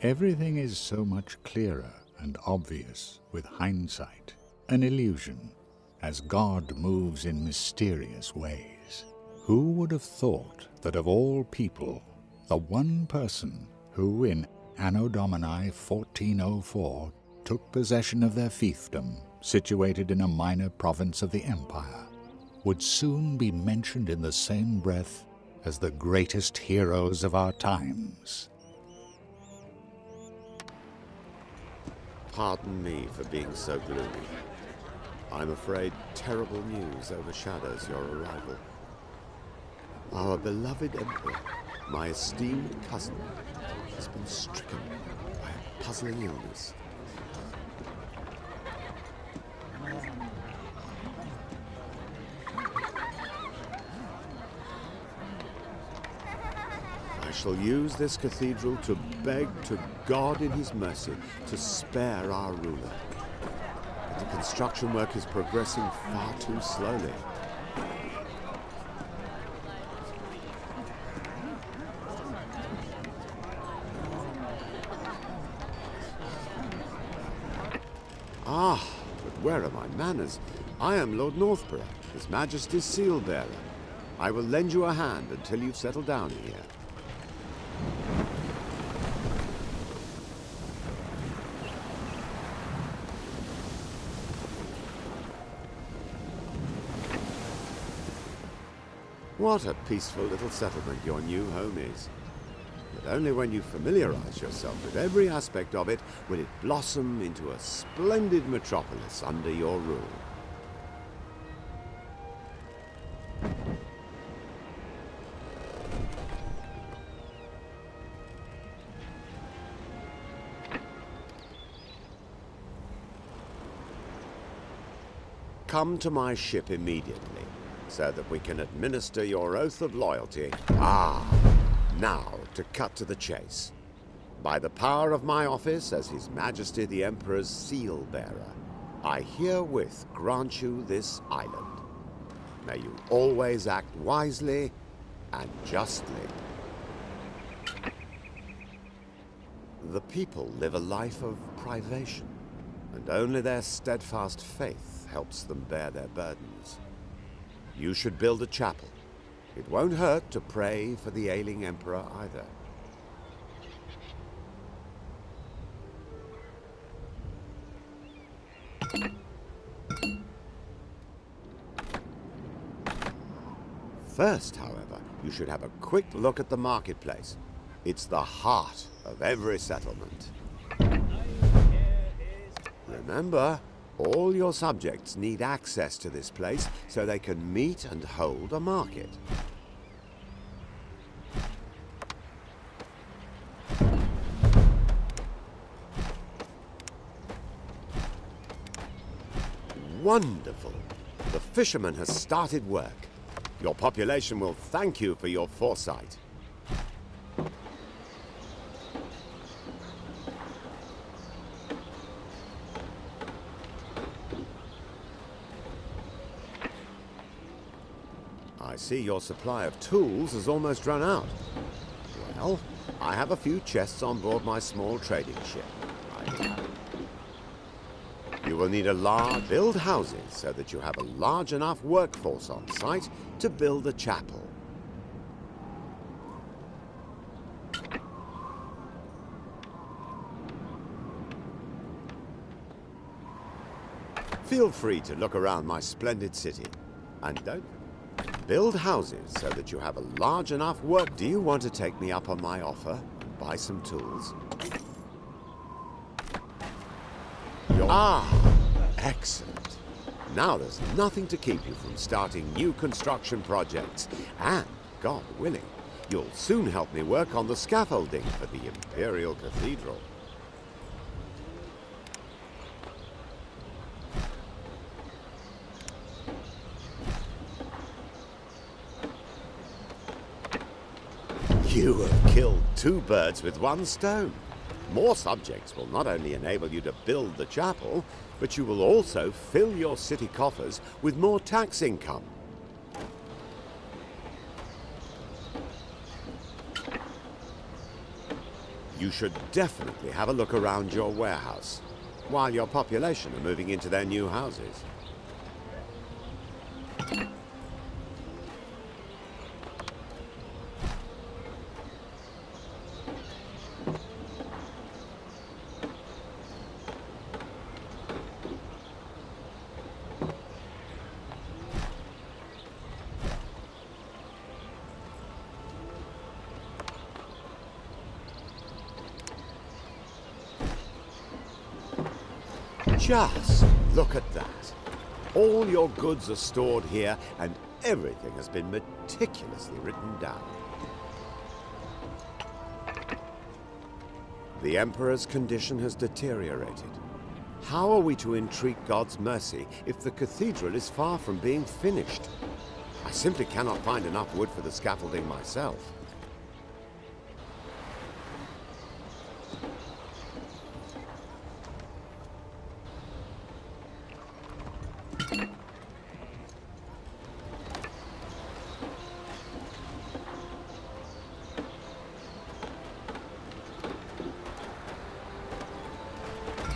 Everything is so much clearer and obvious with hindsight, an illusion, as God moves in mysterious ways. Who would have thought that of all people, the one person who in Anno Domini 1404 took possession of their fiefdom, situated in a minor province of the empire, would soon be mentioned in the same breath as the greatest heroes of our times? Pardon me for being so gloomy. I'm afraid terrible news overshadows your arrival. Our beloved Emperor, my esteemed cousin, has been stricken by a puzzling illness. I shall use this cathedral to beg to God in his mercy to spare our ruler. But the construction work is progressing far too slowly. Ah, but where are my manners? I am Lord Northborough, His Majesty's seal bearer. I will lend you a hand until you've settled down here. What a peaceful little settlement your new home is. But only when you familiarize yourself with every aspect of it will it blossom into a splendid metropolis under your rule. Come to my ship immediately, so that we can administer your oath of loyalty. Now to cut to the chase. By the power of my office as His Majesty the Emperor's seal bearer, I herewith grant you this island. May you always act wisely and justly. The people live a life of privation, and only their steadfast faith helps them bear their burdens. You should build a chapel. It won't hurt to pray for the ailing emperor either. First, however, you should have a quick look at the marketplace. It's the heart of every settlement. Remember, all your subjects need access to this place so they can meet and hold a market. Wonderful! The fisherman has started work. Your population will thank you for your foresight. I see your supply of tools has almost run out. Well, I have a few chests on board my small trading ship. You will need a large... Build houses so that you have a large enough workforce on site to build a chapel. Feel free to look around my splendid city. And don't build houses so that you have a large enough work. Do you want to take me up on my offer and buy some tools? Excellent. Now there's nothing to keep you from starting new construction projects. And, God willing, you'll soon help me work on the scaffolding for the Imperial Cathedral. You have killed two birds with one stone. More subjects will not only enable you to build the chapel, but you will also fill your city coffers with more tax income. You should definitely have a look around your warehouse, while your population are moving into their new houses. Just look at that. All your goods are stored here, and everything has been meticulously written down. The Emperor's condition has deteriorated. How are we to entreat God's mercy if the cathedral is far from being finished? I simply cannot find enough wood for the scaffolding myself.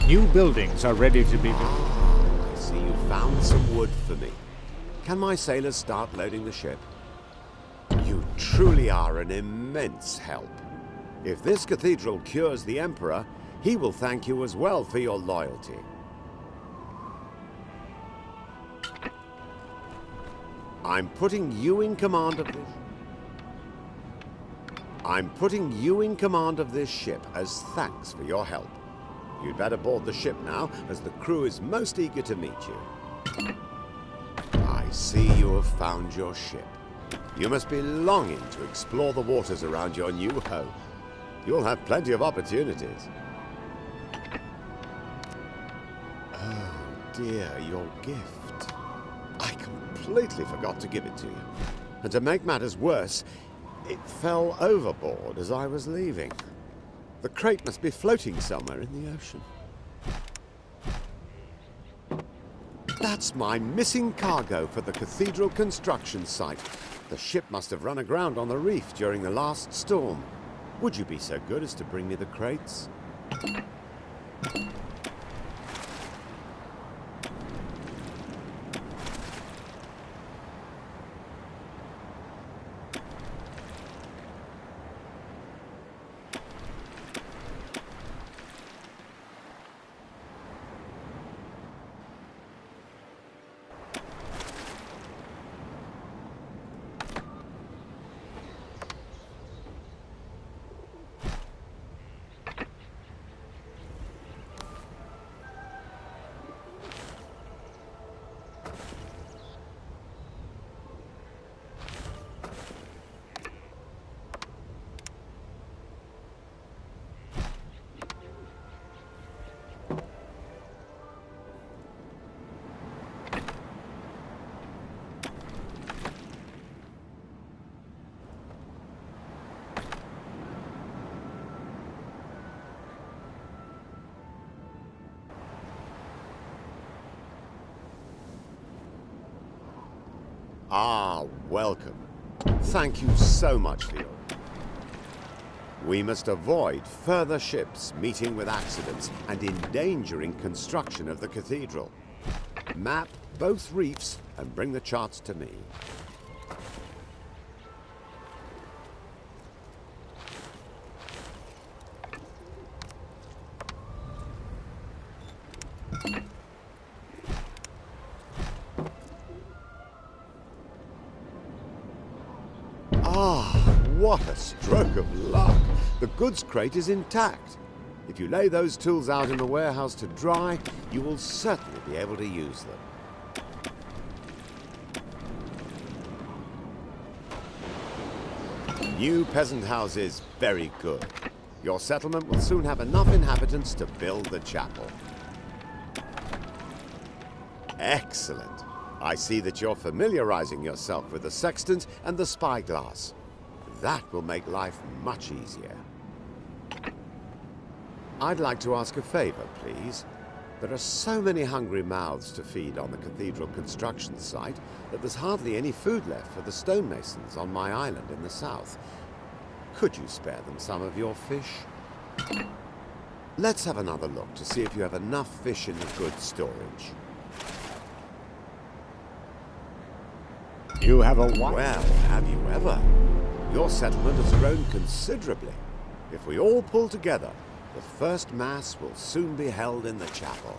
New buildings are ready to be built. I see you found some wood for me. Can my sailors start loading the ship? You truly are an immense help. If this cathedral cures the Emperor, he will thank you as well for your loyalty. I'm putting you in command of this ship as thanks for your help. You'd better board the ship now, as the crew is most eager to meet you. I see you have found your ship. You must be longing to explore the waters around your new home. You'll have plenty of opportunities. Oh dear, your gift. I completely forgot to give it to you. And to make matters worse, it fell overboard as I was leaving. The crate must be floating somewhere in the ocean. That's my missing cargo for the cathedral construction site. The ship must have run aground on the reef during the last storm. Would you be so good as to bring me the crates? Ah, welcome. Thank you so much for your... We must avoid further ships meeting with accidents and endangering construction of the cathedral. Map both reefs and bring the charts to me. What a stroke of luck! The goods crate is intact. If you lay those tools out in the warehouse to dry, you will certainly be able to use them. New peasant houses, very good. Your settlement will soon have enough inhabitants to build the chapel. Excellent. I see that you're familiarizing yourself with the sextant and the spyglass. That will make life much easier. I'd like to ask a favor, please. There are so many hungry mouths to feed on the cathedral construction site that there's hardly any food left for the stonemasons on my island in the south. Could you spare them some of your fish? Let's have another look to see if you have enough fish in the goods storage. You have a what? Well, have you ever? Your settlement has grown considerably. If we all pull together, the first Mass will soon be held in the chapel.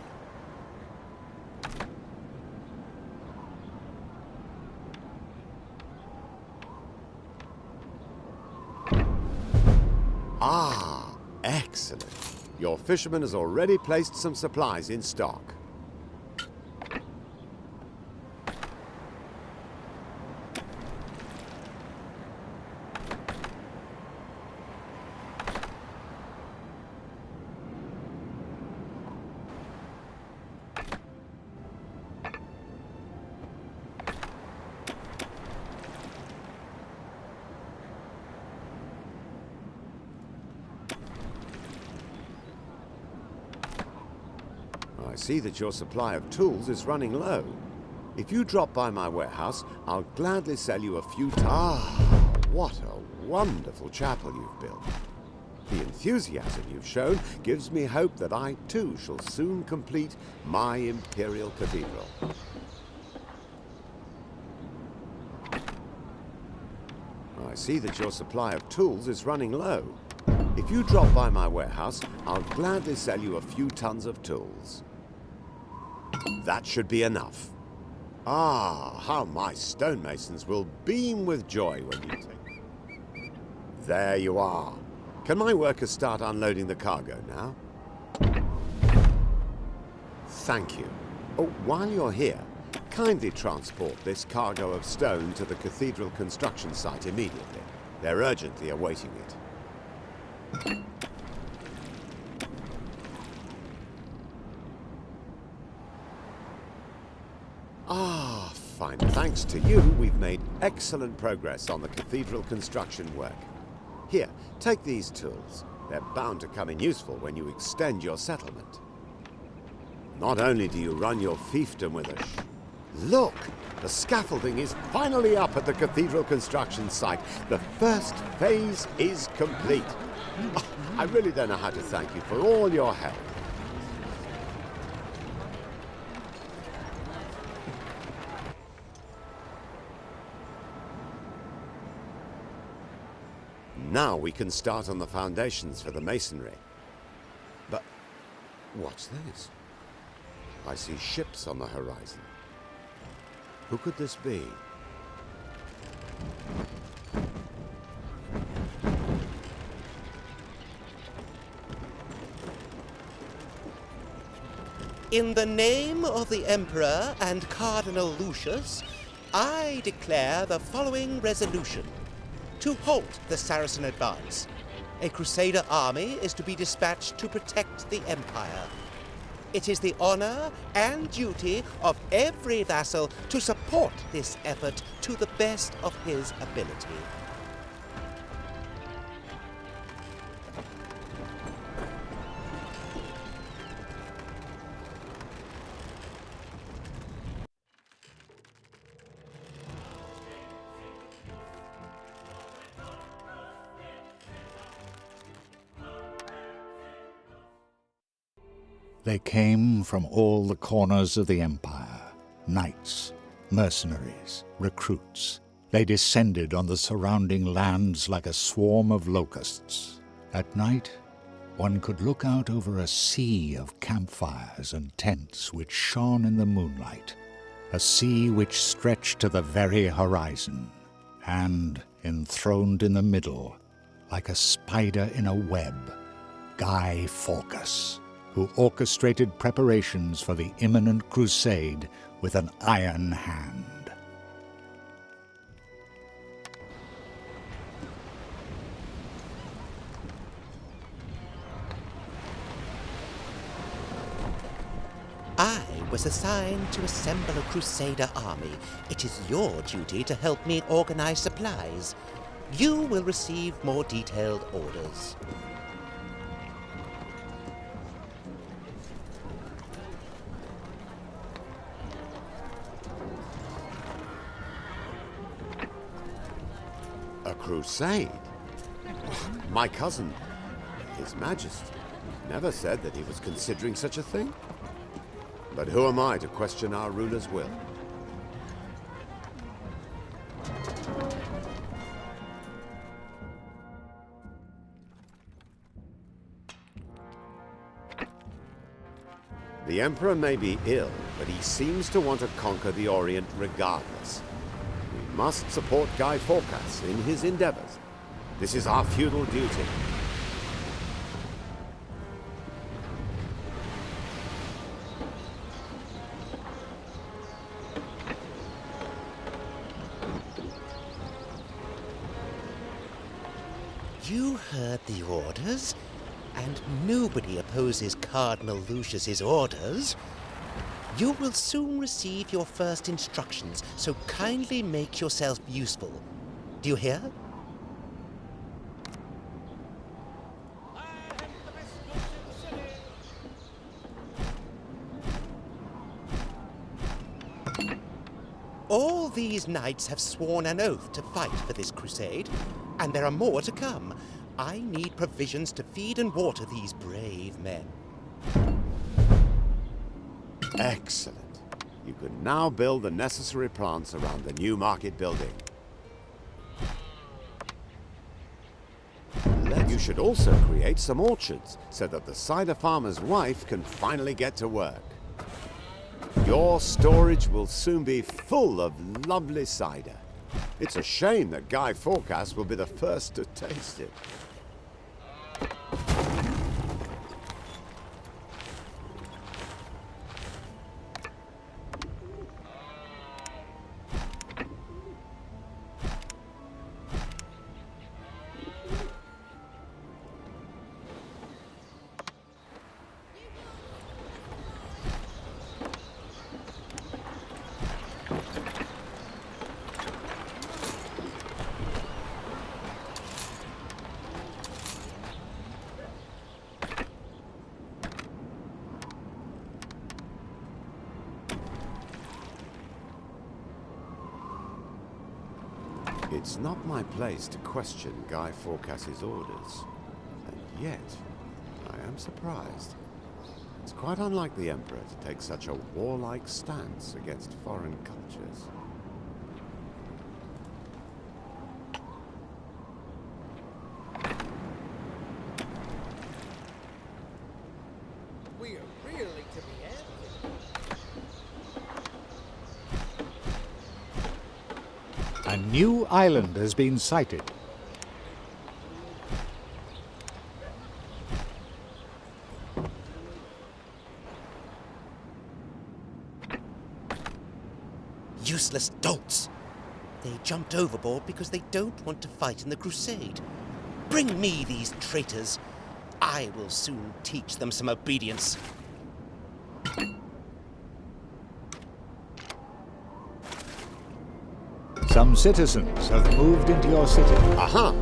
Ah, excellent. Your fisherman has already placed some supplies in stock. I see that your supply of tools is running low. If you drop by my warehouse, I'll gladly sell you a few what a wonderful chapel you've built. The enthusiasm you've shown gives me hope that I too shall soon complete my imperial cathedral. I see that your supply of tools is running low. If you drop by my warehouse, I'll gladly sell you a few tons of tools. That should be enough. Ah, how my stonemasons will beam with joy when you take... There you are. Can my workers start unloading the cargo now? Thank you. Oh, while you're here, kindly transport this cargo of stone to the cathedral construction site immediately. They're urgently awaiting it. Ah, fine. Thanks to you, we've made excellent progress on the cathedral construction work. Here, take these tools. They're bound to come in useful when you extend your settlement. Not only do you run your fiefdom with a Look! The scaffolding is finally up at the cathedral construction site. The first phase is complete. Oh, I really don't know how to thank you for all your help. Now we can start on the foundations for the masonry. But what's this? I see ships on the horizon. Who could this be? In the name of the Emperor and Cardinal Lucius, I declare the following resolution. To halt the Saracen advance, a Crusader army is to be dispatched to protect the Empire. It is the honor and duty of every vassal to support this effort to the best of his ability. They came from all the corners of the empire, knights, mercenaries, recruits. They descended on the surrounding lands like a swarm of locusts. At night, one could look out over a sea of campfires and tents which shone in the moonlight, a sea which stretched to the very horizon, and, enthroned in the middle, like a spider in a web, Guy Fawkes, who orchestrated preparations for the imminent crusade with an iron hand. I was assigned to assemble a Crusader army. It is your duty to help me organize supplies. You will receive more detailed orders. A crusade? My cousin, His Majesty never said that he was considering such a thing. But who am I to question our ruler's will? The Emperor may be ill, but he seems to want to conquer the Orient regardless. We must support Guy Fawkes in his endeavors. This is our feudal duty. You heard the orders, and nobody opposes Cardinal Lucius's orders. You will soon receive your first instructions, so kindly make yourself useful. Do you hear? All these knights have sworn an oath to fight for this crusade, and there are more to come. I need provisions to feed and water these brave men. Excellent. You can now build the necessary plants around the new market building. You should also create some orchards so that the cider farmer's wife can finally get to work. Your storage will soon be full of lovely cider. It's a shame that Guy Fawkes will be the first to taste it. It's not my place to question Guy Fawkes' orders, and yet I am surprised. It's quite unlike the Emperor to take such a warlike stance against foreign cultures. We are really to be envied. A new island has been sighted. Useless dolts! They jumped overboard because they don't want to fight in the crusade. Bring me these traitors. I will soon teach them some obedience. Some citizens have moved into your city. Aha!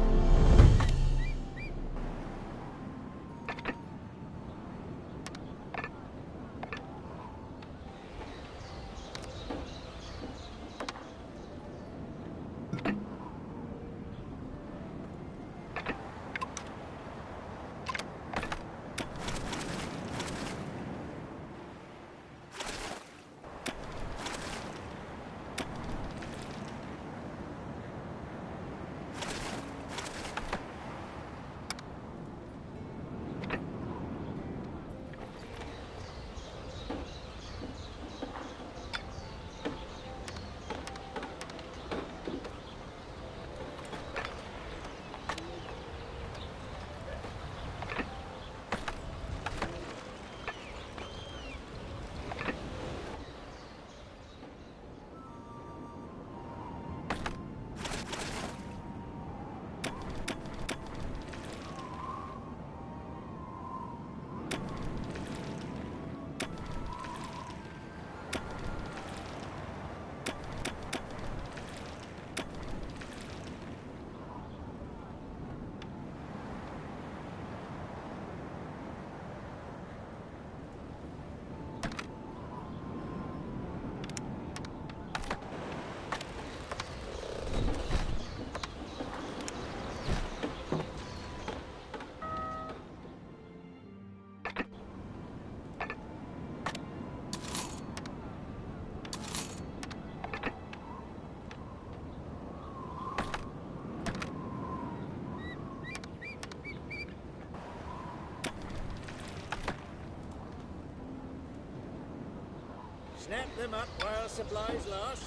them up while supplies last.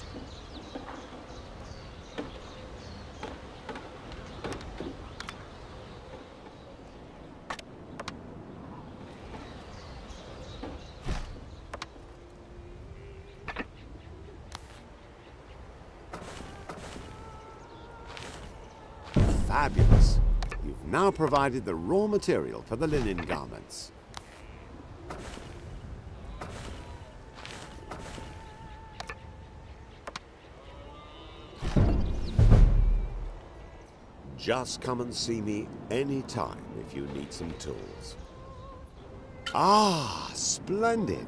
Fabulous. You've now provided the raw material for the linen garments. Just come and see me anytime if you need some tools. Ah, splendid.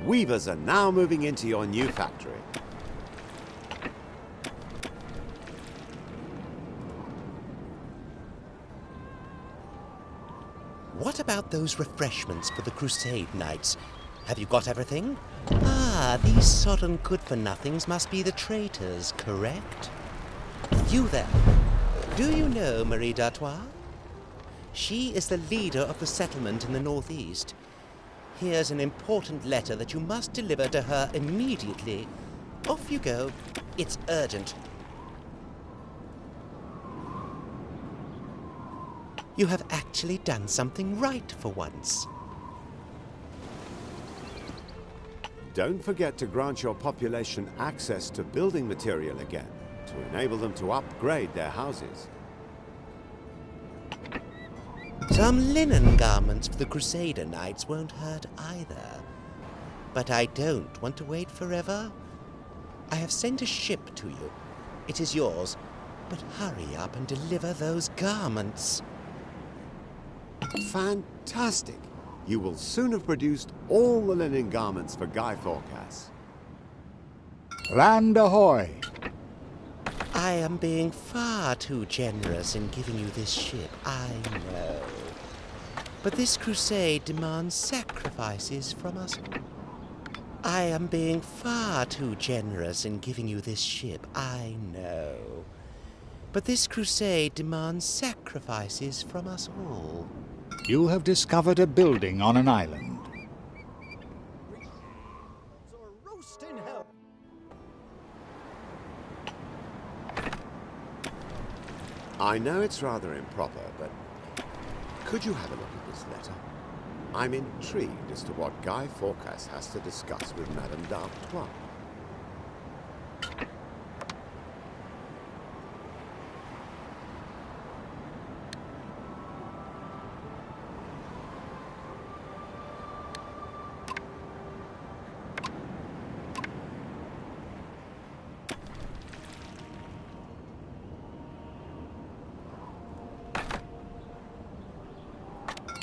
Weavers are now moving into your new factory. What about those refreshments for the Crusade Knights? Have you got everything? Ah, these sodden good-for-nothings must be the traitors, correct? You there. Do you know Marie d'Artois? She is the leader of the settlement in the northeast. Here's an important letter that you must deliver to her immediately. Off you go. It's urgent. You have actually done something right for once. Don't forget to grant your population access to building material again, to enable them to upgrade their houses. Some linen garments for the Crusader Knights won't hurt either. But I don't want to wait forever. I have sent a ship to you. It is yours, but hurry up and deliver those garments. Fantastic! You will soon have produced all the linen garments for Guy Fawcett. Land ahoy! I am being far too generous in giving you this ship, I know. But this crusade demands sacrifices from us. I am being far too generous in giving you this ship, I know. But this crusade demands sacrifices from us all. You have discovered a building on an island. Or roast in hell. I know it's rather improper, but could you have a look at this letter? I'm intrigued as to what Guy Fawcett has to discuss with Madame d'Artois.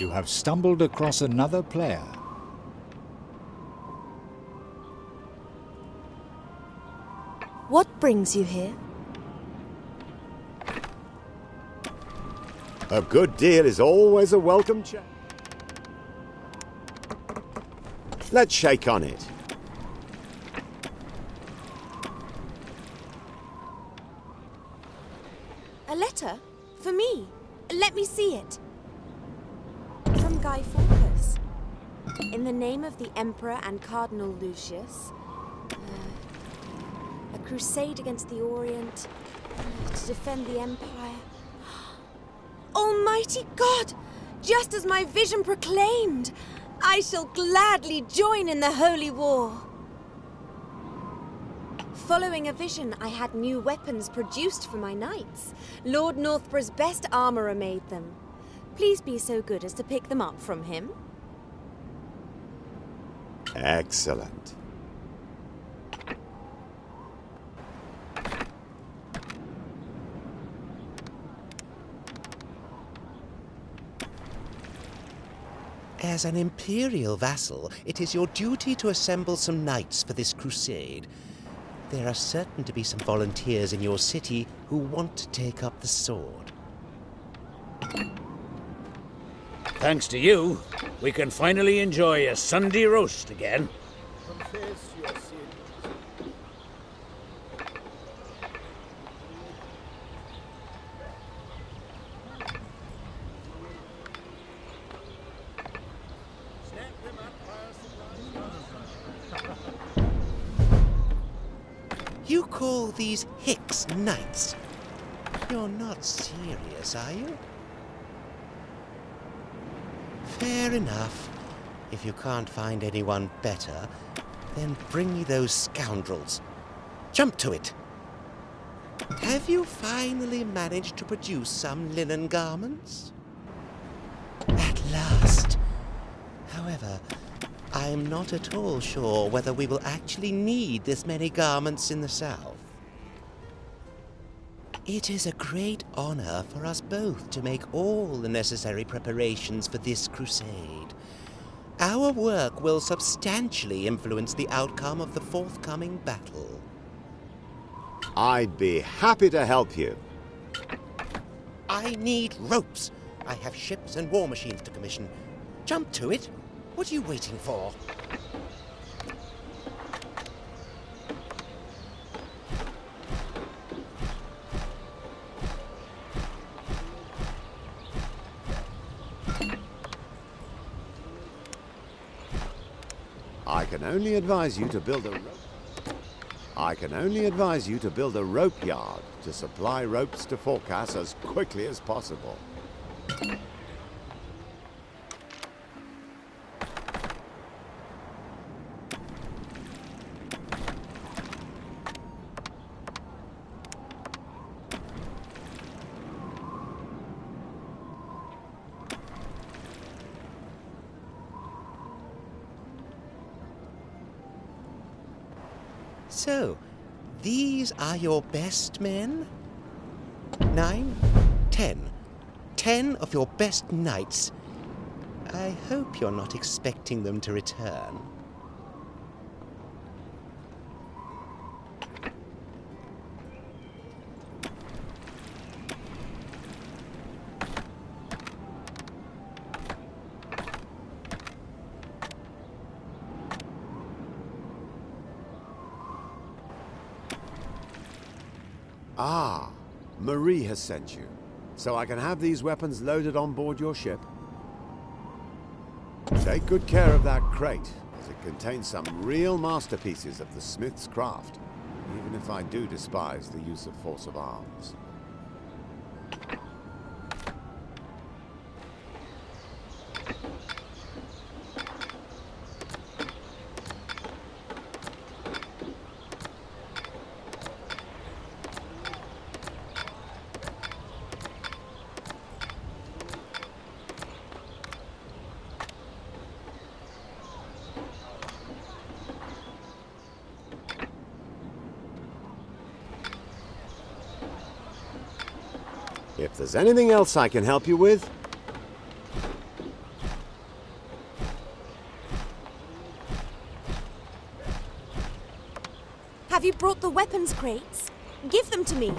You have stumbled across another player. What brings you here? A good deal is always a welcome change. Let's shake on it. A letter? For me? Let me see it. From Guy Fawcett. In the name of the Emperor and Cardinal Lucius. A crusade against the Orient. To defend the Empire. Almighty God! Just as my vision proclaimed! I shall gladly join in the holy war. Following a vision, I had new weapons produced for my knights. Lord Northborough's best armourer made them. Please be so good as to pick them up from him. Excellent. As an imperial vassal, it is your duty to assemble some knights for this crusade. There are certain to be some volunteers in your city who want to take up the sword. Thanks to you, we can finally enjoy a Sunday roast again. Confess your sins. Snap them up while supplies last. call these Hicks knights? You're not serious, are you? Fair enough. If you can't find anyone better, then bring me those scoundrels. Jump to it. Have you finally managed to produce some linen garments? At last. However, I'm not at all sure whether we will actually need this many garments in the south. It is a great honor for us both to make all the necessary preparations for this crusade. Our work will substantially influence the outcome of the forthcoming battle. I'd be happy to help you. I need ropes. I have ships and war machines to commission. Jump to it. What are you waiting for? I can only advise you to build a rope yard to supply ropes to Forecast as quickly as possible. So, these are your best men? 9, 10. 10 of your best knights. I hope you're not expecting them to return. Ah, Marie has sent you. So I can have these weapons loaded on board your ship? Take good care of that crate, as it contains some real masterpieces of the smith's craft, even if I do despise the use of force of arms. If there's anything else I can help you with, Have you brought the weapons crates? Give them to me.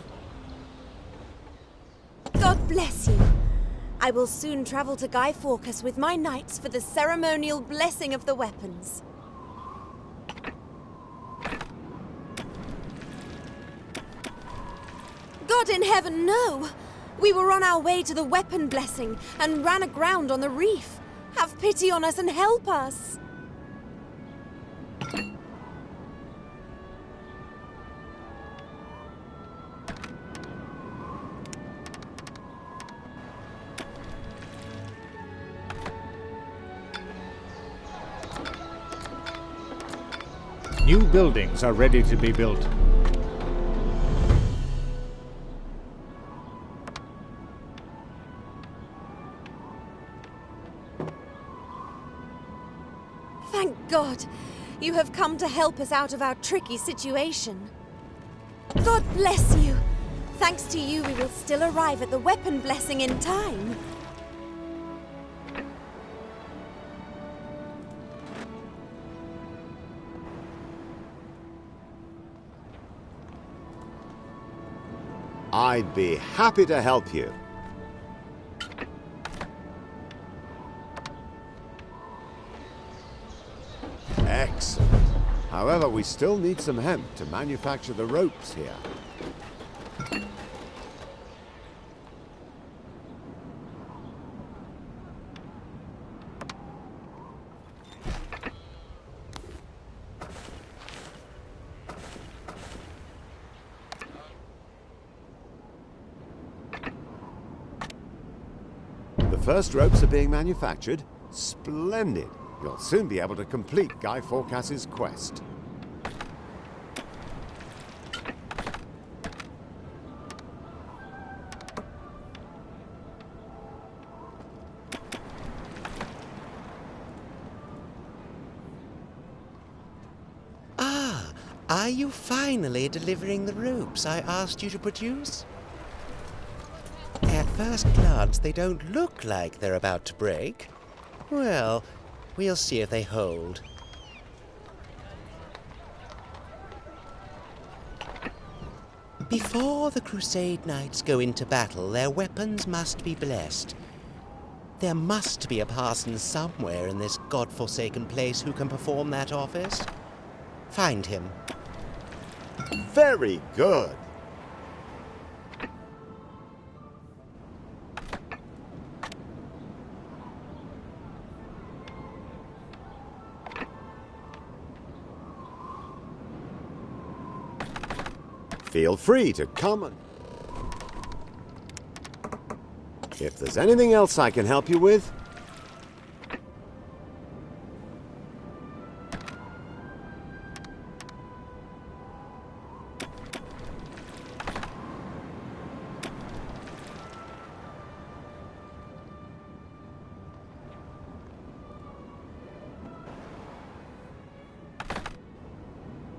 God bless you. I will soon travel to Guy Fawkes with my knights for the ceremonial blessing of the weapons. God in heaven, no! We were on our way to the weapon blessing and ran aground on the reef. Have pity on us and help us! New buildings are ready to be built. Thank God! You have come to help us out of our tricky situation. God bless you! Thanks to you, we will still arrive at the weapon blessing in time. I'd be happy to help you. Excellent. However, we still need some hemp to manufacture the ropes here. first ropes are being manufactured? Splendid. You'll soon be able to complete Guy Forecast's quest. Are you finally delivering the ropes I asked you to produce? At first glance, they don't look like they're about to break. Well, we'll see if they hold. Before the Crusade Knights go into battle, their weapons must be blessed. There must be a parson somewhere in this godforsaken place who can perform that office. Find him. Very good. Feel free to come and... If there's anything else I can help you with...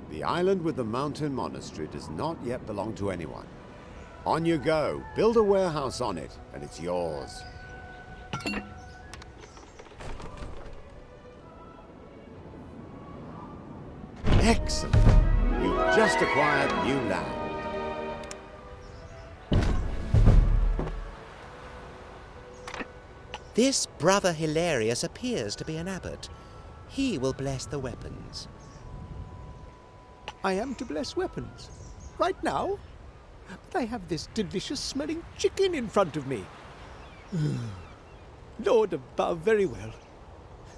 The island with the mountain monastery does not yet belong to anyone. On you go. Build a warehouse on it, and it's yours. Excellent. You've just acquired new land. This Brother Hilarious appears to be an abbot. He will bless the weapons. I am to bless weapons. Right now? But I have this delicious-smelling chicken in front of me. Lord above, very well.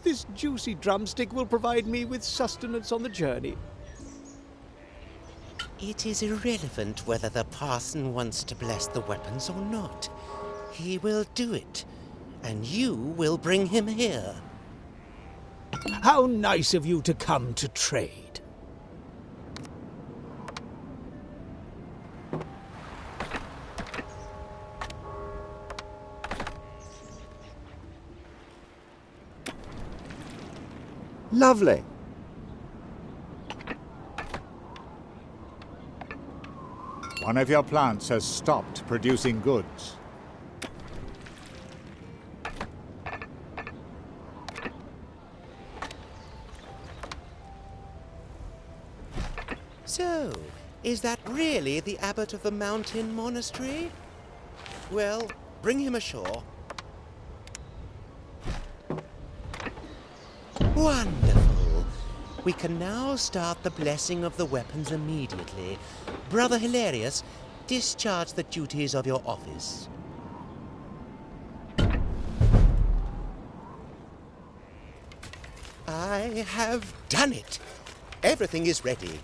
This juicy drumstick will provide me with sustenance on the journey. It is irrelevant whether the parson wants to bless the weapons or not. He will do it, and you will bring him here. How nice of you to come to trade. Lovely. One of your plants has stopped producing goods. So, is that really the abbot of the mountain monastery? Well, bring him ashore. Wonderful. We can now start the blessing of the weapons immediately. Brother Hilarious, discharge the duties of your office. I have done it. Everything is ready.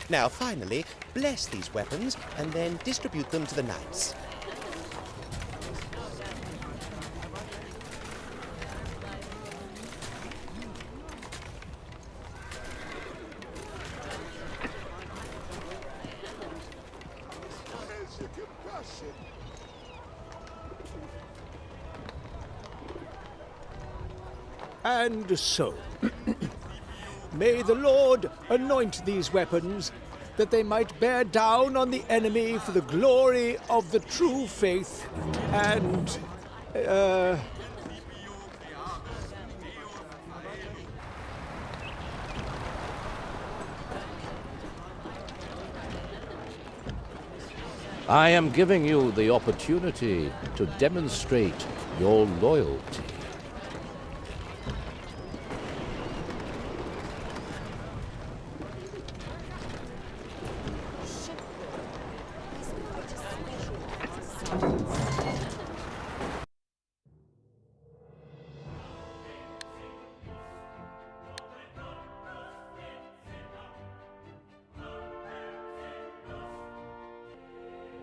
Now, finally, bless these weapons and then distribute them to the knights. And so, may the Lord anoint these weapons, that they might bear down on the enemy for the glory of the true faith, and, I am giving you the opportunity to demonstrate your loyalty.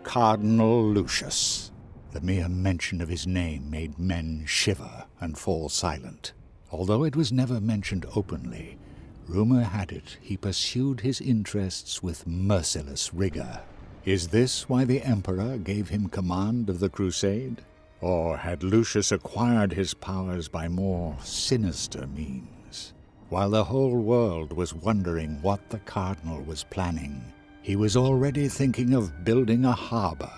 Cardinal Lucius, The mere mention of his name made men shiver and fall silent. Although it was never mentioned openly, rumor had it he pursued his interests with merciless rigor. Is this why the Emperor gave him command of the crusade? Or had Lucius acquired his powers by more sinister means? While the whole world was wondering what the Cardinal was planning, he was already thinking of building a harbor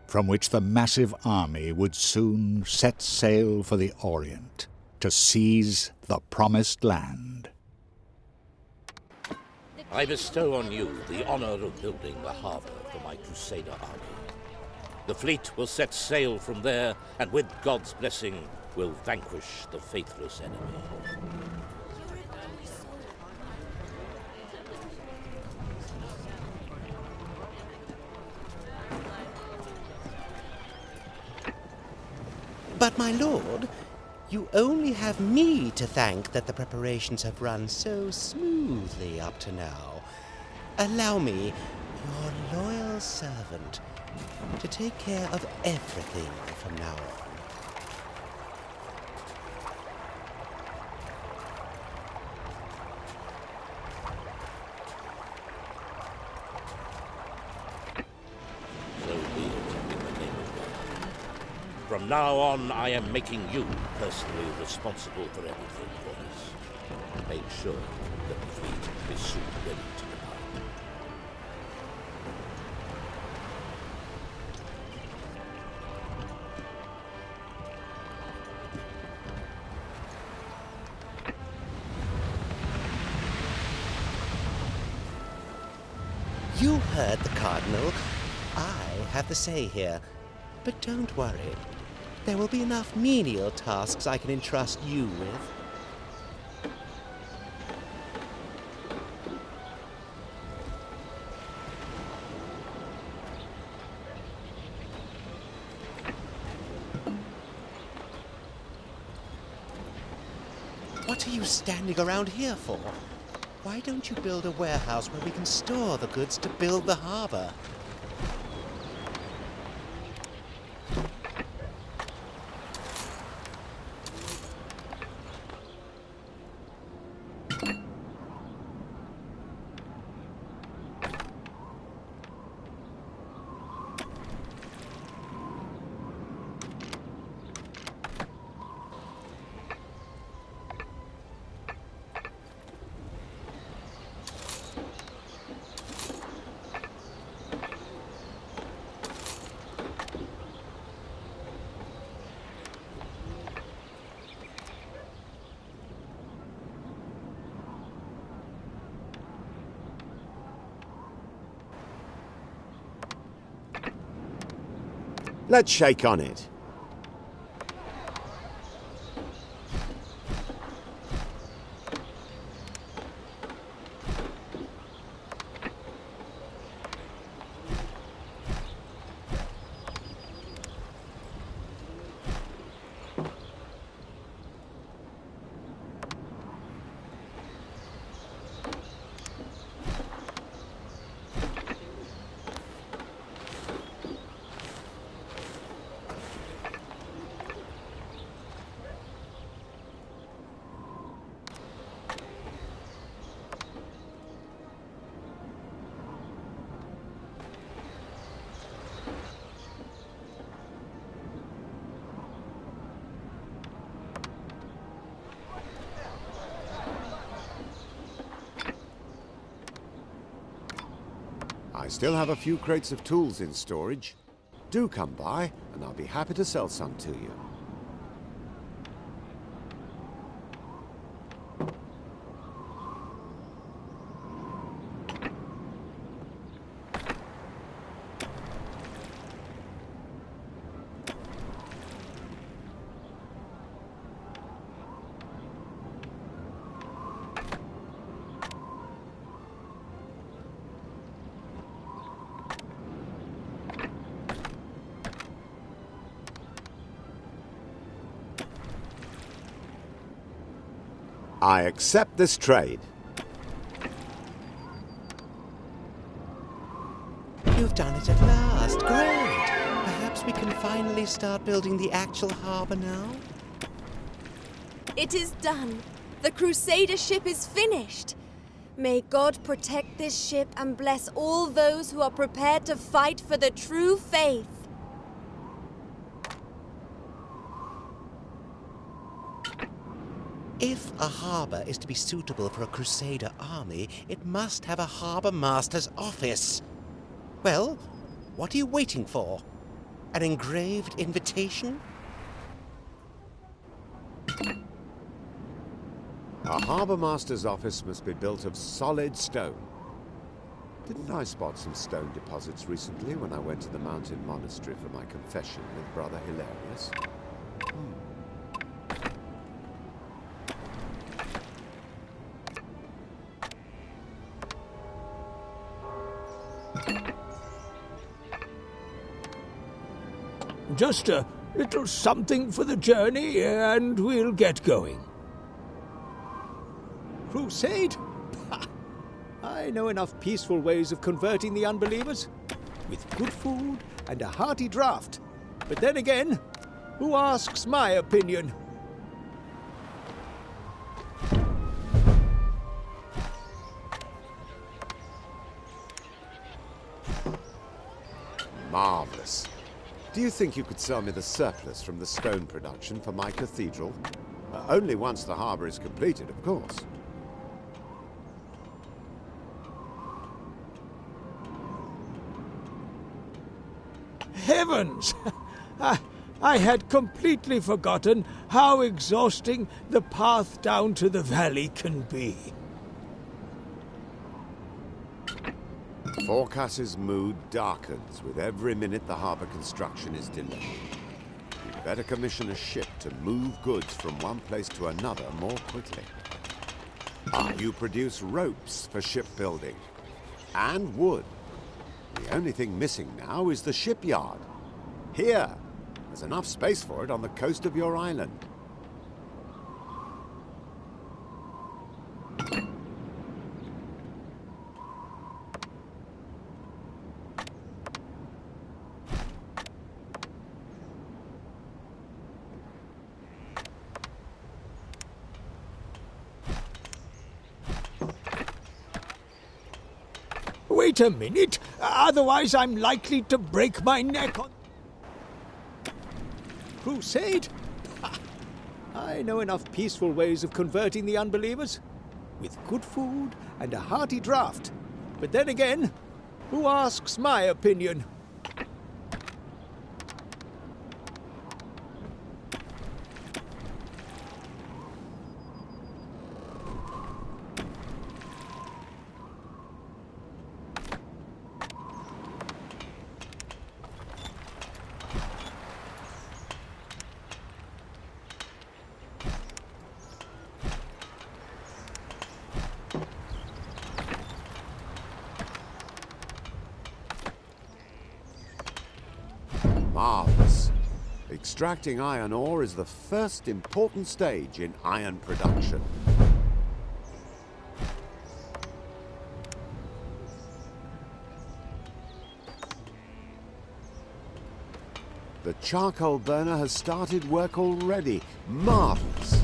from which the massive army would soon set sail for the Orient to seize the Promised Land. I bestow on you the honor of building the harbor for my Crusader army. The fleet will set sail from there, and with God's blessing, will vanquish the faithless enemy. But my lord, you only have me to thank that the preparations have run so smoothly up to now. Allow me, your loyal servant, to take care of everything from now on. So be it in the name of God. From now on, I am making you personally responsible for everything for us. Make sure that the fleet is soon ready to depart. You heard the Cardinal. I have the say here. But don't worry. There will be enough menial tasks I can entrust you with. What are you standing around here for? Why don't you build a warehouse where we can store the goods to build the harbor? Let's shake on it. I still have a few crates of tools in storage. Do come by, and I'll be happy to sell some to you. I accept this trade. You've done it at last. Great. Perhaps we can finally start building the actual harbor now? It is done. The Crusader ship is finished. May God protect this ship and bless all those who are prepared to fight for the true faith. If a harbor is to be suitable for a Crusader army, it must have a harbor master's office. Well, what are you waiting for? An engraved invitation? A harbour master's office must be built of solid stone. Didn't I spot some stone deposits recently when I went to the mountain monastery for my confession with Brother Hilarious? Just a little something for the journey, and we'll get going. Crusade? Ha! I know enough peaceful ways of converting the unbelievers, with good food and a hearty draft. But then again, who asks my opinion? Marvellous. Do you think you could sell me the surplus from the stone production for my cathedral? Only once the harbour is completed, of course. Heavens! I had completely forgotten how exhausting the path down to the valley can be. Forecast's mood darkens with every minute the harbour construction is delayed. You'd better commission a ship to move goods from one place to another more quickly. You produce ropes for shipbuilding. And wood. The only thing missing now is the shipyard. Here, there's enough space for it on the coast of your island. Wait a minute, otherwise I'm likely to break my neck on... Crusade? Ha! I know enough peaceful ways of converting the unbelievers, with good food and a hearty draft. But then again, who asks my opinion? Marvellous. Extracting iron ore is the first important stage in iron production. The charcoal burner has started work already. Marvellous.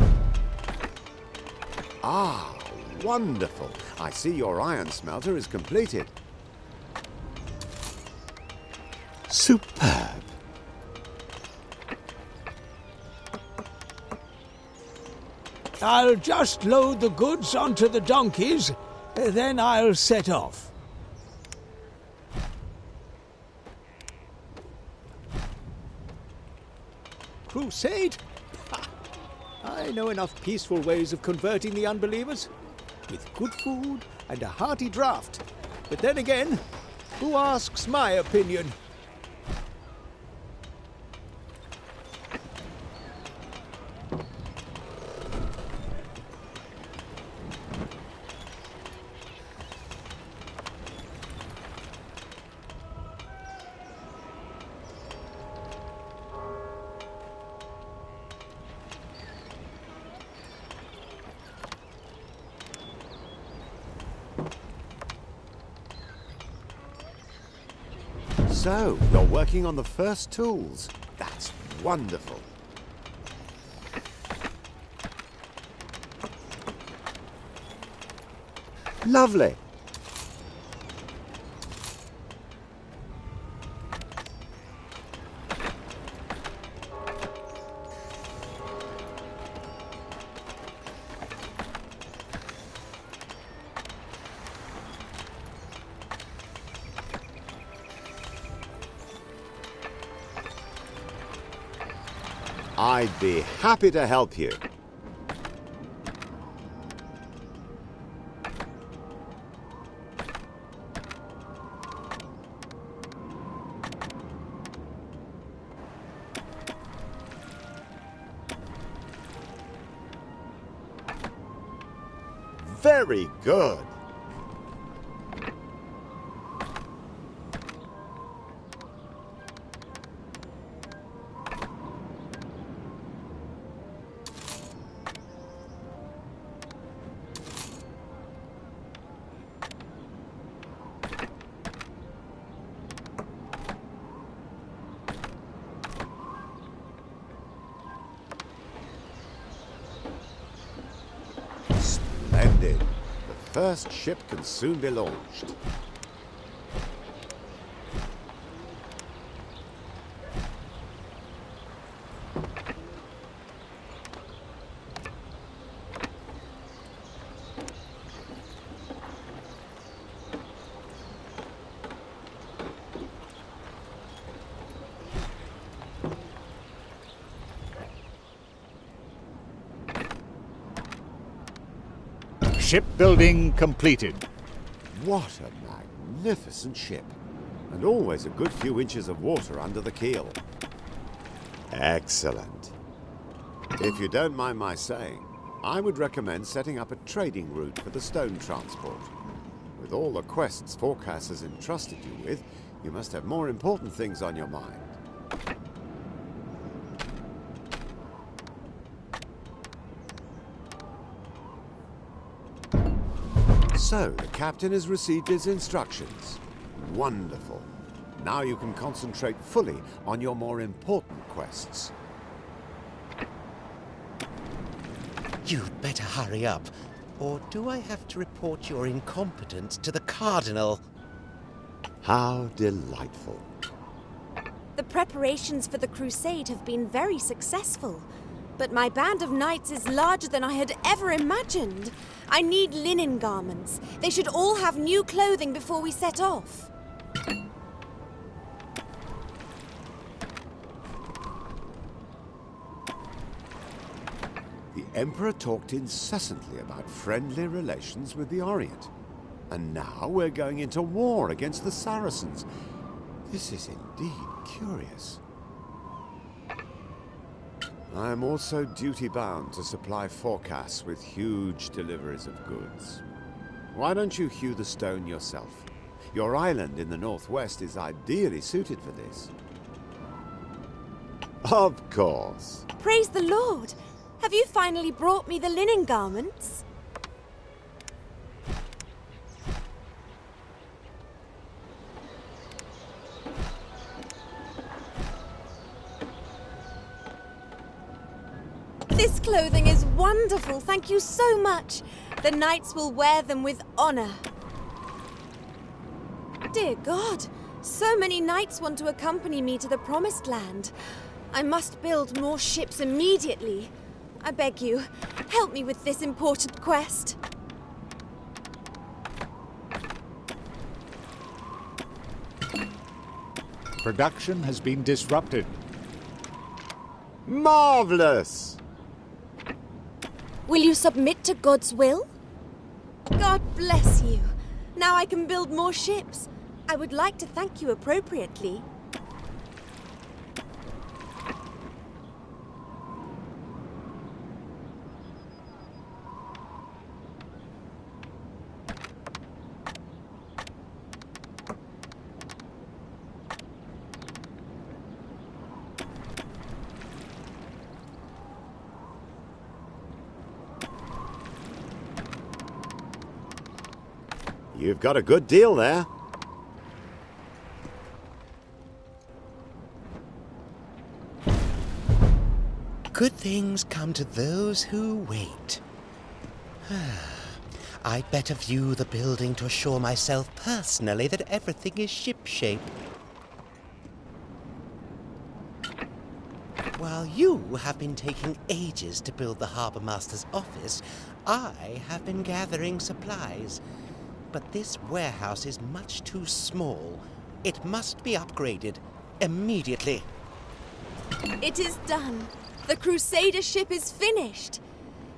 Ah, wonderful. I see your iron smelter is completed. Superb. I'll just load the goods onto the donkeys, then I'll set off. Crusade? Ha! I know enough peaceful ways of converting the unbelievers, with good food and a hearty draft. But then again, who asks my opinion? So, you're working on the first tools. That's wonderful. Lovely. I'd be happy to help you. Very good. Splendid. The first ship can soon be launched. Shipbuilding completed. What a magnificent ship. And always a good few inches of water under the keel. Excellent. If you don't mind my saying, I would recommend setting up a trading route for the stone transport. With all the quests Forecast has entrusted you with, you must have more important things on your mind. So, the captain has received his instructions. Wonderful. Now you can concentrate fully on your more important quests. You'd better hurry up. Or do I have to report your incompetence to the Cardinal? How delightful. The preparations for the crusade have been very successful. But my band of knights is larger than I had ever imagined. I need linen garments. They should all have new clothing before we set off. The Emperor talked incessantly about friendly relations with the Orient. And now we're going into war against the Saracens. This is indeed curious. I am also duty-bound to supply Forecasts with huge deliveries of goods. Why don't you hew the stone yourself? Your island in the northwest is ideally suited for this. Of course. Praise the Lord! Have you finally brought me the linen garments? This clothing is wonderful, thank you so much. The knights will wear them with honor. Dear God, so many knights want to accompany me to the Promised Land. I must build more ships immediately. I beg you, help me with this important quest. Production has been disrupted. Marvelous! Will you submit to God's will? God bless you. Now I can build more ships. I would like to thank you appropriately. You've got a good deal there. Good things come to those who wait. I'd better view the building to assure myself personally that everything is shipshape. While you have been taking ages to build the Harbour Master's office, I have been gathering supplies. But this warehouse is much too small. It must be upgraded immediately. It is done. The Crusader ship is finished.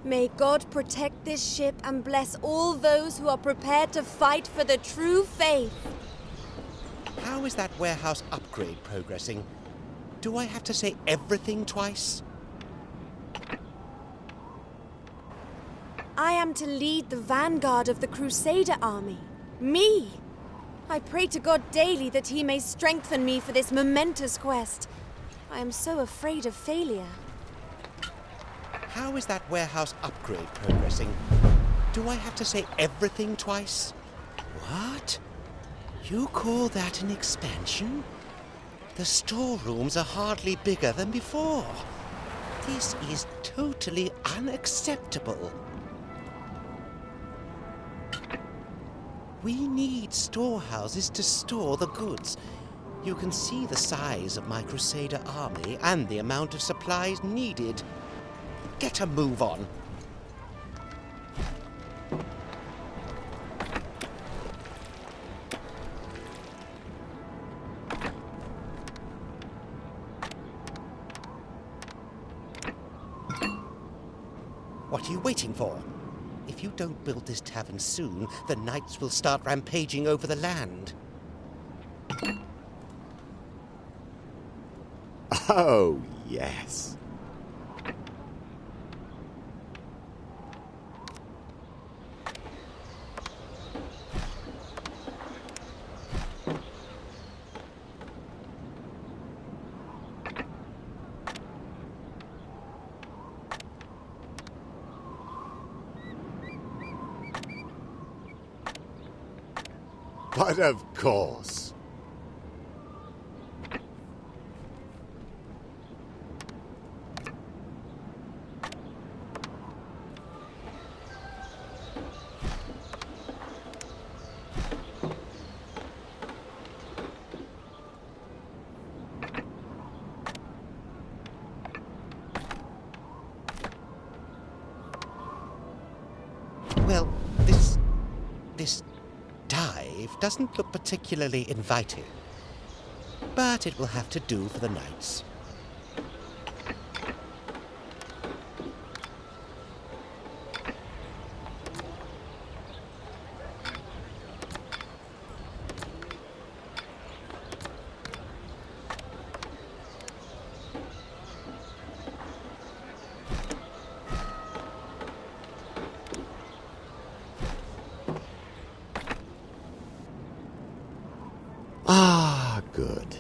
May God protect this ship and bless all those who are prepared to fight for the true faith. How is that warehouse upgrade progressing? Do I have to say everything twice? I am to lead the vanguard of the Crusader army. Me! I pray to God daily that he may strengthen me for this momentous quest. I am so afraid of failure. How is that warehouse upgrade progressing? Do I have to say everything twice? What? You call that an expansion? The storerooms are hardly bigger than before. This is totally unacceptable. We need storehouses to store the goods. You can see the size of my Crusader army and the amount of supplies needed. Get a move on. What are you waiting for? If you don't build this tavern soon, the knights will start rampaging over the land. Oh, yes. But of course. Well, this dive doesn't look particularly inviting. But it will have to do for the knights. Ah, good.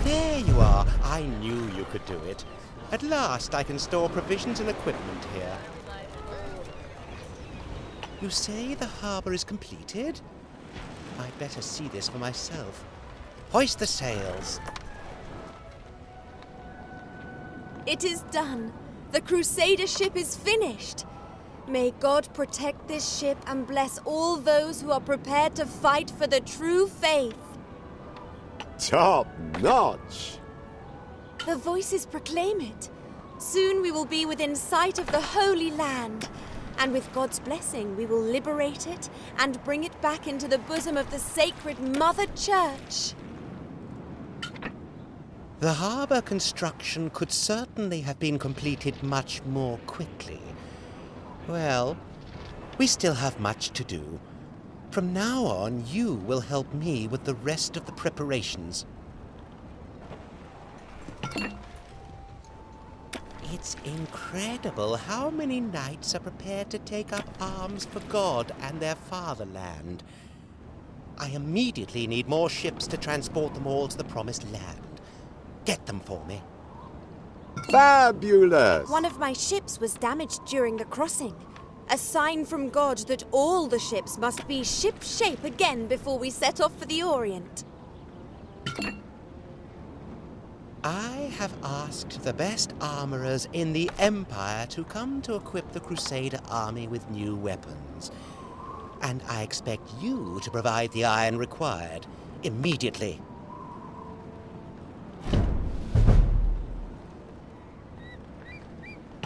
There you are. I knew you could do it. At last I can store provisions and equipment here. You say the harbour is completed? I'd better see this for myself. Hoist the sails. It is done. The Crusader ship is finished. May God protect this ship and bless all those who are prepared to fight for the true faith. Top notch. The voices proclaim it. Soon we will be within sight of the Holy Land. And with God's blessing, we will liberate it and bring it back into the bosom of the sacred Mother Church. The harbour construction could certainly have been completed much more quickly. Well, we still have much to do. From now on, you will help me with the rest of the preparations. It's incredible how many knights are prepared to take up arms for God and their fatherland. I immediately need more ships to transport them all to the Promised Land. Get them for me. Fabulous! One of my ships was damaged during the crossing. A sign from God that all the ships must be ship-shape again before we set off for the Orient. I have asked the best armorers in the Empire to come to equip the Crusader army with new weapons. And I expect you to provide the iron required immediately.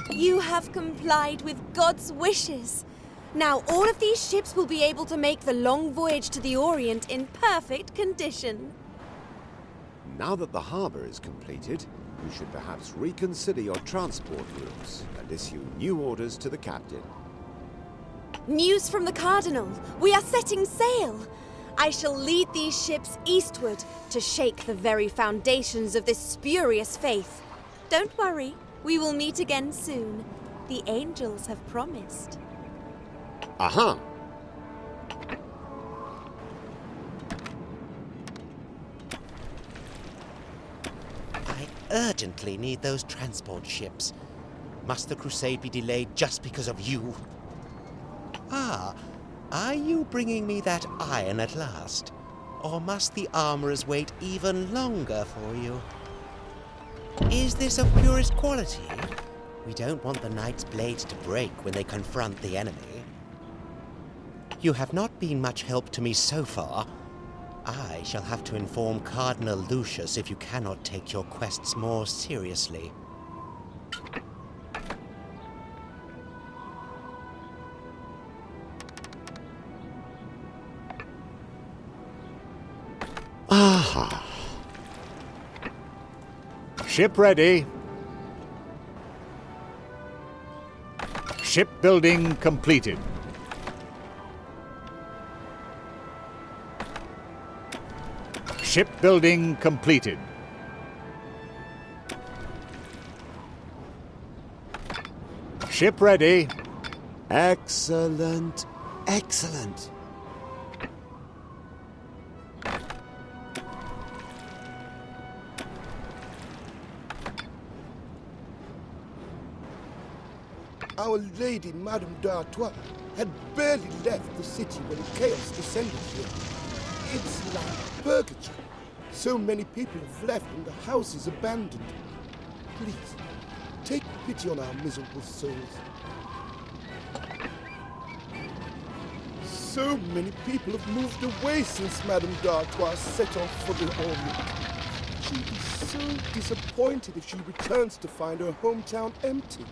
You have complied with God's wishes. Now all of these ships will be able to make the long voyage to the Orient in perfect condition. Now that the harbour is completed, you should perhaps reconsider your transport routes and issue new orders to the captain. News from the Cardinal. We are setting sail. I shall lead these ships eastward to shake the very foundations of this spurious faith. Don't worry, we will meet again soon. The angels have promised. Aha! I urgently need those transport ships. Must the crusade be delayed just because of you? Ah, are you bringing me that iron at last? Or must the armorers wait even longer for you? Is this of purest quality? We don't want the knight's blades to break when they confront the enemy. You have not been much help to me so far. I shall have to inform Cardinal Lucius if you cannot take your quests more seriously. Aha! Ship ready. Shipbuilding completed. Shipbuilding completed. Ship ready. Excellent! Excellent! Our Lady Madame d'Artois had barely left the city when chaos descended here. It's like purgatory. So many people have left and the house is abandoned. Please, take pity on our miserable souls. So many people have moved away since Madame d'Artois set off for the Orient. She'll be so disappointed if she returns to find her hometown empty.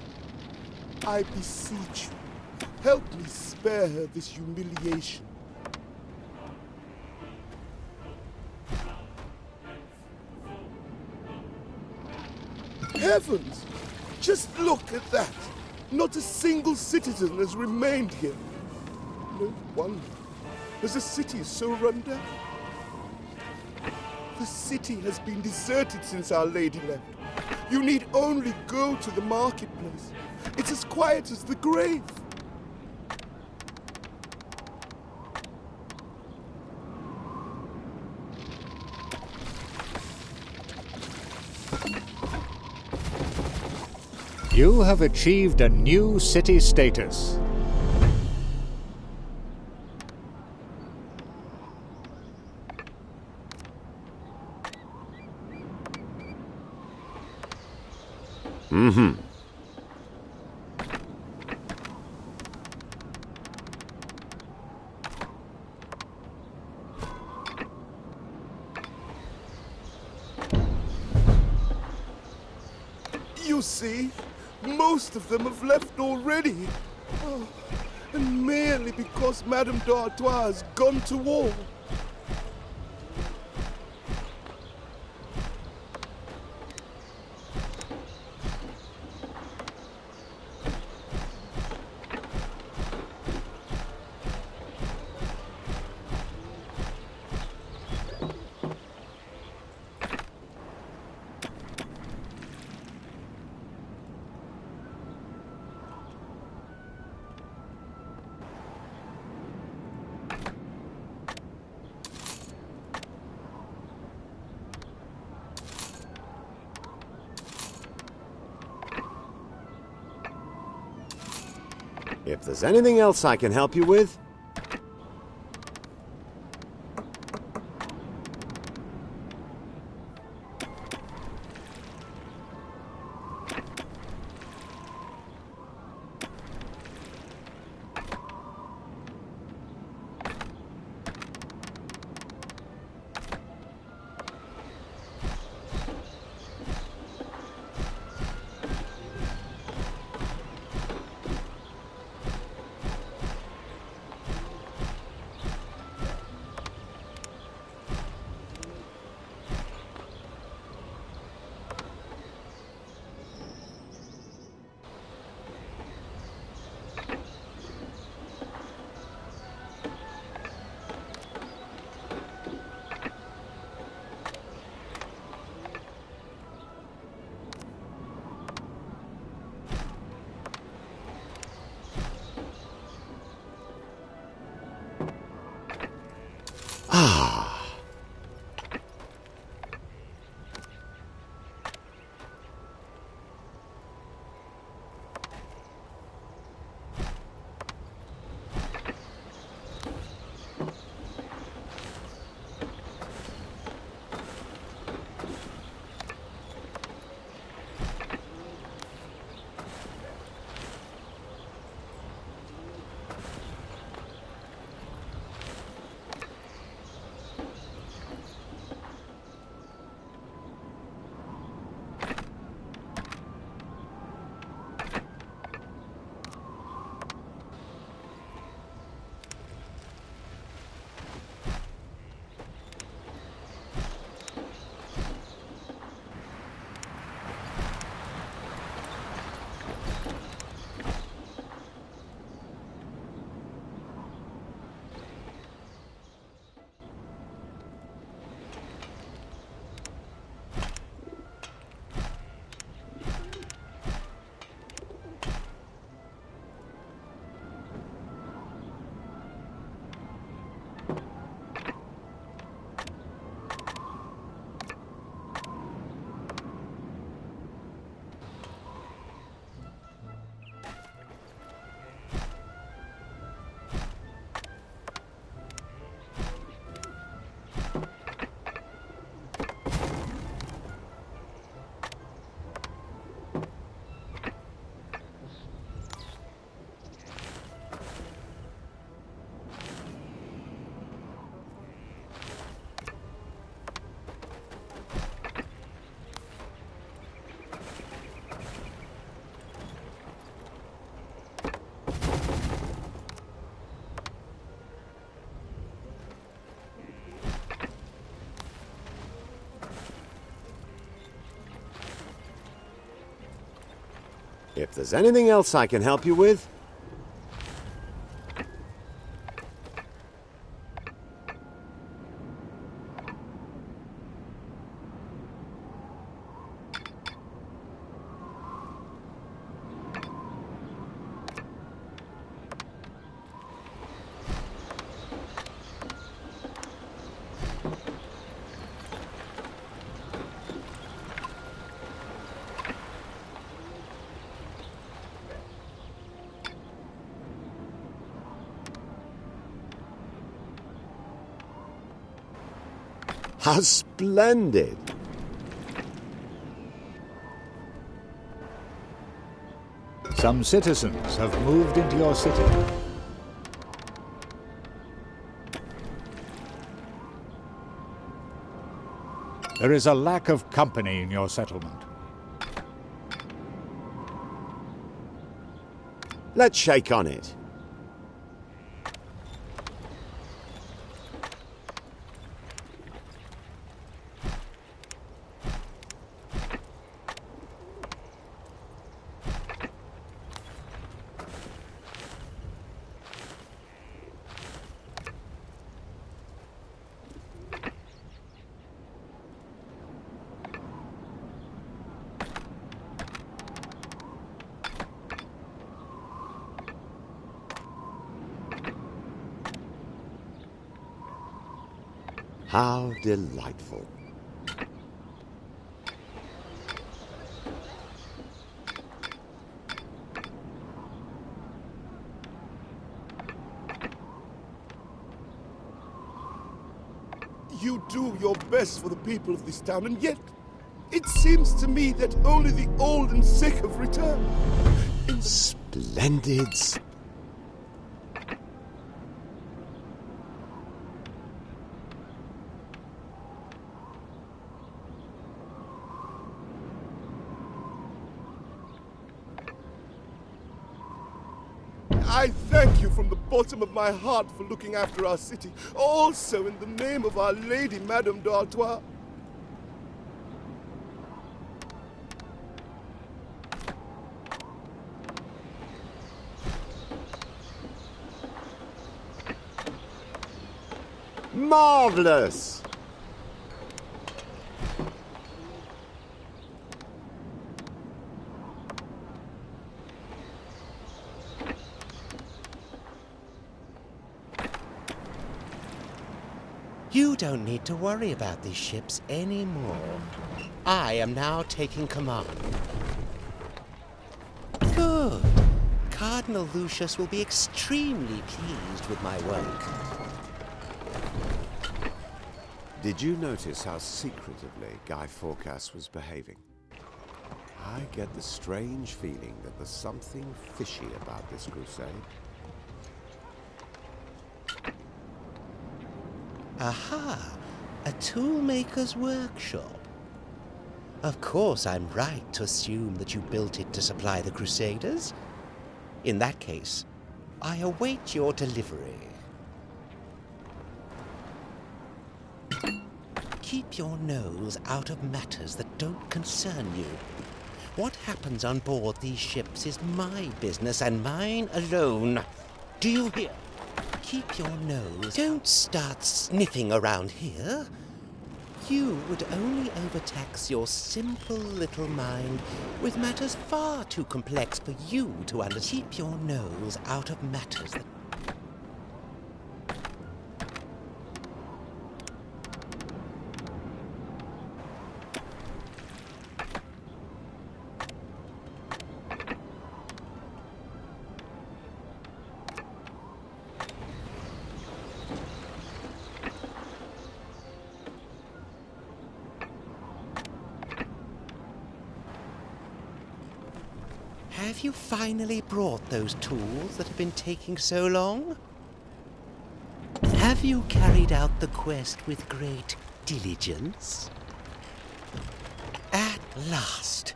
I beseech you, help me spare her this humiliation. Heavens! Just look at that! Not a single citizen has remained here. No wonder, as the city is so run down. The city has been deserted since Our Lady left. You need only go to the marketplace. It's as quiet as the grave. You have achieved a new city status. Mm-hmm. You see, most of them have left already. Oh, and merely because Madame d'Artois has gone to war. If there's anything else I can help you with... If there's anything else I can help you with... How splendid! Some citizens have moved into your city. There is a lack of company in your settlement. Let's shake on it. How delightful. You do your best for the people of this town, and yet it seems to me that only the old and sick have returned. Splendid. I thank you from the bottom of my heart for looking after our city, also in the name of Our Lady, Madame d'Artois. Marvelous! You don't need to worry about these ships anymore. I am now taking command. Good. Cardinal Lucius will be extremely pleased with my work. Did you notice how secretively Guy Fawcett was behaving? I get the strange feeling that there's something fishy about this crusade. Aha! A toolmaker's workshop. Of course, I'm right to assume that you built it to supply the Crusaders. In that case, I await your delivery. Keep your nose out of matters that don't concern you. What happens on board these ships is my business and mine alone. Do you hear? Keep your nose. Don't start sniffing around here. You would only overtax your simple little mind with matters far too complex for you to understand. Keep your nose out of matters that... Have you finally brought those tools that have been taking so long? Have you carried out the quest with great diligence? At last,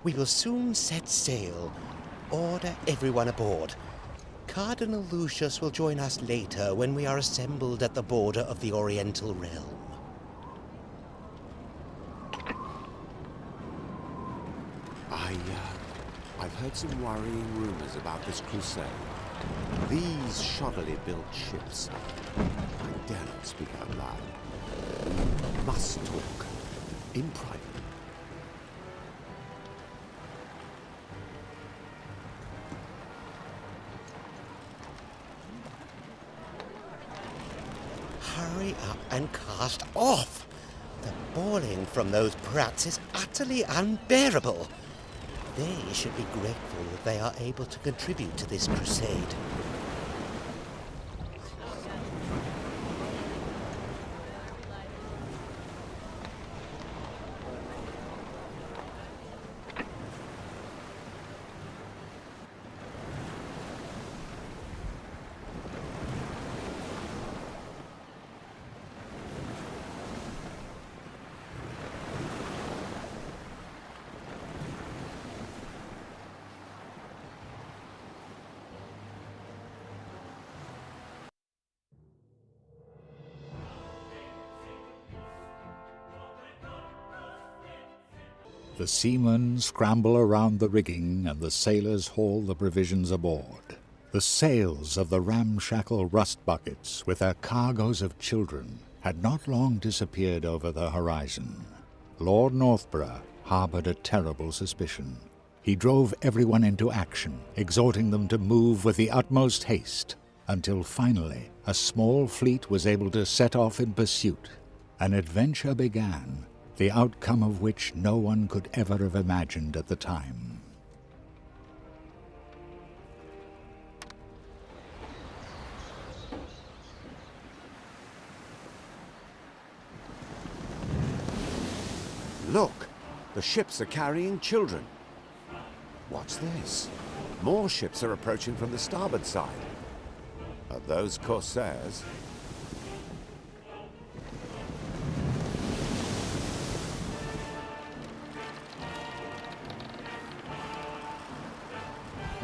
we will soon set sail. Order everyone aboard. Cardinal Lucius will join us later when we are assembled at the border of the Oriental realm. I've heard some worrying rumors about this crusade. These shoddily built ships. I dare not speak out loud. We must talk. In private. Hurry up and cast off! The bawling from those brats is utterly unbearable. They should be grateful that they are able to contribute to this crusade. The seamen scramble around the rigging and the sailors haul the provisions aboard. The sails of the ramshackle rust buckets with their cargoes of children had not long disappeared over the horizon. Lord Northborough harbored a terrible suspicion. He drove everyone into action, exhorting them to move with the utmost haste, until finally a small fleet was able to set off in pursuit. An adventure began, the outcome of which no one could ever have imagined at the time. Look, the ships are carrying children. What's this? More ships are approaching from the starboard side. Are those corsairs?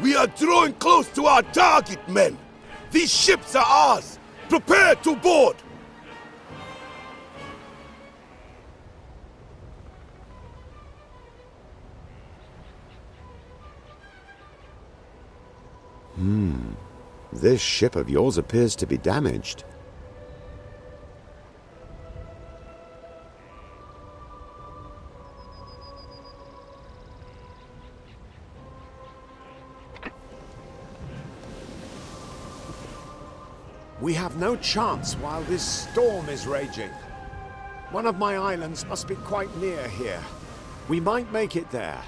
We are drawing close to our target, men! These ships are ours! Prepare to board! This ship of yours appears to be damaged. We have no chance while this storm is raging. One of my islands must be quite near here. We might make it there.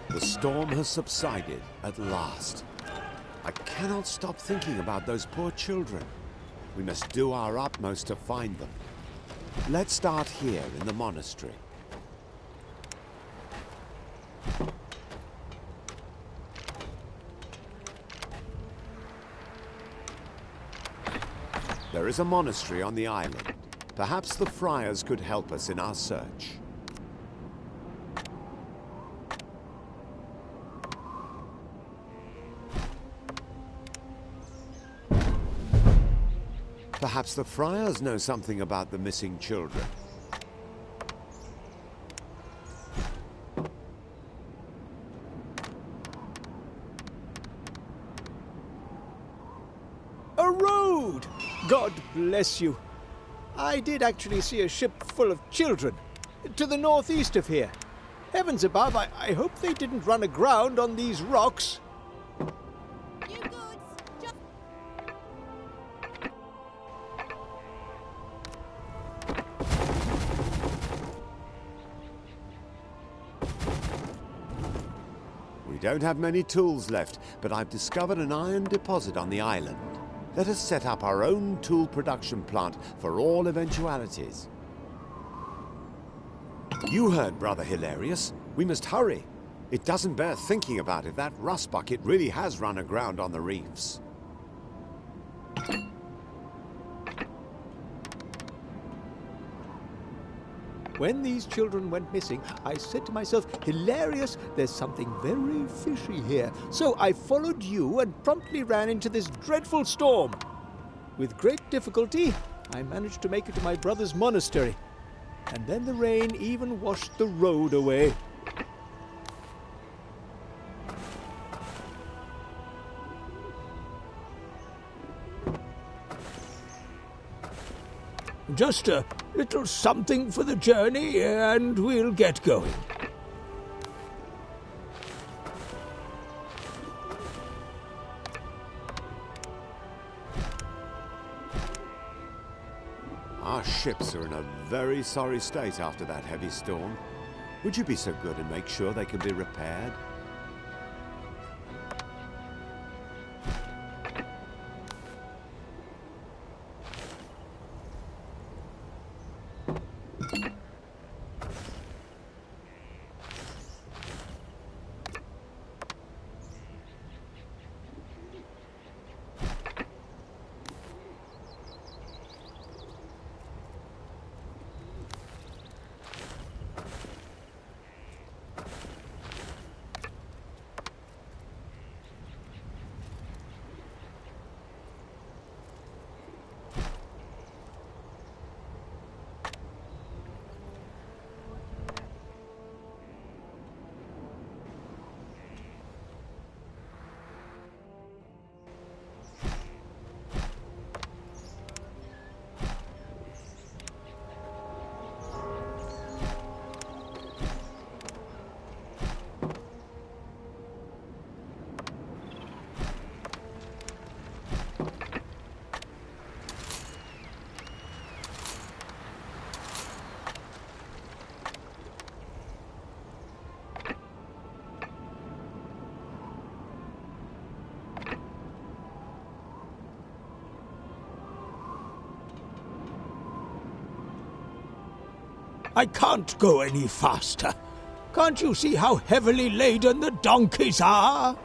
The storm has subsided at last. I cannot stop thinking about those poor children. We must do our utmost to find them. Let's start here in the monastery. There is a monastery on the island. Perhaps the friars could help us in our search. Perhaps the friars know something about the missing children. A road! God bless you. I did actually see a ship full of children to the northeast of here. Heavens above, I hope they didn't run aground on these rocks. We don't have many tools left, but I've discovered an iron deposit on the island. Let us set up our own tool production plant for all eventualities. You heard, Brother Hilarious. We must hurry. It doesn't bear thinking about if that rust bucket really has run aground on the reefs. When these children went missing, I said to myself, hilarious, there's something very fishy here. So I followed you and promptly ran into this dreadful storm. With great difficulty, I managed to make it to my brother's monastery. And then the rain even washed the road away. Just a little something for the journey, and we'll get going. Our ships are in a very sorry state after that heavy storm. Would you be so good and make sure they can be repaired? I can't go any faster. Can't you see how heavily laden the donkeys are?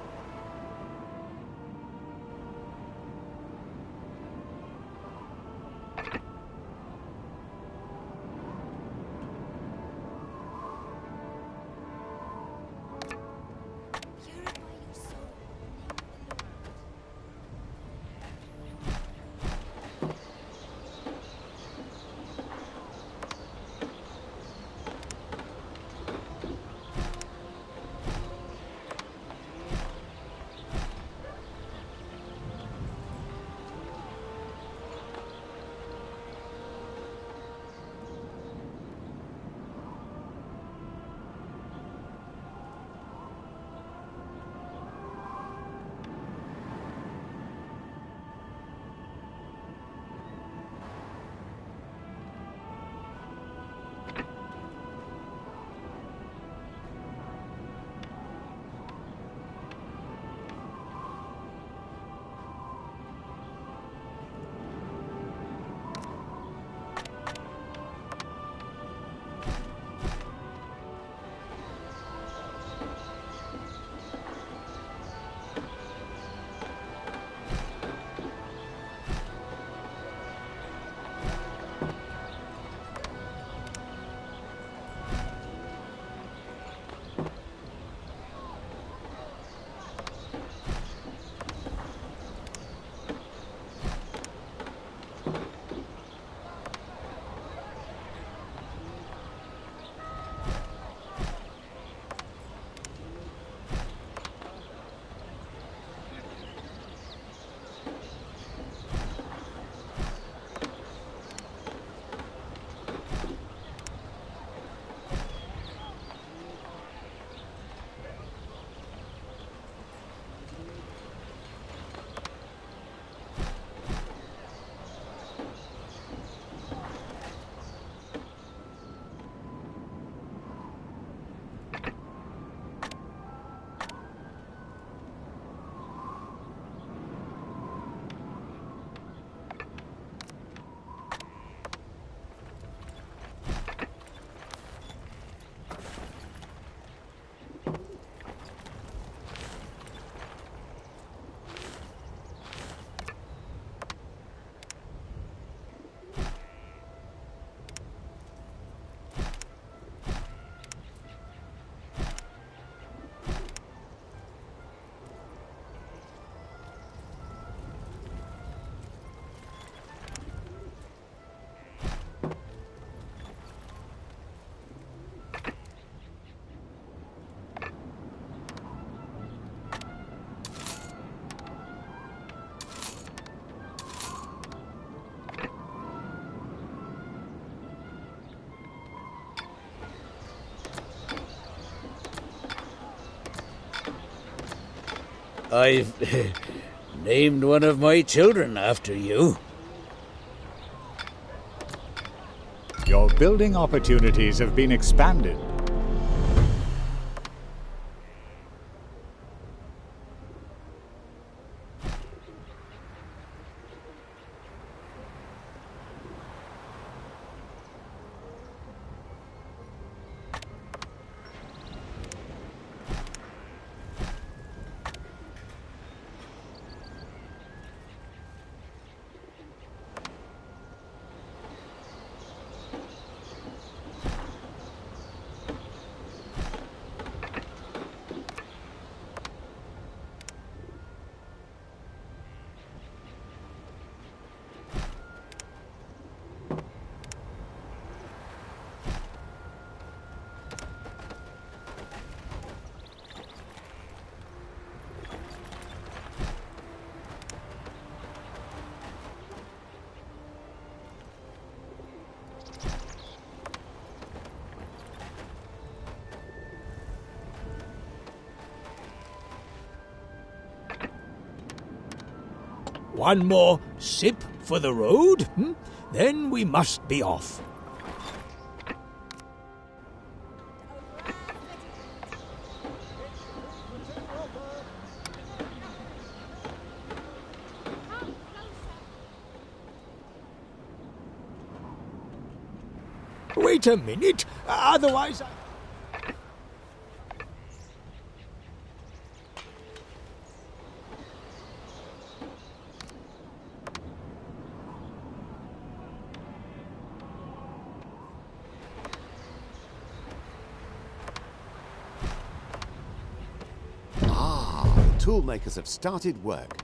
I've named one of my children after you. Your building opportunities have been expanded. One more sip for the road, then we must be off. Wait a minute, otherwise I... The toolmakers have started work.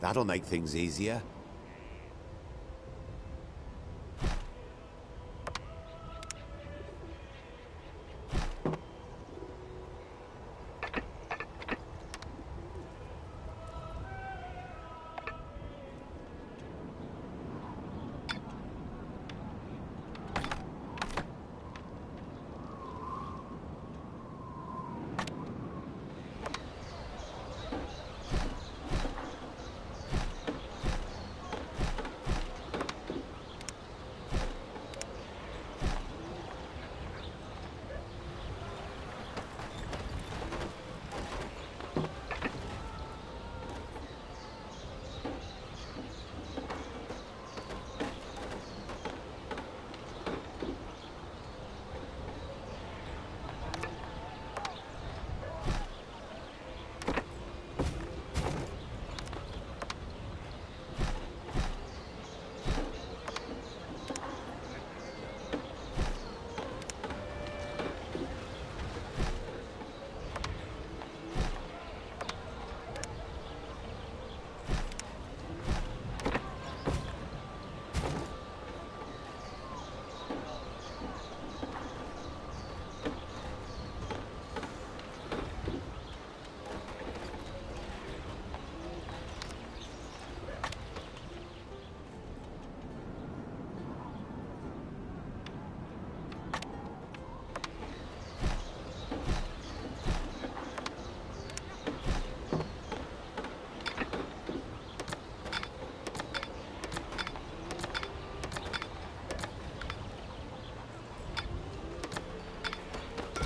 That'll make things easier.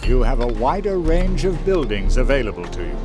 You have a wider range of buildings available to you.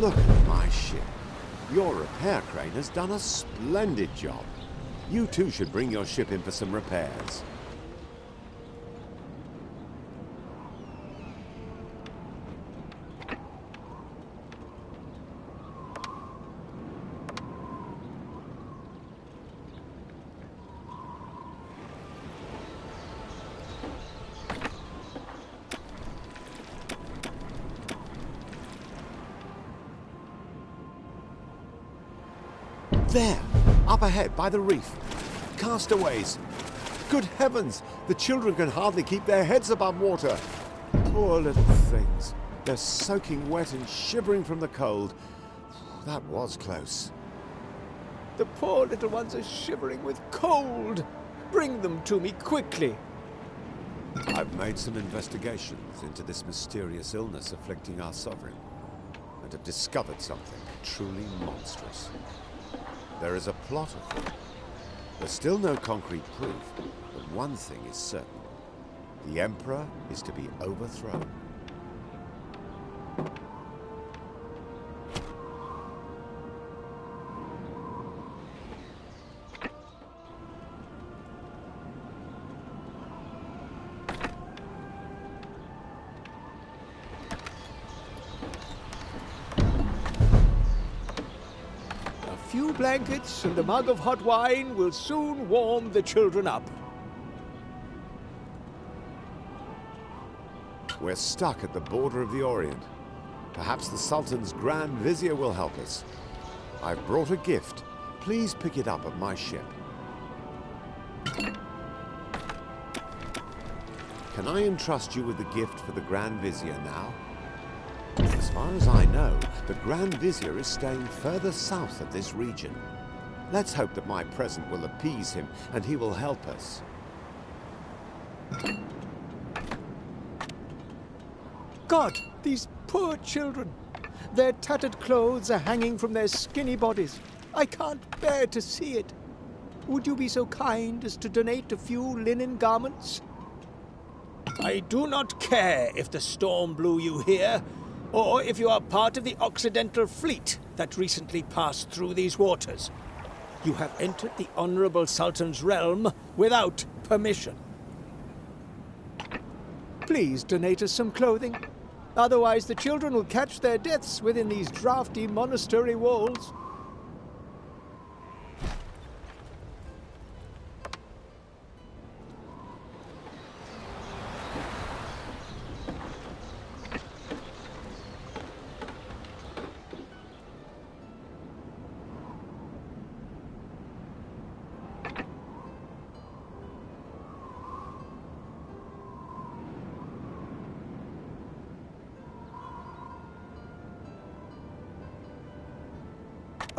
Look at my ship. Your repair crane has done a splendid job. You too should bring your ship in for some repairs. There, up ahead by the reef. Castaways. Good heavens, the children can hardly keep their heads above water. Poor little things. They're soaking wet and shivering from the cold. That was close. The poor little ones are shivering with cold. Bring them to me quickly. I've made some investigations into this mysterious illness afflicting our sovereign, and have discovered something truly monstrous. There is a plot afoot. There's still no concrete proof, but one thing is certain. The Emperor is to be overthrown. A few blankets and a mug of hot wine will soon warm the children up. We're stuck at the border of the Orient. Perhaps the Sultan's Grand Vizier will help us. I've brought a gift. Please pick it up at my ship. Can I entrust you with the gift for the Grand Vizier now? As far as I know, the Grand Vizier is staying further south of this region. Let's hope that my present will appease him and he will help us. God, these poor children. Their tattered clothes are hanging from their skinny bodies. I can't bear to see it. Would you be so kind as to donate a few linen garments? I do not care if the storm blew you here, or if you are part of the Occidental fleet that recently passed through these waters. You have entered the Honorable Sultan's realm without permission. Please donate us some clothing. Otherwise, the children will catch their deaths within these drafty monastery walls.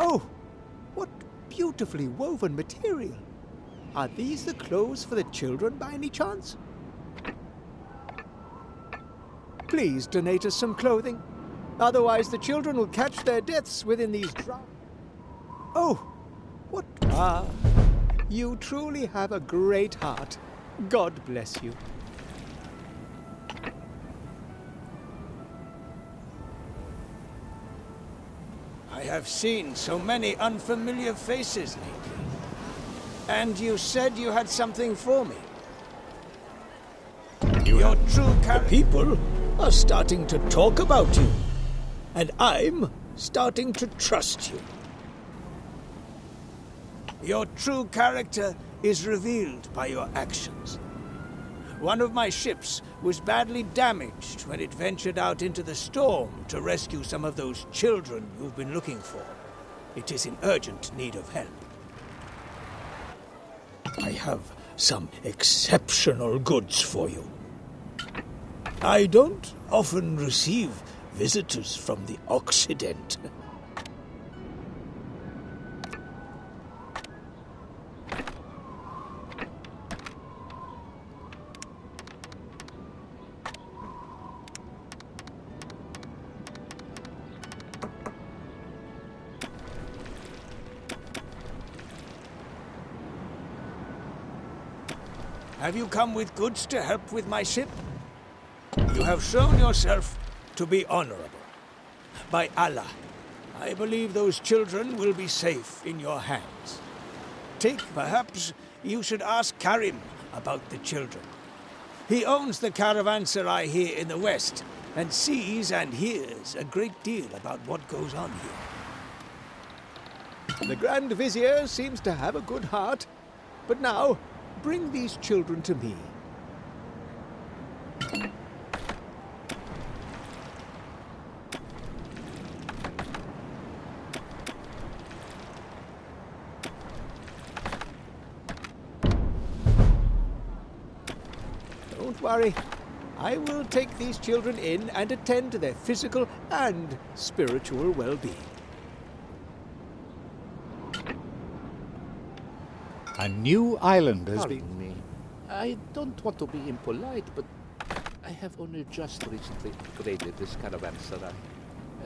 Oh, what beautifully woven material. Are these the clothes for the children by any chance? Please donate us some clothing. Otherwise, the children will catch their deaths within these Oh, what? Ah, you truly have a great heart. God bless you. I have seen so many unfamiliar faces lately. And you said you had something for me. Your true people are starting to talk about you. And I'm starting to trust you. Your true character is revealed by your actions. One of my ships was badly damaged when it ventured out into the storm to rescue some of those children you've been looking for. It is in urgent need of help. I have some exceptional goods for you. I don't often receive visitors from the Occident. Have you come with goods to help with my ship? You have shown yourself to be honorable. By Allah, I believe those children will be safe in your hands. Perhaps you should ask Karim about the children. He owns the caravanserai here in the west, and sees and hears a great deal about what goes on here. The Grand Vizier seems to have a good heart, but now, bring these children to me. Don't worry. I will take these children in and attend to their physical and spiritual well-being. A new island has been... Pardon me. I don't want to be impolite, but I have only just recently upgraded this caravanserai.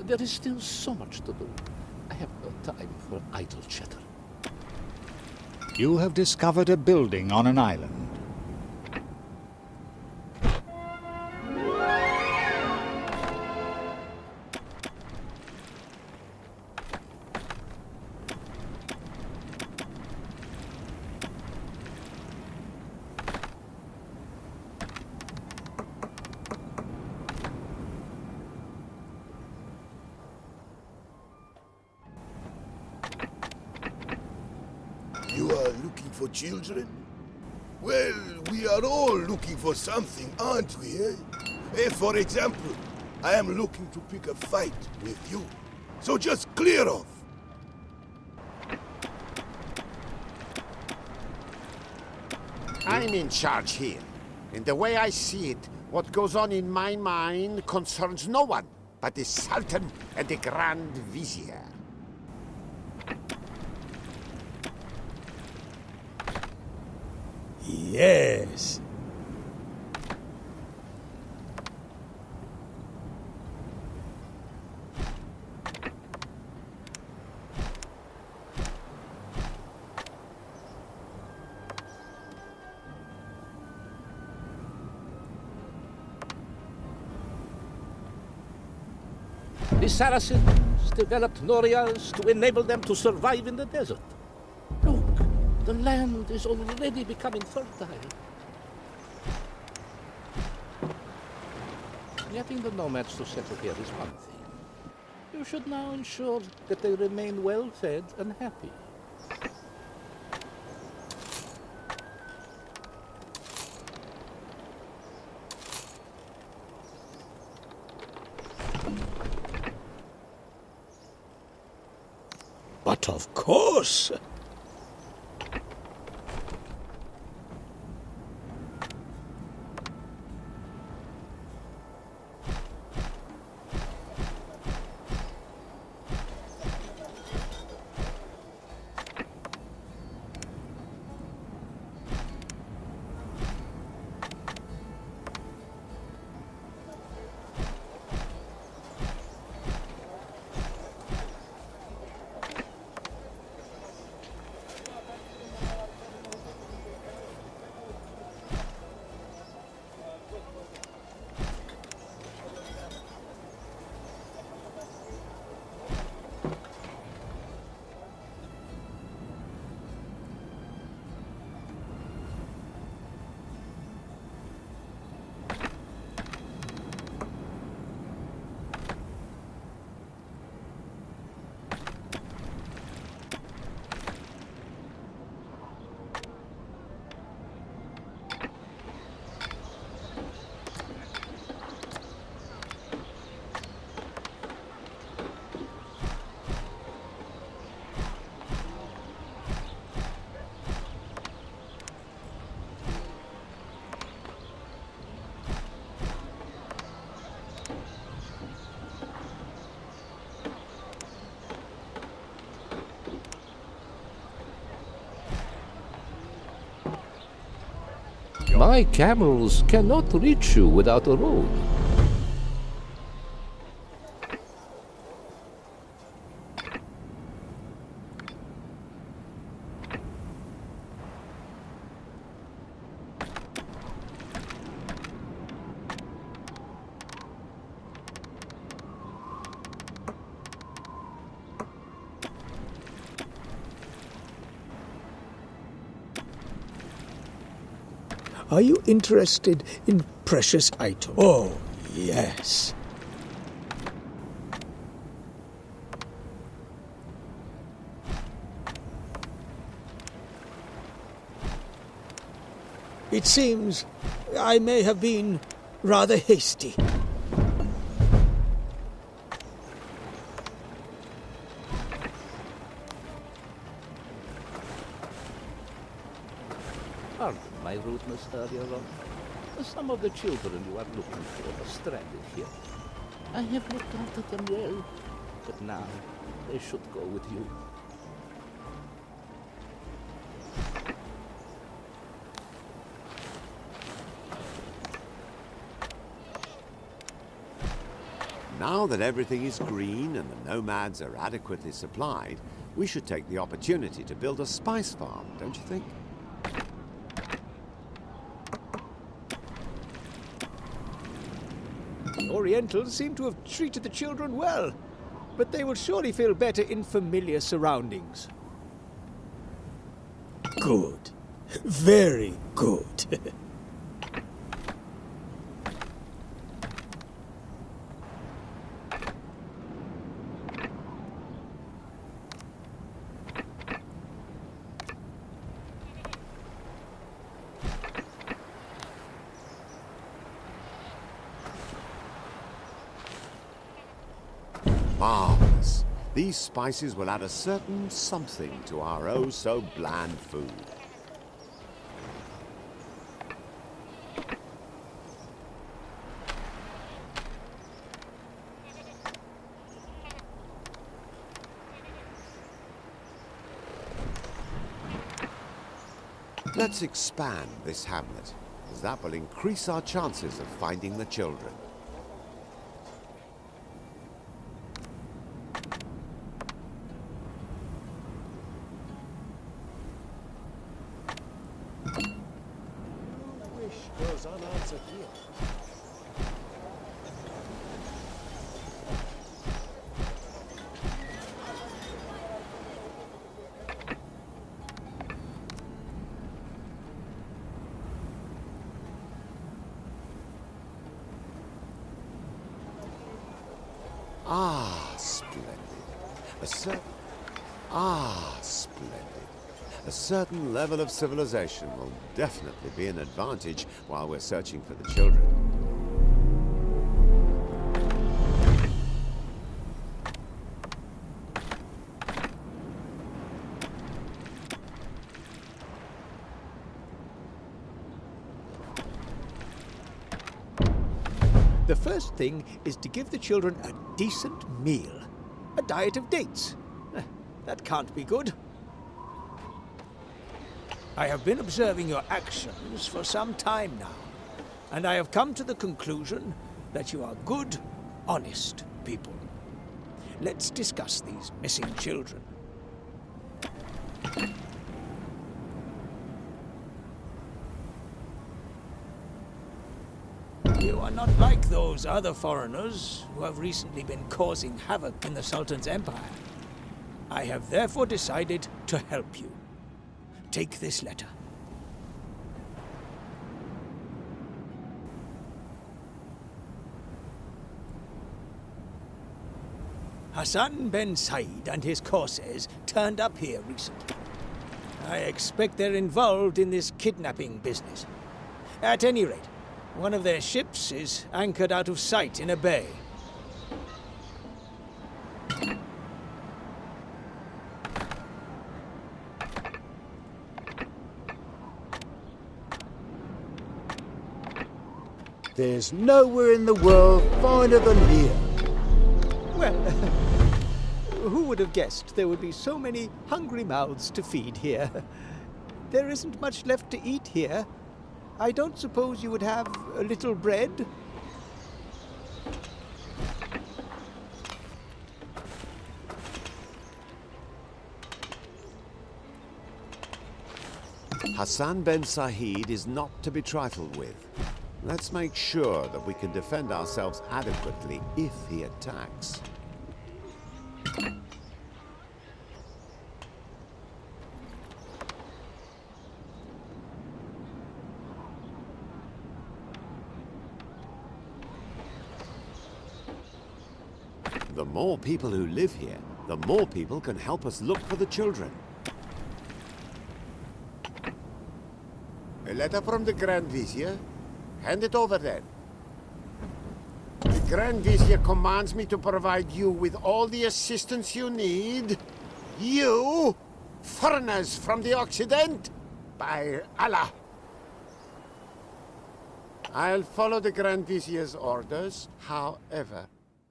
There is still so much to do. I have no time for idle chatter. You have discovered a building on an island. You are looking for children? Well, we are all looking for something, aren't we, eh? For example, I am looking to pick a fight with you. So just clear off. I'm in charge here. In the way I see it, what goes on in my mind concerns no one but the Sultan and the Grand Vizier. Yes. The Saracens developed Norias to enable them to survive in the desert. Look, the land is already becoming fertile. Getting the nomads to settle here is one thing. You should now ensure that they remain well-fed and happy. But of course. My camels cannot reach you without a road. Are you interested in precious items? Oh, yes. It seems I may have been rather hasty. Pardon my rudeness earlier on. Some of the children you are looking for are stranded here. I have looked after them well, but now they should go with you. Now that everything is green and the nomads are adequately supplied, we should take the opportunity to build a spice farm, don't you think? Orientals seem to have treated the children well, but they will surely feel better in familiar surroundings. Good. Very good. Marvelous. These spices will add a certain something to our oh-so-bland food. Let's expand this hamlet, as that will increase our chances of finding the children. Wish goes unanswered here. Ah, splendid. Splendid. A certain level of civilization will definitely be an advantage while we're searching for the children. The first thing is to give the children a decent meal. A diet of dates. That can't be good. I have been observing your actions for some time now, and I have come to the conclusion that you are good, honest people. Let's discuss these missing children. You are not like those other foreigners who have recently been causing havoc in the Sultan's empire. I have therefore decided to help you. Take this letter. Hassan ben Said and his corsairs turned up here recently. I expect they're involved in this kidnapping business. At any rate, one of their ships is anchored out of sight in a bay. There's nowhere in the world finer than here. Well, who would have guessed there would be so many hungry mouths to feed here? There isn't much left to eat here. I don't suppose you would have a little bread? Hassan ben Said is not to be trifled with. Let's make sure that we can defend ourselves adequately if he attacks. The more people who live here, the more people can help us look for the children. A letter from the Grand Vizier? Hand it over then. The Grand Vizier commands me to provide you with all the assistance you need. You, foreigners from the Occident? By Allah. I'll follow the Grand Vizier's orders. However,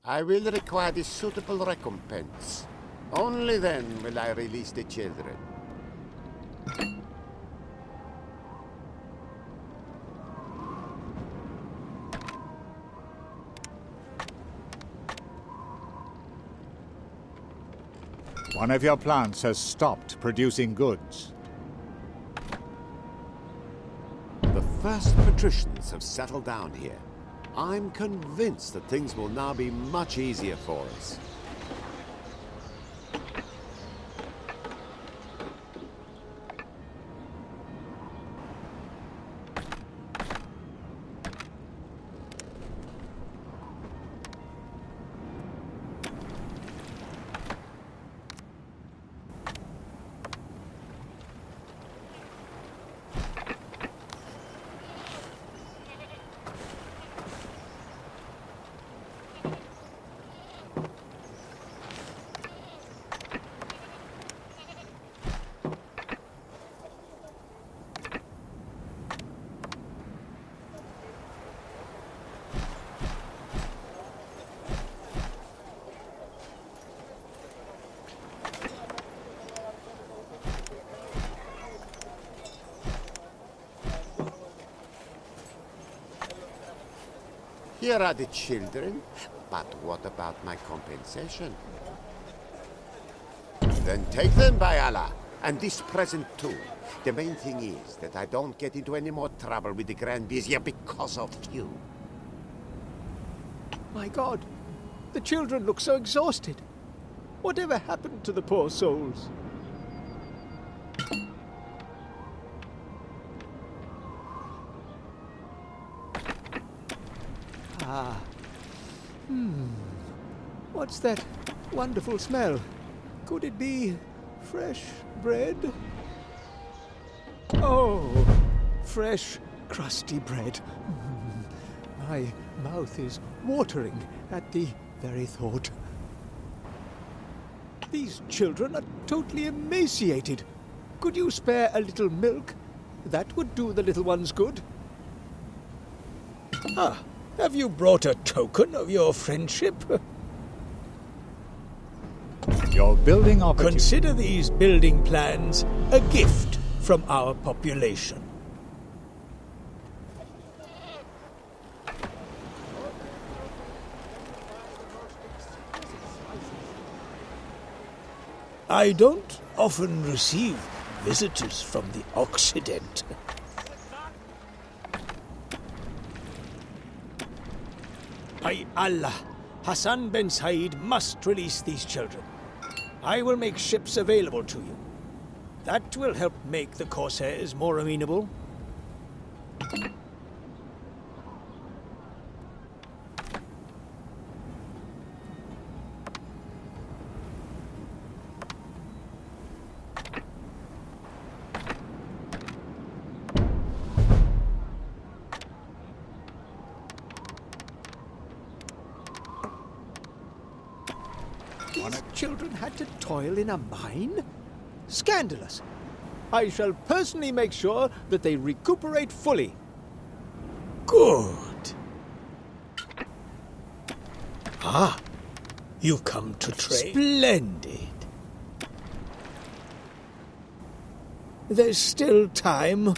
I will require the suitable recompense. Only then will I release the children. One of your plants has stopped producing goods. The first patricians have settled down here. I'm convinced that things will now be much easier for us. Here are the children, but what about my compensation? Then take them, by Allah, and this present too. The main thing is that I don't get into any more trouble with the Grand Vizier because of you. My God, the children look so exhausted. Whatever happened to the poor souls? Ah. What's that wonderful smell? Could it be fresh bread? Oh, fresh, crusty bread. My mouth is watering at the very thought. These children are totally emaciated. Could you spare a little milk? That would do the little ones good. Ah, have you brought a token of your friendship? Your building opportunity. Consider these building plans a gift from our population. I don't often receive visitors from the Occident. By Allah, Hassan ben Said must release these children. I will make ships available to you. That will help make the Corsairs more amenable. These children had to toil in a mine? Scandalous! I shall personally make sure that they recuperate fully. Good. Ah, you've come to trade. Splendid. There's still time.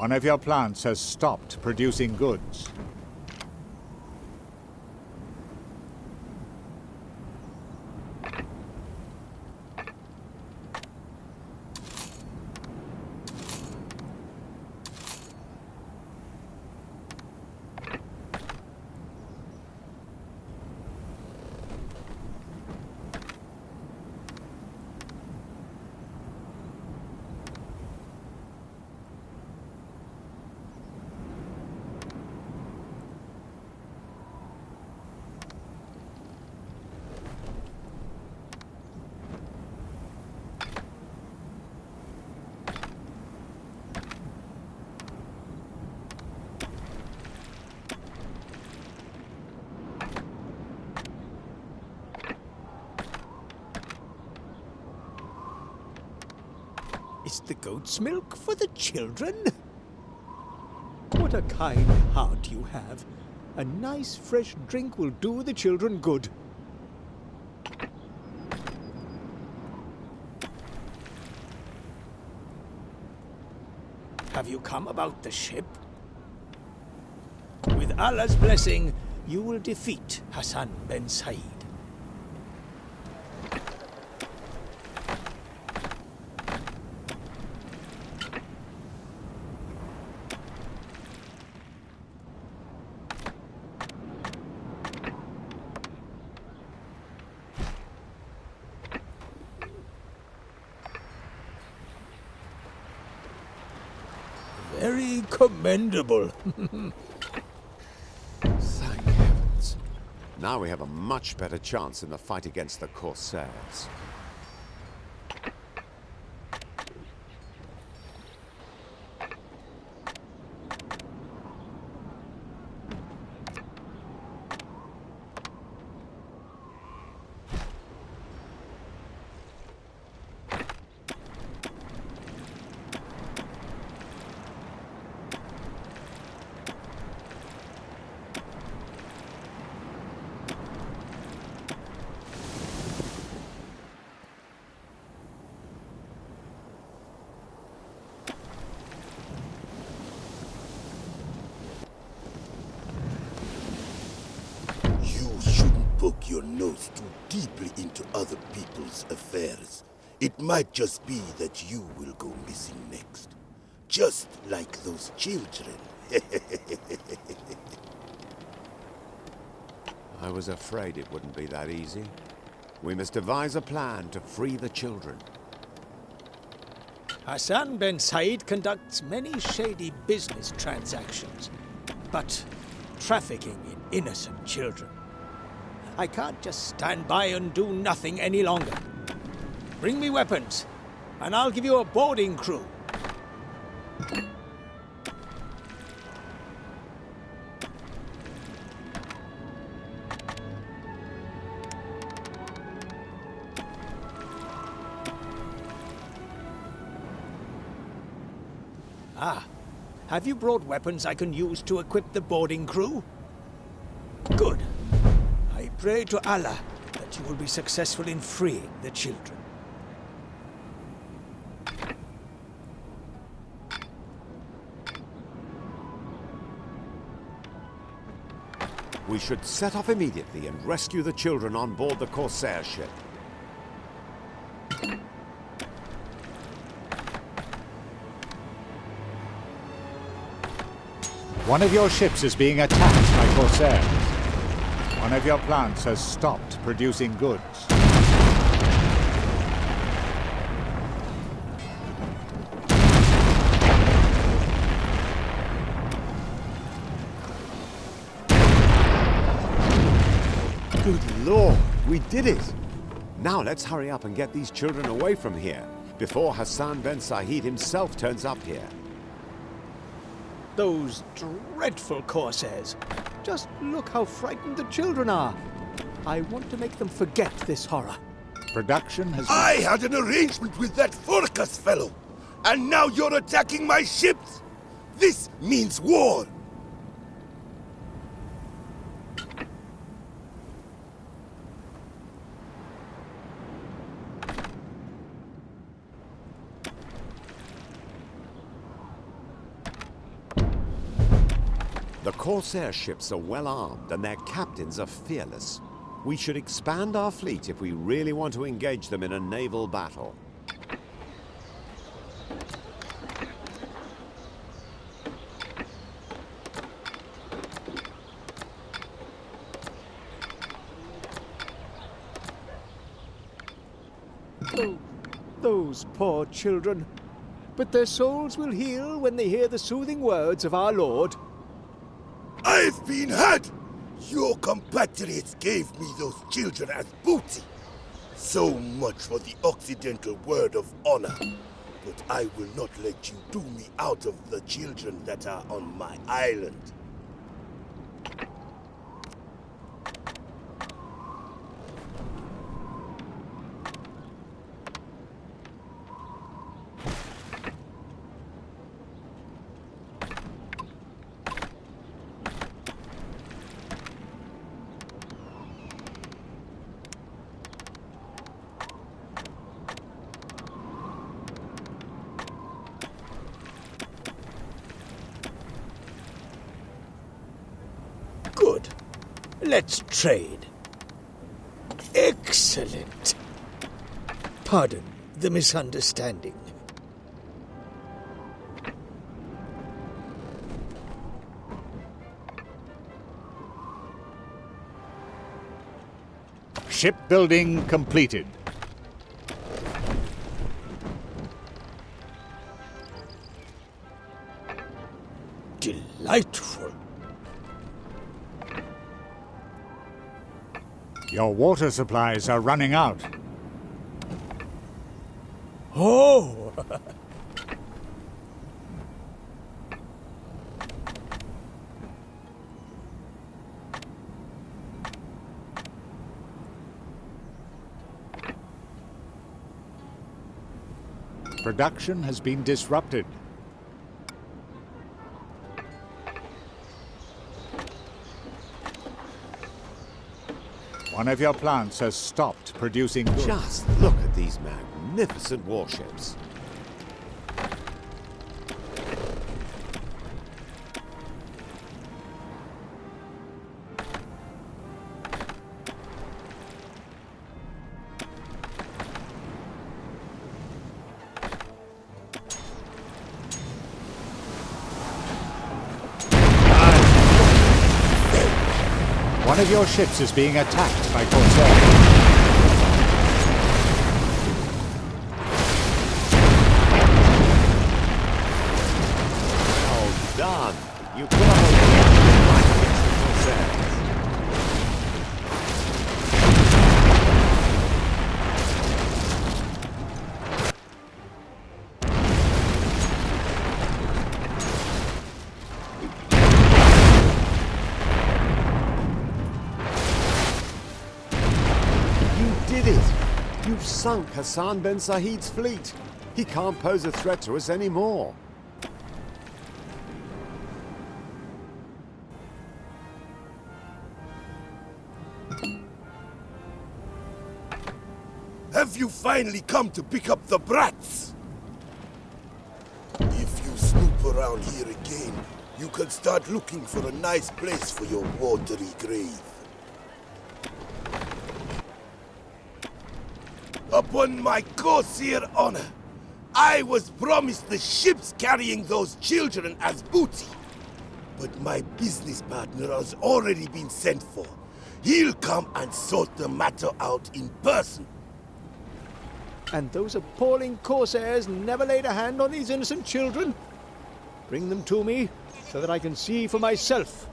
One of your plants has stopped producing goods. Is the goat's milk for the children? What a kind heart you have. A nice fresh drink will do the children good. Have you come about the ship? With Allah's blessing, you will defeat Hassan ben Said. Very commendable. Thank heavens. Now we have a much better chance in the fight against the Corsairs. Poke your nose too deeply into other people's affairs. It might just be that you will go missing next. Just like those children. I was afraid it wouldn't be that easy. We must devise a plan to free the children. Hassan ben Said conducts many shady business transactions, but trafficking in innocent children. I can't just stand by and do nothing any longer. Bring me weapons, and I'll give you a boarding crew. Ah, have you brought weapons I can use to equip the boarding crew? Good. I pray to Allah that you will be successful in freeing the children. We should set off immediately and rescue the children on board the Corsair ship. One of your ships is being attacked by Corsairs. One of your plants has stopped producing goods. Good Lord, we did it! Now let's hurry up and get these children away from here, before Hassan ben Said himself turns up here. Those dreadful Corsairs. Just look how frightened the children are. I want to make them forget this horror. Production has... I had an arrangement with that Furkas fellow, and now you're attacking my ships! This means war! Corsair ships are well armed and their captains are fearless. We should expand our fleet if we really want to engage them in a naval battle. Oh, those poor children. But their souls will heal when they hear the soothing words of our Lord. I've been had! Your compatriots gave me those children as booty. So much for the Occidental word of honor. But I will not let you do me out of the children that are on my island. Good. Let's trade. Excellent. Pardon the misunderstanding. Shipbuilding completed. Delightful. Your water supplies are running out. Oh! Production has been disrupted. One of your plants has stopped producing goods. Just look at these magnificent warships. One of your ships is being attacked by Corsair. Well done. You put up a fight against the Corsairs. Did it! You've sunk Hassan Ben Said's fleet. He can't pose a threat to us anymore. Have you finally come to pick up the brats? If you snoop around here again, you can start looking for a nice place for your watery grave. Upon my Corsair honor, I was promised the ships carrying those children as booty. But my business partner has already been sent for. He'll come and sort the matter out in person. And those appalling Corsairs never laid a hand on these innocent children? Bring them to me, so that I can see for myself.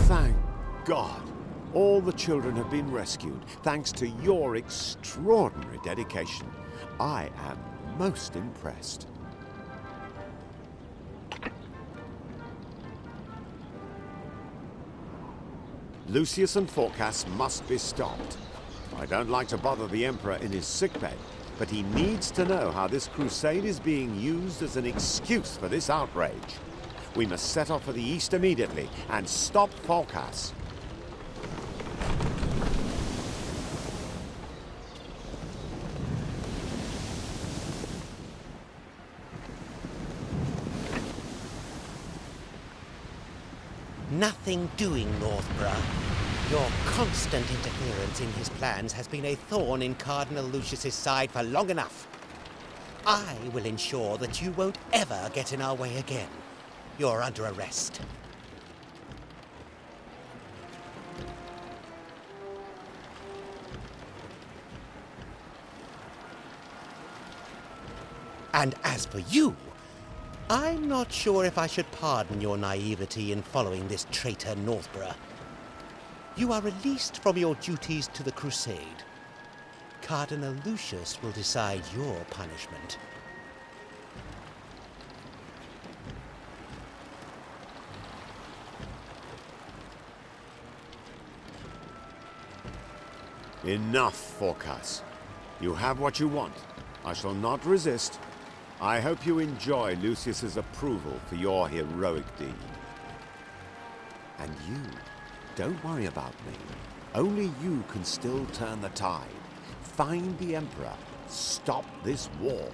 Thank God. All the children have been rescued, thanks to your extraordinary dedication. I am most impressed. Lucius and Phorcas must be stopped. I don't like to bother the Emperor in his sickbed, but he needs to know how this crusade is being used as an excuse for this outrage. We must set off for the east immediately and stop Phorcas. nothing doing, Northborough. Your constant interference in his plans has been a thorn in Cardinal Lucius's side for long enough. I will ensure that you won't ever get in our way again. You're under arrest. And as for you, I'm not sure if I should pardon your naivety in following this traitor Northborough. You are released from your duties to the Crusade. Cardinal Lucius will decide your punishment. Enough, Phorcas. You have what you want. I shall not resist. I hope you enjoy Lucius's approval for your heroic deed. And you, don't worry about me. Only you can still turn the tide. Find the Emperor. Stop this war.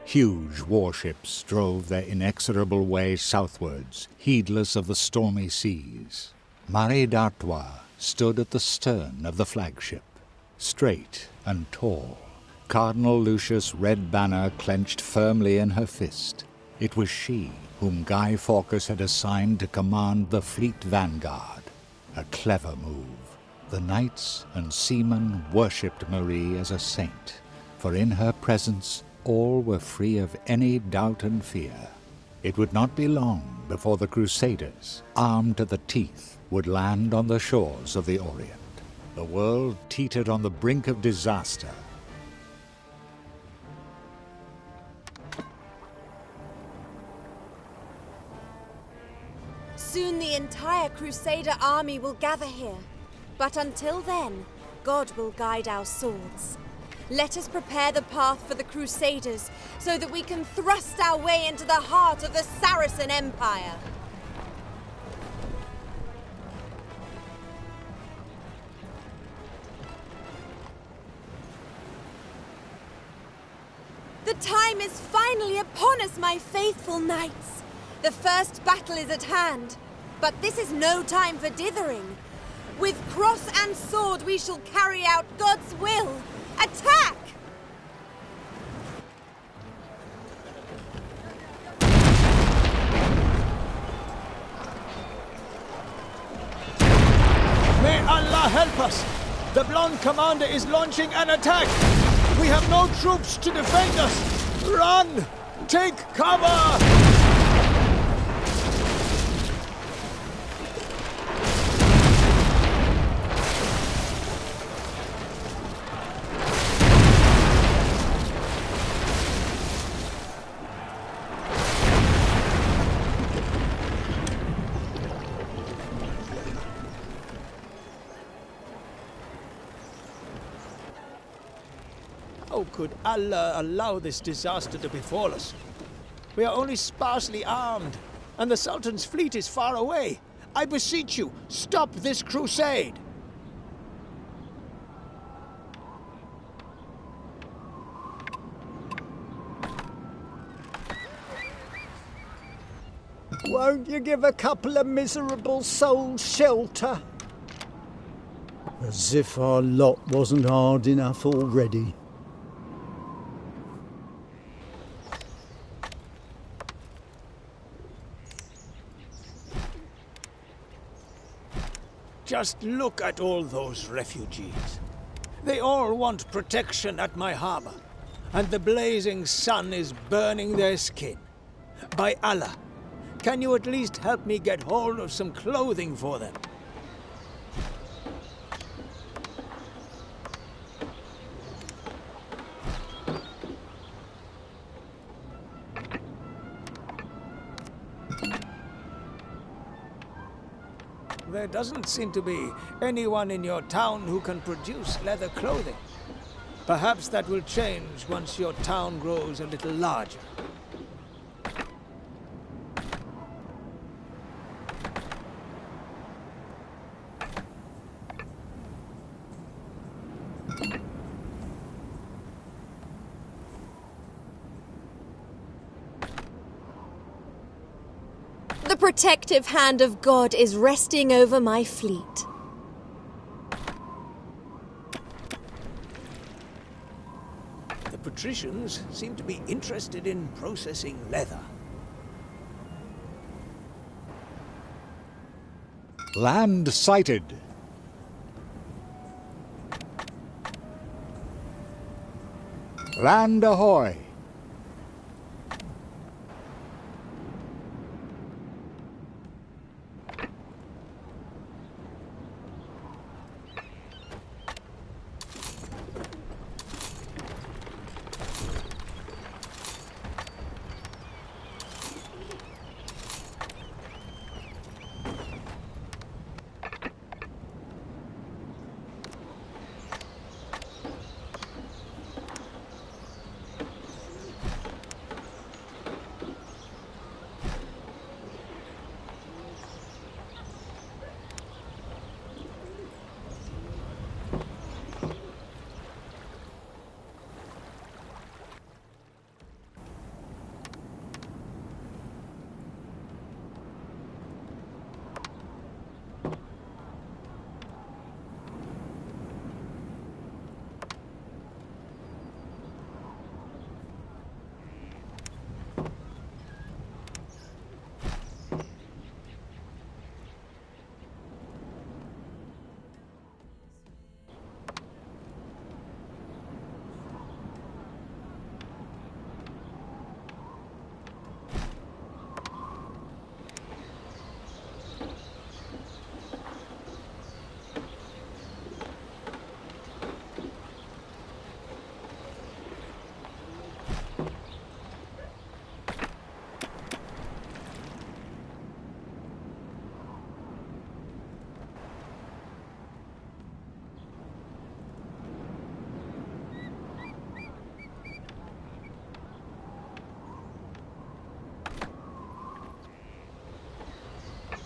Huge warships drove their inexorable way southwards, heedless of the stormy seas. Marie d'Artois stood at the stern of the flagship, straight and tall, Cardinal Lucius' red banner clenched firmly in her fist. It was she whom Guy Fawkes had assigned to command the fleet vanguard. A clever move. The knights and seamen worshipped Marie as a saint, for in her presence all were free of any doubt and fear. It would not be long before the Crusaders, armed to the teeth, would land on the shores of the Orient. The world teetered on the brink of disaster. Soon the entire Crusader army will gather here. But until then, God will guide our swords. Let us prepare the path for the Crusaders so that we can thrust our way into the heart of the Saracen Empire. The time is finally upon us, my faithful knights. The first battle is at hand, but this is no time for dithering. With cross and sword we shall carry out God's will. Attack! May Allah help us! The blonde commander is launching an attack! We have no troops to defend us! Run! Take cover! How could Allah allow this disaster to befall us? We are only sparsely armed, and the Sultan's fleet is far away. I beseech you, stop this crusade! Won't you give a couple of miserable souls shelter? As if our lot wasn't hard enough already. Just look at all those refugees. They all want protection at my harbor, and the blazing sun is burning their skin. By Allah, can you at least help me get hold of some clothing for them? There doesn't seem to be anyone in your town who can produce leather clothing. Perhaps that will change once your town grows a little larger. The protective hand of God is resting over my fleet. The patricians seem to be interested in processing leather. Land sighted. Land ahoy.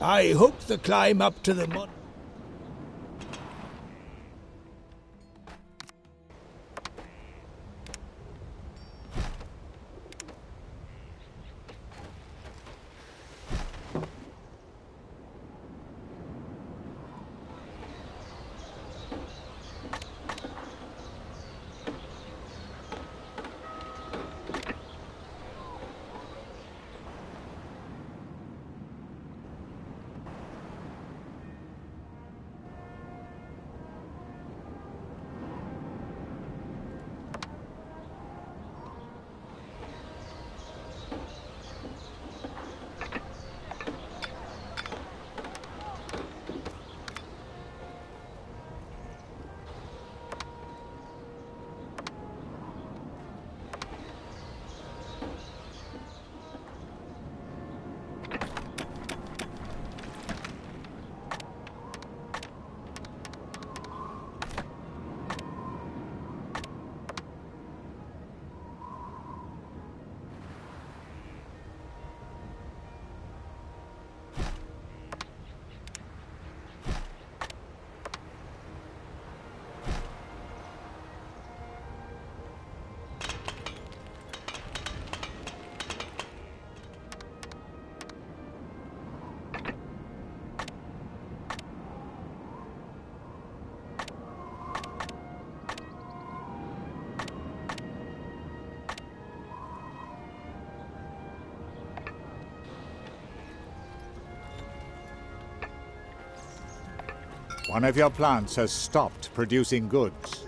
I hope the climb up to the mon... One of your plants has stopped producing goods.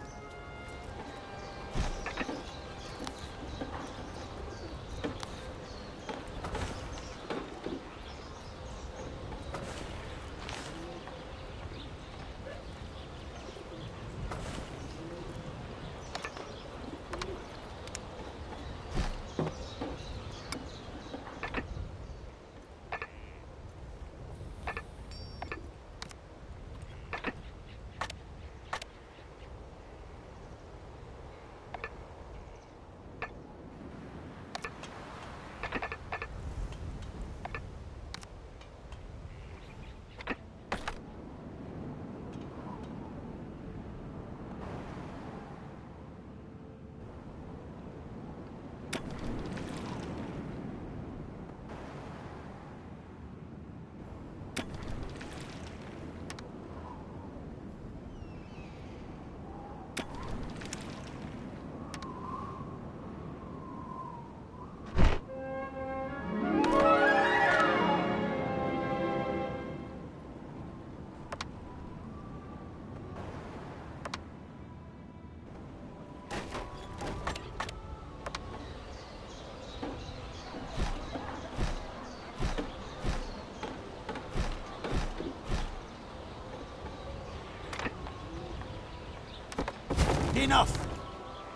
Enough!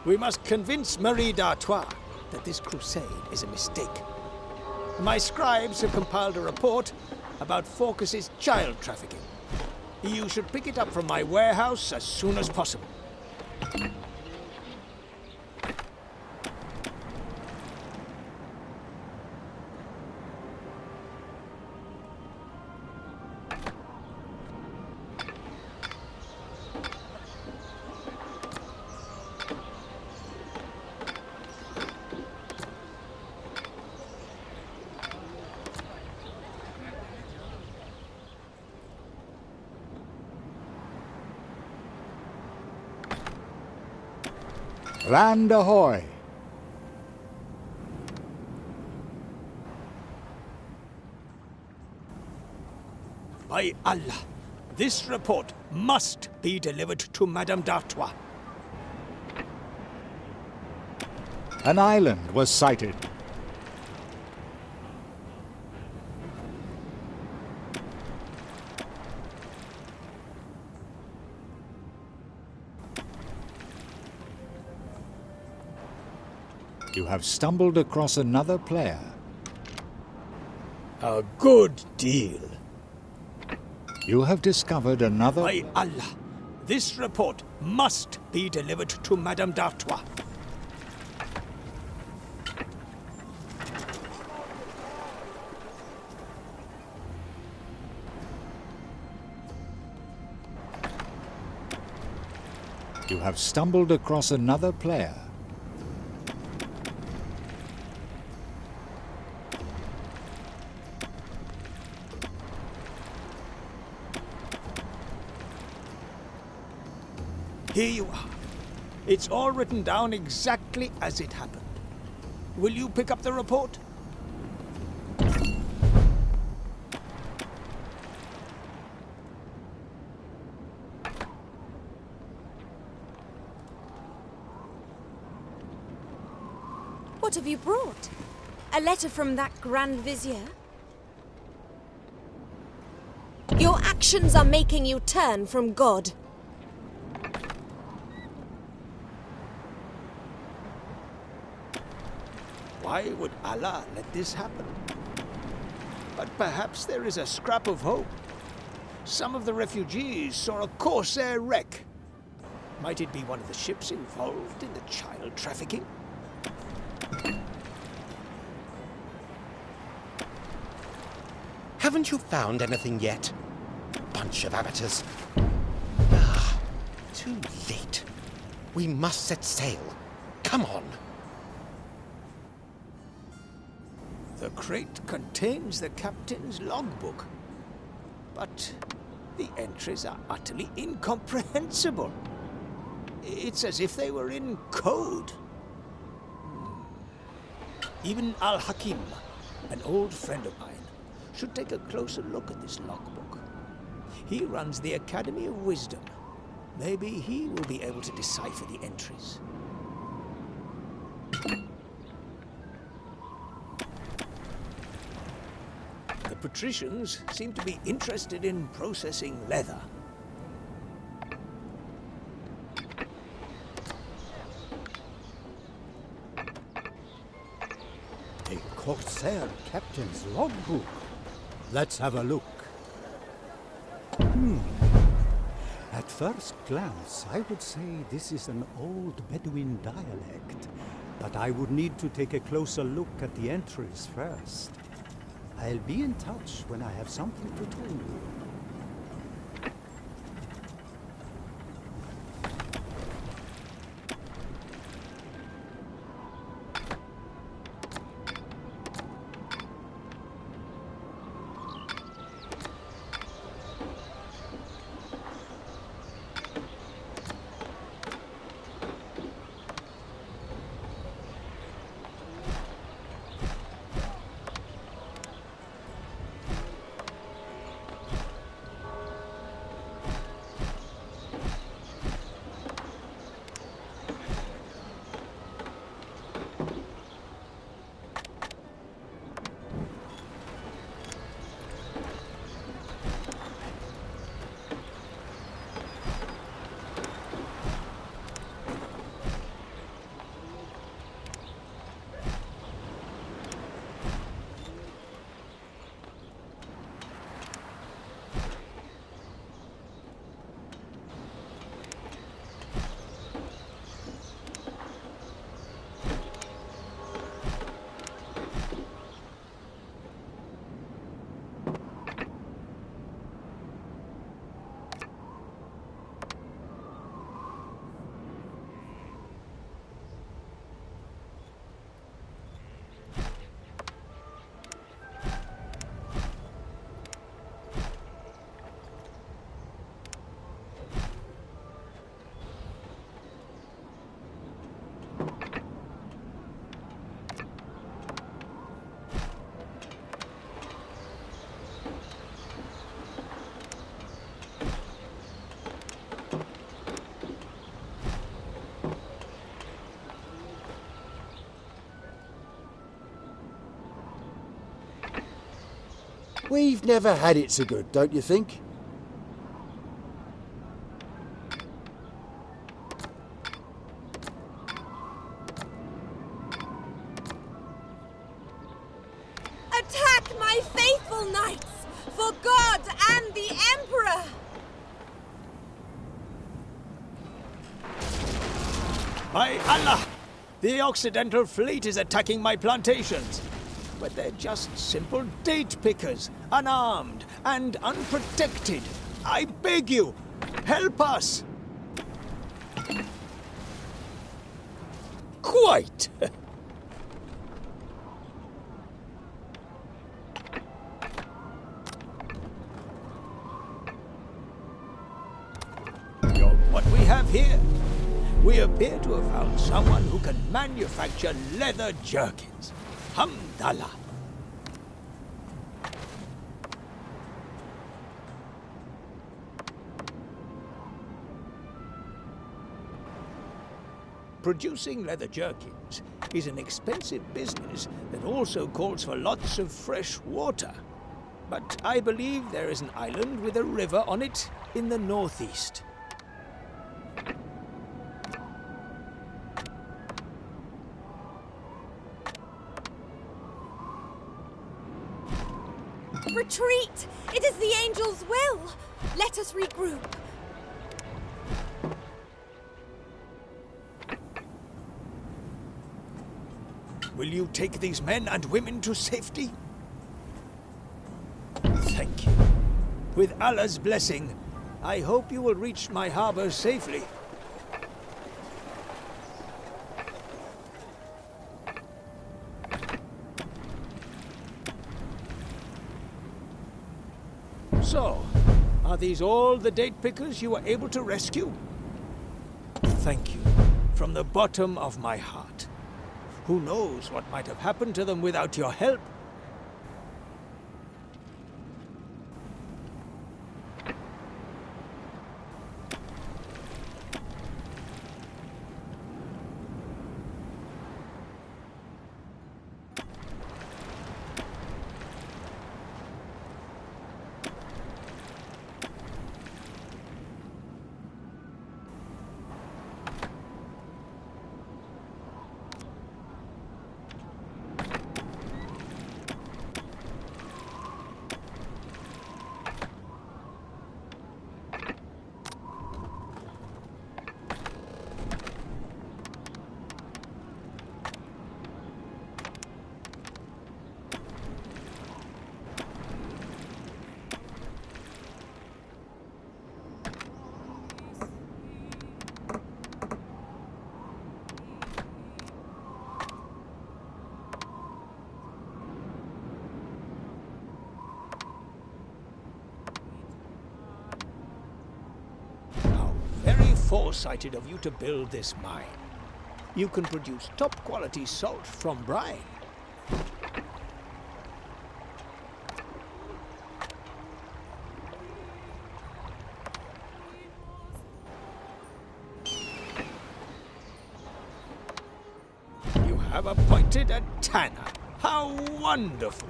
We must convince Marie d'Artois that this crusade is a mistake. My scribes have compiled a report about Focus's child trafficking. You should pick it up from my warehouse as soon as possible. Land ahoy! By Allah, this report must be delivered to Madame d'Artois. An island was sighted. You have stumbled across another player. A good deal. You have discovered another... By Allah, this report must be delivered to Madame d'Artois. You have stumbled across another player. Here you are. It's all written down exactly as it happened. Will you pick up the report? What have you brought? A letter from that Grand Vizier? Your actions are making you turn from God. Why would Allah let this happen? But perhaps there is a scrap of hope. Some of the refugees saw a corsair wreck. Might it be one of the ships involved in the child trafficking? Haven't you found anything yet? Bunch of amateurs. Ah, too late. We must set sail. Come on. The crate contains the captain's logbook. But the entries are utterly incomprehensible. It's as if they were in code. Even Al-Hakim, an old friend of mine, should take a closer look at this logbook. He runs the Academy of Wisdom. Maybe he will be able to decipher the entries. The patricians seem to be interested in processing leather. A corsair captain's logbook. Let's have a look. At first glance, I would say this is an old Bedouin dialect, but I would need to take a closer look at the entries first. I'll be in touch when I have something to tell you. We've never had it so good, don't you think? Attack my faithful knights! For God and the Emperor! By Allah! The Occidental fleet is attacking my plantations. But they're just simple date pickers, unarmed and unprotected. I beg you, help us! Quite. What we have here? We appear to have found someone who can manufacture leather jerkins. Hamdallah. Producing leather jerkins is an expensive business that also calls for lots of fresh water. But I believe there is an island with a river on it in the northeast. Retreat! It is the angel's will! Let us regroup. Will you take these men and women to safety? Thank you. With Allah's blessing, I hope you will reach my harbor safely. So, are these all the date pickers you were able to rescue? Thank you, from the bottom of my heart. Who knows what might have happened to them without your help? Foresighted of you to build this mine. You can produce top-quality salt from brine. You have appointed a tanner. How wonderful!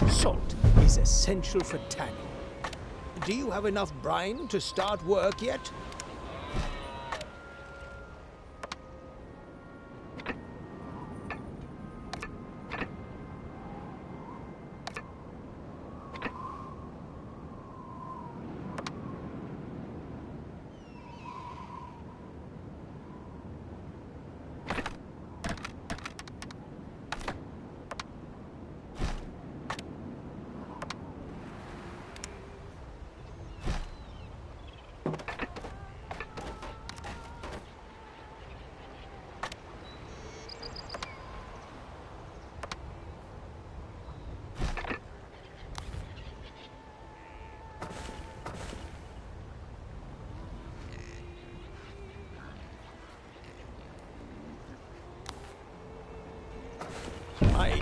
Salt is essential for tanning. Do you have enough brine to start work yet?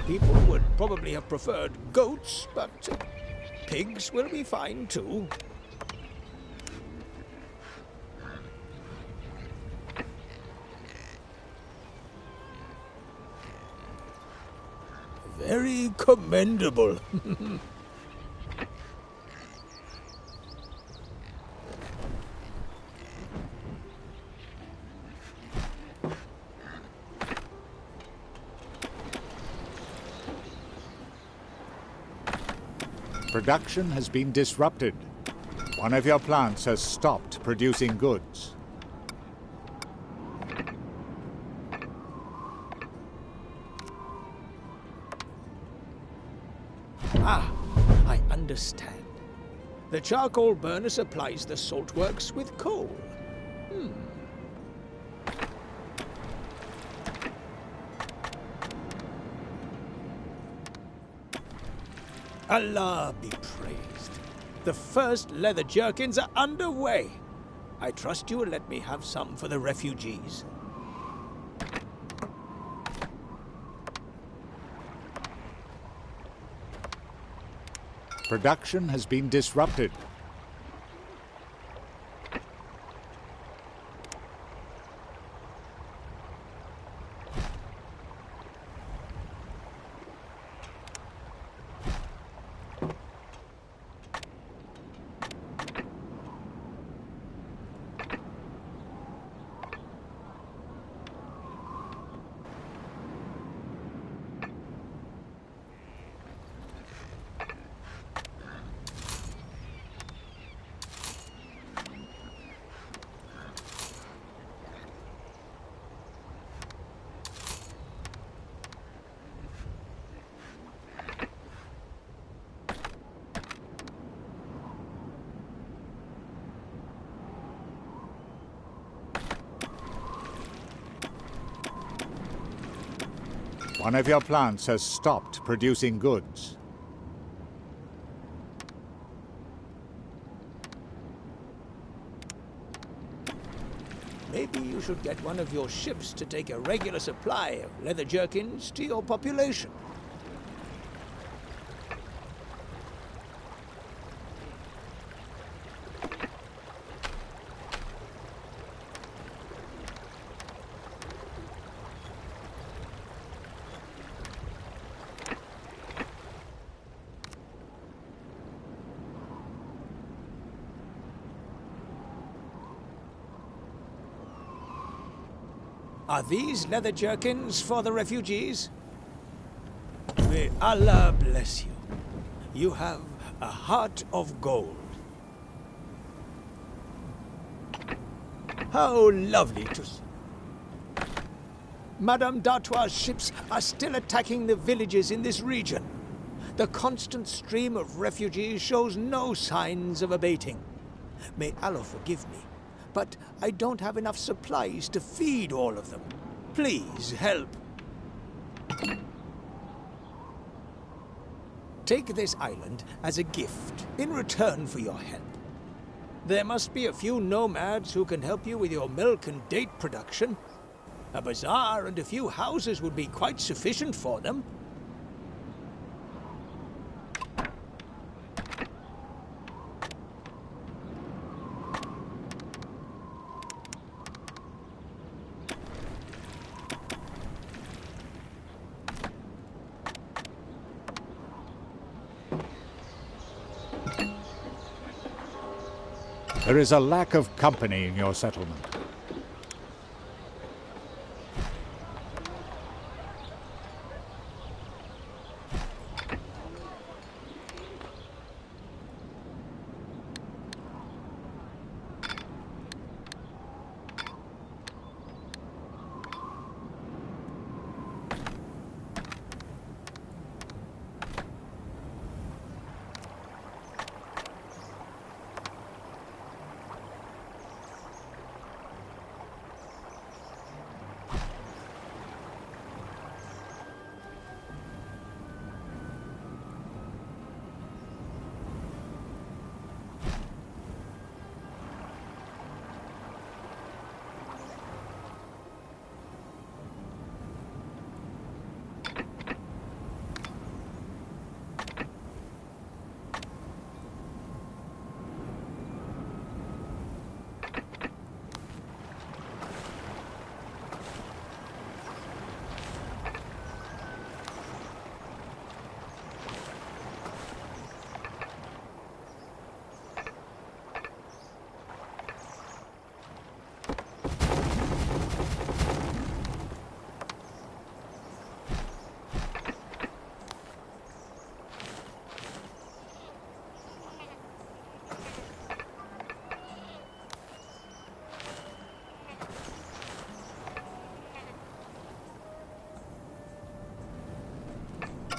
people would probably have preferred goats, but pigs will be fine too. Very commendable. Production has been disrupted. One of your plants has stopped producing goods. Ah, I understand. The charcoal burner supplies the saltworks with coal. Allah be praised. The first leather jerkins are underway. I trust you will let me have some for the refugees. Production has been disrupted. One of your plants has stopped producing goods. Maybe you should get one of your ships to take a regular supply of leather jerkins to your population. Are these leather jerkins for the refugees? May Allah bless you. You have a heart of gold. How lovely to see. Madame d'Artois' ships are still attacking the villages in this region. The constant stream of refugees shows no signs of abating. May Allah forgive me, but I don't have enough supplies to feed all of them. Please help. Take this island as a gift in return for your help. There must be a few nomads who can help you with your milk and date production. A bazaar and a few houses would be quite sufficient for them. There is a lack of company in your settlement.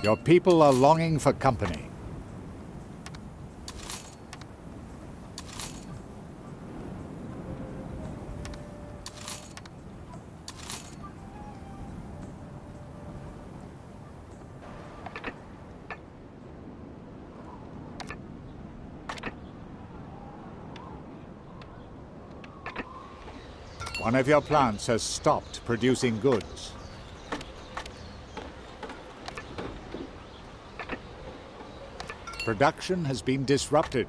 Your people are longing for company. One of your plants has stopped producing goods. Production has been disrupted.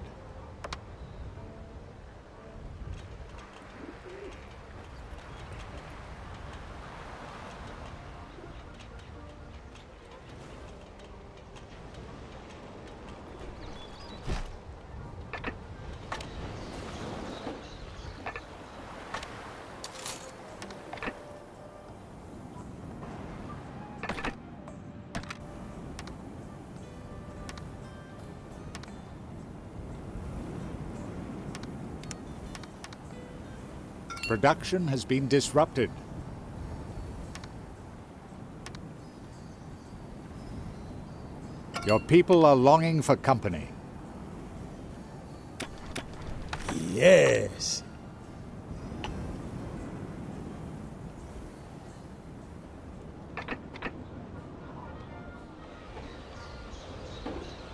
Production has been disrupted. Your people are longing for company. Yes.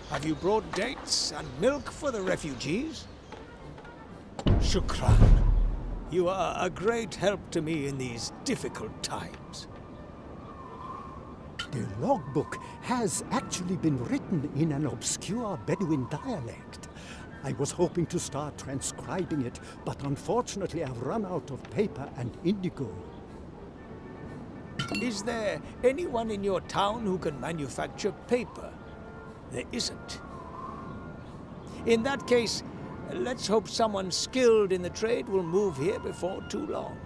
Have you brought dates and milk for the refugees? Shukran. You are a great help to me in these difficult times. The logbook has actually been written in an obscure Bedouin dialect. I was hoping to start transcribing it, but unfortunately I've run out of paper and indigo. Is there anyone in your town who can manufacture paper? There isn't. In that case, let's hope someone skilled in the trade will move here before too long.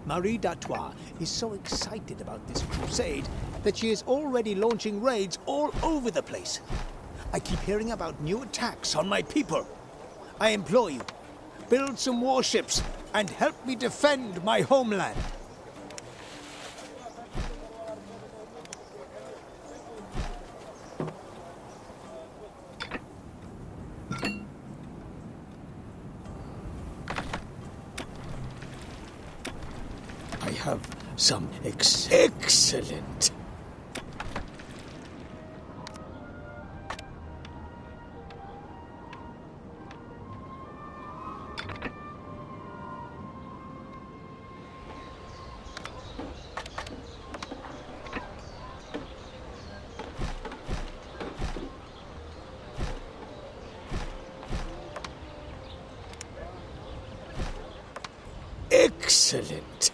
Marie d'Artois is so excited about this crusade that she is already launching raids all over the place. I keep hearing about new attacks on my people. I implore you, build some warships and help me defend my homeland. I have some excellent. Excellent.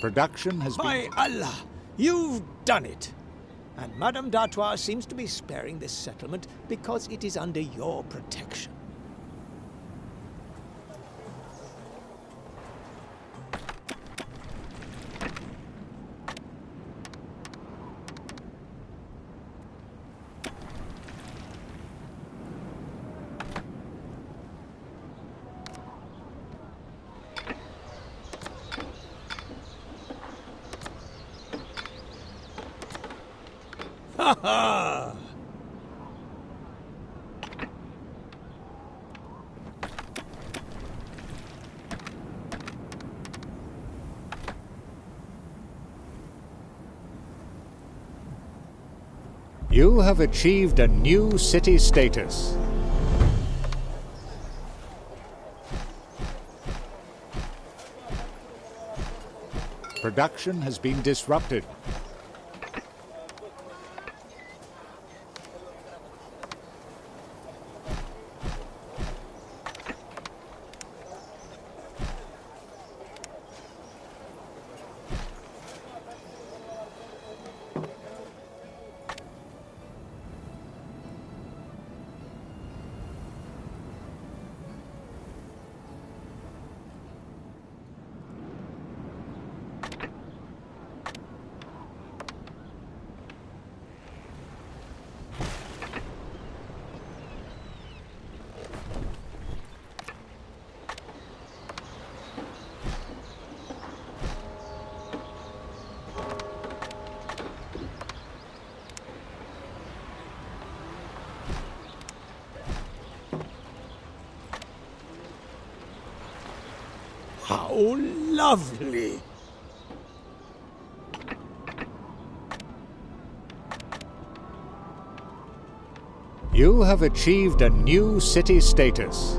Production has been... By Allah, you've done it! And Madame d'Artois seems to be sparing this settlement because it is under your protection. Ha ha! You have achieved a new city status. Production has been disrupted. How lovely! You have achieved a new city status.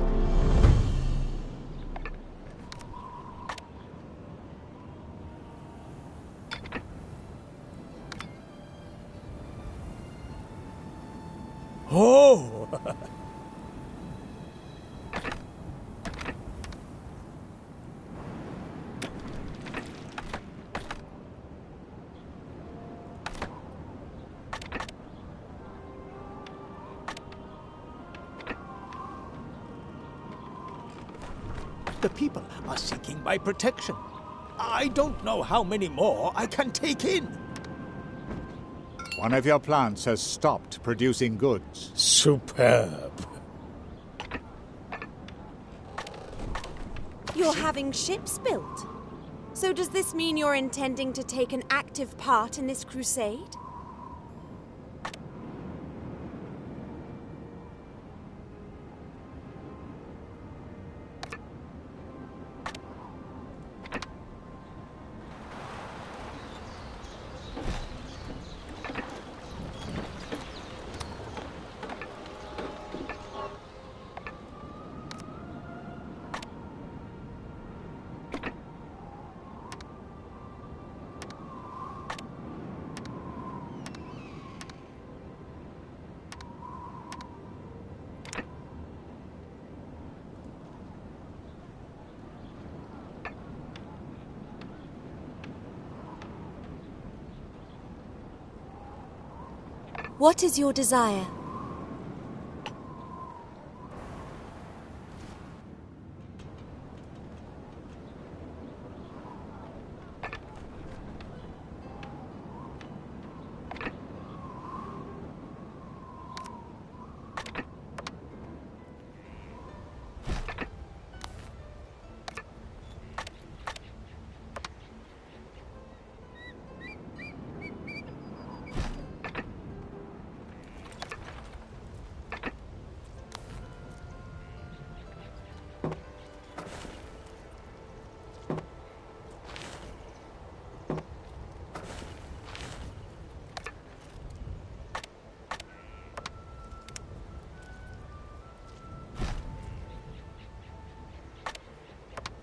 Oh! The people are seeking my protection. I don't know how many more I can take in. One of your plants has stopped producing goods. Superb. You're having ships built. So does this mean you're intending to take an active part in this crusade? What is your desire?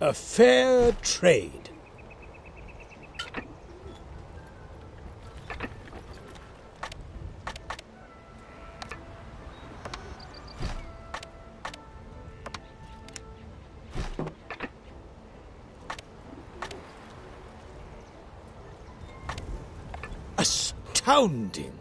A fair trade. Astounding!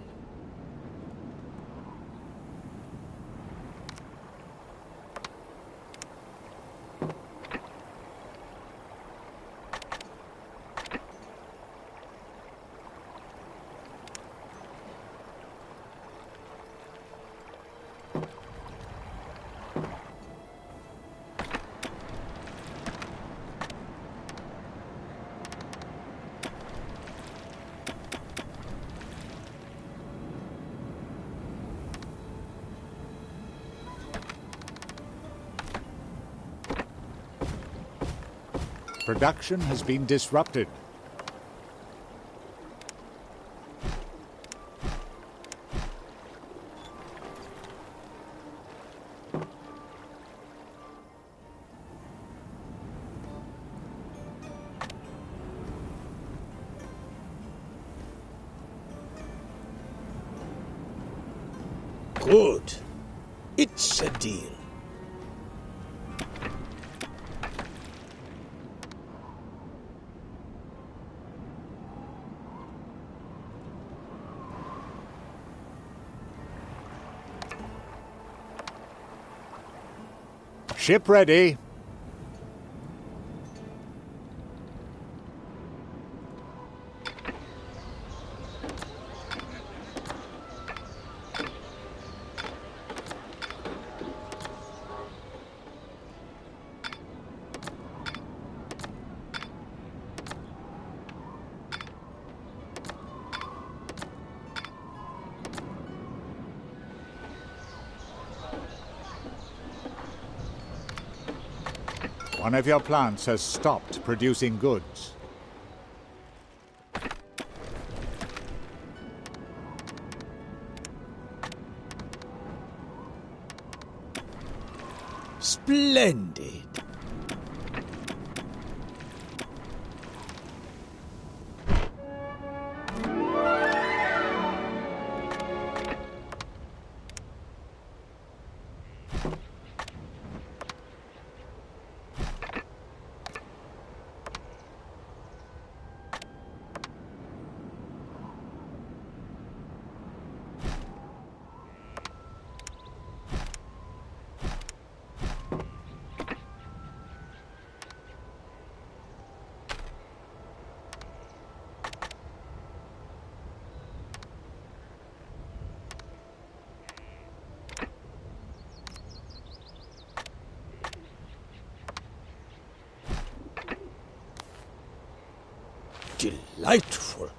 Production has been disrupted. Good. It's a deal. Ship ready. One of your plants has stopped producing goods. Splendid. Delightful.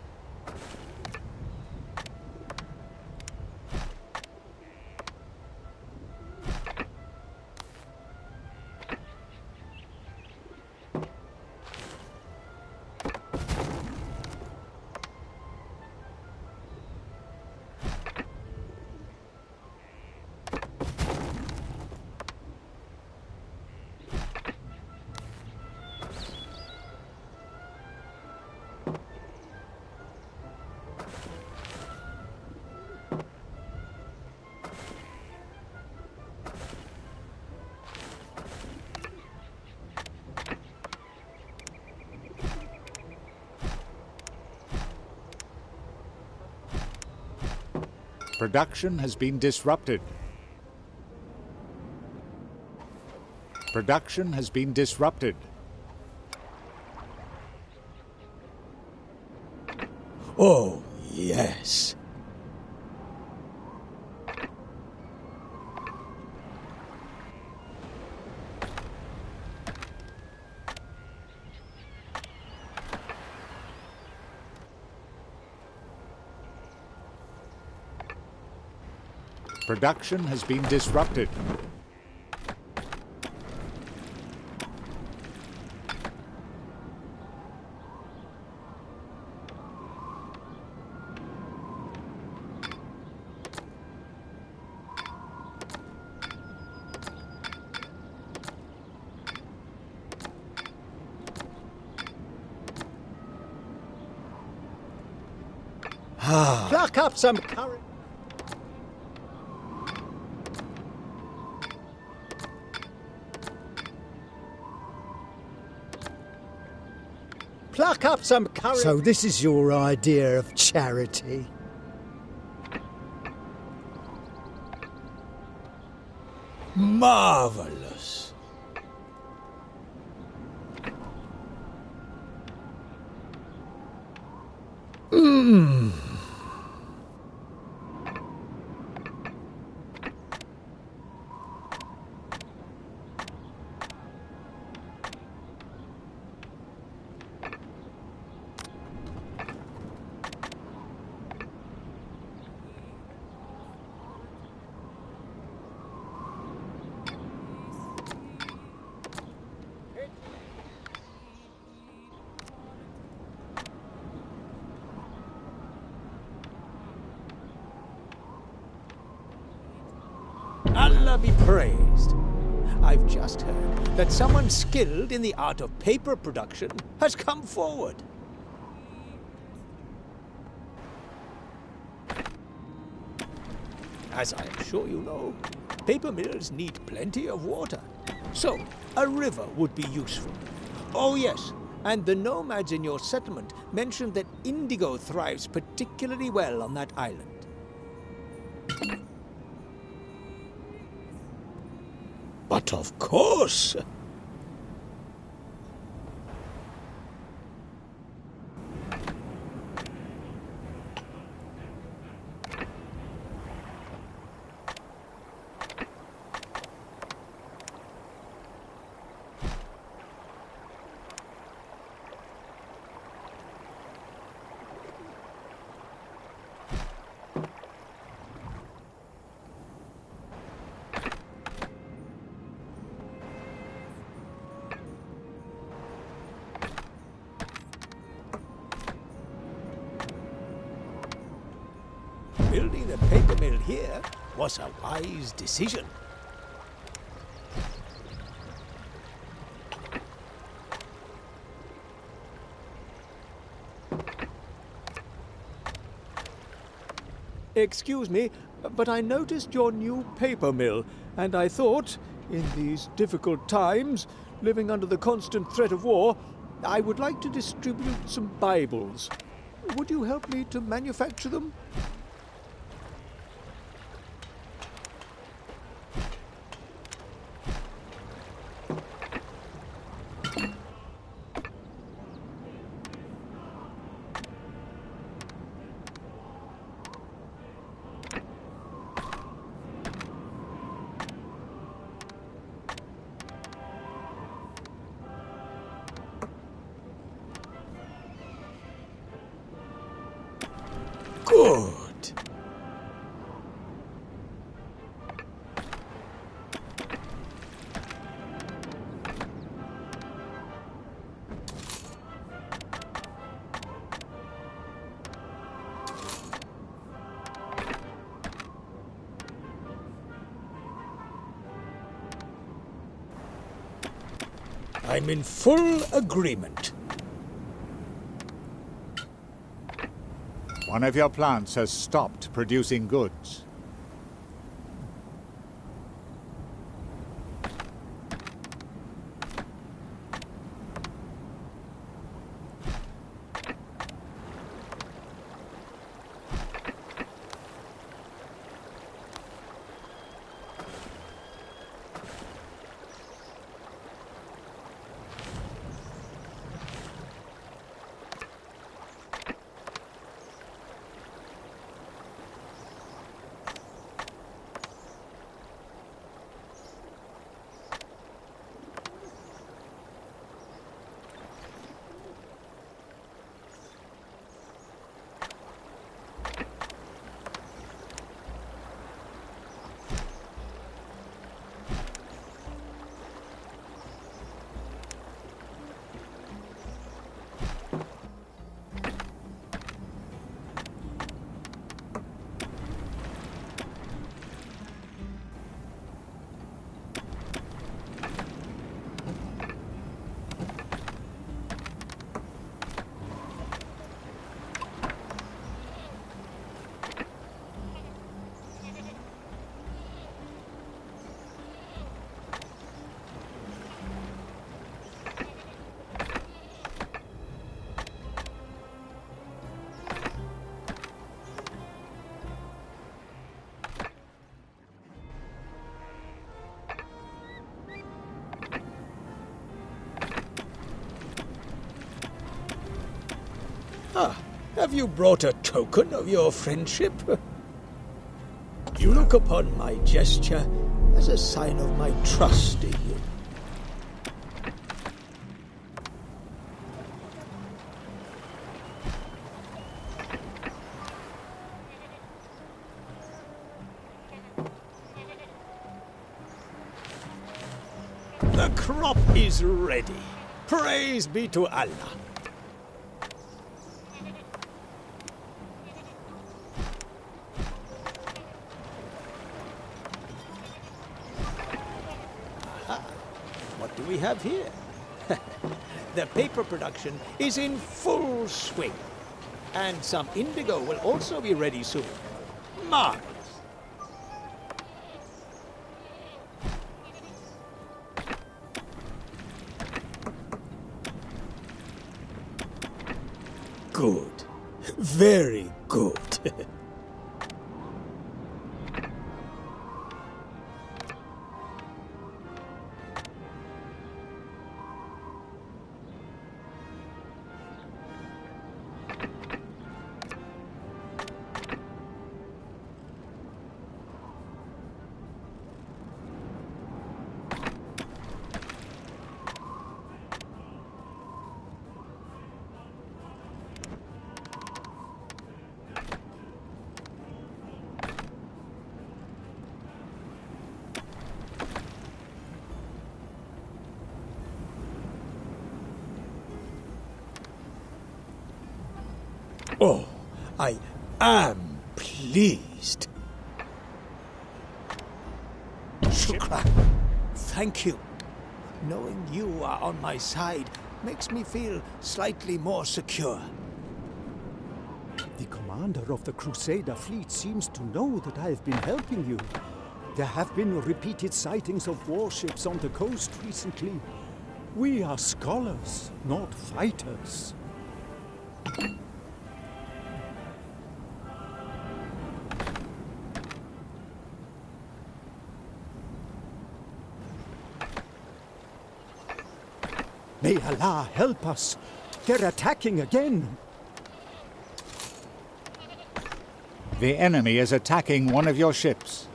Production has been disrupted. Production has been disrupted. Oh, yes. Production has been disrupted. Pluck up some courage. Pluck up some courage. So this is your idea of charity? Marvelous. Allah be praised. I've just heard that someone skilled in the art of paper production has come forward. As I am sure you know, paper mills need plenty of water. So, a river would be useful. Oh yes, and the nomads in your settlement mentioned that indigo thrives particularly well on that island. But of course! Building the paper mill here was a wise decision. Excuse me, but I noticed your new paper mill, and I thought, in these difficult times, living under the constant threat of war, I would like to distribute some Bibles. Would you help me to manufacture them? Good. I'm in full agreement. One of your plants has stopped producing goods. Ah, have you brought a token of your friendship? You look upon my gesture as a sign of my trust in you. The crop is ready. Praise be to Allah. Aha. What do we have here? The paper production is in full swing. And some indigo will also be ready soon. Marvelous. Good. Very good. Oh, I am pleased. Shukran. Thank you. Knowing you are on my side makes me feel slightly more secure. The commander of the Crusader fleet seems to know that I have been helping you. There have been repeated sightings of warships on the coast recently. We are scholars, not fighters. May Allah help us! They're attacking again! The enemy is attacking one of your ships.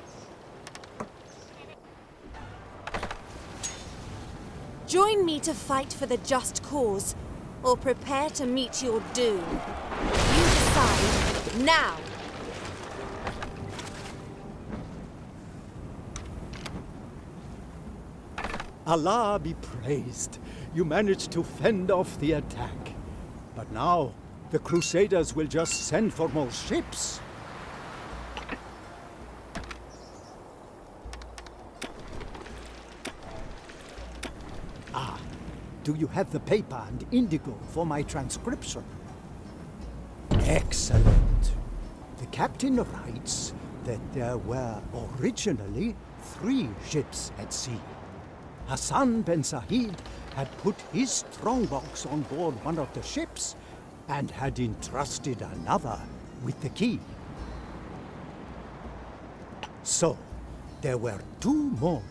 Join me to fight for the just cause, or prepare to meet your doom. You decide now! Allah be praised! You managed to fend off the attack. But now, the Crusaders will just send for more ships. Ah, do you have the paper and indigo for my transcription? Excellent. The captain writes that there were originally 3 ships at sea. Hassan ben Sahid had put his strongbox on board one of the ships and had entrusted another with the key. So, there were 2 more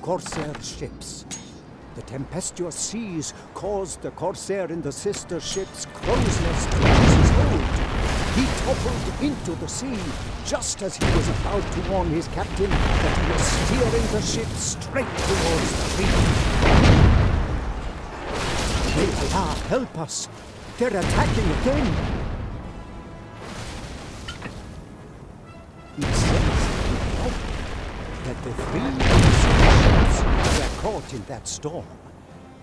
Corsair ships. The tempestuous seas caused the Corsair in the sister ship's crow's nest to lose his hold. He toppled into the sea just as he was about to warn his captain that he was steering the ship straight towards the reef. May Allah help us! They're attacking again! It says in the log that the 3 ships were caught in that storm.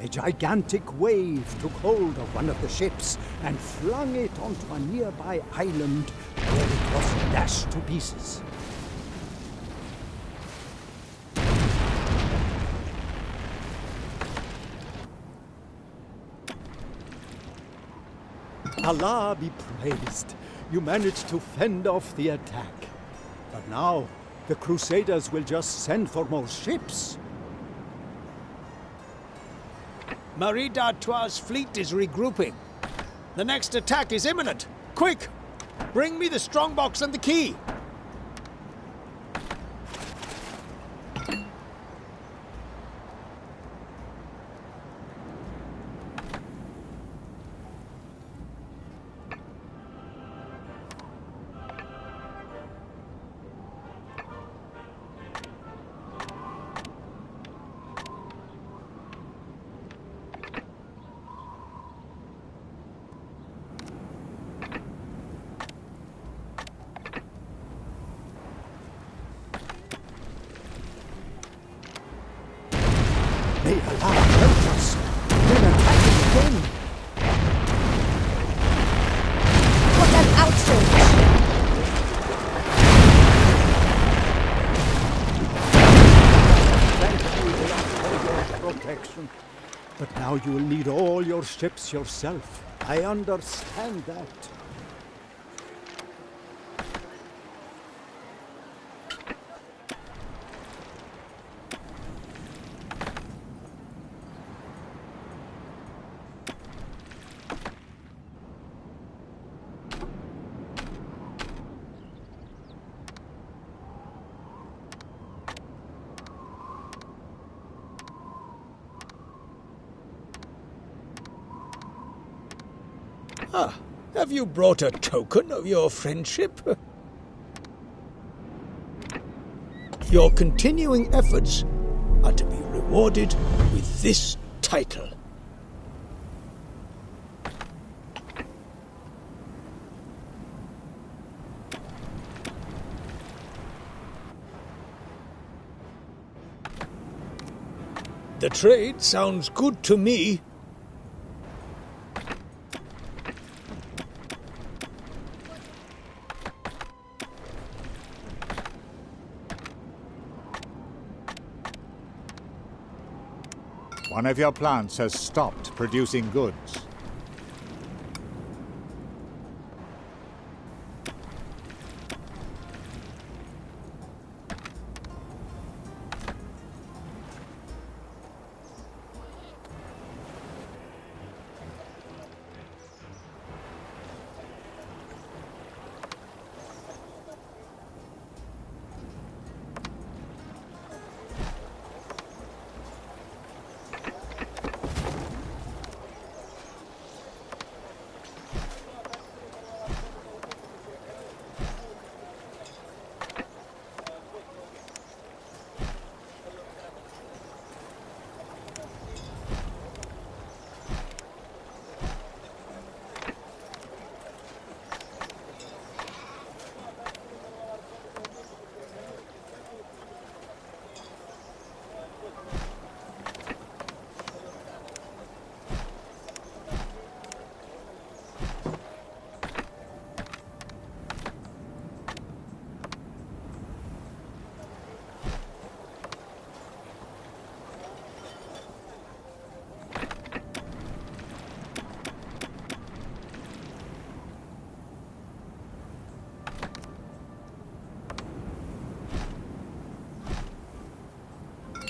A gigantic wave took hold of one of the ships and flung it onto a nearby island where it was dashed to pieces. Allah be praised! You managed to fend off the attack. But now, the Crusaders will just send for more ships. Marie d'Artois' fleet is regrouping. The next attack is imminent. Quick! Bring me the strongbox and the key! Now you will need all your ships yourself. I understand that. Ah, have you brought a token of your friendship? Your continuing efforts are to be rewarded with this title. The trade sounds good to me. One of your plants has stopped producing goods.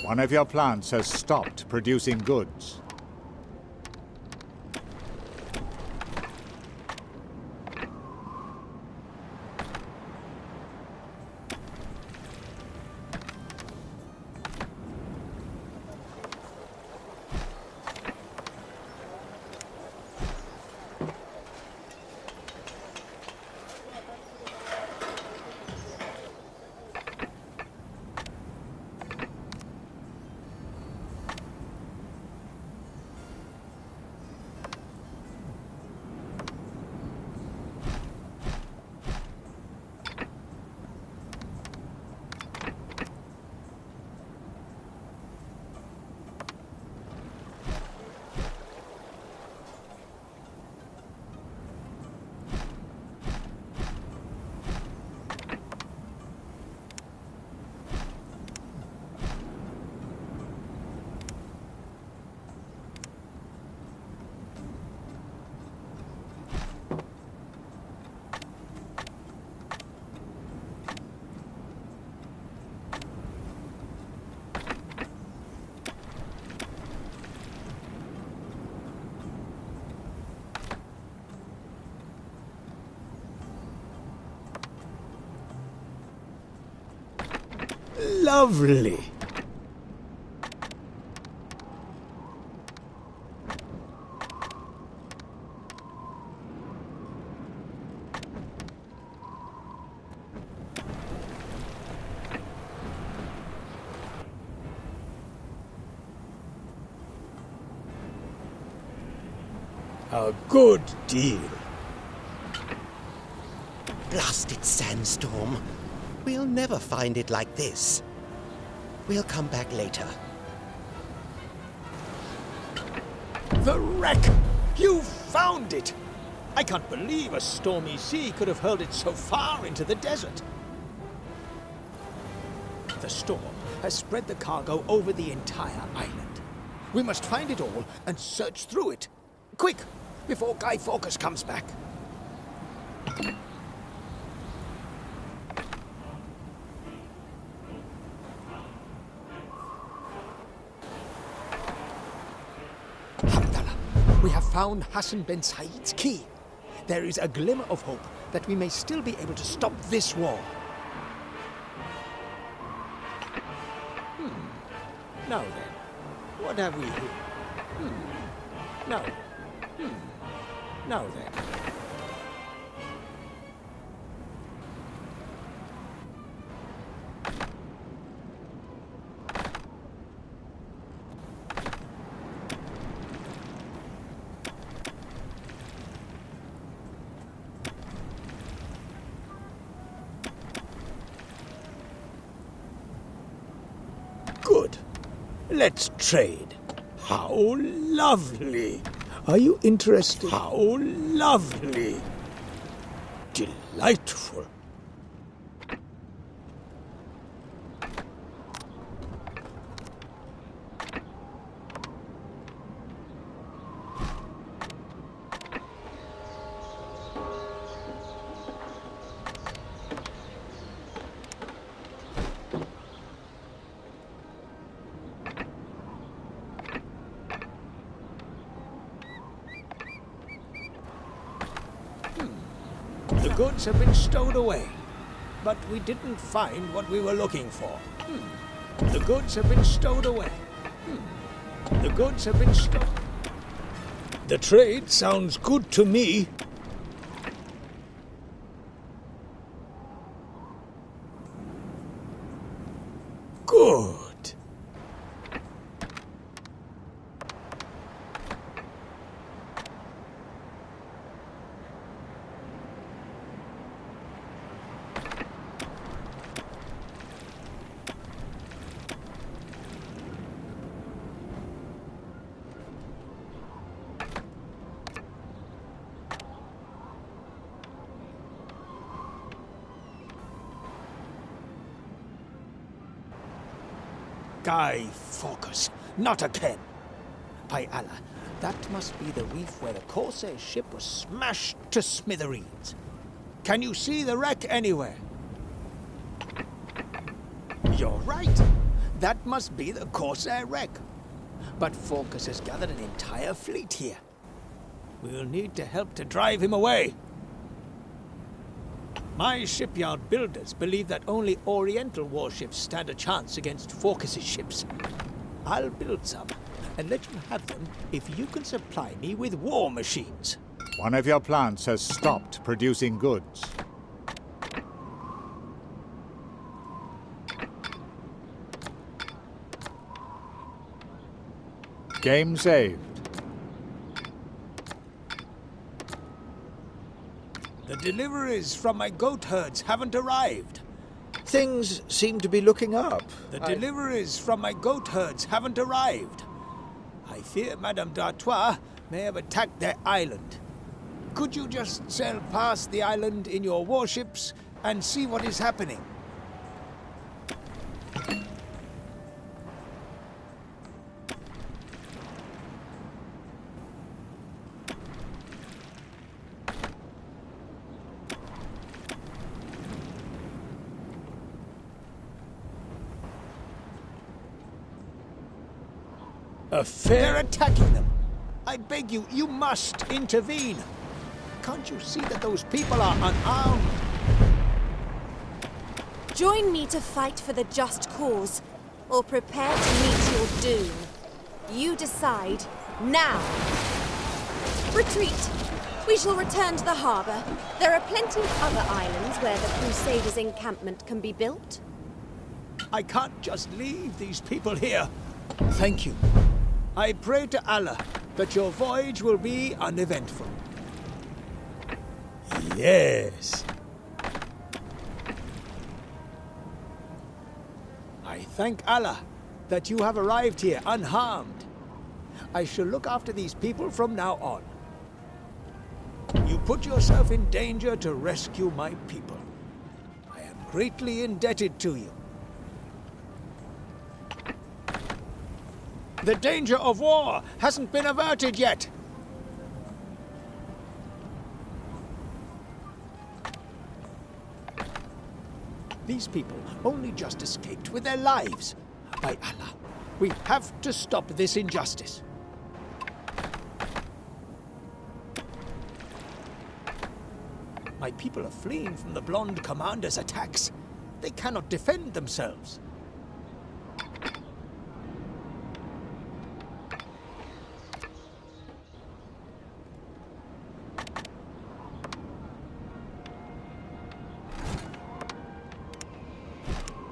One of your plants has stopped producing goods. Lovely. A good deal. Blasted sandstorm. We'll never find it like this. We'll come back later. The wreck! You found it! I can't believe a stormy sea could have hurled it so far into the desert. The storm has spread the cargo over the entire island. We must find it all and search through it. Quick, before Guy Fawkes comes back. Hamdallah, we have found Hassan Ben Said's key. There is a glimmer of hope that we may still be able to stop this war. Now then, what have we here? Now then. Now then. Good. Let's trade. How lovely. Are you interested? How lovely. Delightful. The goods have been stowed away, but we didn't find what we were looking for. The goods have been stowed away. The goods have been stowed. The trade sounds good to me. Good. Guy Fawkes, not again. By Allah, that must be the reef where the Corsair ship was smashed to smithereens. Can you see the wreck anywhere? You're right. That must be the Corsair wreck. But Fawkes has gathered an entire fleet here. We'll need to help to drive him away. My shipyard builders believe that only Oriental warships stand a chance against Fawkes' ships. I'll build some, and let you have them if you can supply me with war machines. One of your plants has stopped producing goods. Game saved. The deliveries from my goat herds haven't arrived. Things seem to be looking up. The deliveries from my goat herds haven't arrived. I fear Madame d'Artois may have attacked their island. Could you just sail past the island in your warships and see what is happening? They're attacking them. I beg you, you must intervene. Can't you see that those people are unarmed? Join me to fight for the just cause, or prepare to meet your doom. You decide now. Retreat. We shall return to the harbour. There are plenty of other islands where the Crusaders' encampment can be built. I can't just leave these people here. Thank you. I pray to Allah that your voyage will be uneventful. Yes. I thank Allah that you have arrived here unharmed. I shall look after these people from now on. You put yourself in danger to rescue my people. I am greatly indebted to you. The danger of war hasn't been averted yet. These people only just escaped with their lives. By Allah, we have to stop this injustice. My people are fleeing from the Blonde Commander's attacks. They cannot defend themselves.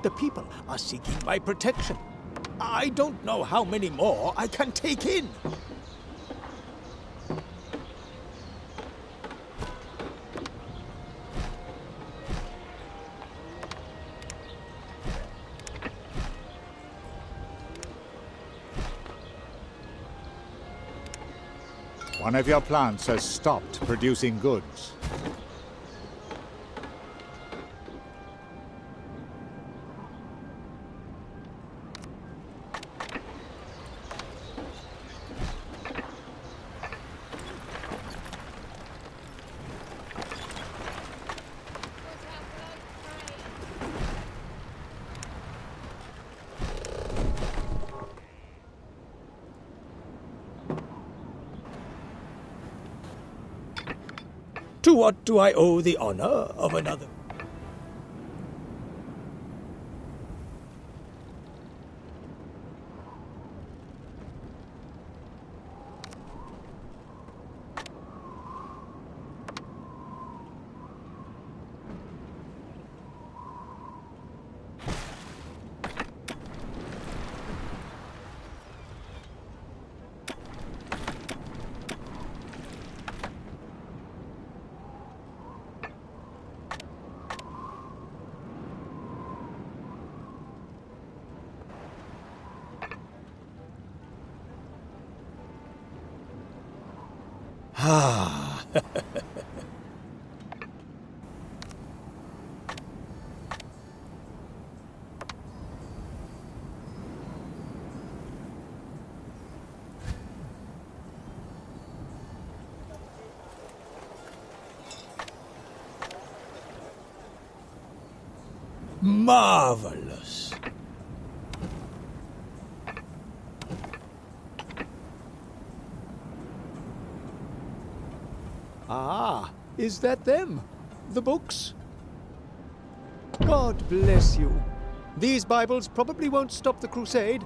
The people are seeking my protection. I don't know how many more I can take in. One of your plants has stopped producing goods. To what do I owe the honor of another? Ah. Marvelous. Ah, is that them? The books? God bless you. These Bibles probably won't stop the crusade,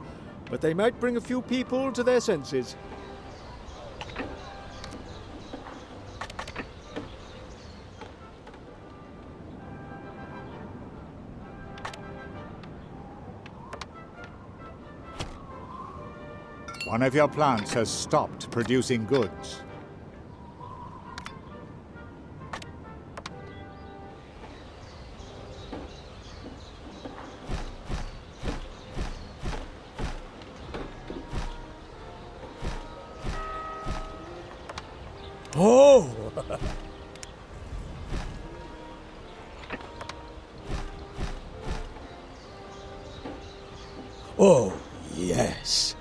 but they might bring a few people to their senses. One of your plants has stopped producing goods. Oh! Oh, yes.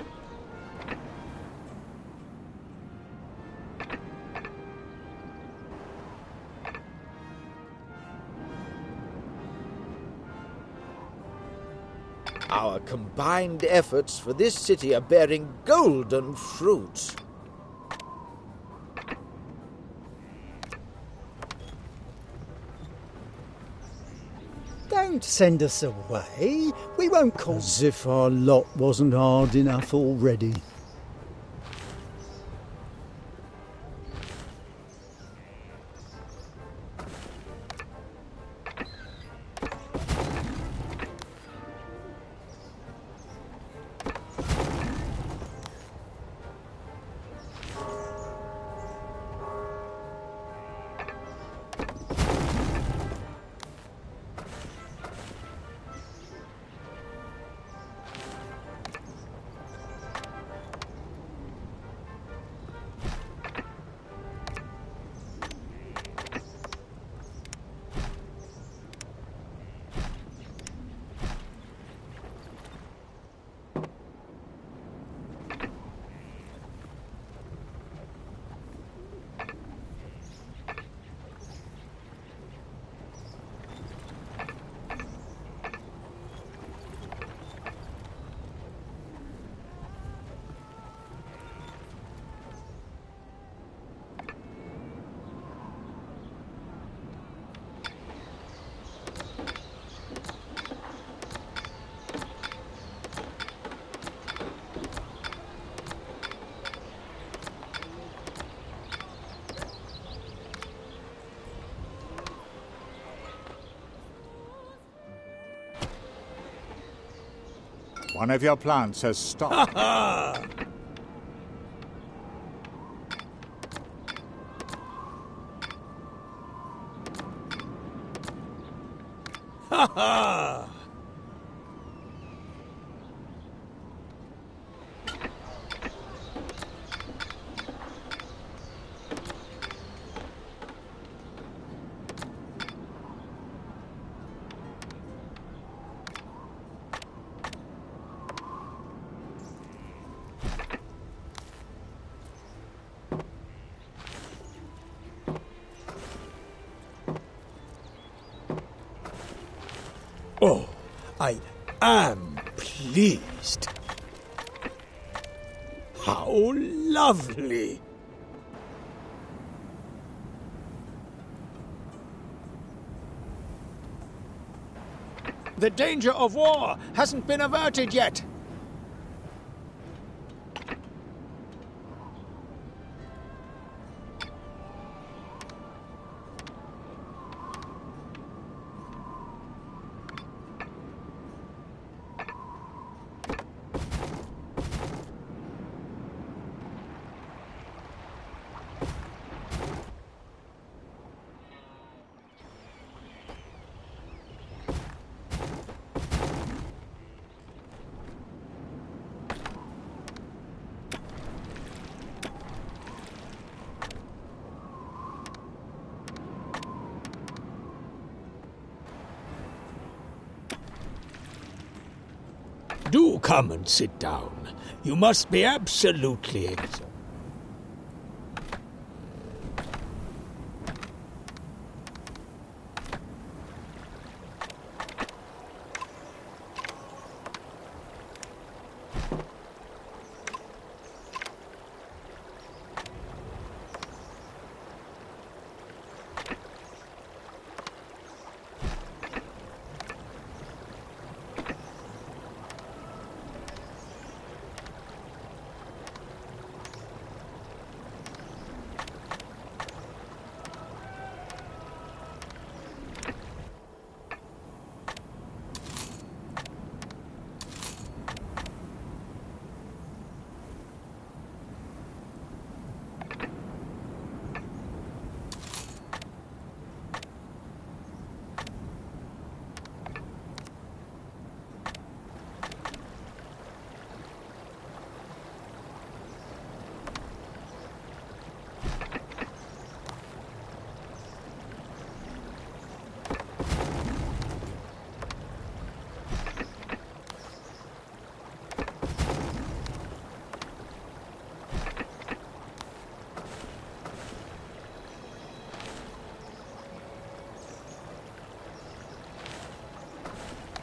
Our combined efforts for this city are bearing golden fruits. Don't send us away. We won't call... As if our lot wasn't hard enough already. One of your plants has stopped. Ha ha! Oh, I am pleased. How lovely! The danger of war hasn't been averted yet. Do come and sit down. You must be absolutely exhausted.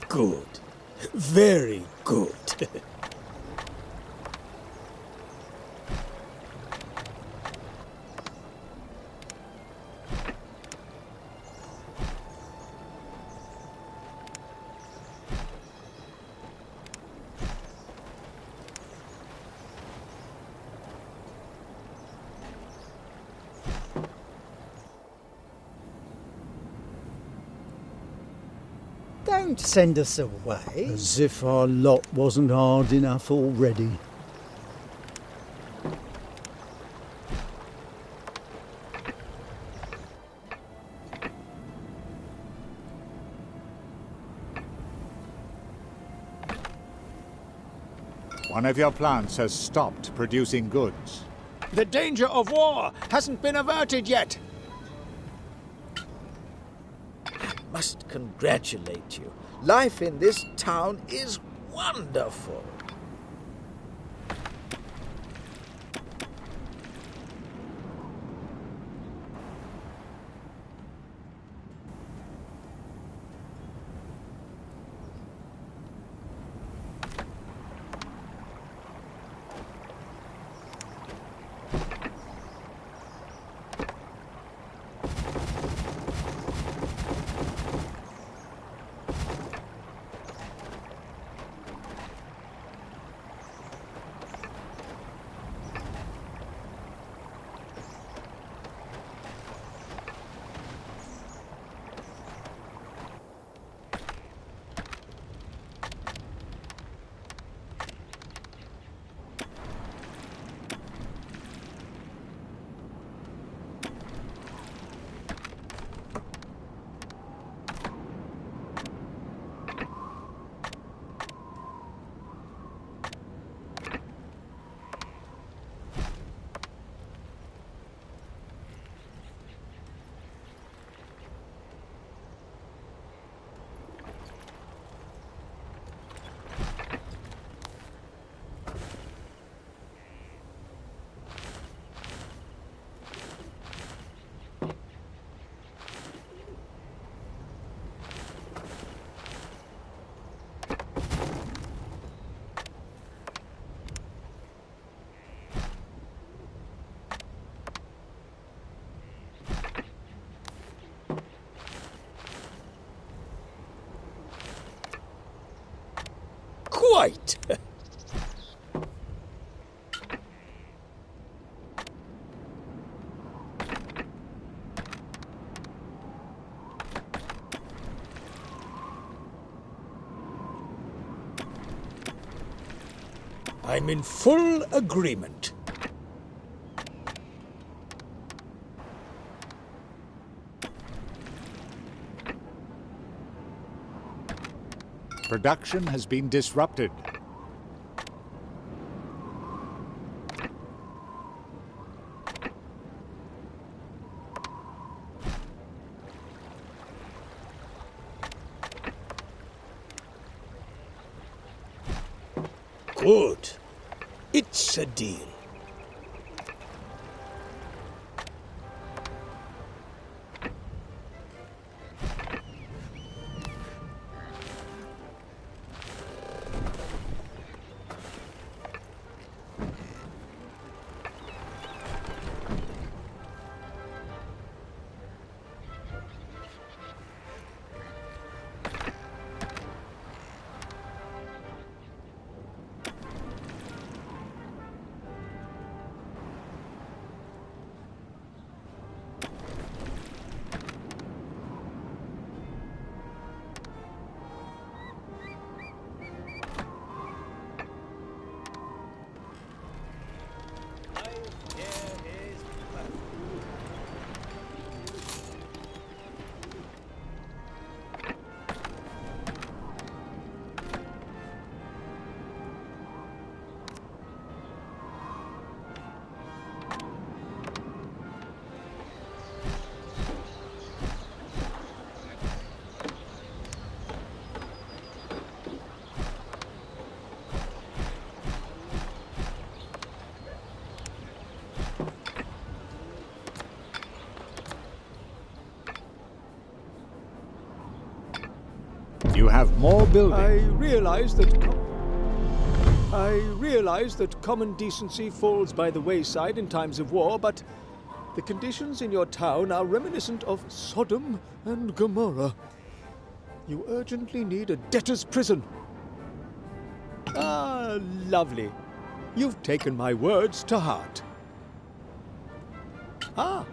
Good. Very good. Don't send us away. As if our lot wasn't hard enough already. One of your plants has stopped producing goods. The danger of war hasn't been averted yet. Must congratulate you. Life in this town is wonderful. Right. I'm in full agreement. Production has been disrupted. Good. It's a deal. You have more building. I realize that common decency falls by the wayside in times of war, but the conditions in your town are reminiscent of Sodom and Gomorrah. You urgently need a debtor's prison. Ah, lovely. You've taken my words to heart. Ah,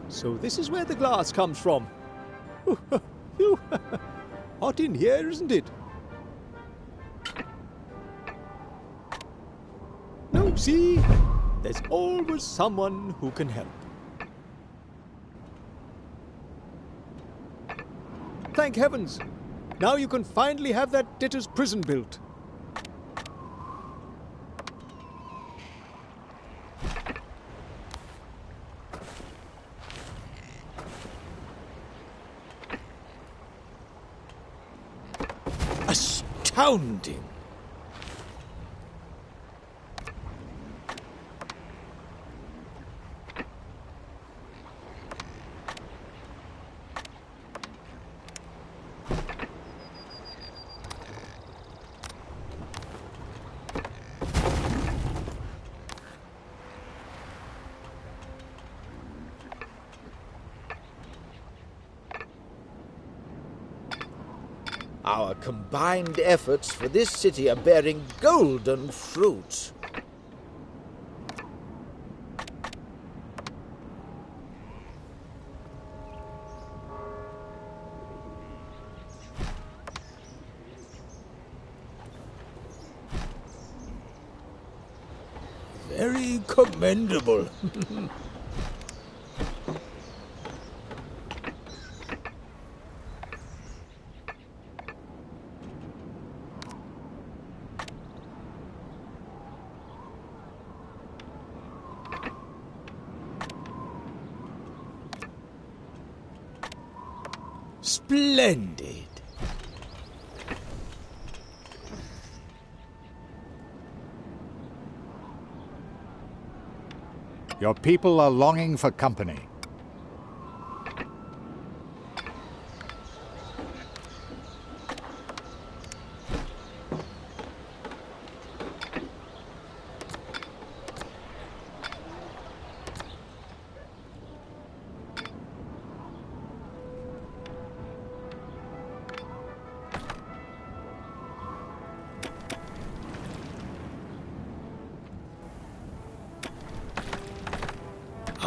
so this is where the glass comes from. Hot in here, isn't it? No, see? There's always someone who can help. Thank heavens! Now you can finally have that debtor's prison built. Astounding! Our combined efforts for this city are bearing golden fruit. Very commendable. Splendid. Your people are longing for company.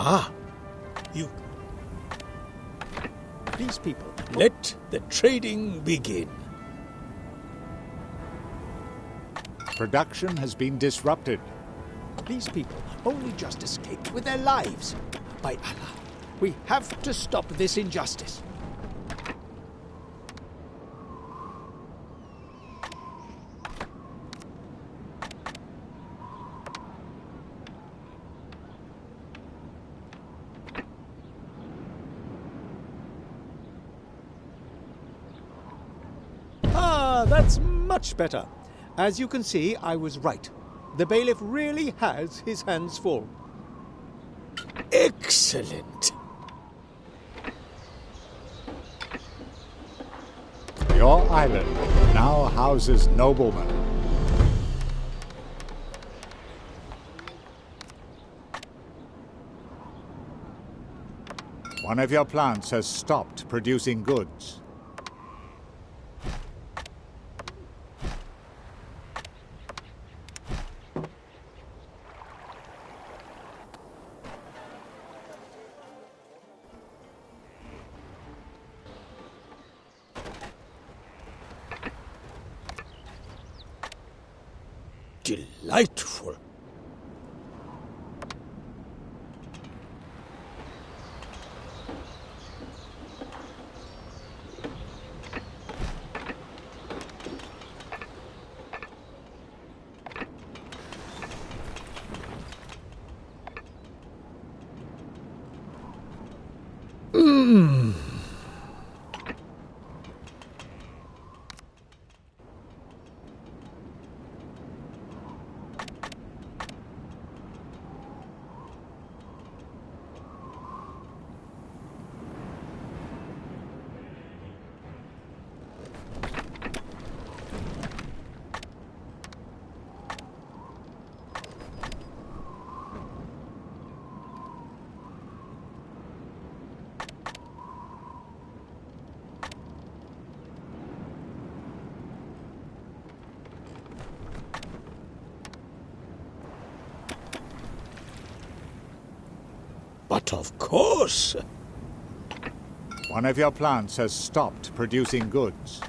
Ah, you... These people, let the trading begin. Production has been disrupted. These people only just escaped with their lives. By Allah, we have to stop this injustice. Ah, that's much better. As you can see, I was right. The bailiff really has his hands full. Excellent. Your island now houses noblemen. One of your plants has stopped producing goods. Delightful. But of course. One of your plants has stopped producing goods.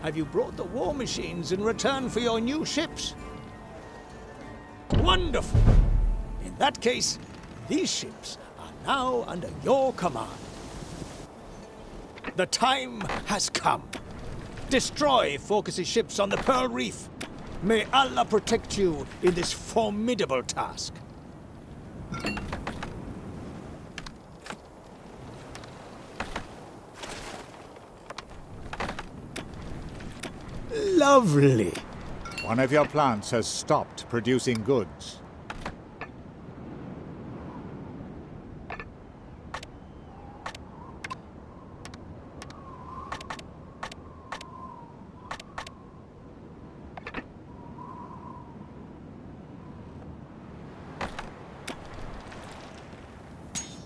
Have you brought the war machines in return for your new ships? Wonderful! In that case, these ships are now under your command. The time has come. Destroy Phorcus's ships on the Pearl Reef. May Allah protect you in this formidable task. Lovely. One of your plants has stopped producing goods.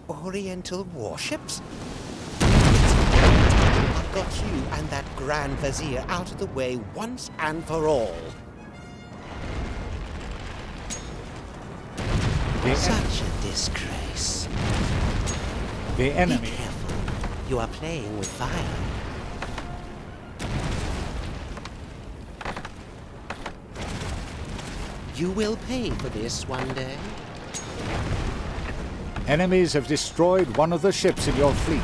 Oriental warships? I've got you and that Grand Vizier out of the way once and for all. Such a disgrace. The enemy. Be careful. You are playing with fire. You will pay for this one day. Enemies have destroyed one of the ships in your fleet.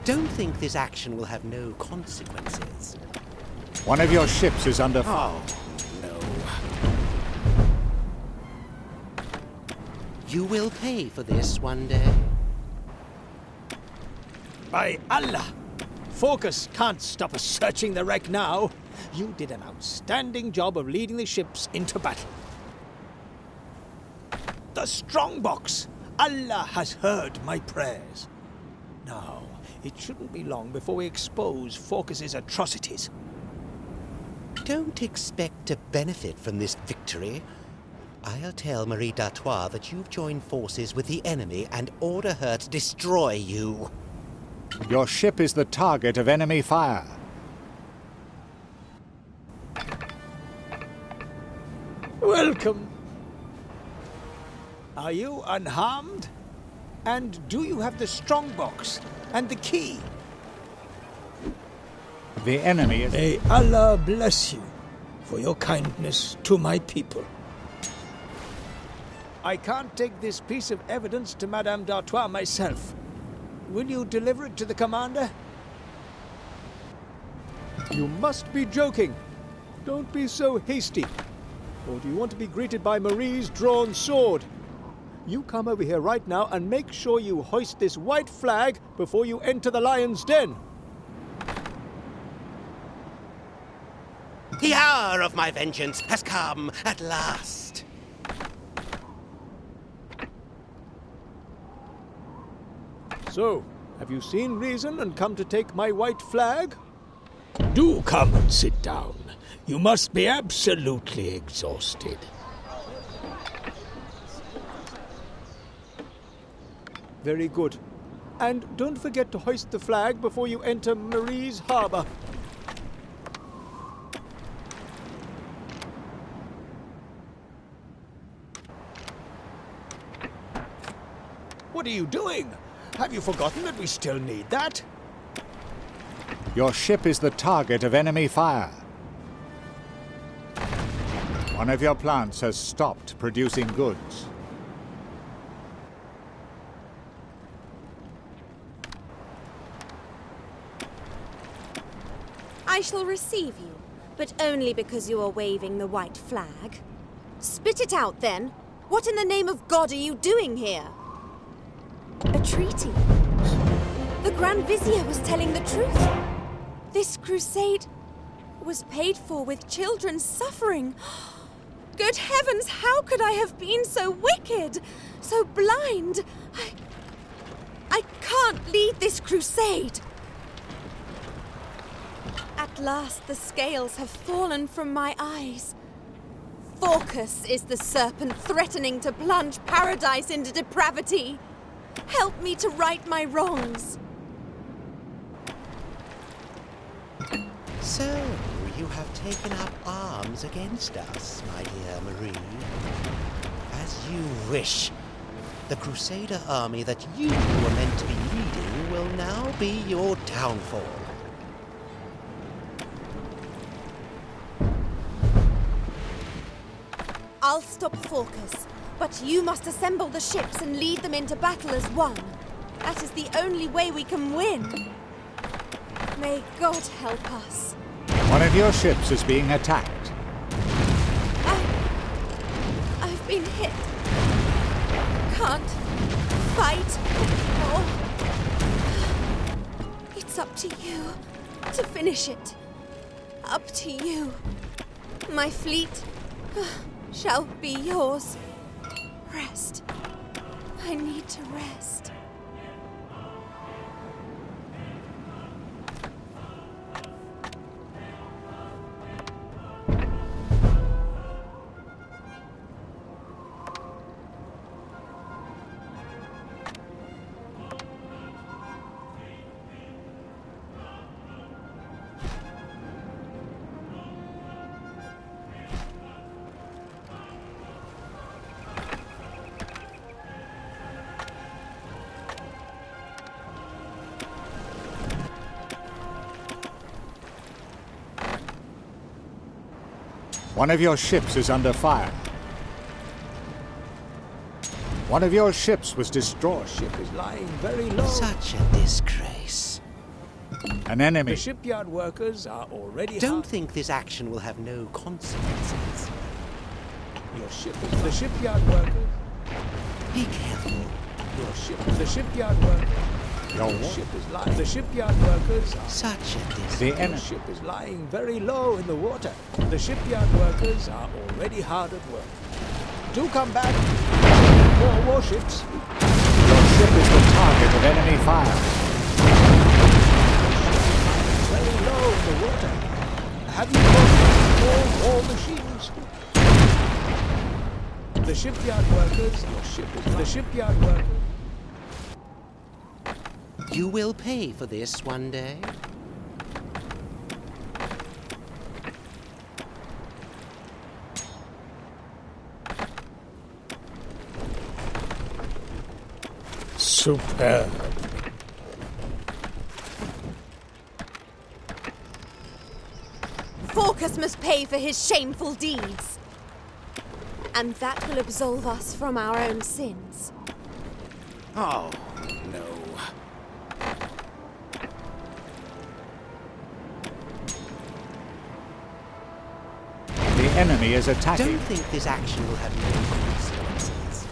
Don't think this action will have no consequences. One of your ships is under fire. Oh, no. You will pay for this one day. By Allah! Phorcus can't stop us searching the wreck now. You did an outstanding job of leading the ships into battle. The strongbox! Allah has heard my prayers. Now, it shouldn't be long before we expose Phorcus's atrocities. Don't expect to benefit from this victory. I'll tell Marie d'Artois that you've joined forces with the enemy and order her to destroy you. Your ship is the target of enemy fire. Welcome. Are you unharmed? And do you have the strongbox and the key? The enemy is... May Allah bless you for your kindness to my people. I can't take this piece of evidence to Madame d'Artois myself. Will you deliver it to the commander? You must be joking. Don't be so hasty. Or do you want to be greeted by Marie's drawn sword? You come over here right now and make sure you hoist this white flag before you enter the lion's den. The hour of my vengeance has come at last. So, have you seen reason and come to take my white flag? Do come and sit down. You must be absolutely exhausted. Very good. And don't forget to hoist the flag before you enter Marie's harbor. What are you doing? Have you forgotten that we still need that? Your ship is the target of enemy fire. One of your plants has stopped producing goods. I shall receive you, but only because you are waving the white flag. Spit it out, then. What in the name of God are you doing here? A treaty. The Grand Vizier was telling the truth. This crusade was paid for with children's suffering. Good heavens, how could I have been so wicked, so blind? I can't lead this crusade. At last the scales have fallen from my eyes. Phorcus is the serpent threatening to plunge paradise into depravity. Help me to right my wrongs. So, you have taken up arms against us, my dear Marie. As you wish. The Crusader army that you were meant to be leading will now be your downfall. I'll stop Phorcus, but you must assemble the ships and lead them into battle as one. That is the only way we can win. May God help us. One of your ships is being attacked. I've been hit. Can't fight anymore. It's up to you to finish it. Up to you. My fleet shall be yours. Rest. I need to rest. One of your ships is under fire. One of your ships was destroyed. The ship is lying very low. Such a disgrace. An enemy. The shipyard workers are already... Don't think this action will have no consequences. Your ship is the shipyard workers. Be careful. Your ship, the shipyard workers. Your ship is lying. The shipyard workers are... Such a disgrace. The Your enemy. ship is lying very low in the water. The shipyard workers are already hard at work. Do come back. More warships. Your ship is the target of enemy fire. Very low in the water. Have you got more war machines? The shipyard workers, your ship is the shipyard workers. You will pay for this one day. Superb. Phorcus must pay for his shameful deeds. And that will absolve us from our own sins. Oh, no. The enemy is attacking. Don't think this action will have any consequences.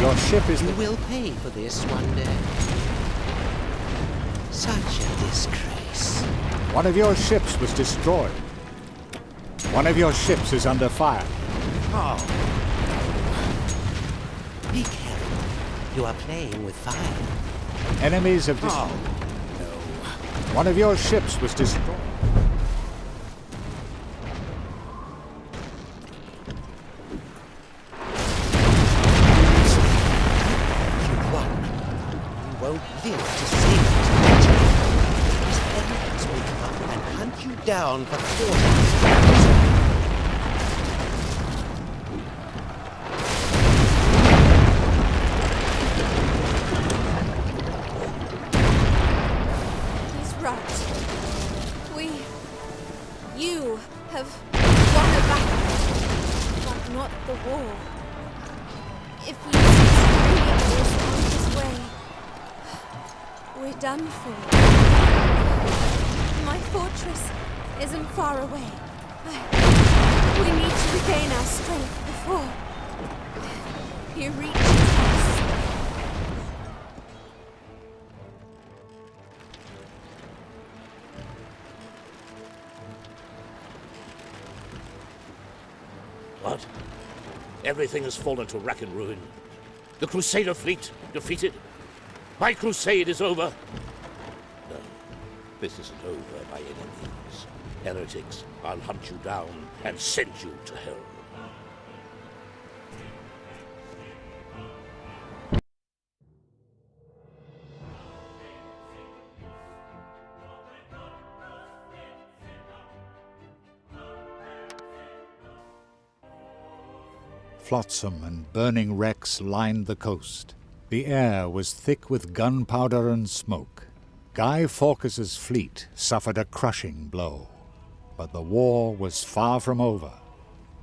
Your ship is... You will pay for this one day. Such a disgrace. One of your ships was destroyed. One of your ships is under fire. Oh. Be careful. You are playing with fire. Enemies have destroyed. Oh, no. One of your ships was destroyed. You won. You won't live to see it. These enemies will come and hunt you down for quarters. You have won a battle, but not the war. If Lucius is on his way, we're done for. My fortress isn't far away. We need to regain our strength before he reaches us. What? Everything has fallen to rack and ruin. The Crusader fleet defeated. My crusade is over. No, this isn't over by any means. Heretics, I'll hunt you down and send you to hell. Flotsam and burning wrecks lined the coast. The air was thick with gunpowder and smoke. Guy Fawkes's fleet suffered a crushing blow. But the war was far from over.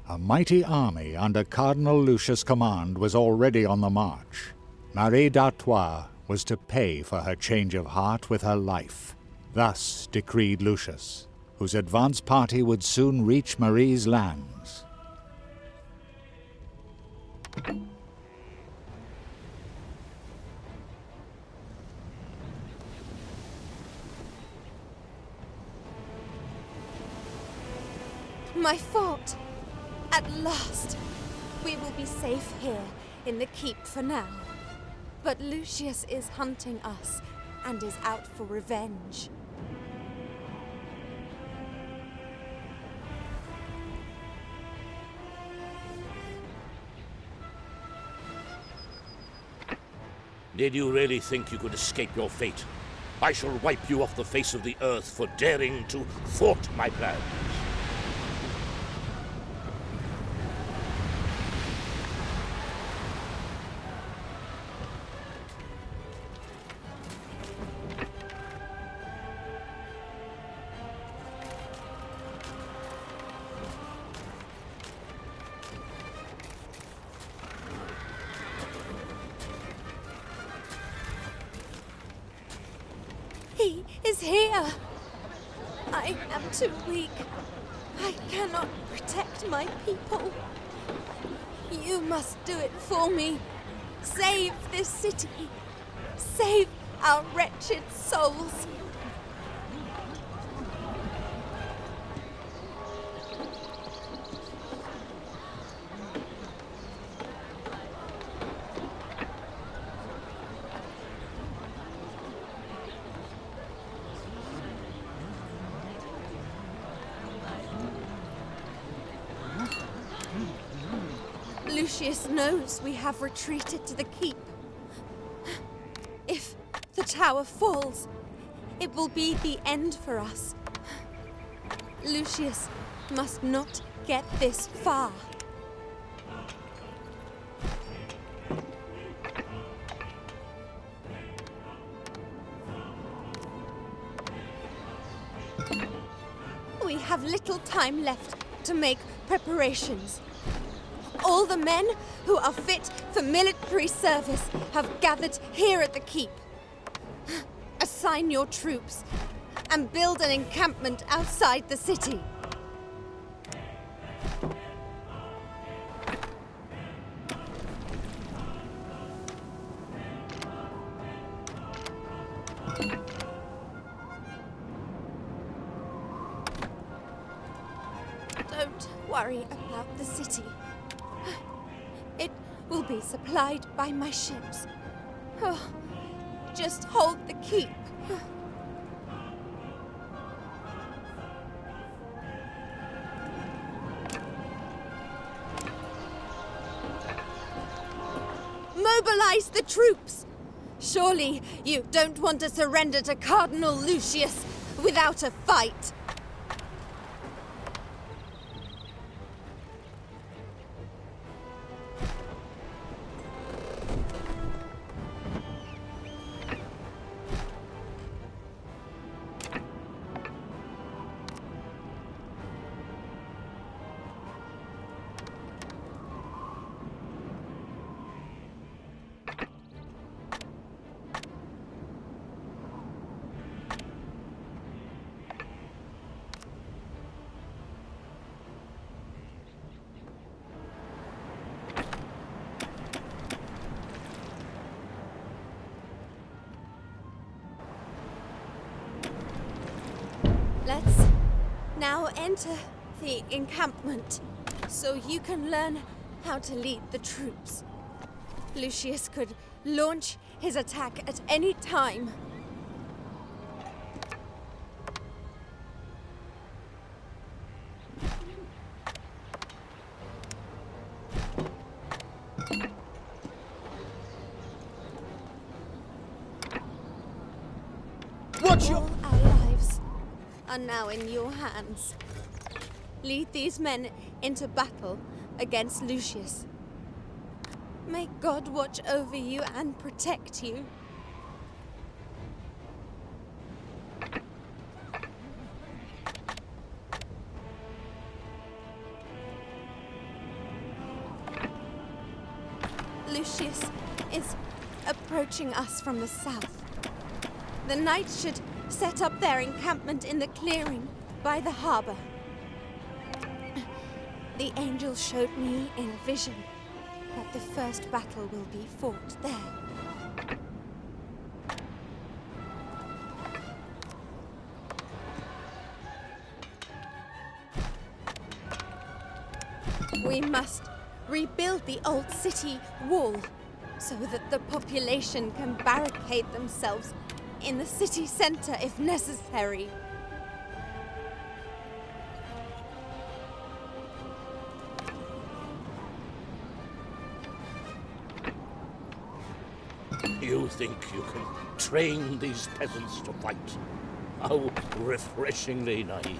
A mighty army under Cardinal Lucius' command was already on the march. Marie d'Artois was to pay for her change of heart with her life. Thus decreed Lucius, whose advance party would soon reach Marie's lands. My fault. At last. We will be safe here in the keep for now. But Lucius is hunting us and is out for revenge. Did you really think you could escape your fate? I shall wipe you off the face of the earth for daring to thwart my plans. He is here. I am too weak. I cannot protect my people. You must do it for me. Save this city. Save our wretched souls. Lucius knows we have retreated to the keep. If the tower falls, it will be the end for us. Lucius must not get this far. We have little time left to make preparations. All the men who are fit for military service have gathered here at the keep. Assign your troops and build an encampment outside the city. Don't worry about the city. It will be supplied by my ships. Just hold the keep. Mobilize the troops! Surely you don't want to surrender to Cardinal Lucius without a fight. Let's now enter the encampment, so you can learn how to lead the troops. Lucius could launch his attack at any time. All our lives are now in your hands. Lead these men into battle against Lucius. May God watch over you and protect you. Lucius is approaching us from the south. The knights should set up their encampment in the clearing by the harbor. The angel showed me in a vision that the first battle will be fought there. We must rebuild the old city wall so that the population can barricade themselves in the city center if necessary. You think you can train these peasants to fight? How refreshingly naive.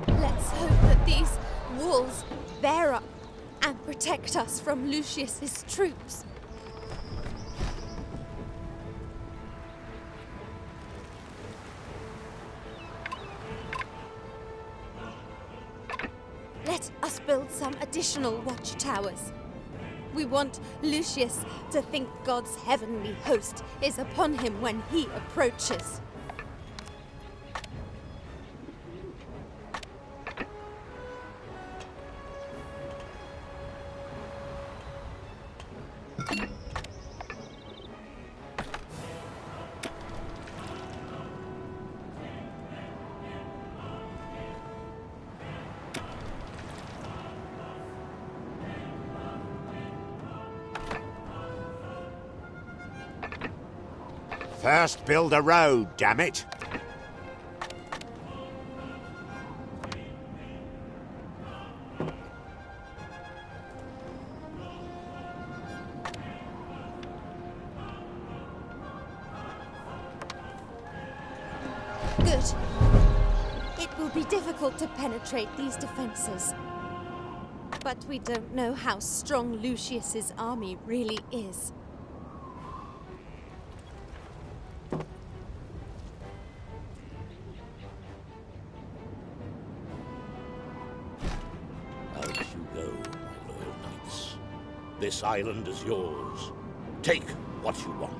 Let's hope that these walls bear up and protect us from Lucius's troops. Let us build some additional watchtowers. We want Lucius to think God's heavenly host is upon him when he approaches. First build a road, damn it! Good. It will be difficult to penetrate these defenses. But we don't know how strong Lucius's army really is. Out you go, my loyal knights. This island is yours. Take what you want.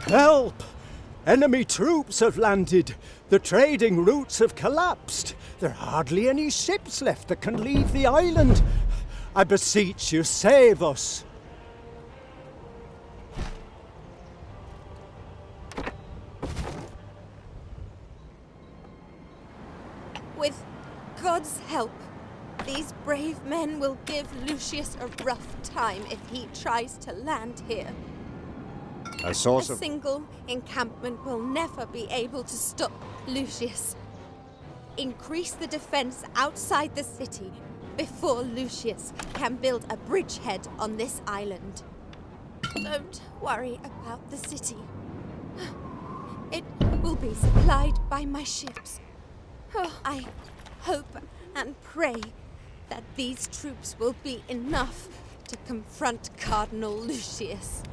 Help! Enemy troops have landed. The trading routes have collapsed. There are hardly any ships left that can leave the island. I beseech you, save us. With God's help, these brave men will give Lucius a rough time if he tries to land here. A source A of... single encampment will never be able to stop Lucius. Increase the defense outside the city before Lucius can build a bridgehead on this island. Don't worry about the city. It will be supplied by my ships. I hope and pray that these troops will be enough to confront Cardinal Lucius.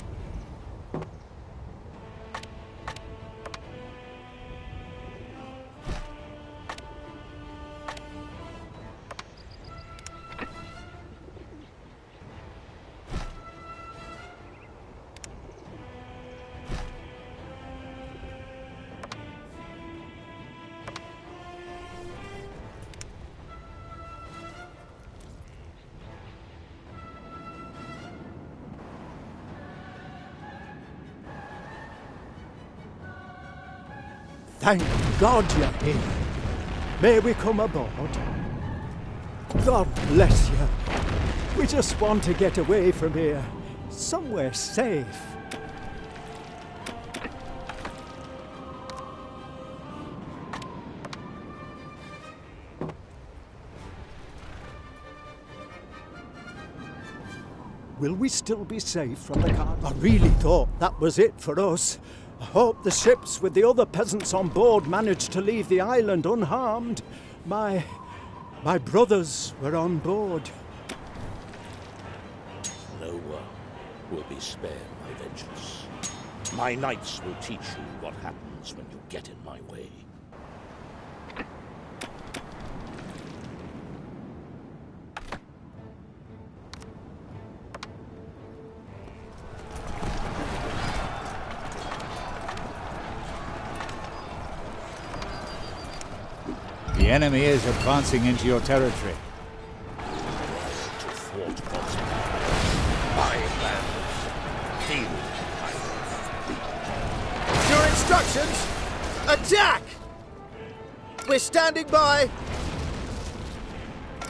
Thank God you're here. May we come aboard? God bless you. We just want to get away from here. Somewhere safe. Will we still be safe from the car? I really thought that was it for us. I hope the ships with the other peasants on board managed to leave the island unharmed. My brothers were on board. No one will be spared my vengeance. My knights will teach you what happens when you get in my way. The enemy is advancing into your territory. To thwart God's my land. Deal. Your instructions? Attack! We're standing by.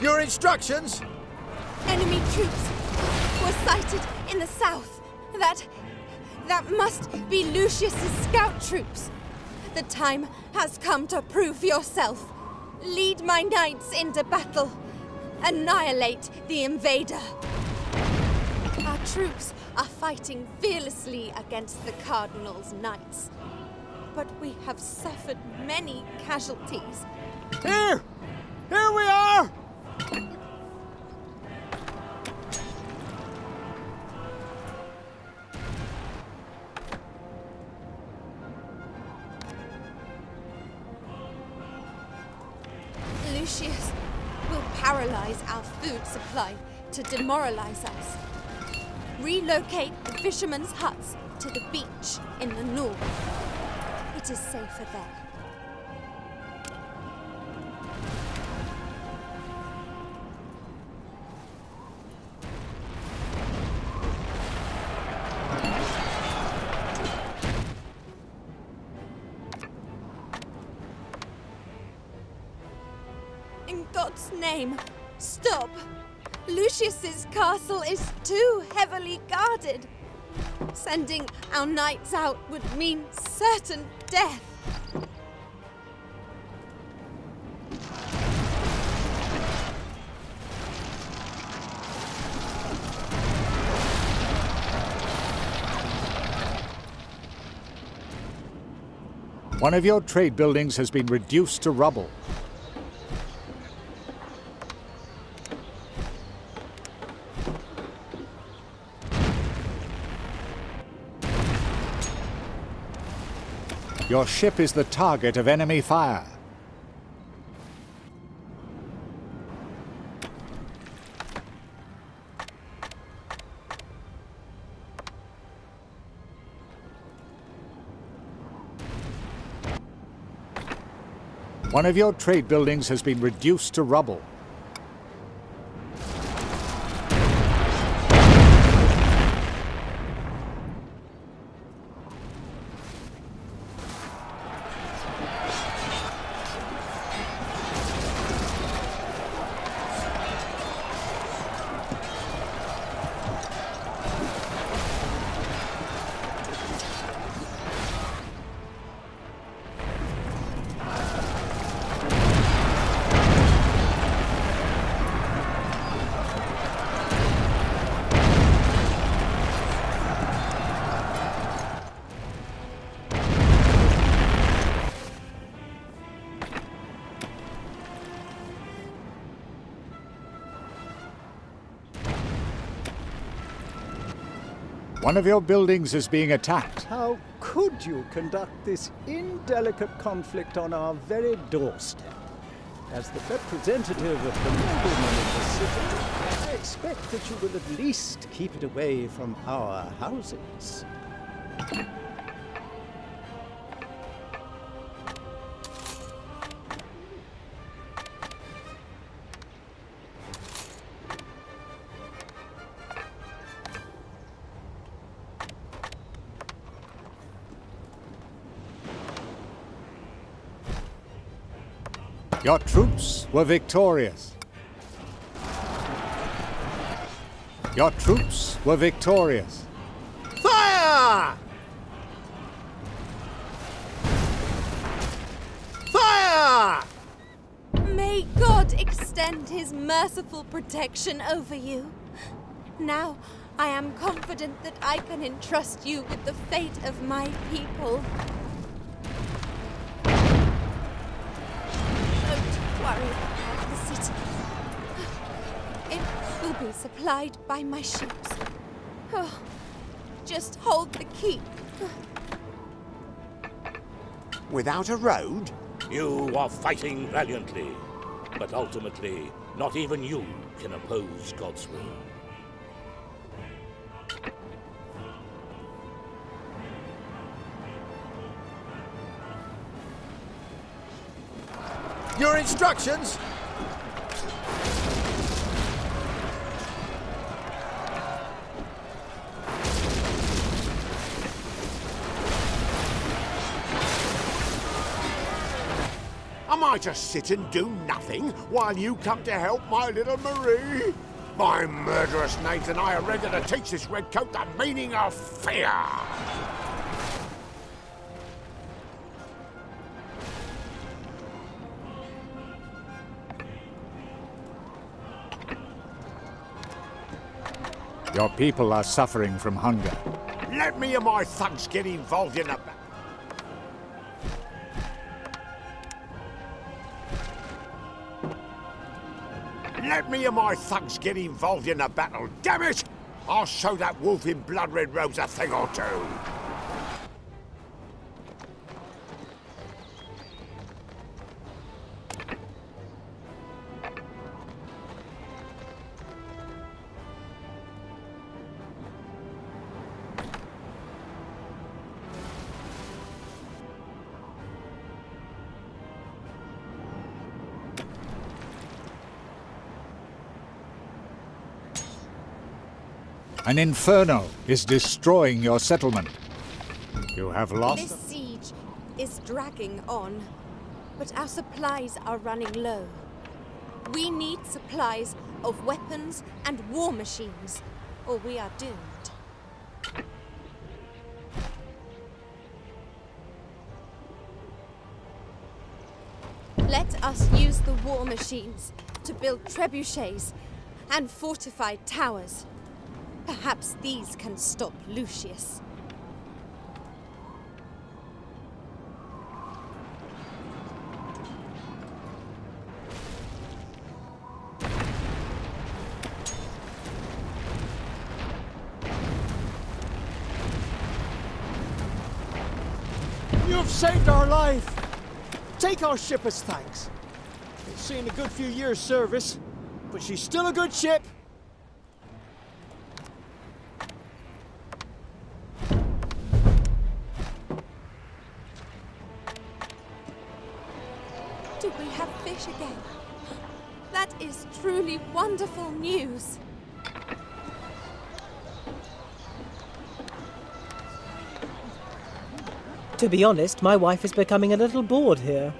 Your instructions? Enemy troops were sighted in the south. That must be Lucius's scout troops. The time has come to prove yourself. Lead my knights into battle. Annihilate the invader. Our troops are fighting fearlessly against the Cardinal's knights. But we have suffered many casualties. Here! Here we are! Lucius will paralyze our food supply to demoralize us. Relocate the fishermen's huts to the beach in the north. It is safer there. God's name, stop! Lucius's castle is too heavily guarded. Sending our knights out would mean certain death. One of your trade buildings has been reduced to rubble. Your ship is the target of enemy fire. One of your trade buildings has been reduced to rubble. One of your buildings is being attacked. How could you conduct this indelicate conflict on our very doorstep? As the representative of the noblemen of the city, I expect that you will at least keep it away from our houses. Your troops were victorious. Your troops were victorious. Fire! Fire! May God extend his merciful protection over you. Now, I am confident that I can entrust you with the fate of my people. Worry about the city. It will be supplied by my ships. Oh, just hold the keep. Without a road? You are fighting valiantly, but ultimately, not even you can oppose God's will. Your instructions? Am I to sit and do nothing while you come to help my little Marie? My murderous knights and I are ready to teach this redcoat the meaning of fear! Your people are suffering from hunger. Let me and my thugs get involved in the... Let me and my thugs get involved in the battle, damn it! I'll show that wolf in blood-red robes a thing or two. An inferno is destroying your settlement. You have lost... This siege is dragging on, but our supplies are running low. We need supplies of weapons and war machines, or we are doomed. Let us use the war machines to build trebuchets and fortified towers. Perhaps these can stop Lucius. You've saved our life! Take our ship as thanks. It's seen a good few years' service, but she's still a good ship. Do we have fish again? That is truly wonderful news. To be honest, my wife is becoming a little bored here.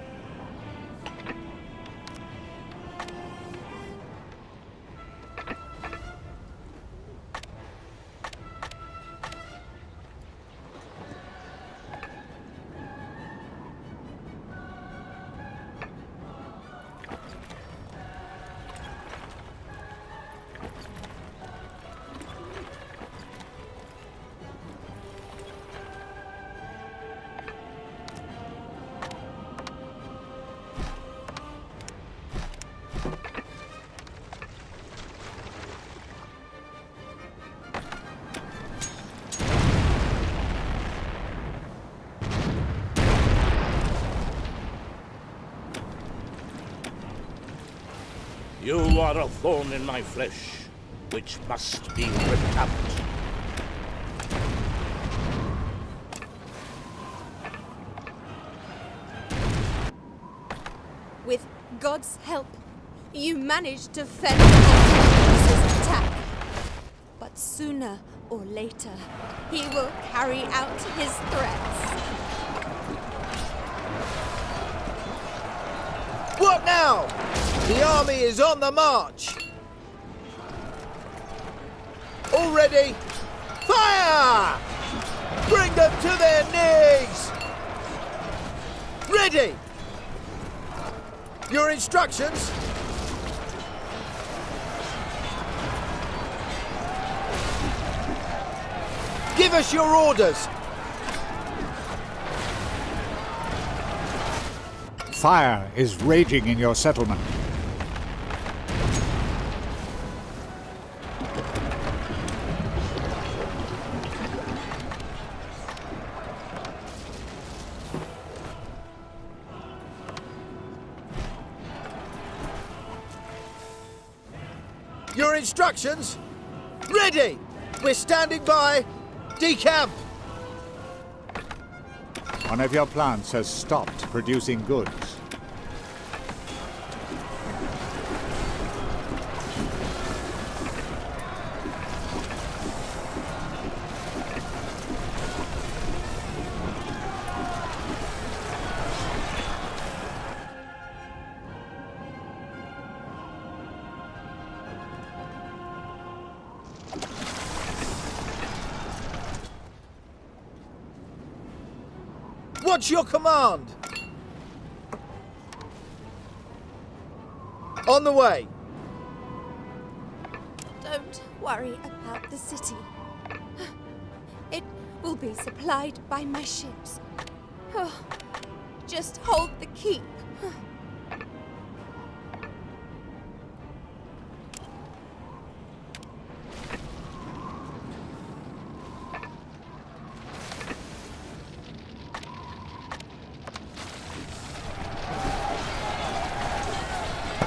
You are a thorn in my flesh, which must be ripped out. With God's help, you managed to fend off Lucius's attack. But sooner or later, he will carry out his threats. What now? The army is on the march! All ready? Fire! Bring them to their knees! Ready! Your instructions? Give us your orders! Fire is raging in your settlement. Your instructions? Ready! We're standing by. Decamp! One of your plants has stopped producing goods. What's your command? On the way. Don't worry about the city. It will be supplied by my ships. Oh, just hold the keep.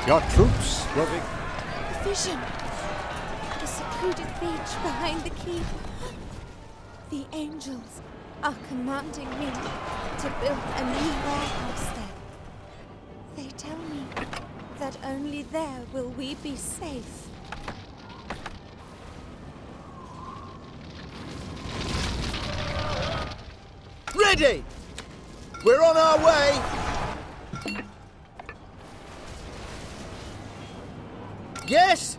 Your troops will be... The vision. The secluded beach behind the keep. The angels are commanding me to build a new warehouse there. They tell me that only there will we be safe. Ready! We're on our way! Yes?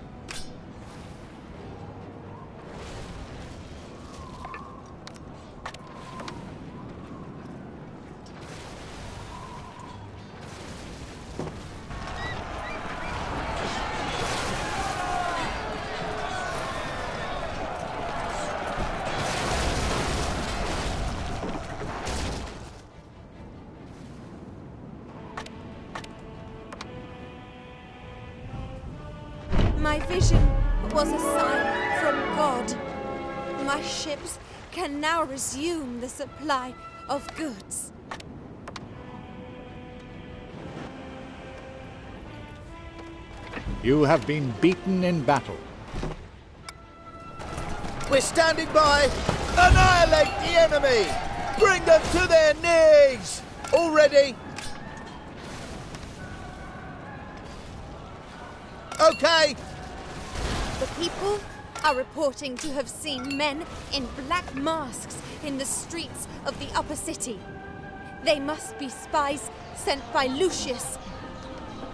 My vision was a sign from God. My ships can now resume the supply of goods. You have been beaten in battle. We're standing by! Annihilate the enemy! Bring them to their knees! All ready? Okay! The people are reporting to have seen men in black masks in the streets of the upper city. They must be spies sent by Lucius.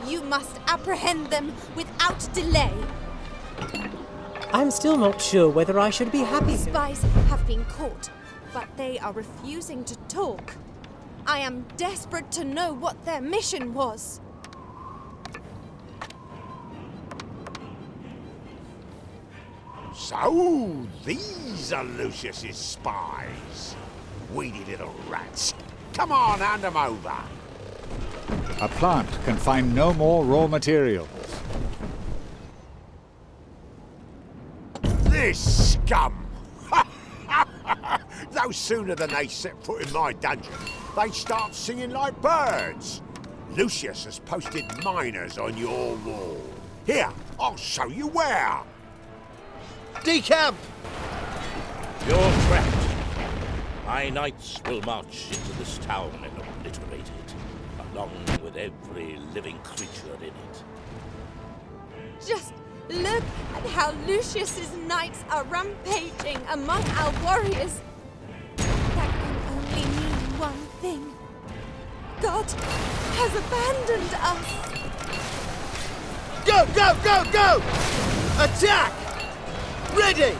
You must apprehend them without delay. I'm still not sure whether I should be happy. Spies have been caught, but they are refusing to talk. I am desperate to know what their mission was. So, these are Lucius's spies. Weedy little rats. Come on, hand them over. A plant can find no more raw materials. This scum! No sooner than they set foot in my dungeon, they start singing like birds. Lucius has posted miners on your wall. Here, I'll show you where. Decamp! You're trapped. My knights will march into this town and obliterate it, along with every living creature in it. Just look at how Lucius's knights are rampaging among our warriors. That can only mean one thing. God has abandoned us. Go, go, go, go! Attack! Ready!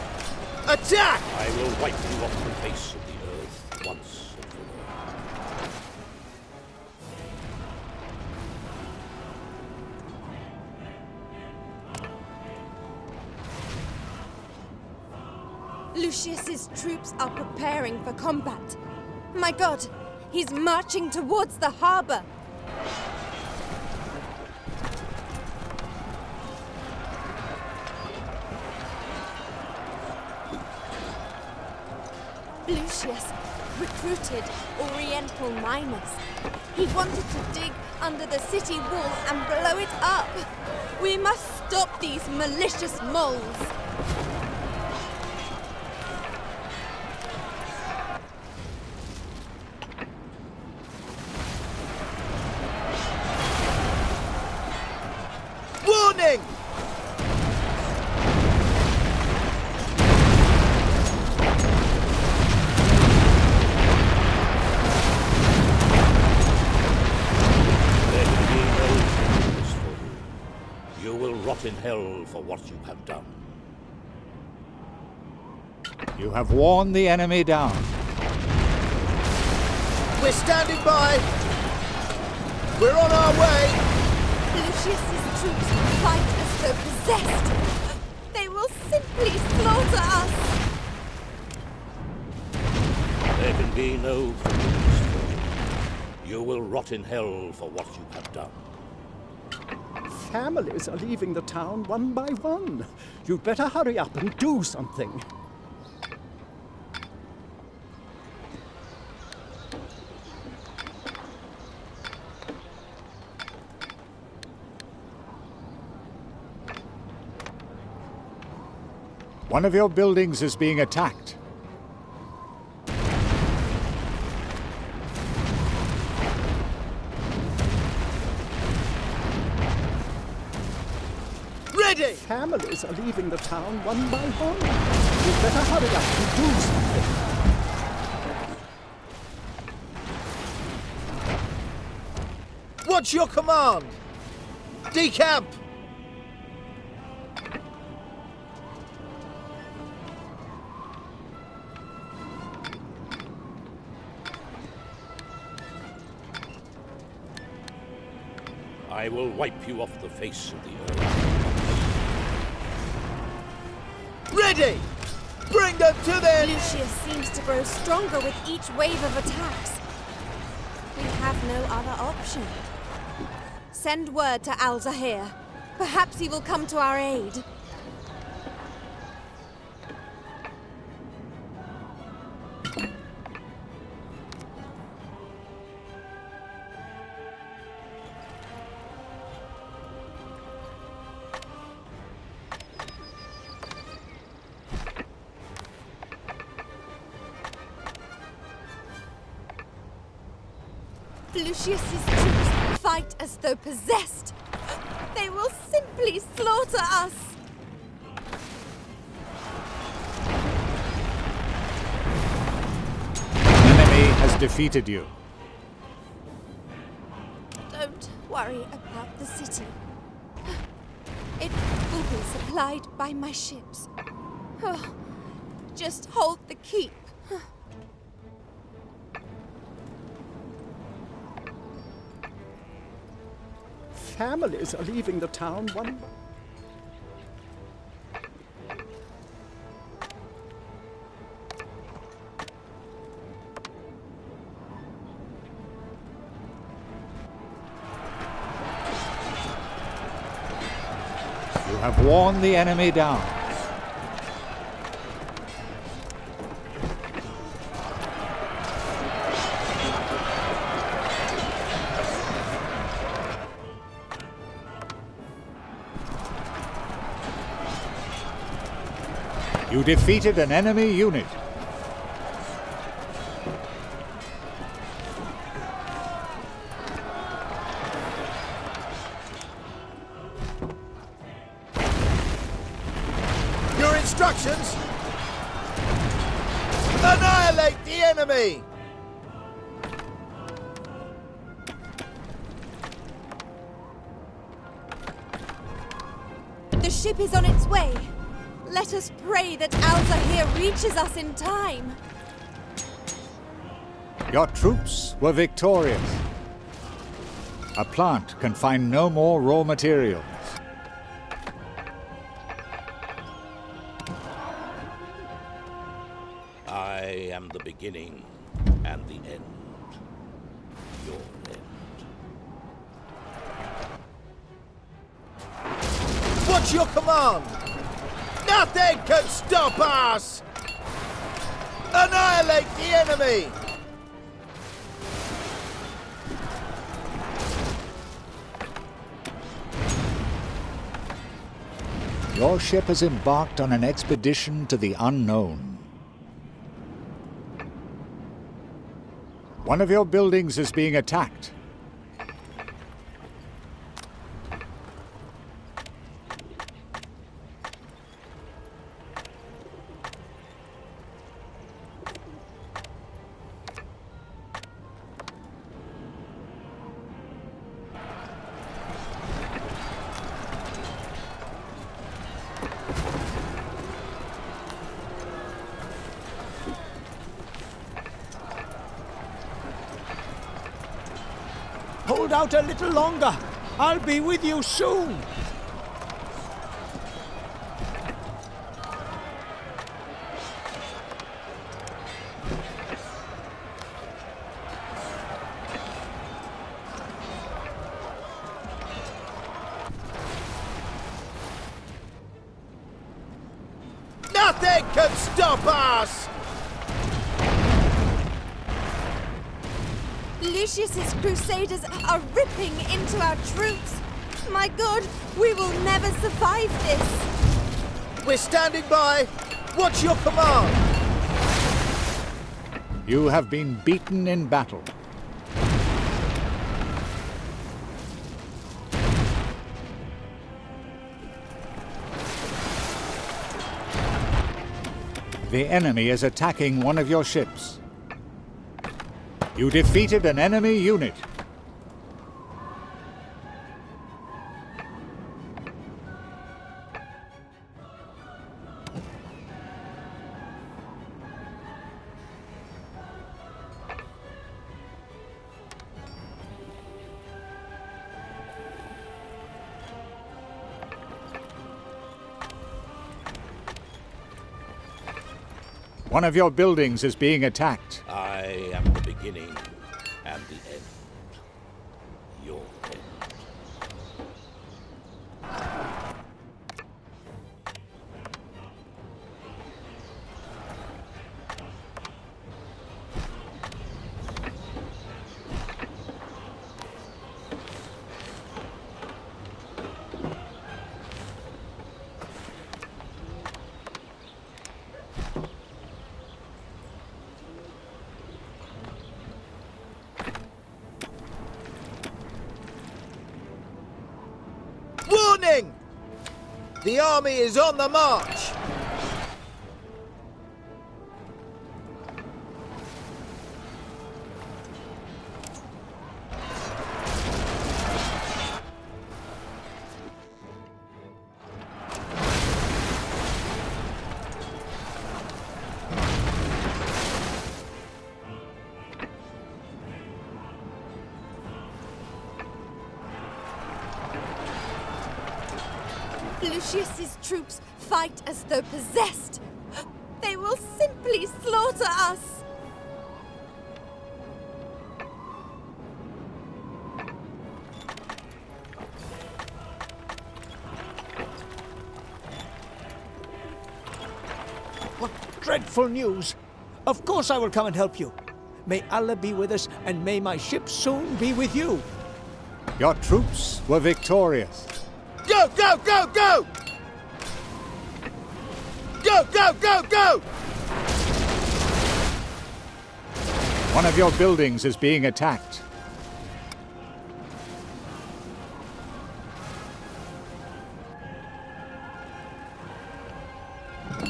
Attack! I will wipe you off the face of the earth once and for all. Lucius's troops are preparing for combat. My God, he's marching towards the harbor. Lucius recruited Oriental miners. He wanted to dig under the city wall and blow it up. We must stop these malicious moles. Warning! rot in hell for what you have done. You have worn the enemy down. We're standing by. We're on our way. Lucius's troops fight as though possessed. They will simply slaughter us. There can be no forgiveness for you. You will rot in hell for what you have done. Families are leaving the town one by one. You'd better hurry up and do something. One of your buildings is being attacked. Ready! Families are leaving the town one by one. You'd better hurry up and do something. What's your command? Decamp! I will wipe you off the face of the earth. Ready! Bring them to their... Lucius seems to grow stronger with each wave of attacks. We have no other option. Send word to Al-Zahir. Perhaps he will come to our aid. Lucius's troops fight as though possessed. They will simply slaughter us. An enemy has defeated you. Don't worry about the city. It will be supplied by my ships. Just hold the keep. Families are leaving the town one by You have worn the enemy down. You defeated an enemy unit. Your instructions? Annihilate the enemy! The ship is on its way. Let us pray that Al-Zahir reaches us in time. Your troops were victorious. A plant can find no more raw materials. I am the beginning and the end. Your end. What's your command? Nothing can stop us! Annihilate the enemy! Your ship has embarked on an expedition to the unknown. One of your buildings is being attacked. Hold out a little longer. I'll be with you soon. Nothing can stop us! Lucius's crusaders are ripping into our troops. My God, we will never survive this. We're standing by. What's your command? You have been beaten in battle. The enemy is attacking one of your ships. You defeated an enemy unit. One of your buildings is being attacked. I am the beginning and the end. Your end. Warning! The army is on the march! Lucius's troops fight as though possessed. They will simply slaughter us. What dreadful news! Of course I will come and help you. May Allah be with us, and may my ship soon be with you. Your troops were victorious. Go, go, go, go! Go, go, go, go! One of your buildings is being attacked.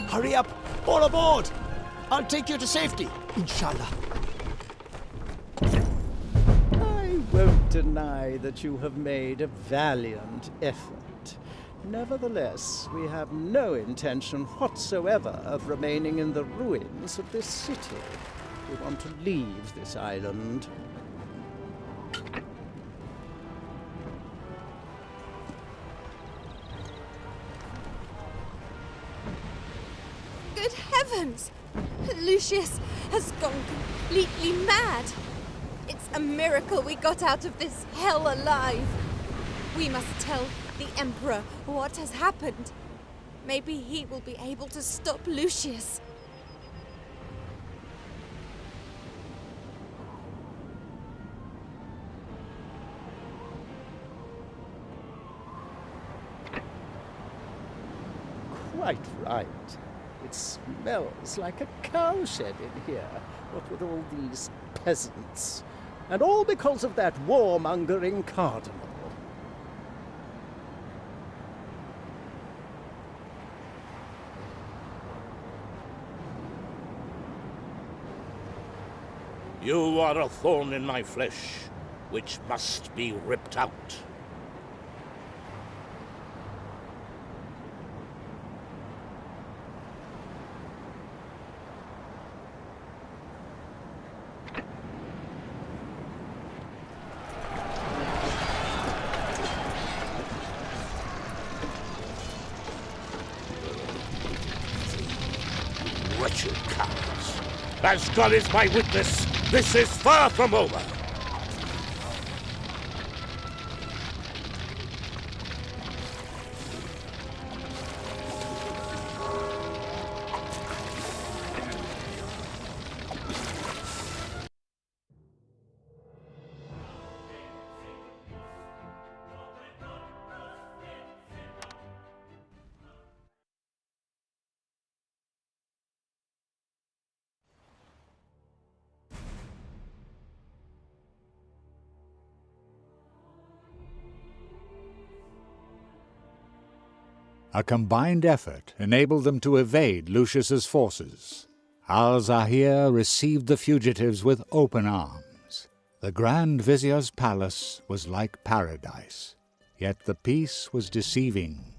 Hurry up! All aboard! I'll take you to safety, inshallah. I won't deny that you have made a valiant effort. Nevertheless, we have no intention whatsoever of remaining in the ruins of this city. We want to leave this island. Good heavens! Lucius has gone completely mad. It's a miracle we got out of this hell alive. We must tell the Emperor what has happened. Maybe he will be able to stop Lucius. Quite right. It smells like a cowshed in here, what with all these peasants. And all because of that warmongering cardinal. You are a thorn in my flesh, which must be ripped out. Wretched cowards! As God is my witness, this is far from over! A combined effort enabled them to evade Lucius's forces. Al-Zahir received the fugitives with open arms. The Grand Vizier's palace was like paradise, yet the peace was deceiving.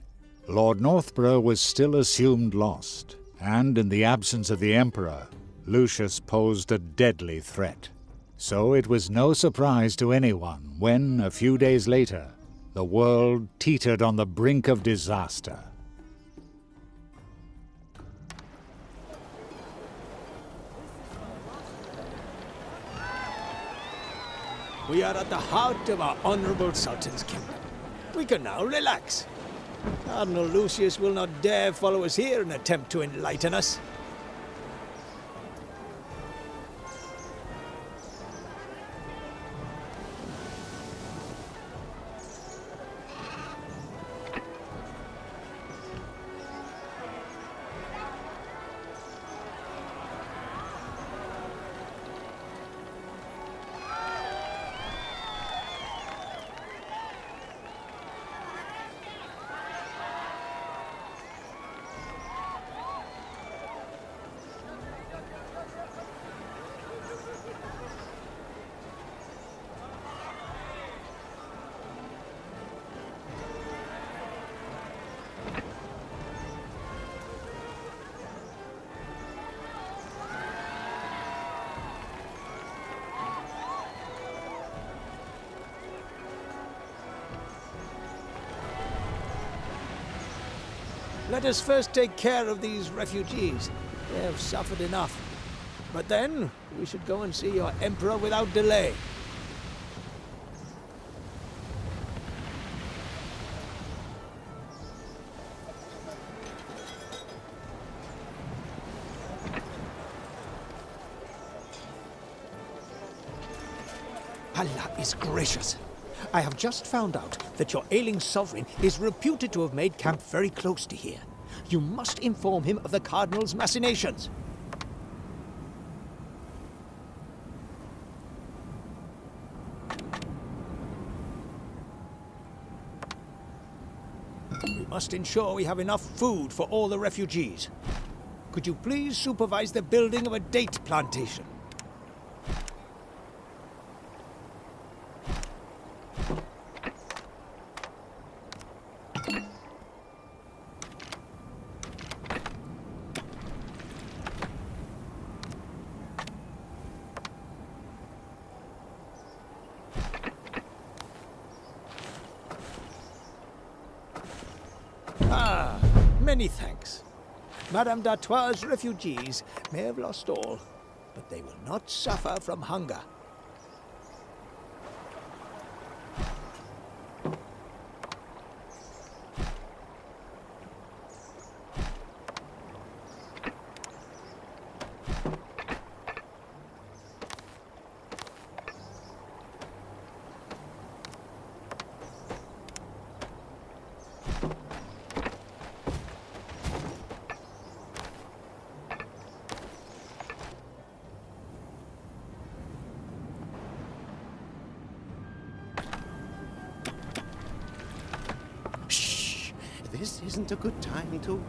Lord Northborough was still assumed lost, and in the absence of the Emperor, Lucius posed a deadly threat. So it was no surprise to anyone when, a few days later, the world teetered on the brink of disaster. We are at the heart of our honorable Sultan's kingdom. We can now relax. Cardinal Lucius will not dare follow us here and attempt to enlighten us. Let us first take care of these refugees. They have suffered enough. But then, we should go and see your Emperor without delay. Allah is gracious. I have just found out that your ailing sovereign is reputed to have made camp very close to here. You must inform him of the Cardinal's machinations. We must ensure we have enough food for all the refugees. Could you please supervise the building of a date plantation? Ah, many thanks. Madame d'Artois' refugees may have lost all, but they will not suffer from hunger. This isn't a good time to...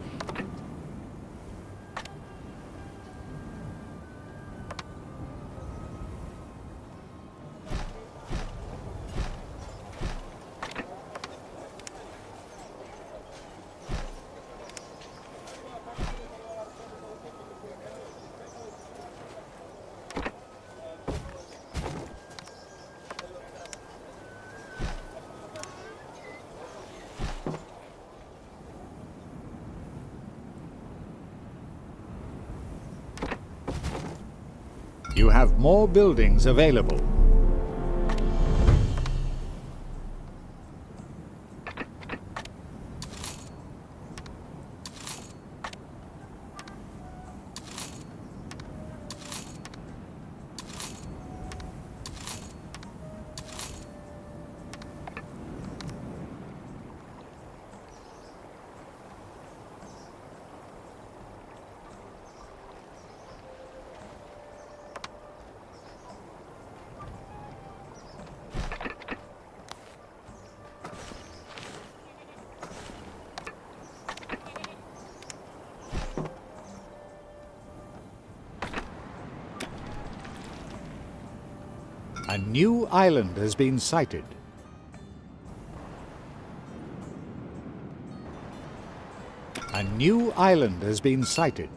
You have more buildings available. A new island has been sighted. A new island has been sighted.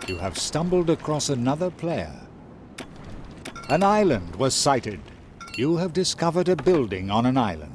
You have stumbled across another player. An island was sighted. You have discovered a building on an island.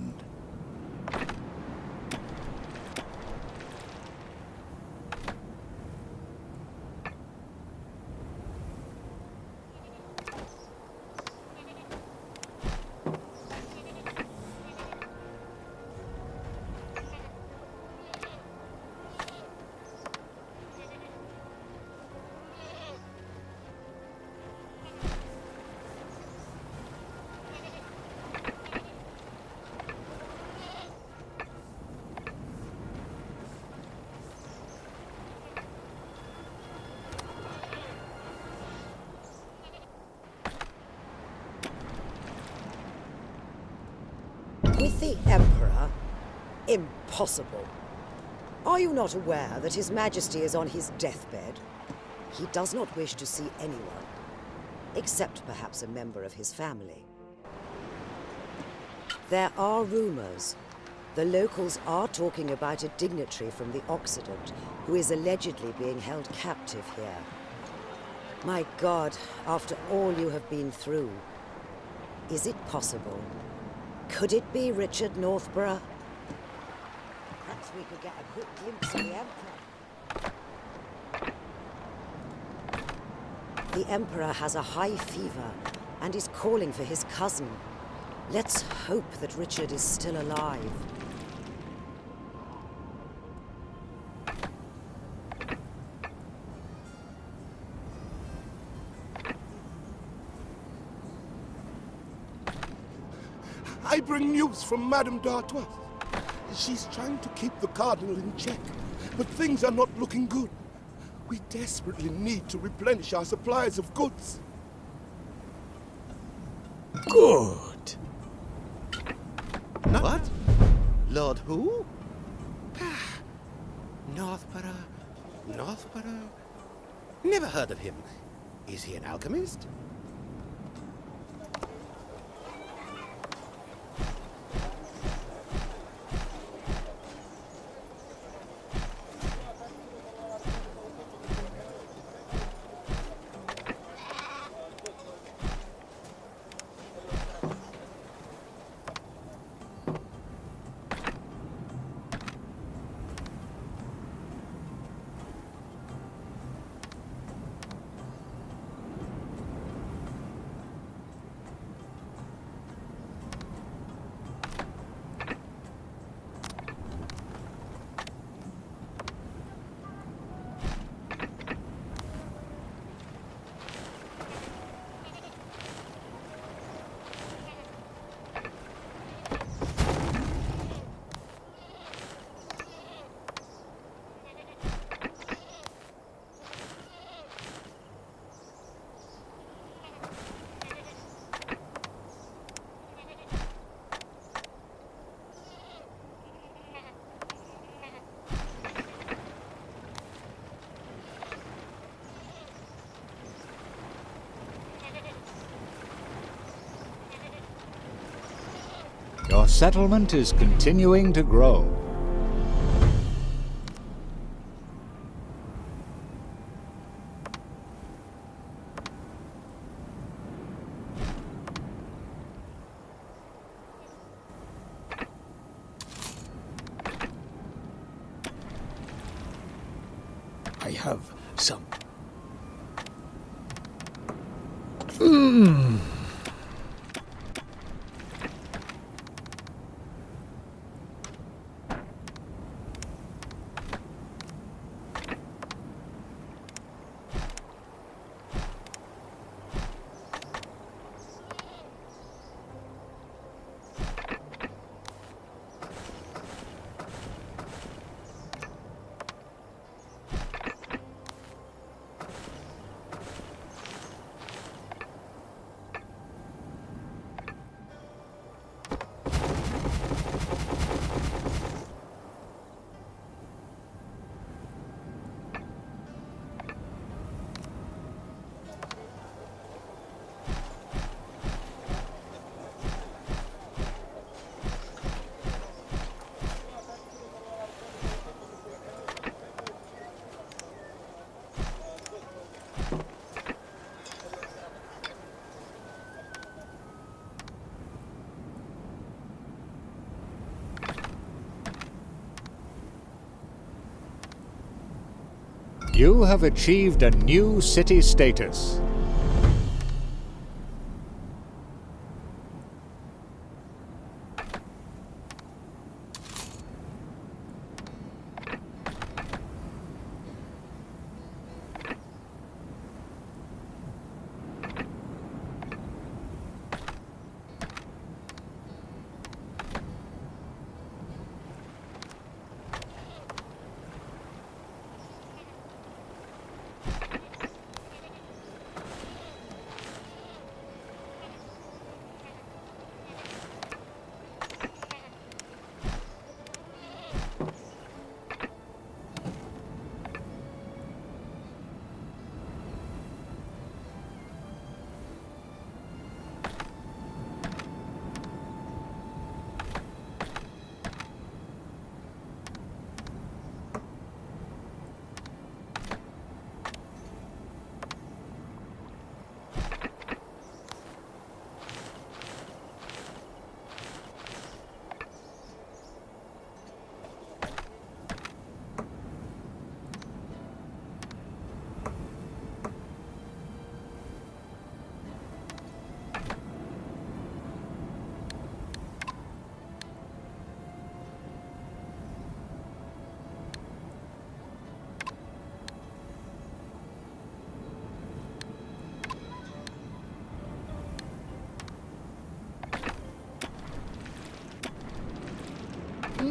With the Emperor? Impossible. Are you not aware that His Majesty is on his deathbed? He does not wish to see anyone, except perhaps a member of his family. There are rumors. The locals are talking about a dignitary from the Occident who is allegedly being held captive here. My God, after all you have been through, is it possible? Could it be Richard Northborough? Perhaps we could get a quick glimpse of the Emperor. The Emperor has a high fever and is calling for his cousin. Let's hope that Richard is still alive. I bring news from Madame d'Artois. She's trying to keep the Cardinal in check, but things are not looking good. We desperately need to replenish our supplies of goods. Good. What? Lord who? Northborough? Never heard of him. Is he an alchemist? Your settlement is continuing to grow. I have some. You have achieved a new city status.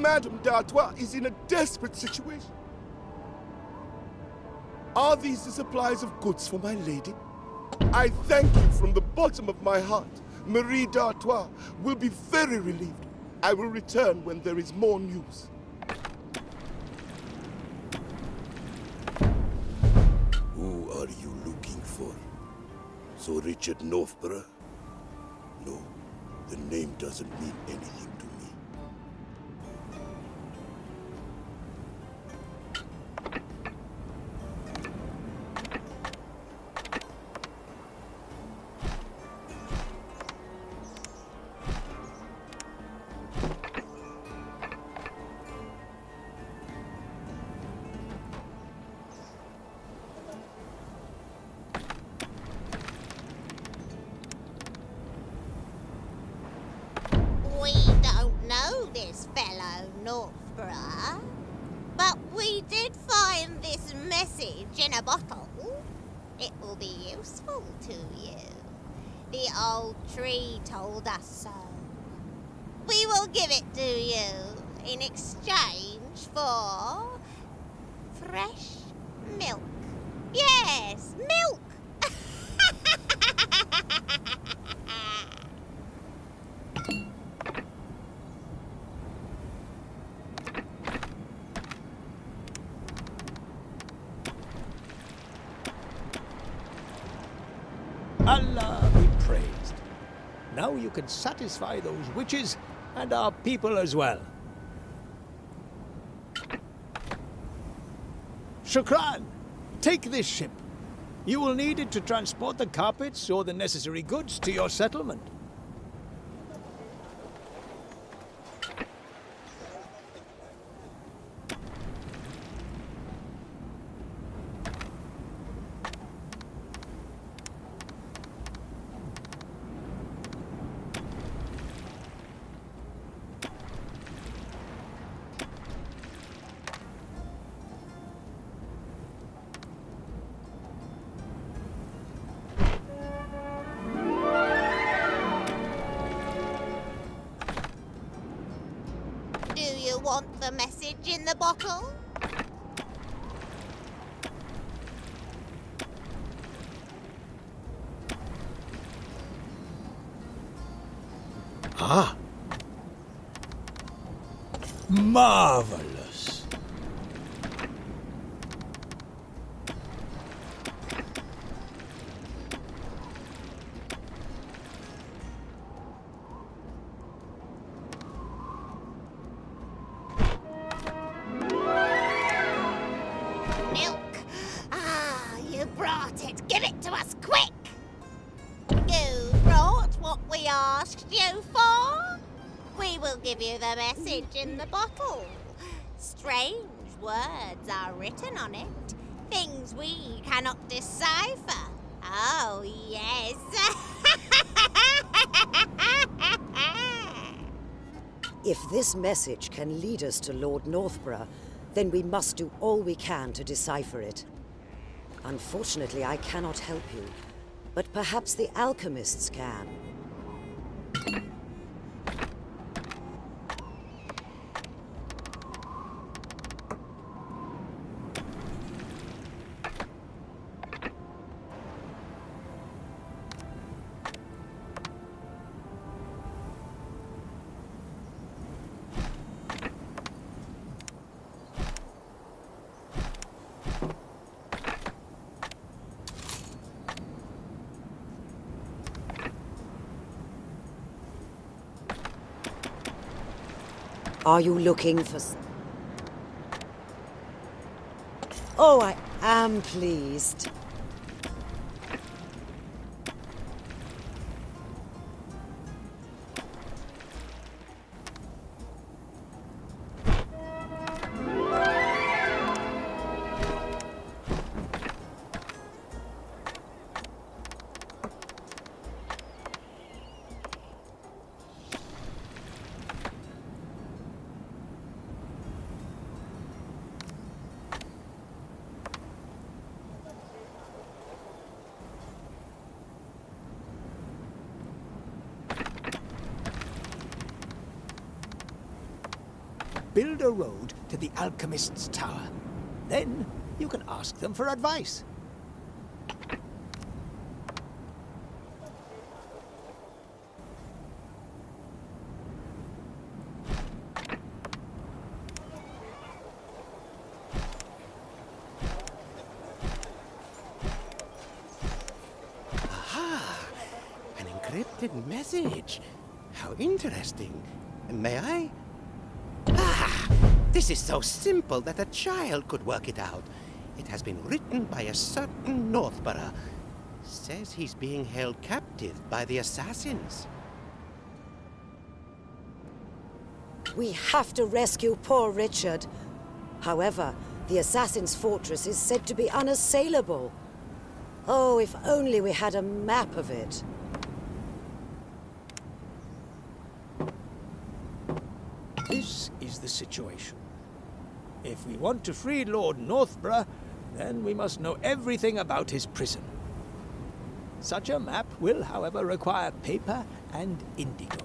Madame d'Artois is in a desperate situation. Are these the supplies of goods for my lady? I thank you from the bottom of my heart. Marie d'Artois will be very relieved. I will return when there is more news. Who are you looking for? So Richard Northborough? No, the name doesn't mean anything to me. We don't know this fellow Northborough, but we did find this message in a bottle. It will be useful to you. The old tree told us so. We will give it to you in exchange for fresh milk. Yes, milk! Allah be praised. Now you can satisfy those witches and our people as well. Shukran, take this ship. You will need it to transport the carpets or the necessary goods to your settlement. Do you want the message in the bottle? Ah! Marvelous! Milk. Ah, you brought it. Give it to us quick. You brought what we asked you for? We will give you the message in the bottle. Strange words are written on it. Things we cannot decipher. Oh, yes. If this message can lead us to Lord Northborough, then we must do all we can to decipher it. Unfortunately, I cannot help you, but perhaps the alchemists can. Are you looking for... Oh, I am pleased. build a road to the alchemist's tower. Then you can ask them for advice. An encrypted message. How interesting. May I? Ah! This is so simple that a child could work it out. It has been written by a certain Northborough. Says he's being held captive by the assassins. We have to rescue poor Richard. However, the assassin's fortress is said to be unassailable. Oh, if only we had a map of it. This is the situation. If we want to free Lord Northborough, then we must know everything about his prison. Such a map will, however, require paper and indigo.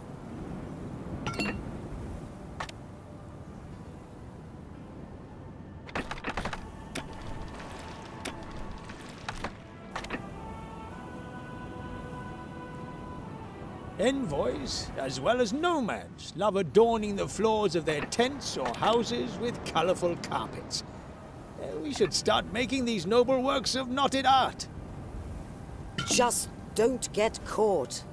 Envoys, as well as nomads, love adorning the floors of their tents or houses with colorful carpets. We should start making these noble works of knotted art. Just don't get caught.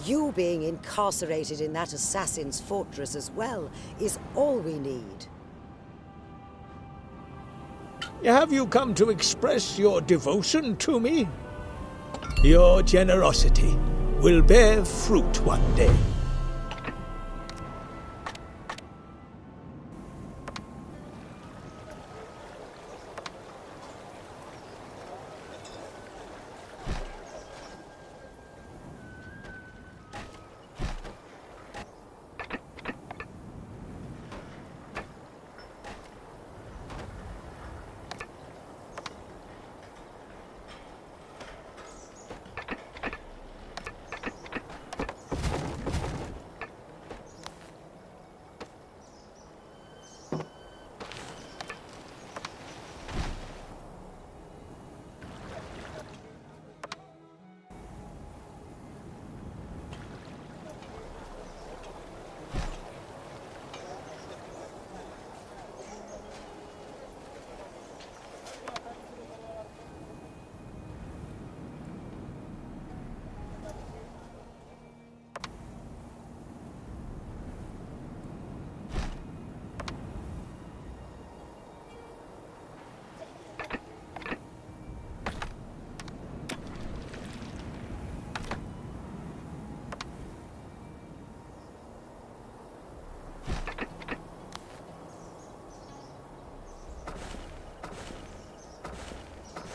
You being incarcerated in that assassin's fortress as well is all we need. Have you come to express your devotion to me? Your generosity will bear fruit one day.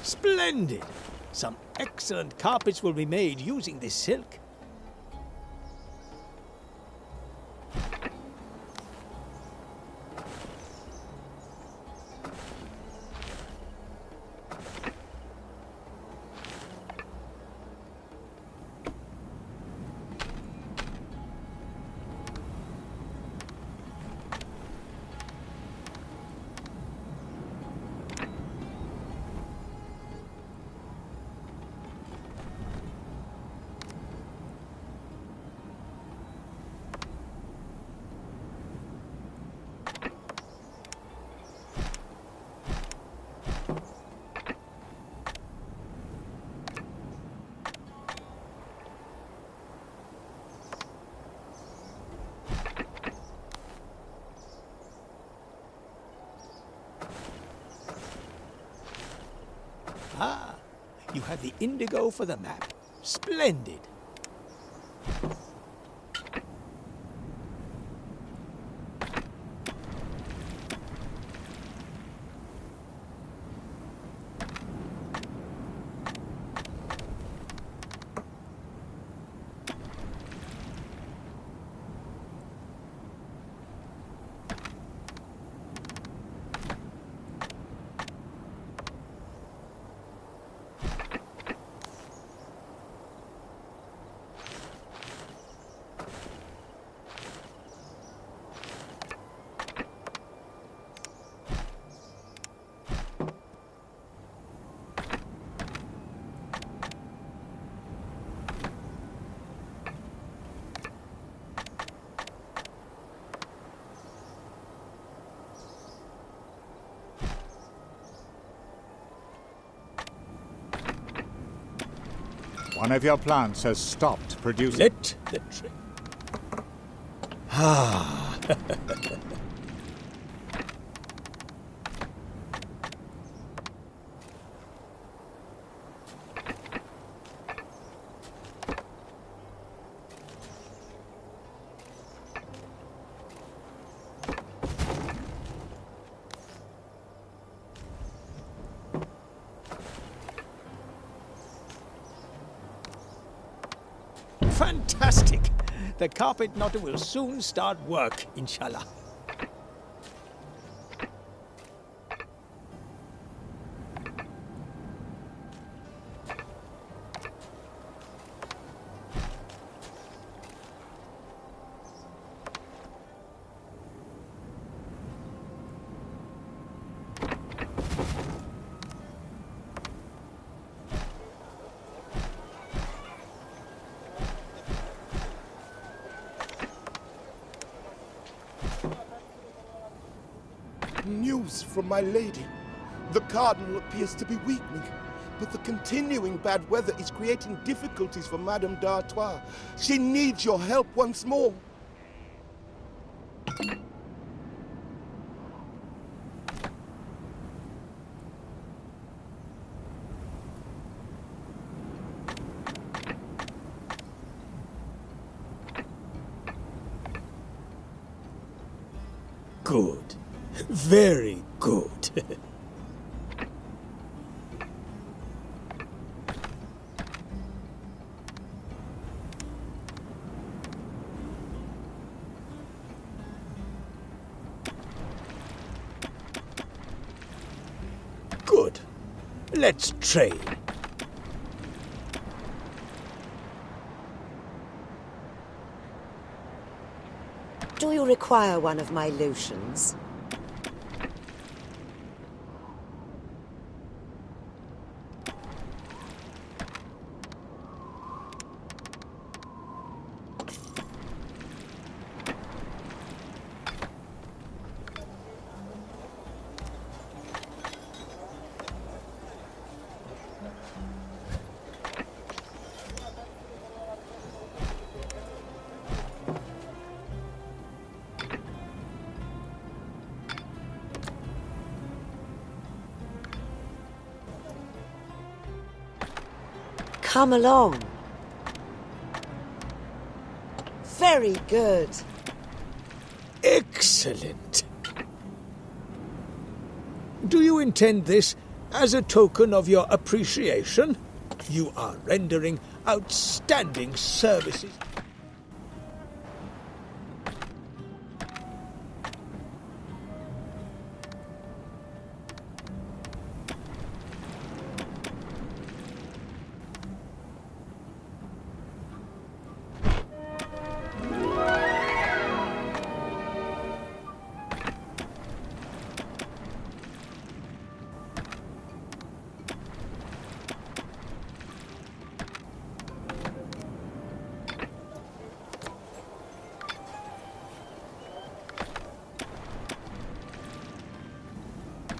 Splendid! Some excellent carpets will be made using this silk. Ah, you have the indigo for the map. Splendid! One of your plants has stopped producing. Let the tree. Ah. Fantastic! The carpet knotter will soon start work, inshallah. News from my lady. The Cardinal appears to be weakening, but the continuing bad weather is creating difficulties for Madame d'Artois. She needs your help once more. Good. Very good. Good. Let's trade. Do you require one of my lotions? Come along. Very good. Excellent. Do you intend this as a token of your appreciation? You are rendering outstanding services.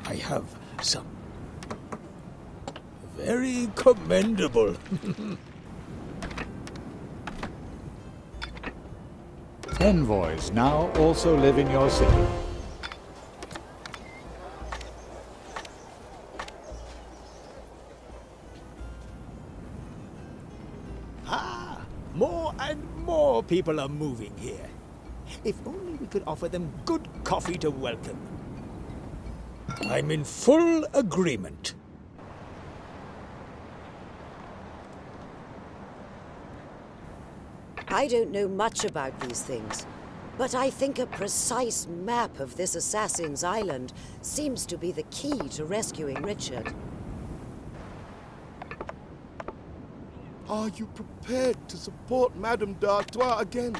I have some very commendable. Envoys now also live in your city. Ah, more and more people are moving here. If only we could offer them good coffee to welcome. I'm in full agreement. I don't know much about these things, but I think a precise map of this assassin's island seems to be the key to rescuing Richard. Are you prepared to support Madame d'Artois again?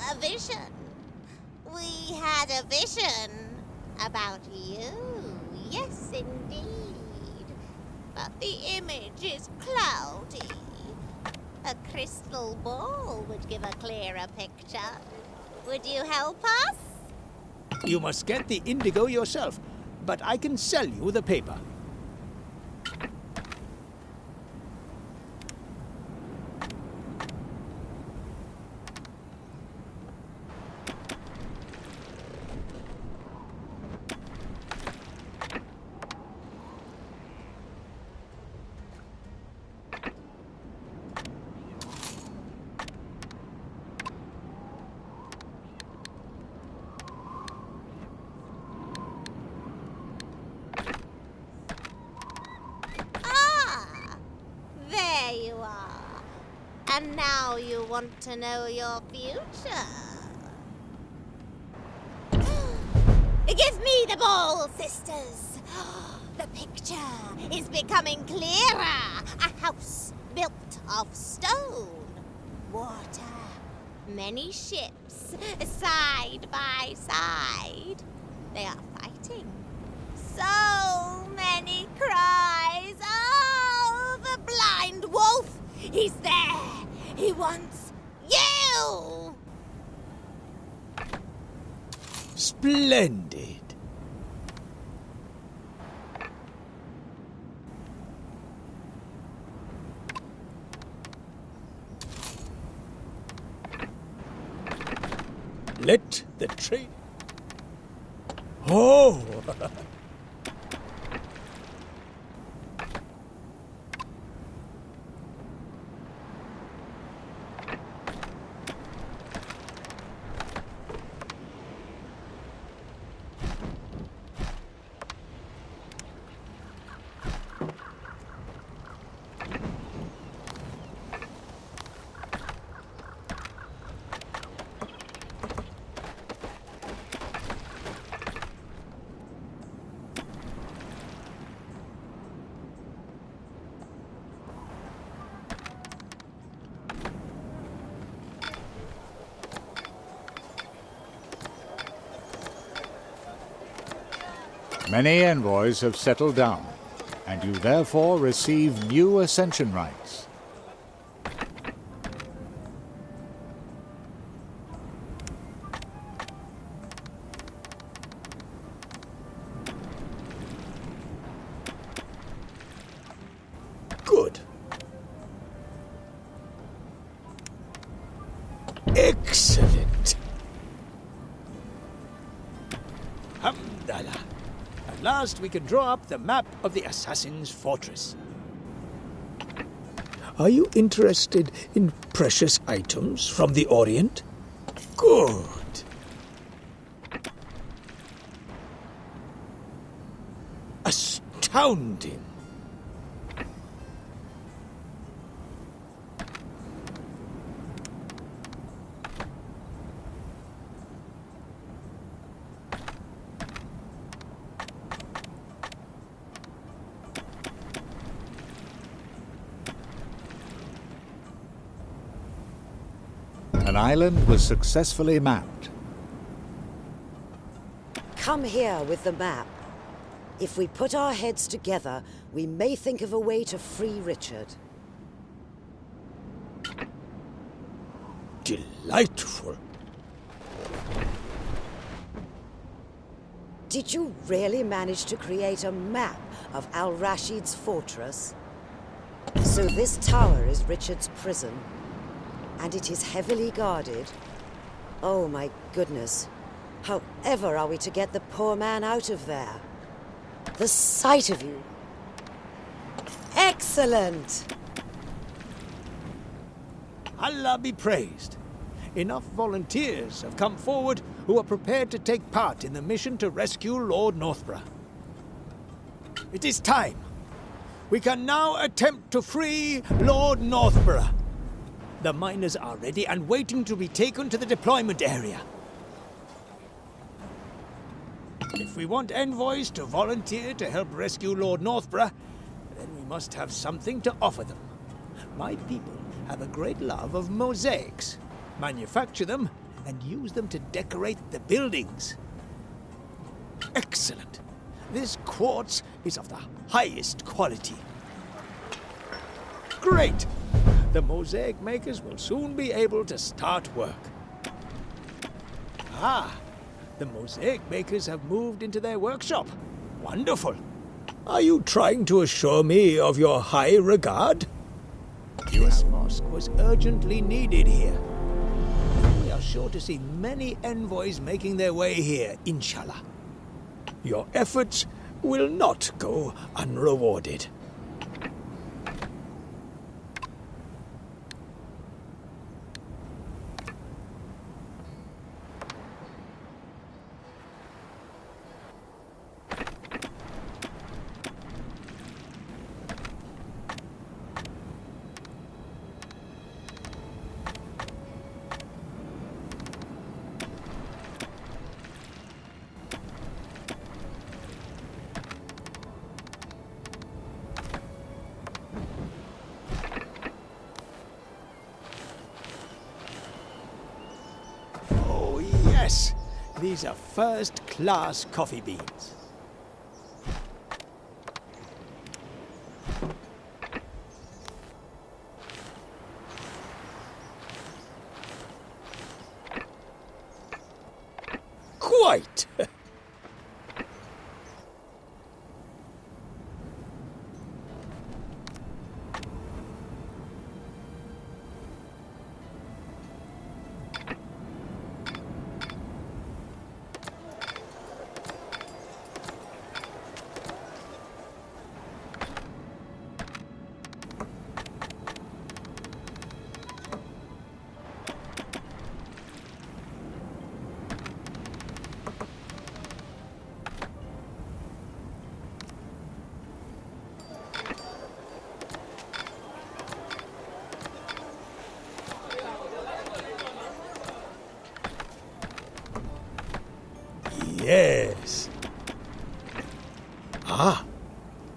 A vision. We had a vision about you. Yes, indeed. But the image is cloudy. A crystal ball would give a clearer picture. Would you help us? You must get the indigo yourself. but I can sell you the paper. There you are. And now you want to know your future. Give me the ball, sisters. The picture is becoming clearer. A house built of stone, water, many ships side by side. They are fighting. So many cries. Oh, the blind wolf! He's there! He wants you! Splendid. Let the train... Oh! Many envoys have settled down, and you therefore receive new ascension rights. Good. Excellent. Hamdallah. At last we can draw up the map of the Assassin's Fortress. Are you interested in precious items from the Orient? Good. Astounding. An island was successfully mapped. Come here with the map. If we put our heads together, we may think of a way to free Richard. Delightful. Did you really manage to create a map of Al-Rashid's fortress? So this tower is Richard's prison, and it is heavily guarded? Oh my goodness. However are we to get the poor man out of there? The sight of you. Excellent! Allah be praised. Enough volunteers have come forward who are prepared to take part in the mission to rescue Lord Northborough. It is time. We can now attempt to free Lord Northborough. The miners are ready and waiting to be taken to the deployment area. If we want envoys to volunteer to help rescue Lord Northborough, then we must have something to offer them. My people have a great love of mosaics. Manufacture them and use them to decorate the buildings. Excellent. This quartz is of the highest quality. Great! The mosaic makers will soon be able to start work. Ah! The mosaic makers have moved into their workshop. Wonderful. Are you trying to assure me of your high regard? This mosque was urgently needed here. We are sure to see many envoys making their way here, inshallah. Your efforts will not go unrewarded. Yes, these are first-class coffee beans. Quite! Yes. Ah,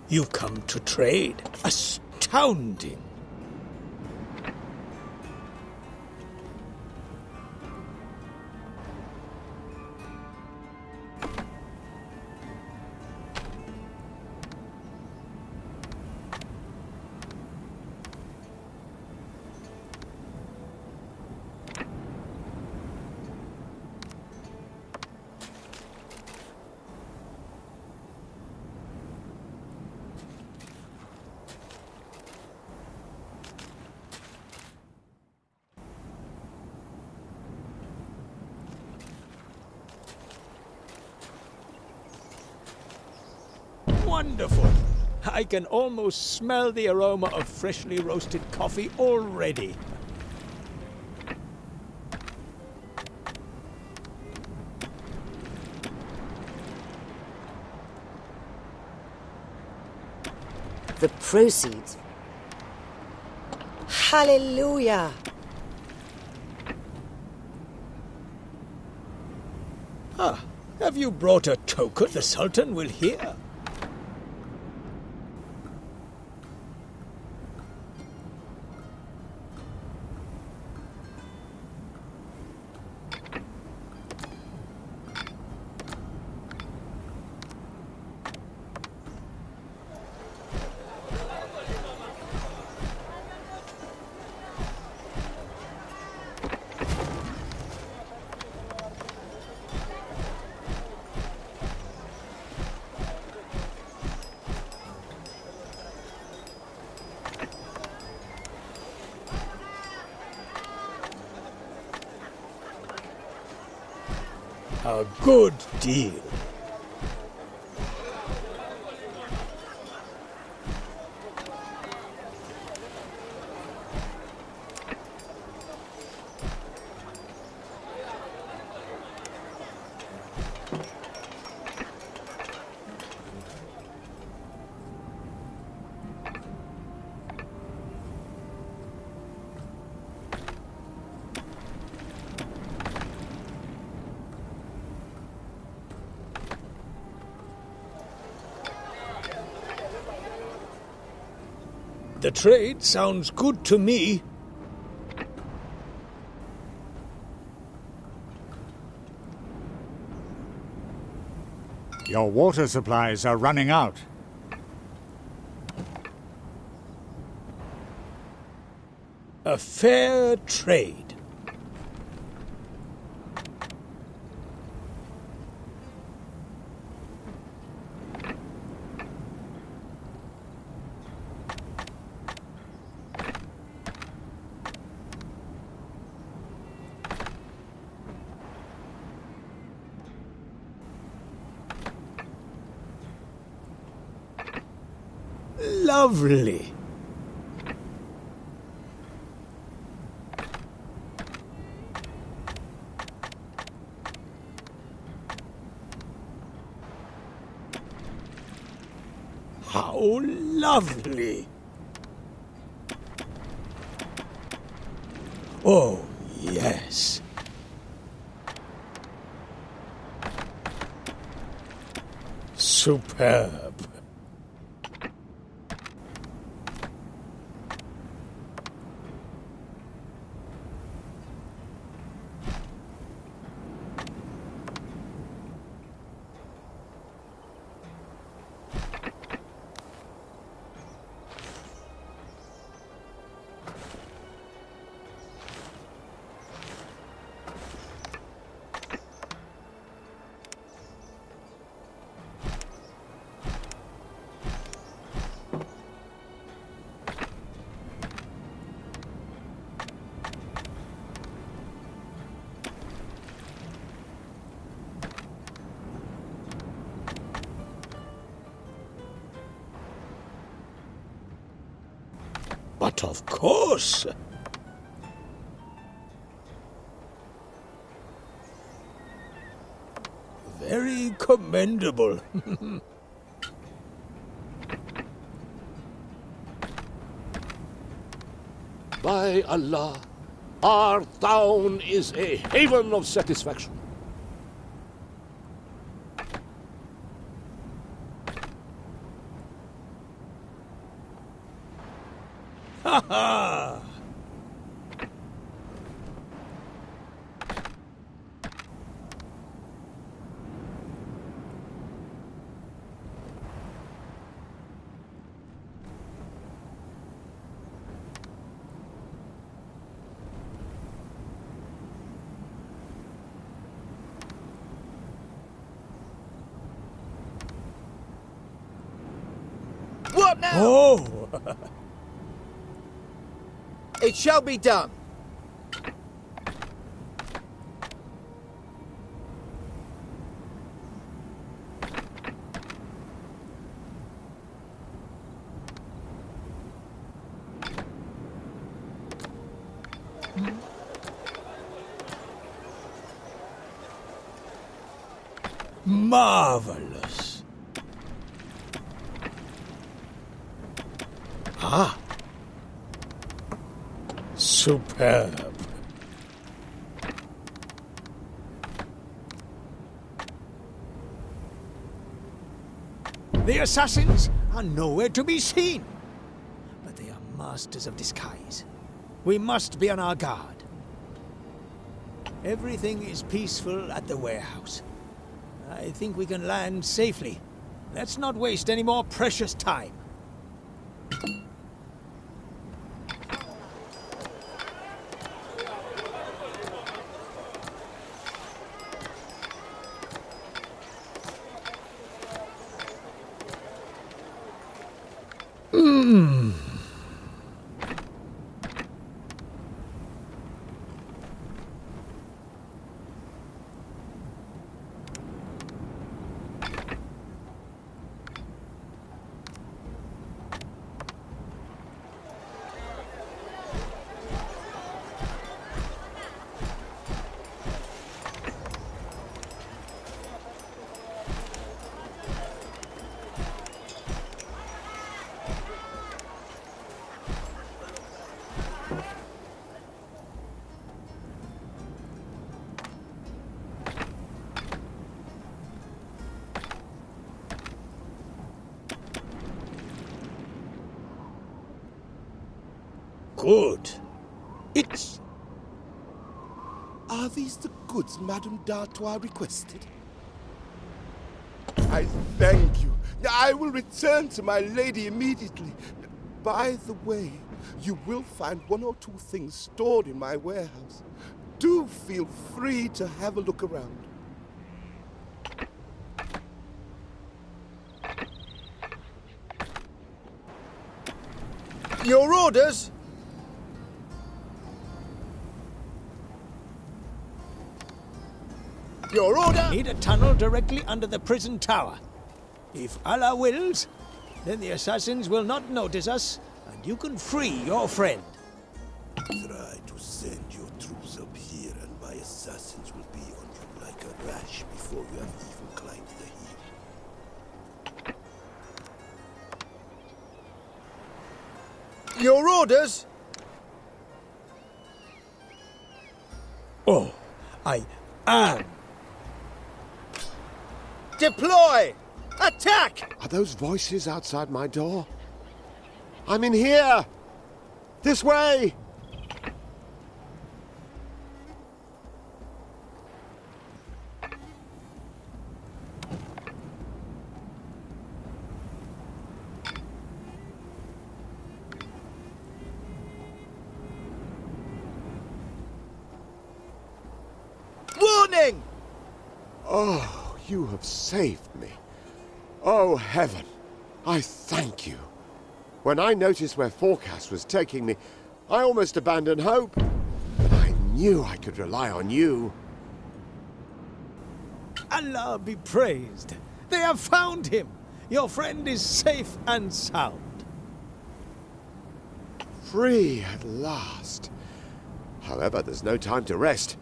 you've come to trade. Astounding. Wonderful. I can almost smell the aroma of freshly roasted coffee already. The proceeds. Hallelujah! Ah, have you brought a token the Sultan will hear? A good deal. The trade sounds good to me. Your water supplies are running out. A fair trade. lovely. How lovely. Oh, yes. Superb. But of course. Very commendable. By Allah, our town is a haven of satisfaction. Ha ha! What now? Oh! It shall be done. Marvelous. Ah. Superb. The assassins are nowhere to be seen, but they are masters of disguise. We must be on our guard. Everything is peaceful at the warehouse. I think we can land safely. Let's not waste any more precious time. Good. It's... Are these the goods Madame d'Artois requested? I thank you. I will return to my lady immediately. By the way, you will find one or two things stored in my warehouse. Do feel free to have a look around. Your orders? Your order? Need a tunnel directly under the prison tower. If Allah wills, Then the assassins will not notice us, and you can free your friend. Try to send your troops up here, and my assassins will be on you like a rash before you have even climbed the hill. Your orders? Oh, I am. Deploy! Attack! Are those voices outside my door? I'm in here! This way! Warning! Oh, you have saved me. Oh, heaven, I thank you. When I noticed where Forecast was taking me, I almost abandoned hope. But I knew I could rely on you. Allah be praised. They have found him. Your friend is safe and sound. Free at last. However, there's no time to rest.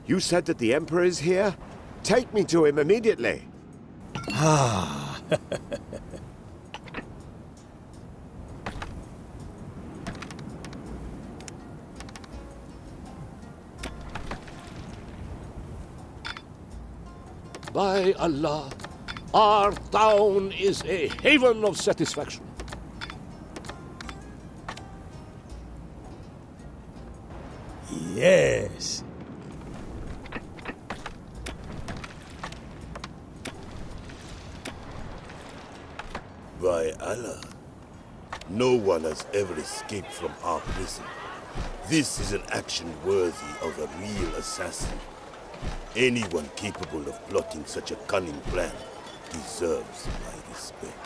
You said that the Emperor is here? Take me to him immediately. Ah. By Allah, our town is a haven of satisfaction. Yes. By Allah, no one has ever escaped from our prison. This is an action worthy of a real assassin. Anyone capable of plotting such a cunning plan deserves my respect.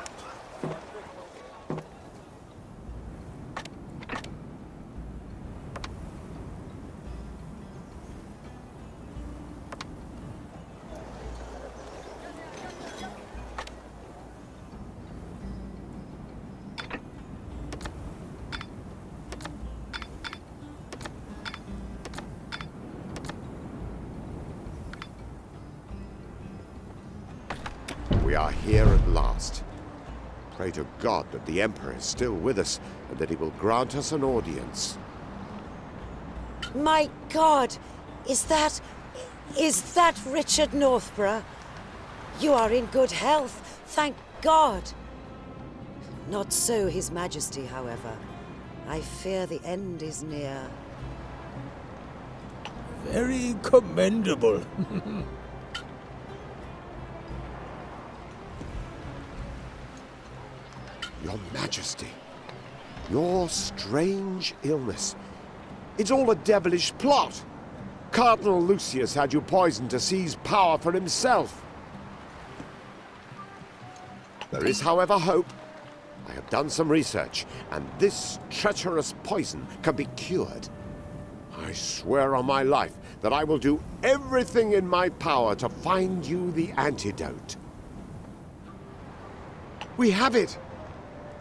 We are here at last. Pray to God that the Emperor is still with us, and that he will grant us an audience. My God! Is that Richard Northborough? You are in good health, thank God. Not so His Majesty, however. I fear the end is near. Very commendable. Your Majesty, your strange illness. It's all a devilish plot. Cardinal Lucius had you poisoned to seize power for himself. There is, however, hope. I have done some research, and this treacherous poison can be cured. I swear on my life that I will do everything in my power to find you the antidote. We have it!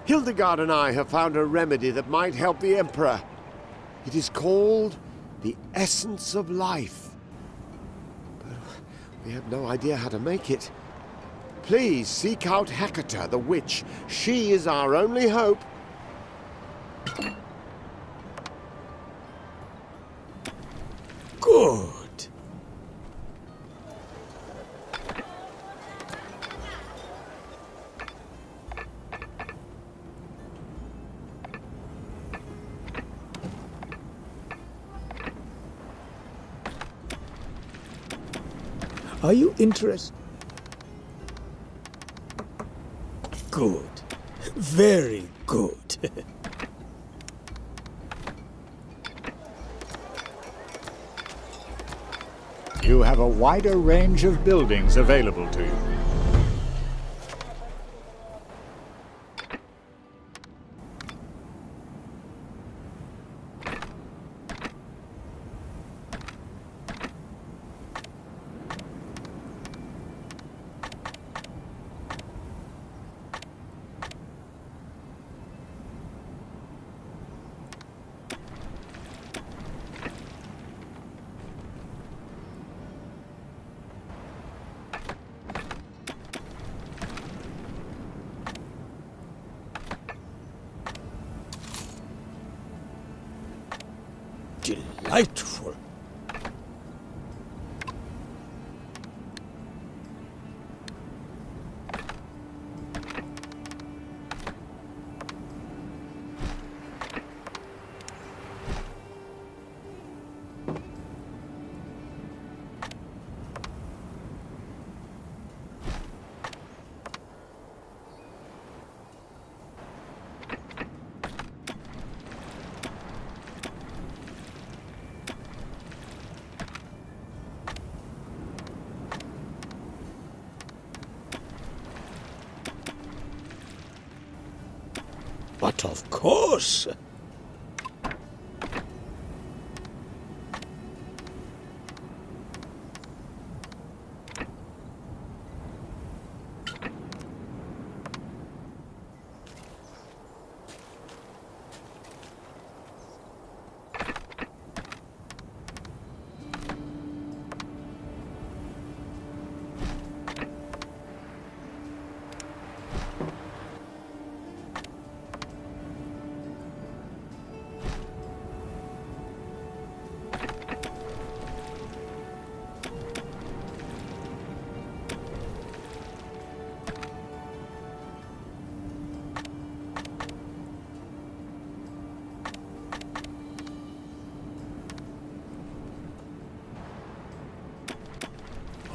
Hildegard and I have found a remedy that might help the Emperor. It is called the Essence of Life. But we have no idea how to make it. Please seek out Hecata, the witch. She is our only hope. Good. Are you interested? Good. Very good. You have a wider range of buildings available to you. delightful. But of course.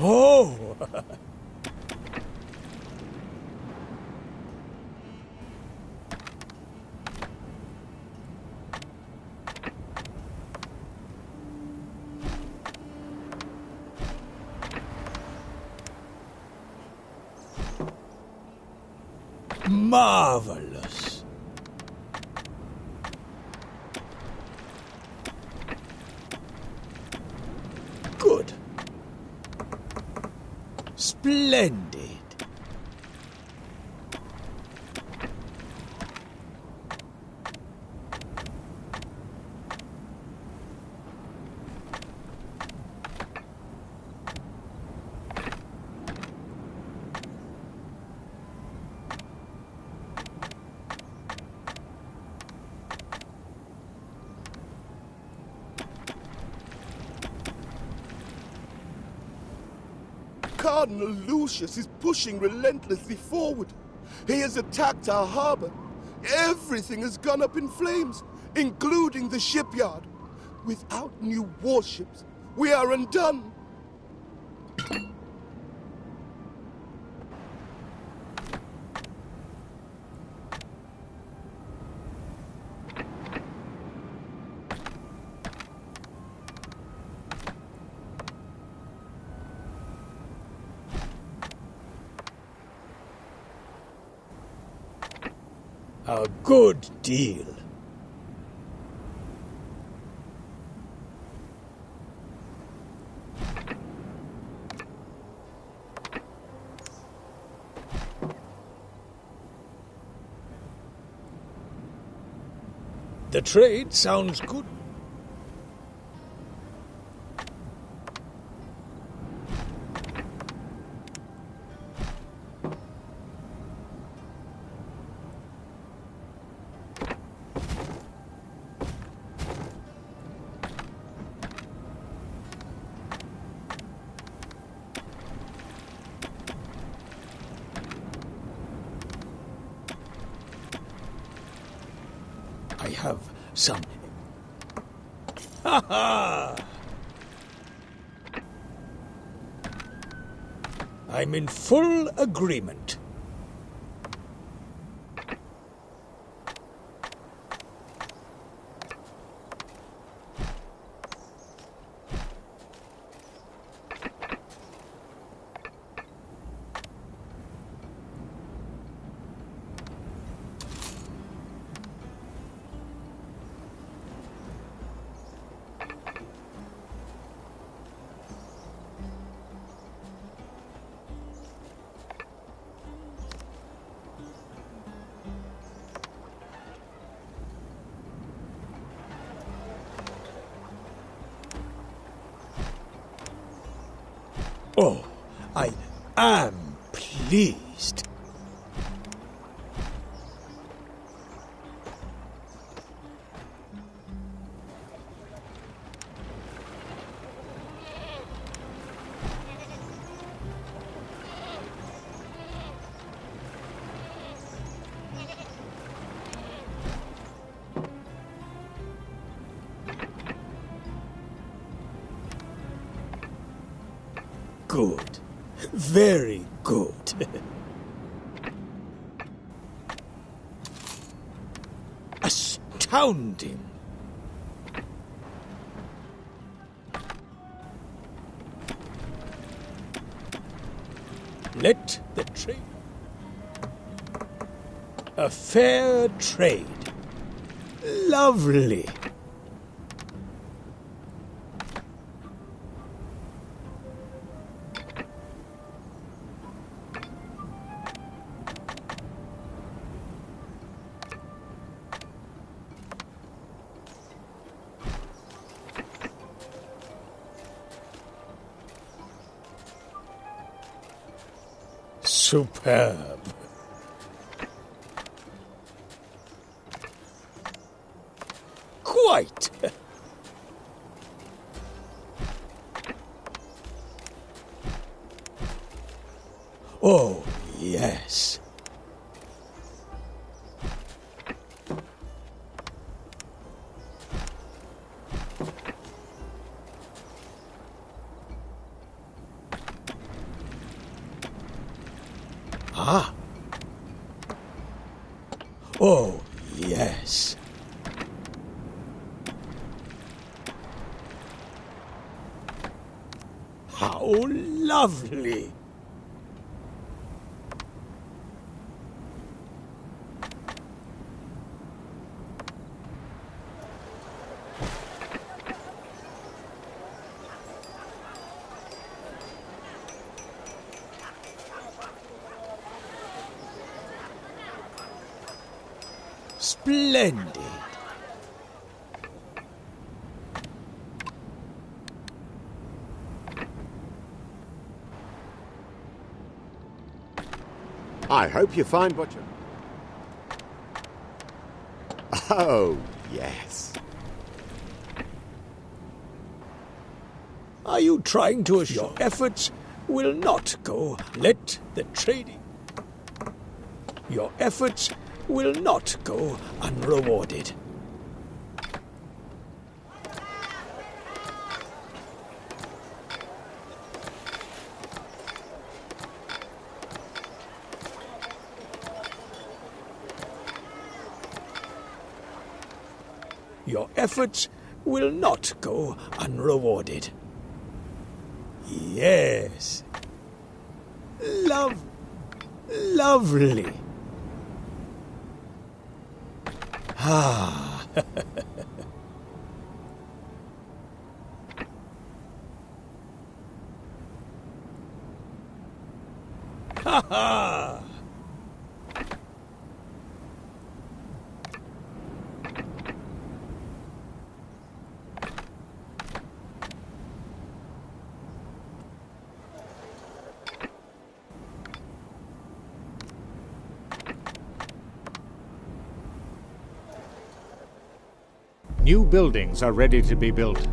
Oh! Marvelous! Good. Splendid. Cardinal Lucius is pushing relentlessly forward. He has attacked our harbor. Everything has gone up in flames, including the shipyard. Without new warships, we are undone. A good deal. The trade sounds good. I have some. Ha ha! I'm in full agreement. Oh, I am pleased. Good. Very good. Astounding. Let the trade. A fair trade. Lovely. Superb. Quite. Oh, yes. Ah. Oh, yes. How lovely. Splendid. I hope you find what you... Oh, yes. Are you trying to assure your efforts will not go? Let the trading. Your efforts will not go unrewarded. Your efforts will not go unrewarded. Yes. Lovely. Ah. Ha ha. New buildings are ready to be built.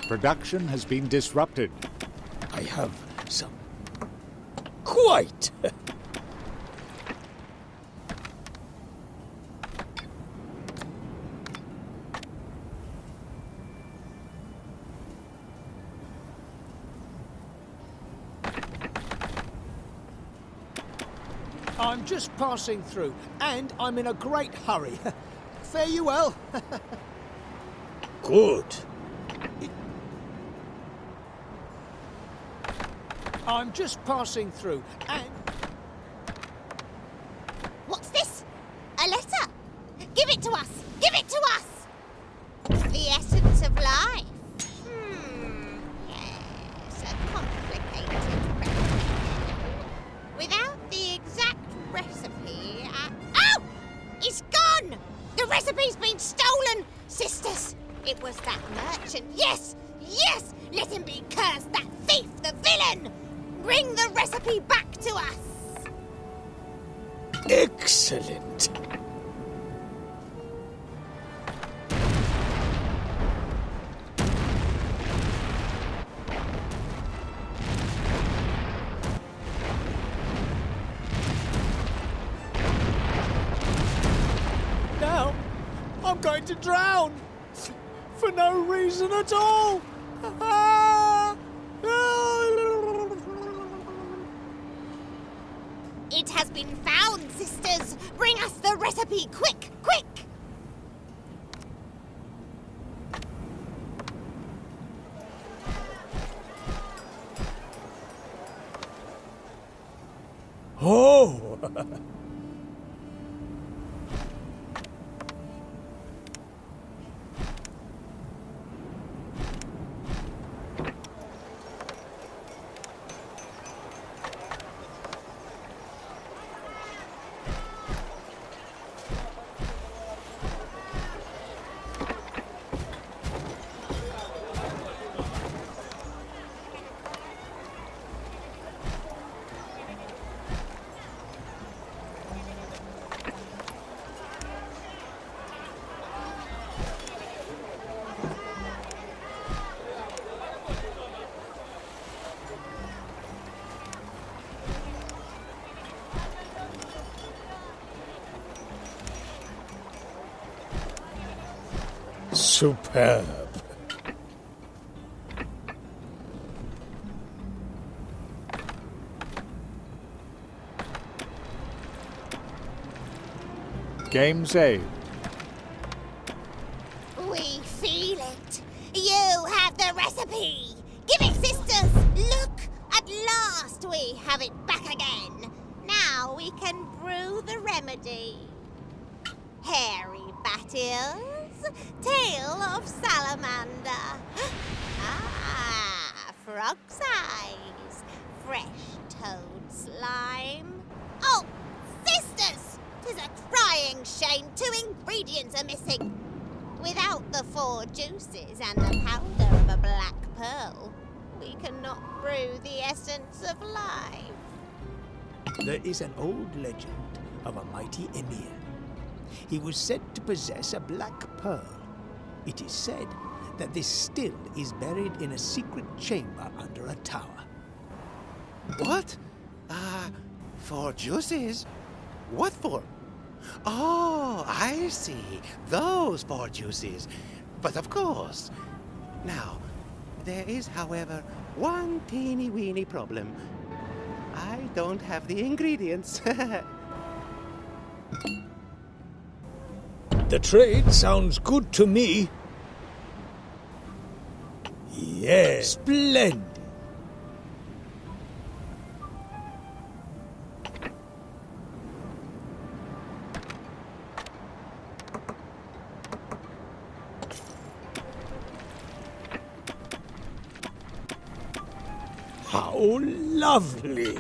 Production has been disrupted. I have some... Quite! I'm just passing through, and I'm in a great hurry. Fare you well. Good. I'm just passing through, and... What's this? A letter? Give it to us! Give it to us! The essence of life. Yes, a complicated recipe. Without the exact recipe back to us! Excellent. Now, I'm going to drown. For no reason at all. It has been found, sisters! Bring us the recipe, quick, quick! Oh! Superb. Game saved. We feel it. You have the recipe. Give it, sisters. Look, at last we have it back again. Now we can brew the remedy. Hairy Battles, Tale of Salamander. Ah, frog's eyes, fresh toad slime. Oh, sisters! 'Tis a crying shame 2 ingredients are missing. Without the 4 juices and the powder of a black pearl, we cannot brew the essence of life. There is an old legend of a mighty emir. He was said to possess a black pearl. It is said that this still is buried in a secret chamber under a tower. What? 4 juices? What for? Oh, I see. Those 4 juices. But of course. Now, there is, however, one teeny-weeny problem. I don't have the ingredients. The trade sounds good to me. Yes, splendid. How lovely!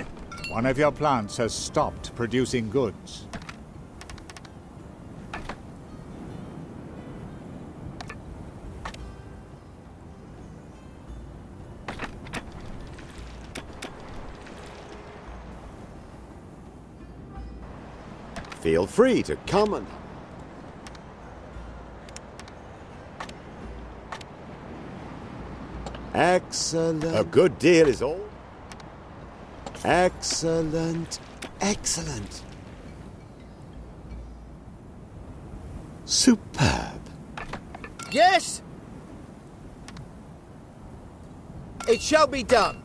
One of your plants has stopped producing goods. Feel free to come and... Excellent. A good deal is all. Excellent. Excellent. Superb. Yes! It shall be done.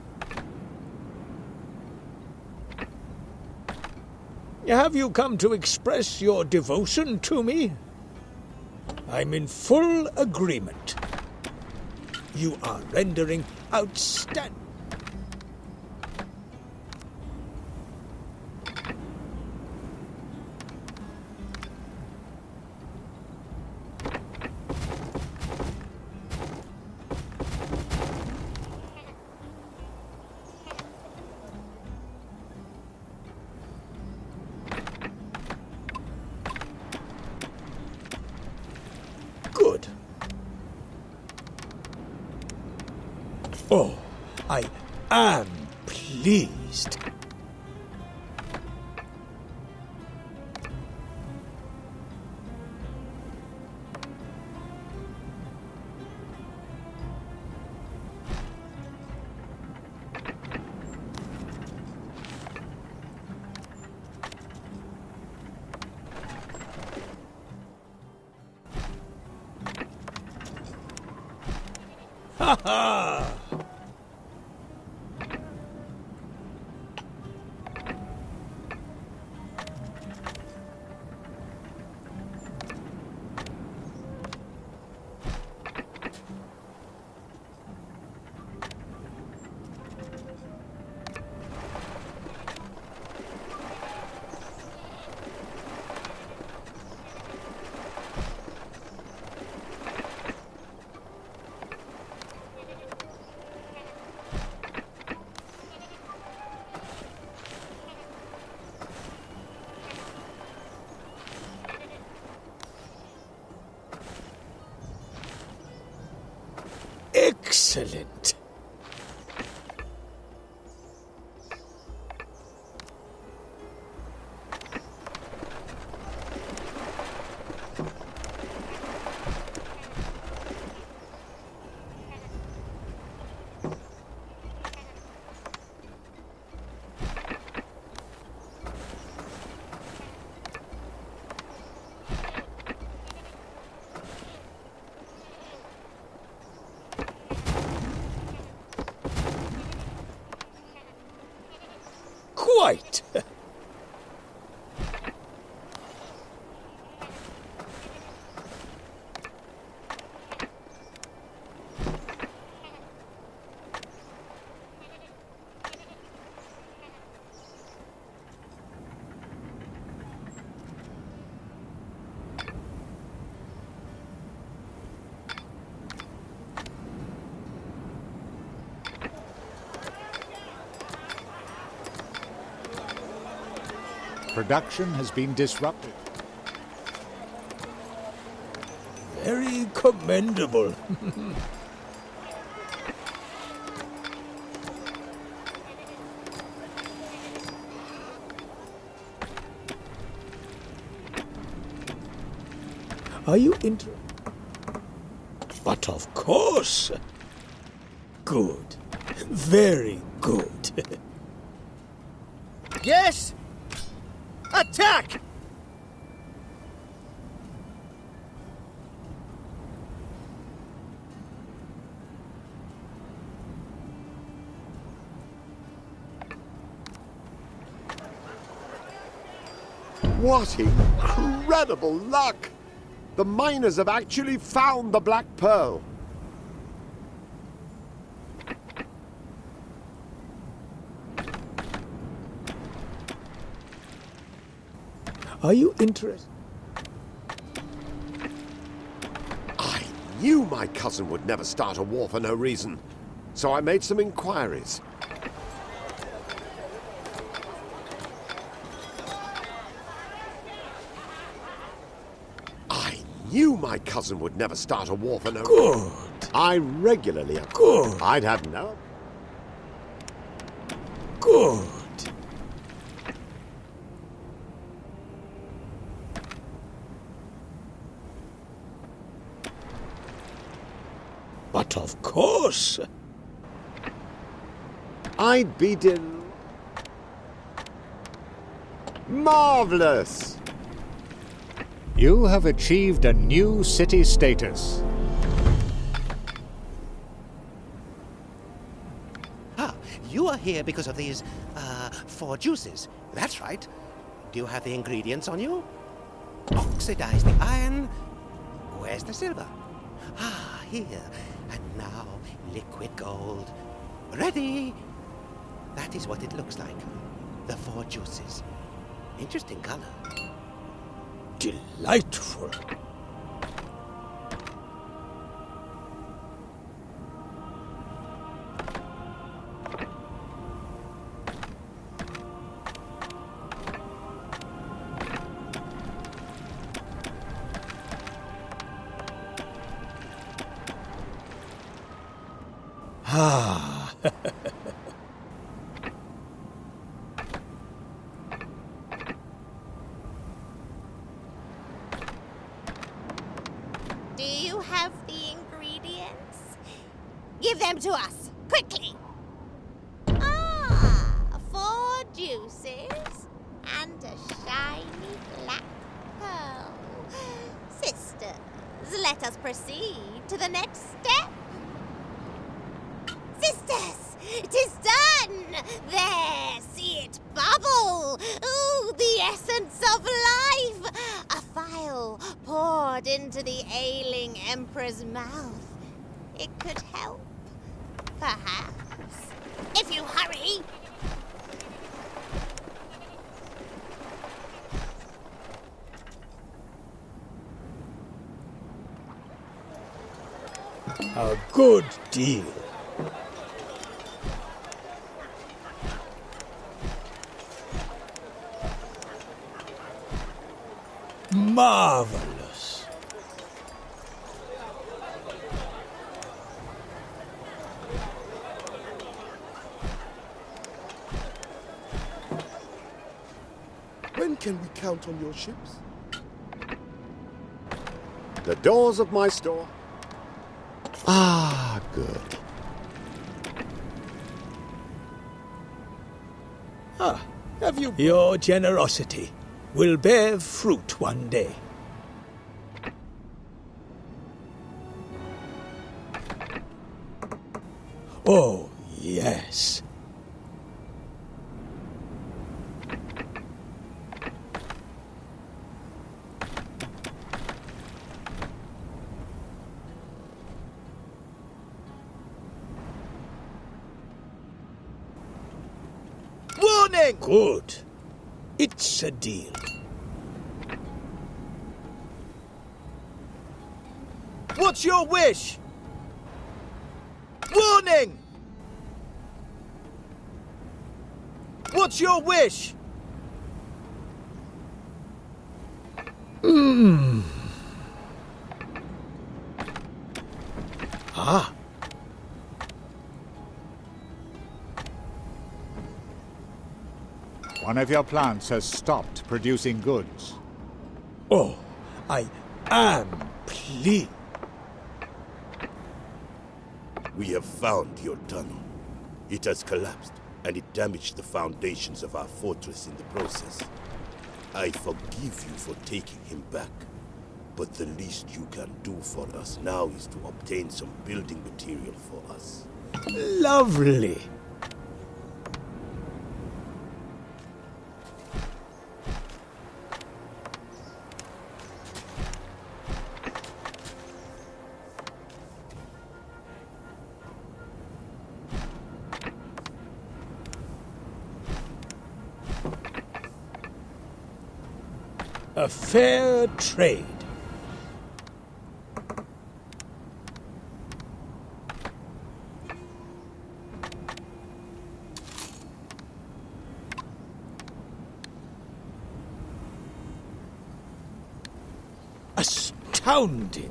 Have you come to express your devotion to me? I'm in full agreement. You are rendering outstanding. Good. Oh, I am pleased. Ha ha! Excellent. Quite. Production has been disrupted. Very commendable. Are you interested? But of course. Good. Very good. Yes! Attack! What incredible luck! The miners have actually found the Black Pearl. Are you interested? I knew my cousin would never start a war for no reason, so I made some inquiries. I knew my cousin would never start a war for no reason. Good. I regularly... Good. I'd have no... Good. But of course. I'd be marvelous! You have achieved a new city status. Ah, you are here because of these, 4 juices. That's right. Do you have the ingredients on you? Oxidize the iron. Where's the silver? Ah, here. And now, liquid gold. Ready! That is what it looks like. The 4 juices. Interesting color. Delightful. Ah. Do you have the ingredients? Give them to us, quickly! Ah, 4 juices and a shiny black pearl. Sisters, let us proceed to the next step. There! See it bubble! Ooh, the essence of life! A phial poured into the ailing Emperor's mouth. It could help. Perhaps. If you hurry! A good deal. Marvelous. When can we count on your ships? The doors of my store. Ah, good. Have you... Your generosity will bear fruit one day. Oh, yes. Warning! Good. It's a deal. What's your wish? Warning! What's your wish? Ah. One of your plants has stopped producing goods. Oh, I am pleased. We have found your tunnel. It has collapsed, and it damaged the foundations of our fortress in the process. I forgive you for taking him back, but the least you can do for us now is to obtain some building material for us. Lovely. A fair trade. Astounding.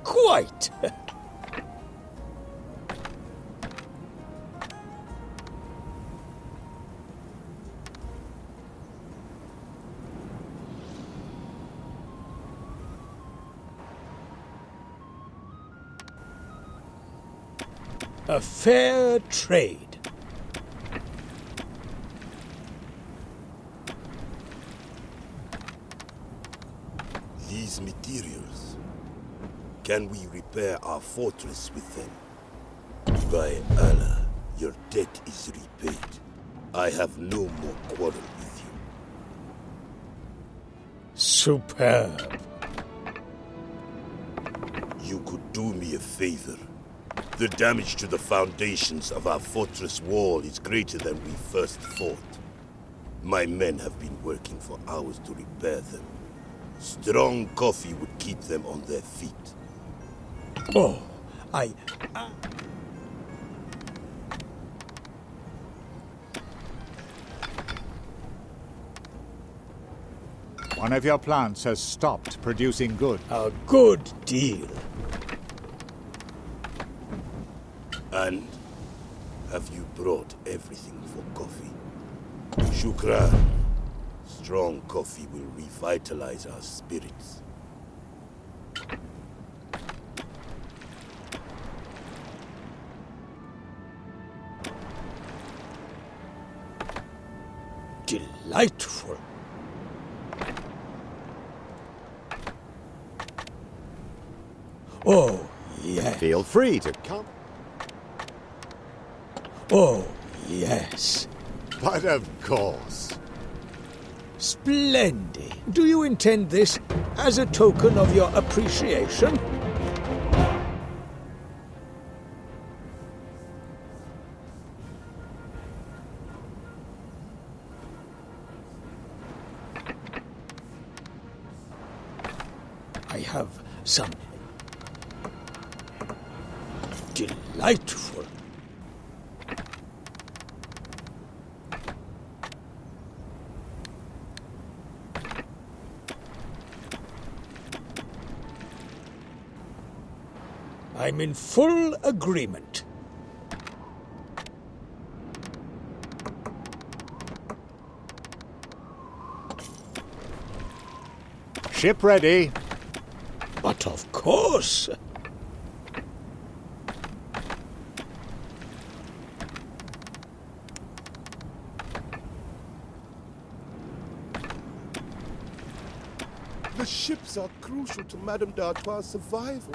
Quite. A fair trade. These materials, can we repair our fortress with them? By Allah, your debt is repaid. I have no more quarrel with you. Superb. You could do me a favor. The damage to the foundations of our fortress wall is greater than we first thought. My men have been working for hours to repair them. Strong coffee would keep them on their feet. Oh, One of your plants has stopped producing goods. A good deal. And have you brought everything for coffee? Shukran. strong coffee will revitalize our spirits. Delightful. Oh, yes. Feel free to come. Oh, yes. But of course. Splendid. Do you intend this as a token of your appreciation? I have some delightful. I'm in full agreement. Ship ready. But of course. The ships are crucial to Madame d'Artois' survival.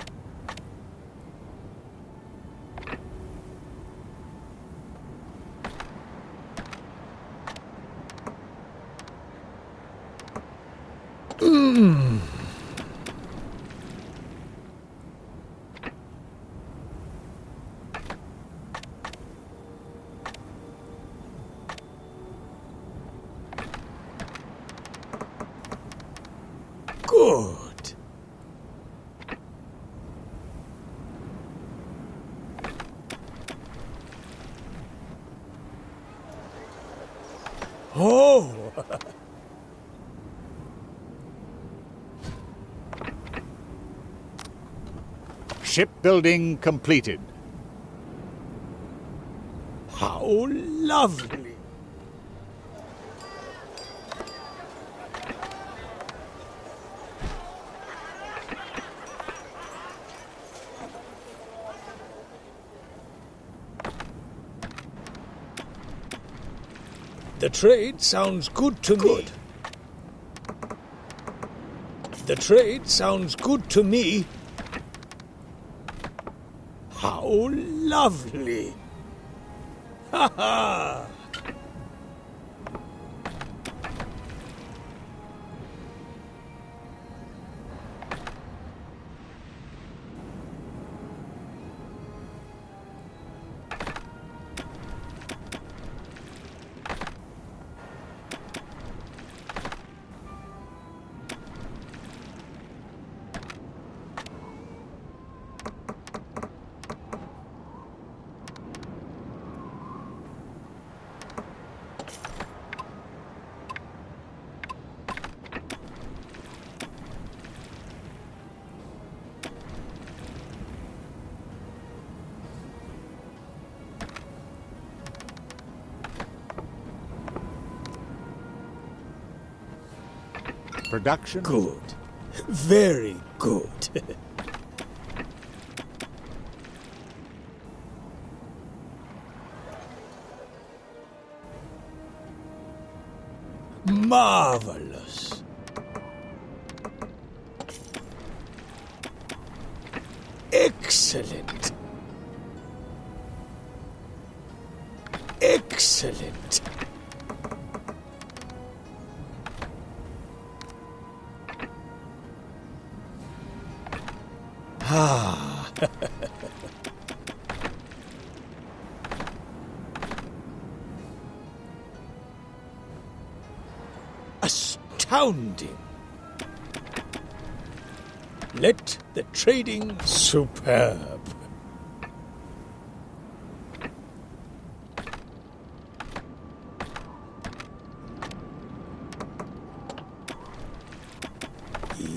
Good. Oh! Shipbuilding completed. How lovely! The trade sounds good to me. The trade sounds good to me. How lovely! Ha ha! Production. Good. Very good. Marvelous. Excellent. Excellent. Ah. Astounding. Let the trading superb.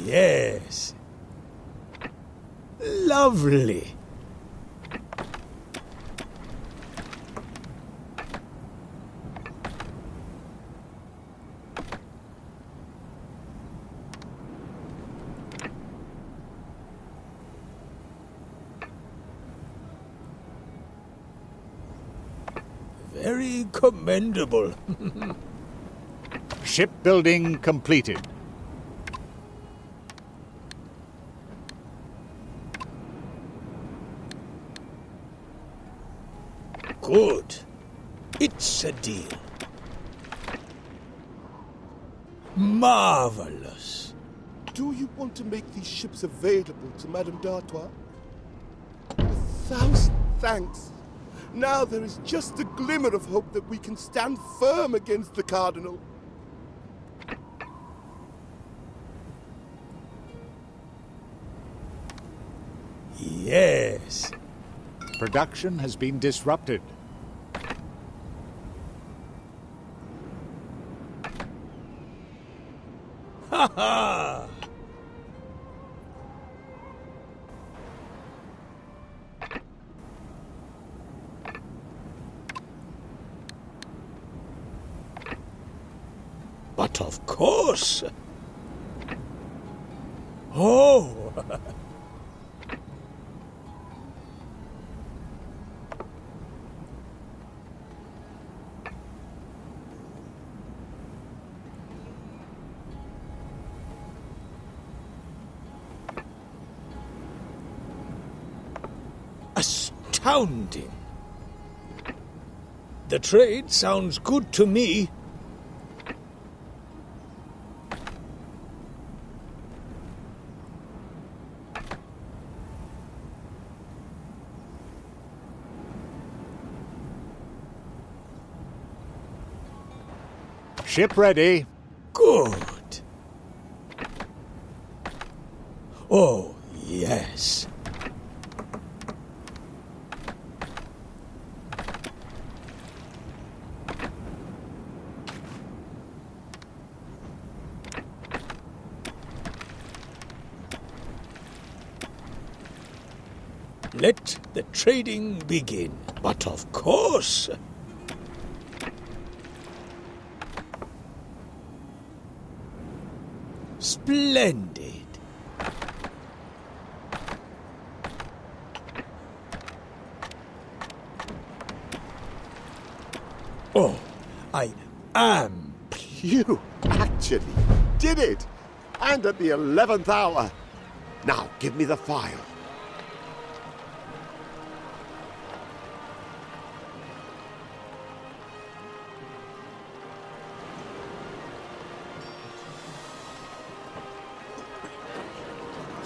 Yes. Lovely. very commendable. Shipbuilding completed. Good. It's a deal. Marvelous. Do you want to make these ships available to Madame d'Artois? 1,000 thanks. Now there is just a glimmer of hope that we can stand firm against the Cardinal. Yes. Production has been disrupted. Ha ha! But of course. Oh! Astounding. The trade sounds good to me. Ship ready. Good. Oh, yes. Let the trading begin. But of course. Splendid. Oh, I am. You actually did it! And at the 11th hour. Now, give me the file.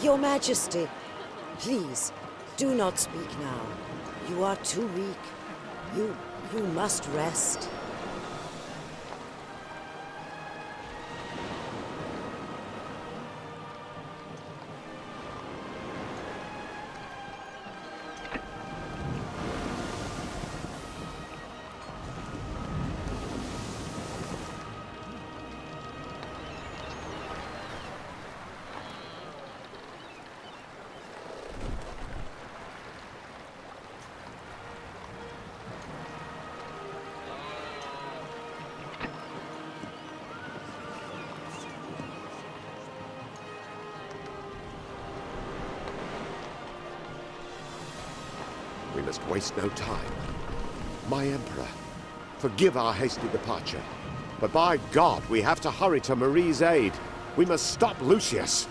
Your Majesty, please, do not speak now. You are too weak. You must rest. We must waste no time. My Emperor, forgive our hasty departure, but by God, we have to hurry to Marie's aid. We must stop Lucius.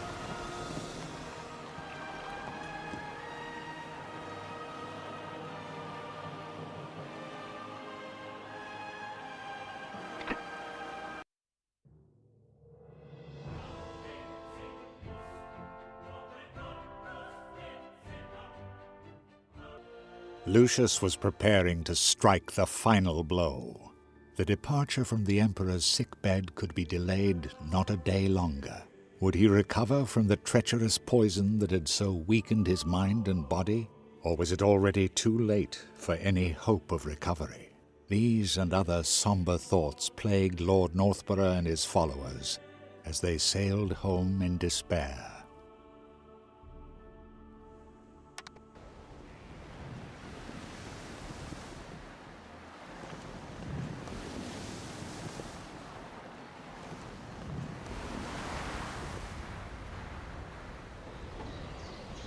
Lucius was preparing to strike the final blow. The departure from the Emperor's sickbed could be delayed not a day longer. Would he recover from the treacherous poison that had so weakened his mind and body? Or was it already too late for any hope of recovery? These and other somber thoughts plagued Lord Northborough and his followers as they sailed home in despair.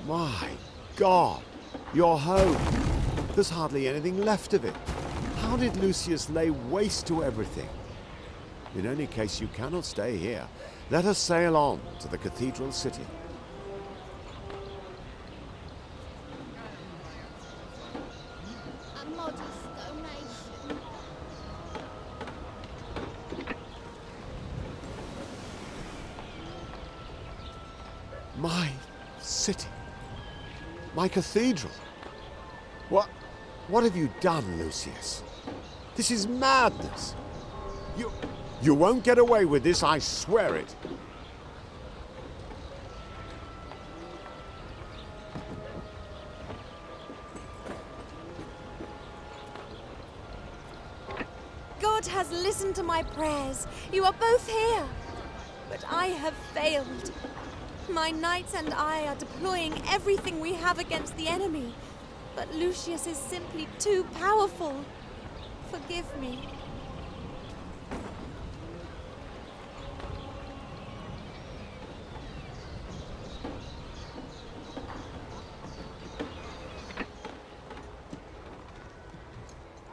My God, you're home. There's hardly anything left of it. How did Lucius lay waste to everything? In any case, you cannot stay here. Let us sail on to the cathedral city. A modest donation. My city. My cathedral. What have you done, Lucius? This is madness. You won't get away with this, I swear it. God has listened to my prayers. You are both here. But I have failed. My knights and I are deploying everything we have against the enemy. But Lucius is simply too powerful. Forgive me.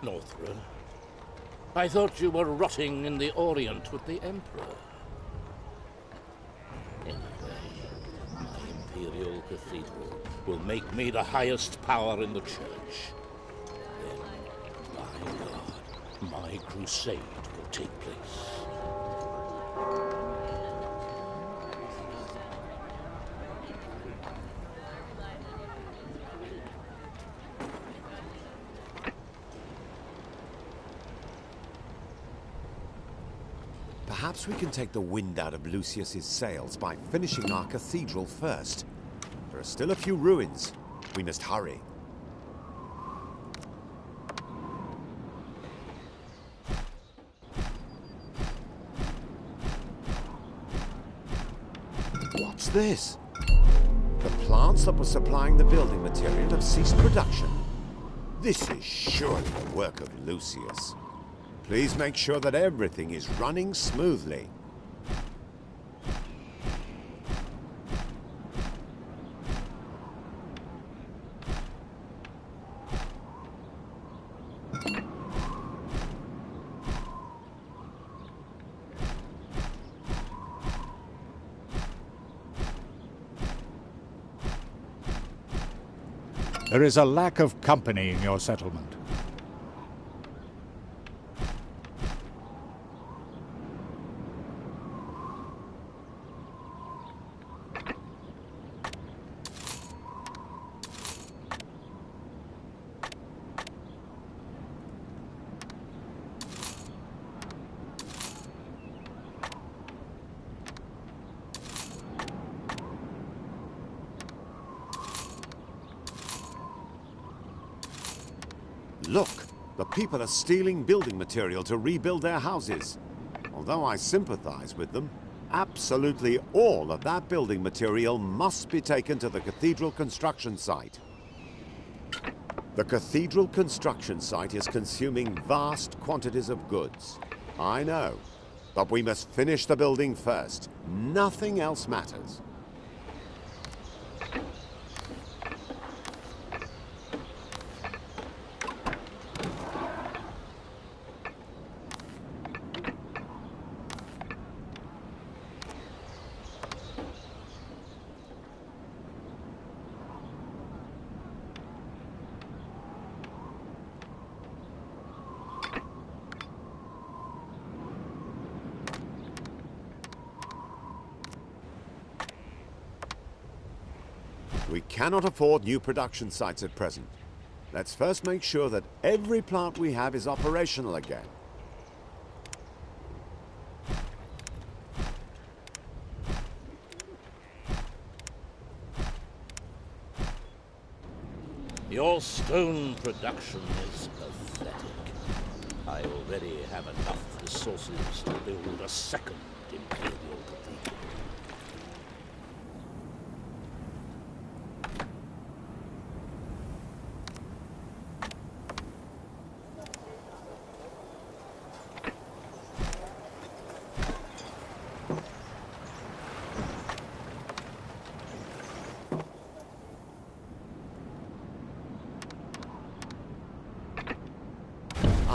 Northra, I thought you were rotting in the Orient with the Emperor. Anyway, my Imperial Cathedral will make me the highest power in the Church. Then, by God, my crusade will take place. Perhaps we can take the wind out of Lucius's sails by finishing our cathedral first. There are still a few ruins. We must hurry. What's this? The plants that were supplying the building material have ceased production. This is surely the work of Lucius. Please make sure that everything is running smoothly. There is a lack of company in your settlement. Look, the people are stealing building material to rebuild their houses. Although I sympathize with them, absolutely all of that building material must be taken to the cathedral construction site. The cathedral construction site is consuming vast quantities of goods. I know, but we must finish the building first. Nothing else matters. We cannot afford new production sites at present. Let's first make sure that every plant we have is operational again. Your stone production is pathetic. I already have enough resources to build a second Imperial Cathedral.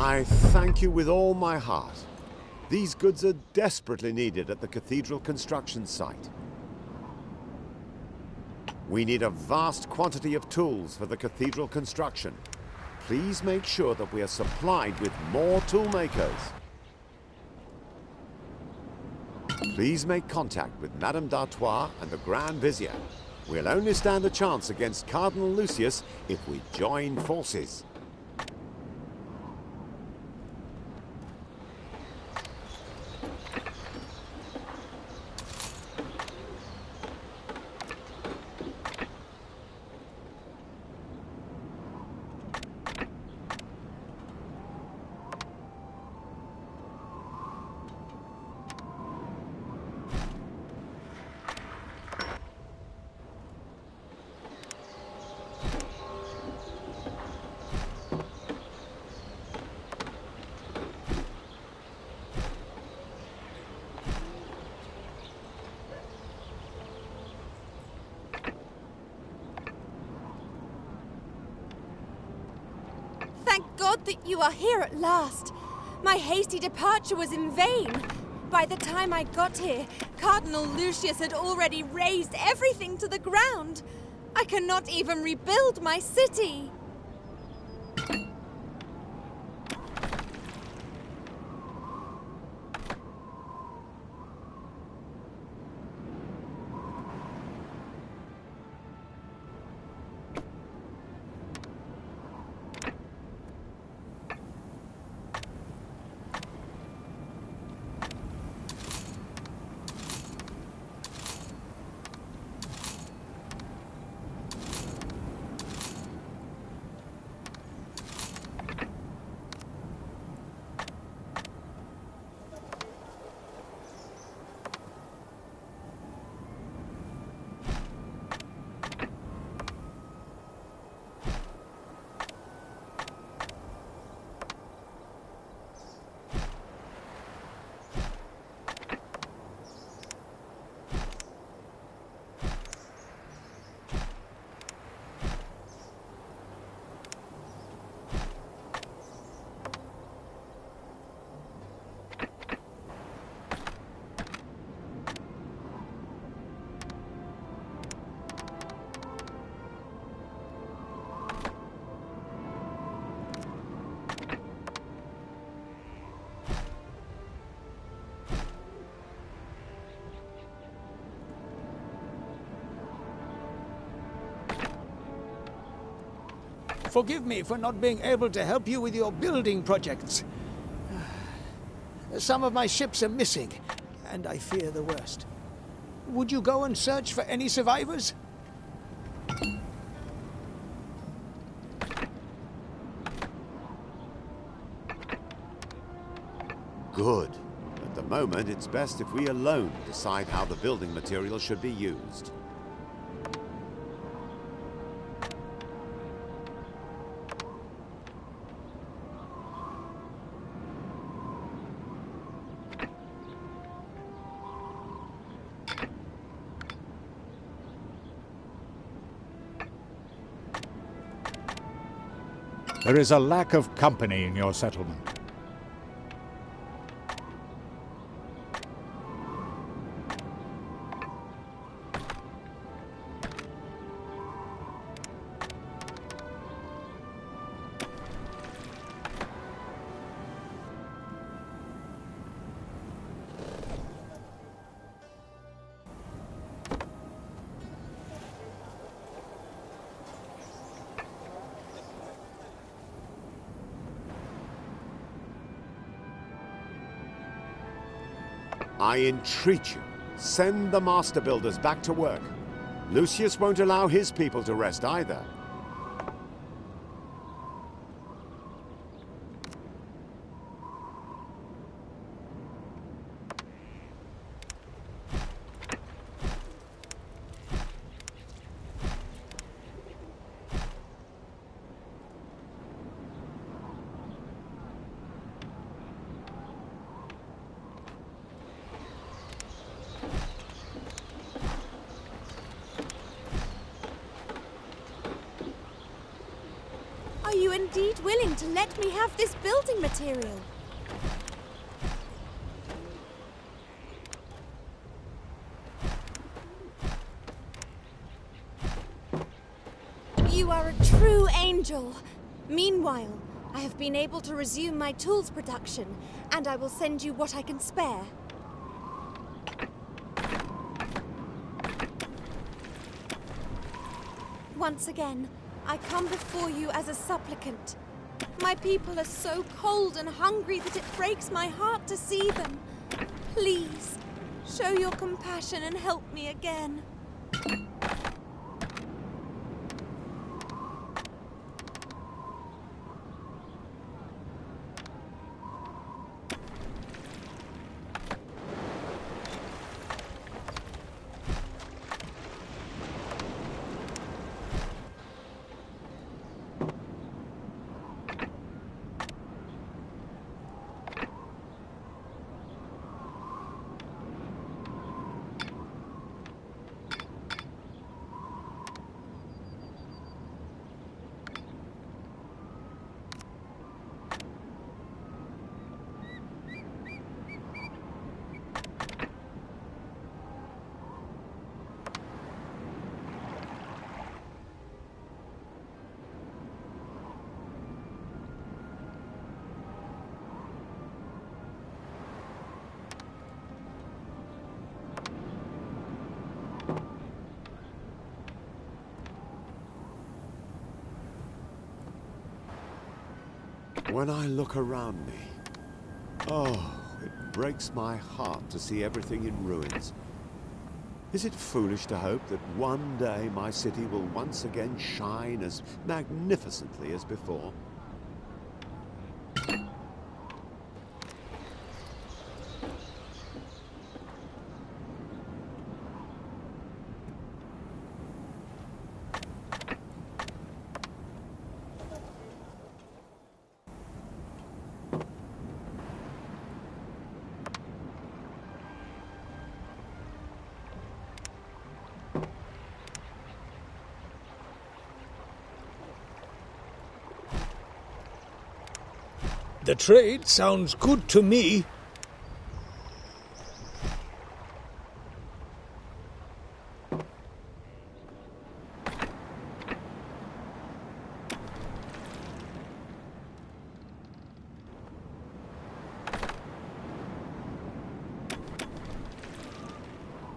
I thank you with all my heart. These goods are desperately needed at the cathedral construction site. We need a vast quantity of tools for the cathedral construction. Please make sure that we are supplied with more tool makers. Please make contact with Madame d'Artois and the Grand Vizier. We'll only stand a chance against Cardinal Lucius if we join forces. Thank God that you are here at last. My hasty departure was in vain. By the time I got here, Cardinal Lucius had already razed everything to the ground. I cannot even rebuild my city. Forgive me for not being able to help you with your building projects. Some of my ships are missing, and I fear the worst. Would you go and search for any survivors? Good. At the moment, it's best if we alone decide how the building material should be used. There is a lack of company in your settlement. I entreat you, send the master builders back to work. Lucius won't allow his people to rest either. indeed willing to let me have this building material. You are a true angel. Meanwhile, I have been able to resume my tools production, and I will send you what I can spare. Once again, I come before you as a supplicant. My people are so cold and hungry that it breaks my heart to see them. Please, show your compassion and help me again. When I look around me, it breaks my heart to see everything in ruins. Is it foolish to hope that one day my city will once again shine as magnificently as before? The trade sounds good to me.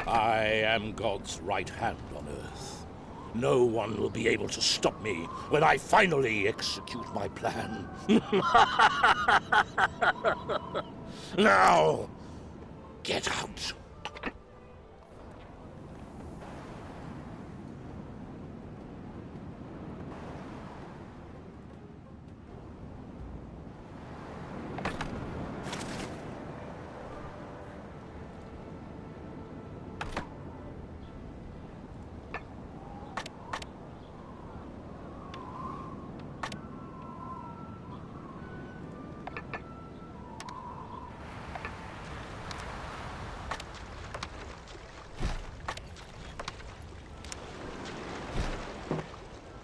I am God's right hand on earth. No one will be able to stop me when I finally execute my plan. Now, get out.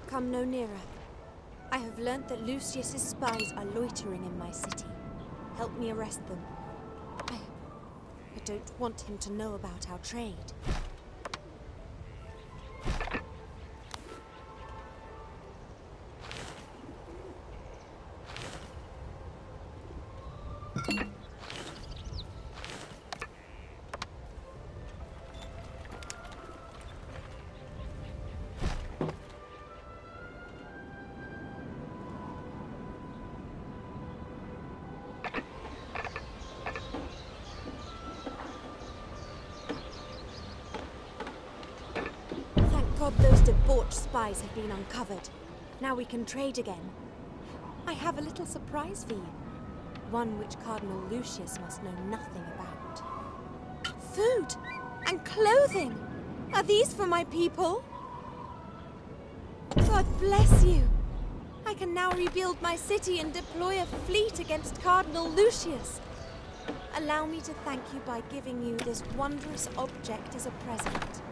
Come no nearer. I have learnt that Lucius's spies are loitering in my city. Help me arrest them. I don't want him to know about our trade. God, those debauched spies have been uncovered. Now we can trade again. I have a little surprise for you. One which Cardinal Lucius must know nothing about. Food and clothing! Are these for my people? God bless you! I can now rebuild my city and deploy a fleet against Cardinal Lucius. Allow me to thank you by giving you this wondrous object as a present.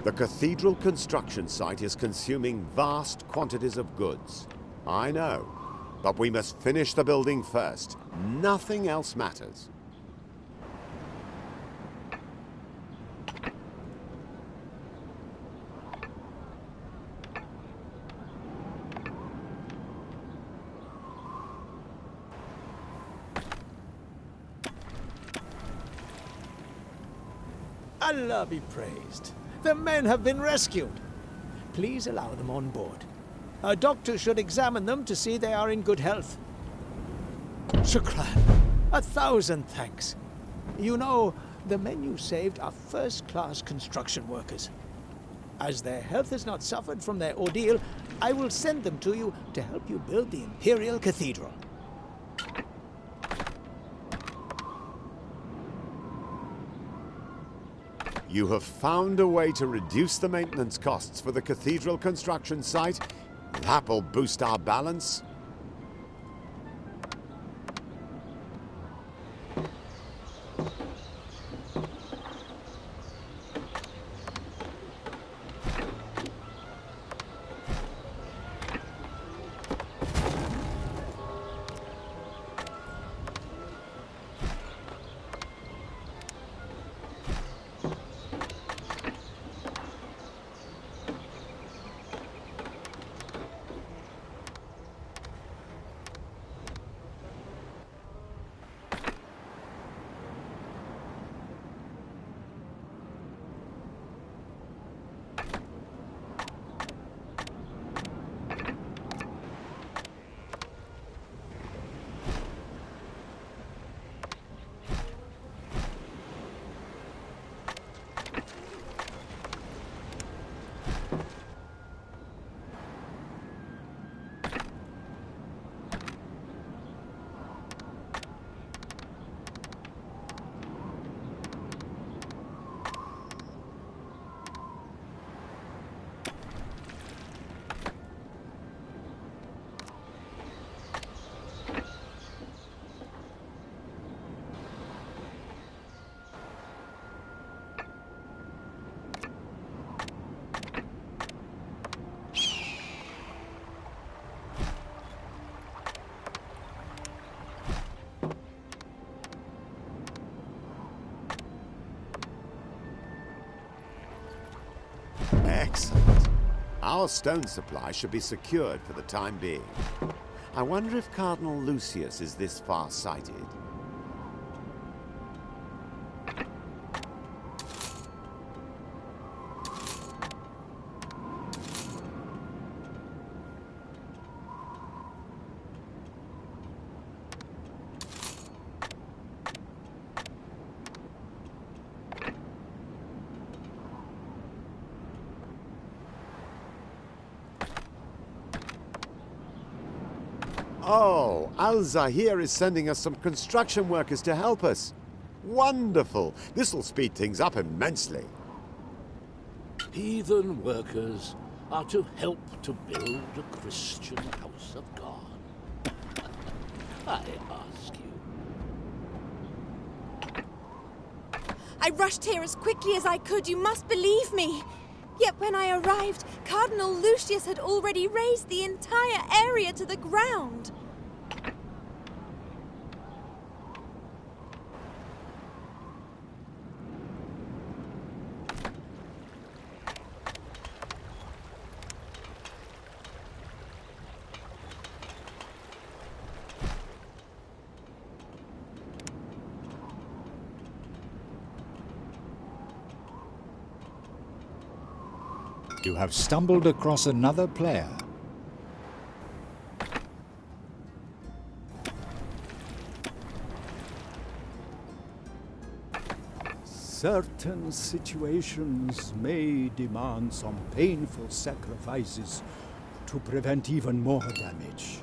The cathedral construction site is consuming vast quantities of goods. I know, but we must finish the building first. Nothing else matters. Allah be praised. The men have been rescued. Please allow them on board. A doctor should examine them to see they are in good health. Shukran. 1,000 thanks. You know, the men you saved are first-class construction workers. As their health has not suffered from their ordeal, I will send them to you to help you build the Imperial Cathedral. You have found a way to reduce the maintenance costs for the cathedral construction site? That will boost our balance. Excellent. Our stone supply should be secured for the time being. I wonder if Cardinal Lucius is this far-sighted. Oh, Al-Zahir is sending us some construction workers to help us. Wonderful! This'll speed things up immensely. Heathen workers are to help to build a Christian house of God. I ask you. I rushed here as quickly as I could, you must believe me. Yet when I arrived, Cardinal Lucius had already razed the entire area to the ground. You have stumbled across another player. Certain situations may demand some painful sacrifices to prevent even more damage.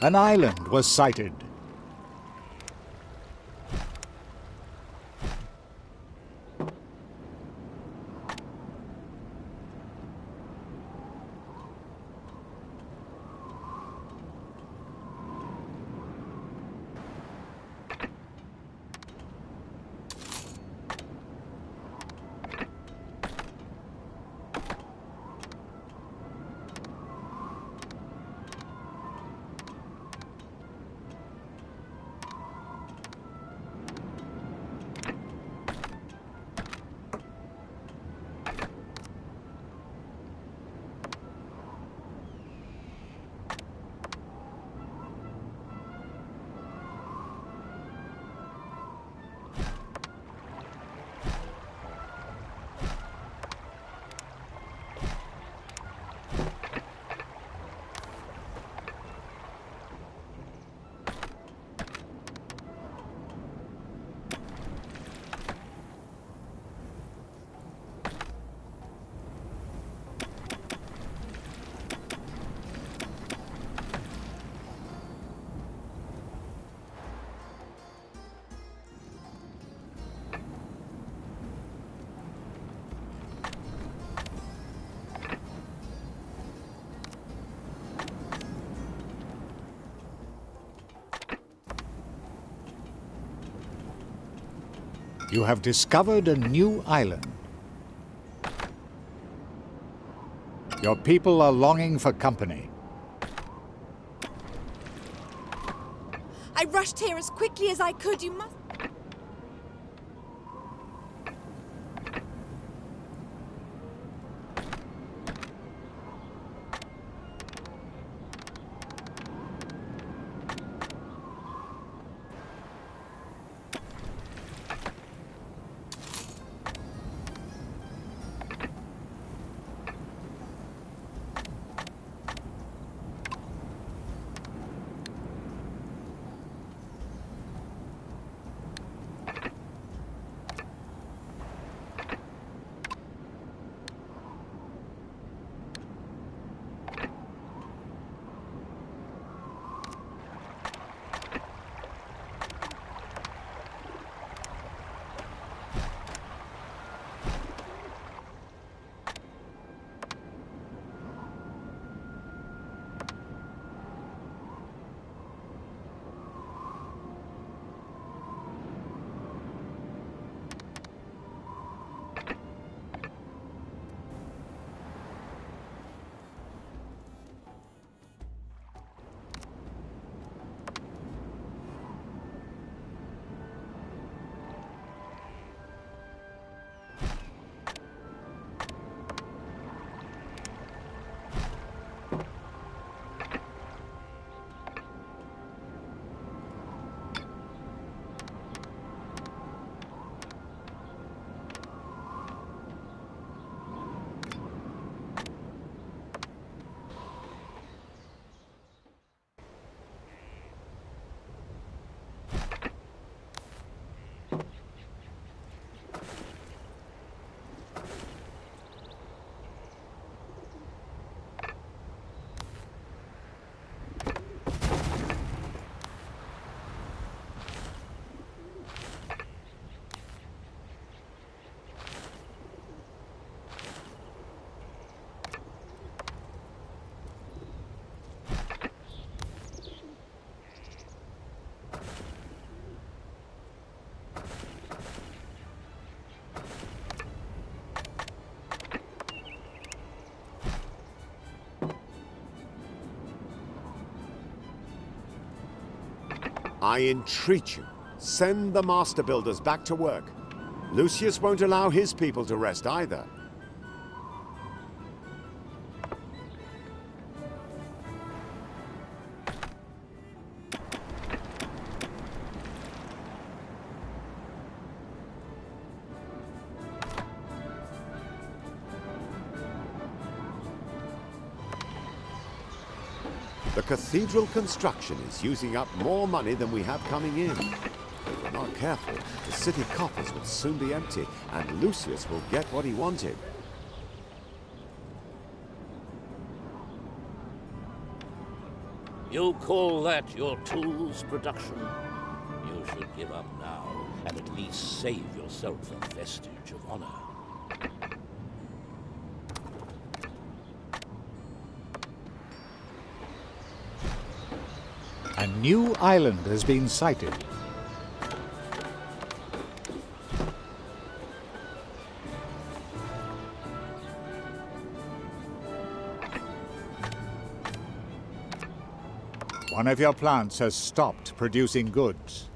An island was sighted. You have discovered a new island. Your people are longing for company. I rushed here as quickly as I could. You must... I entreat you, send the master builders back to work. Lucius won't allow his people to rest either. The cathedral construction is using up more money than we have coming in. If we're not careful, the city coffers will soon be empty, and Lucius will get what he wanted. You call that your tools production? You should give up now, and at least save yourself a vestige of honor. A new island has been sighted. One of your plants has stopped producing goods.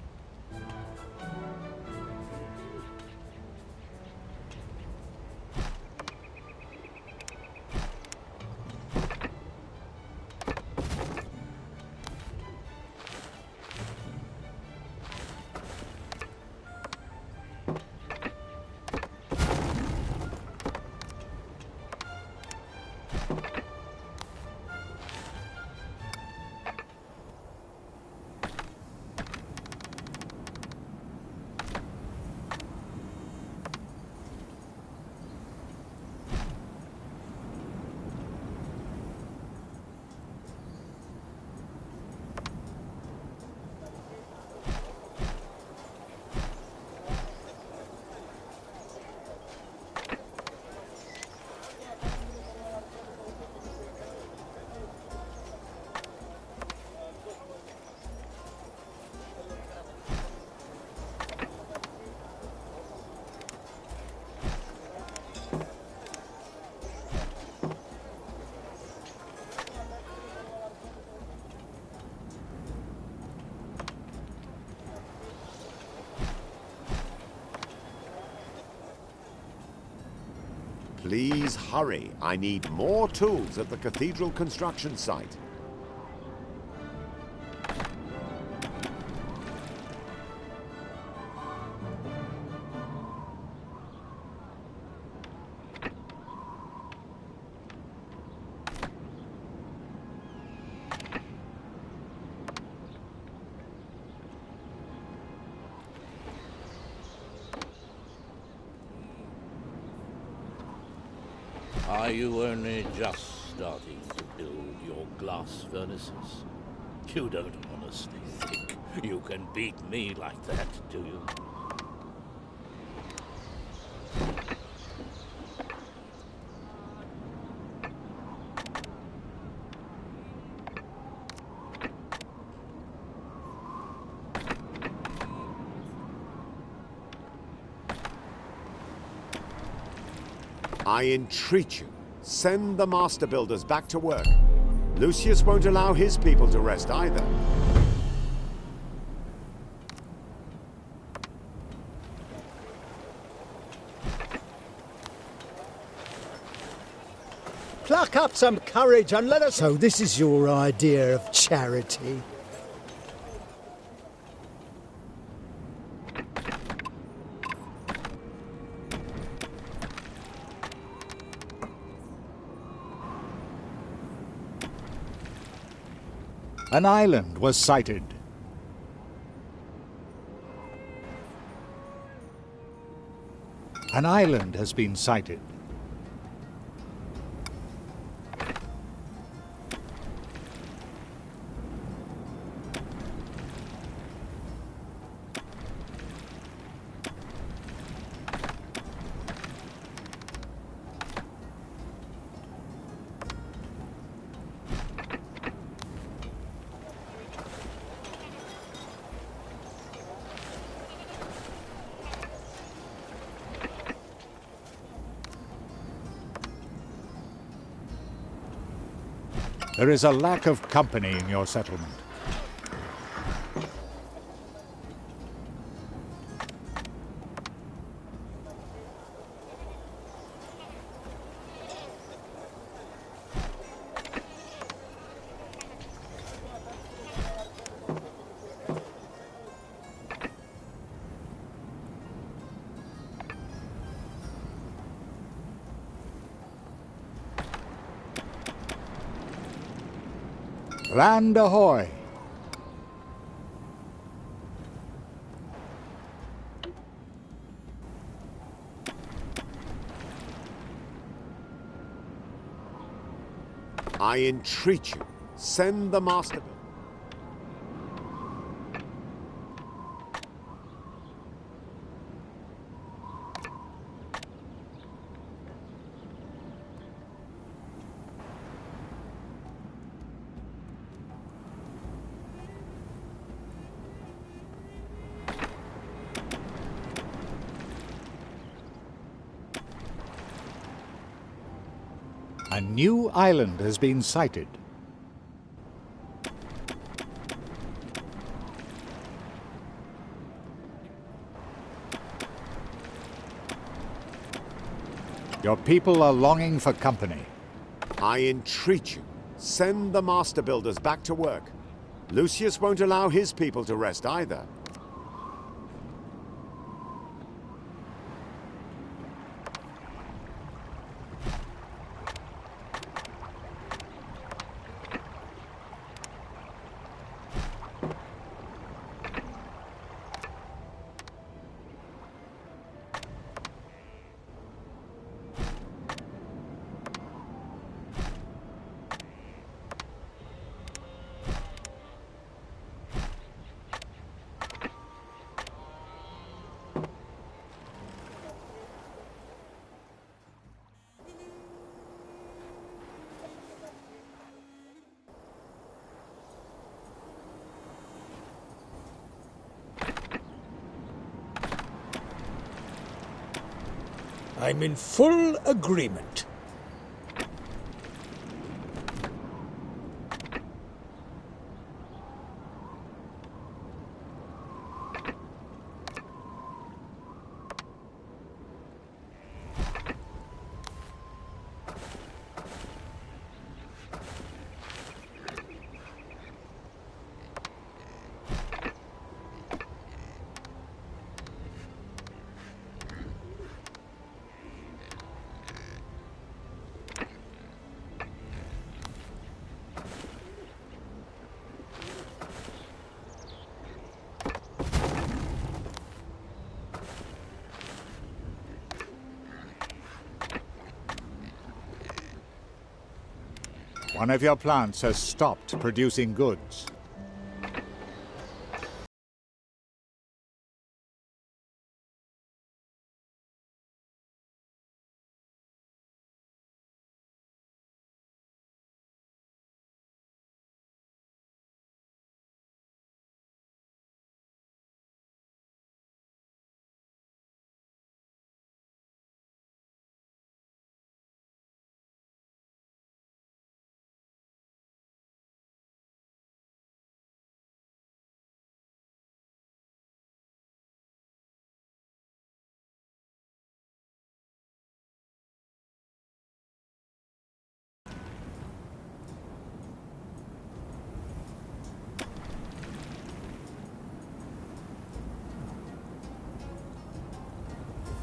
Please hurry. I need more tools at the cathedral construction site. Are you only just starting to build your glass furnaces? You don't honestly think you can beat me like that, do you? I entreat you, send the master builders back to work. Lucius won't allow his people to rest either. Pluck up some courage and let us... So this is your idea of charity? An island was sighted. An island has been sighted. There is a lack of company in your settlement. Land ahoy! I entreat you, send the master builders. A new island has been sighted. Your people are longing for company. I entreat you, send the master builders back to work. Lucius won't allow his people to rest either. I'm in full agreement. One of your plants has stopped producing goods.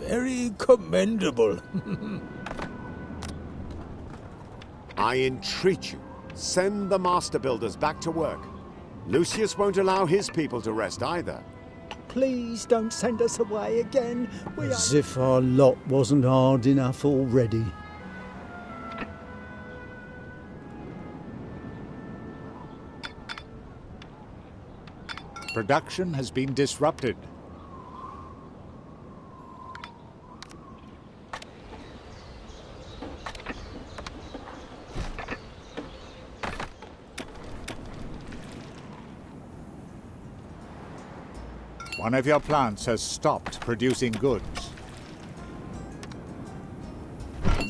Very commendable. I entreat you, send the master builders back to work. Lucius won't allow his people to rest either. Please don't send us away again. As if our lot wasn't hard enough already. Production has been disrupted. One of your plants has stopped producing goods.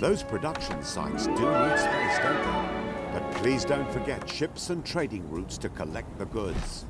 Those production sites do need space, don't they? But please don't forget ships and trading routes to collect the goods.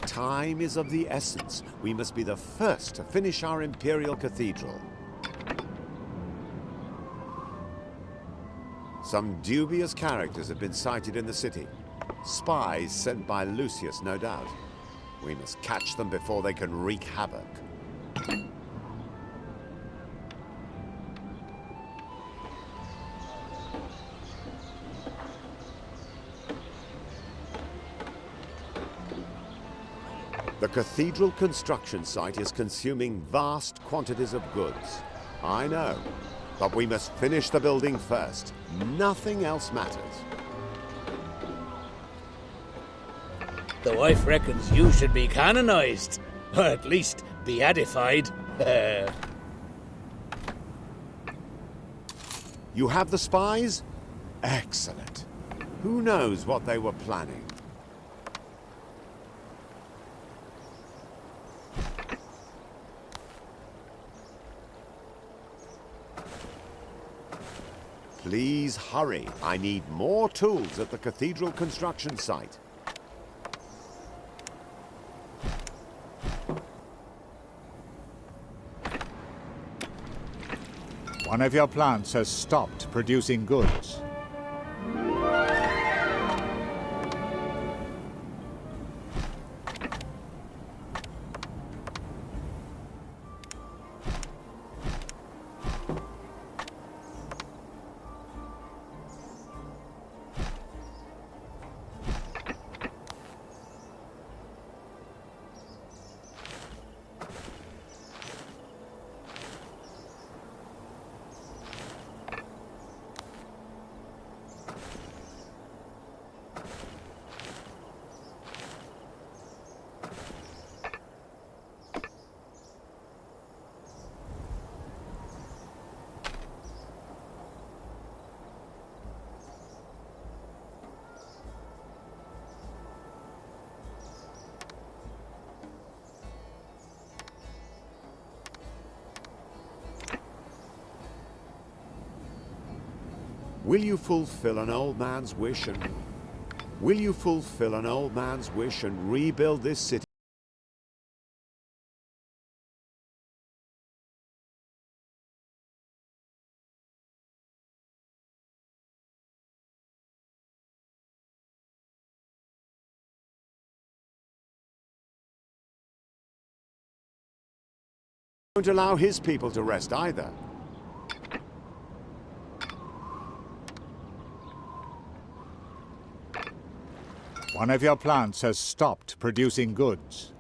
Time is of the essence. We must be the first to finish our Imperial Cathedral. Some dubious characters have been sighted in the city. Spies sent by Lucius, no doubt. We must catch them before they can wreak havoc. The cathedral construction site is consuming vast quantities of goods. I know, but we must finish the building first. Nothing else matters. The wife reckons you should be canonized, or at least beatified. You have the spies? Excellent. Who knows what they were planning? Please hurry. I need more tools at the cathedral construction site. One of your plants has stopped producing goods. Will you fulfill an old man's wish and... Will you fulfill an old man's wish and rebuild this city? Won't allow his people to rest either. One of your plants has stopped producing goods.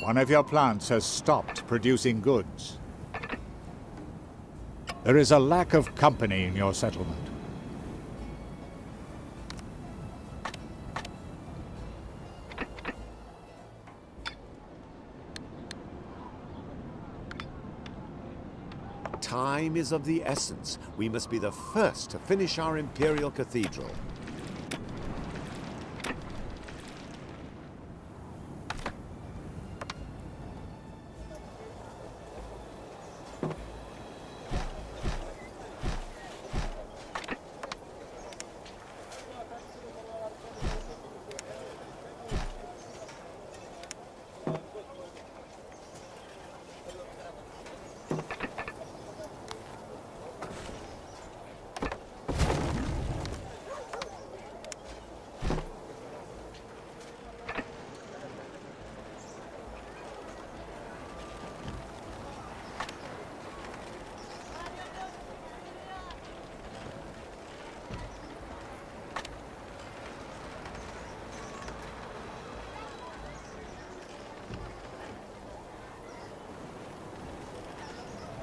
One of your plants has stopped producing goods. There is a lack of company in your settlement. Time is of the essence. We must be the first to finish our Imperial Cathedral.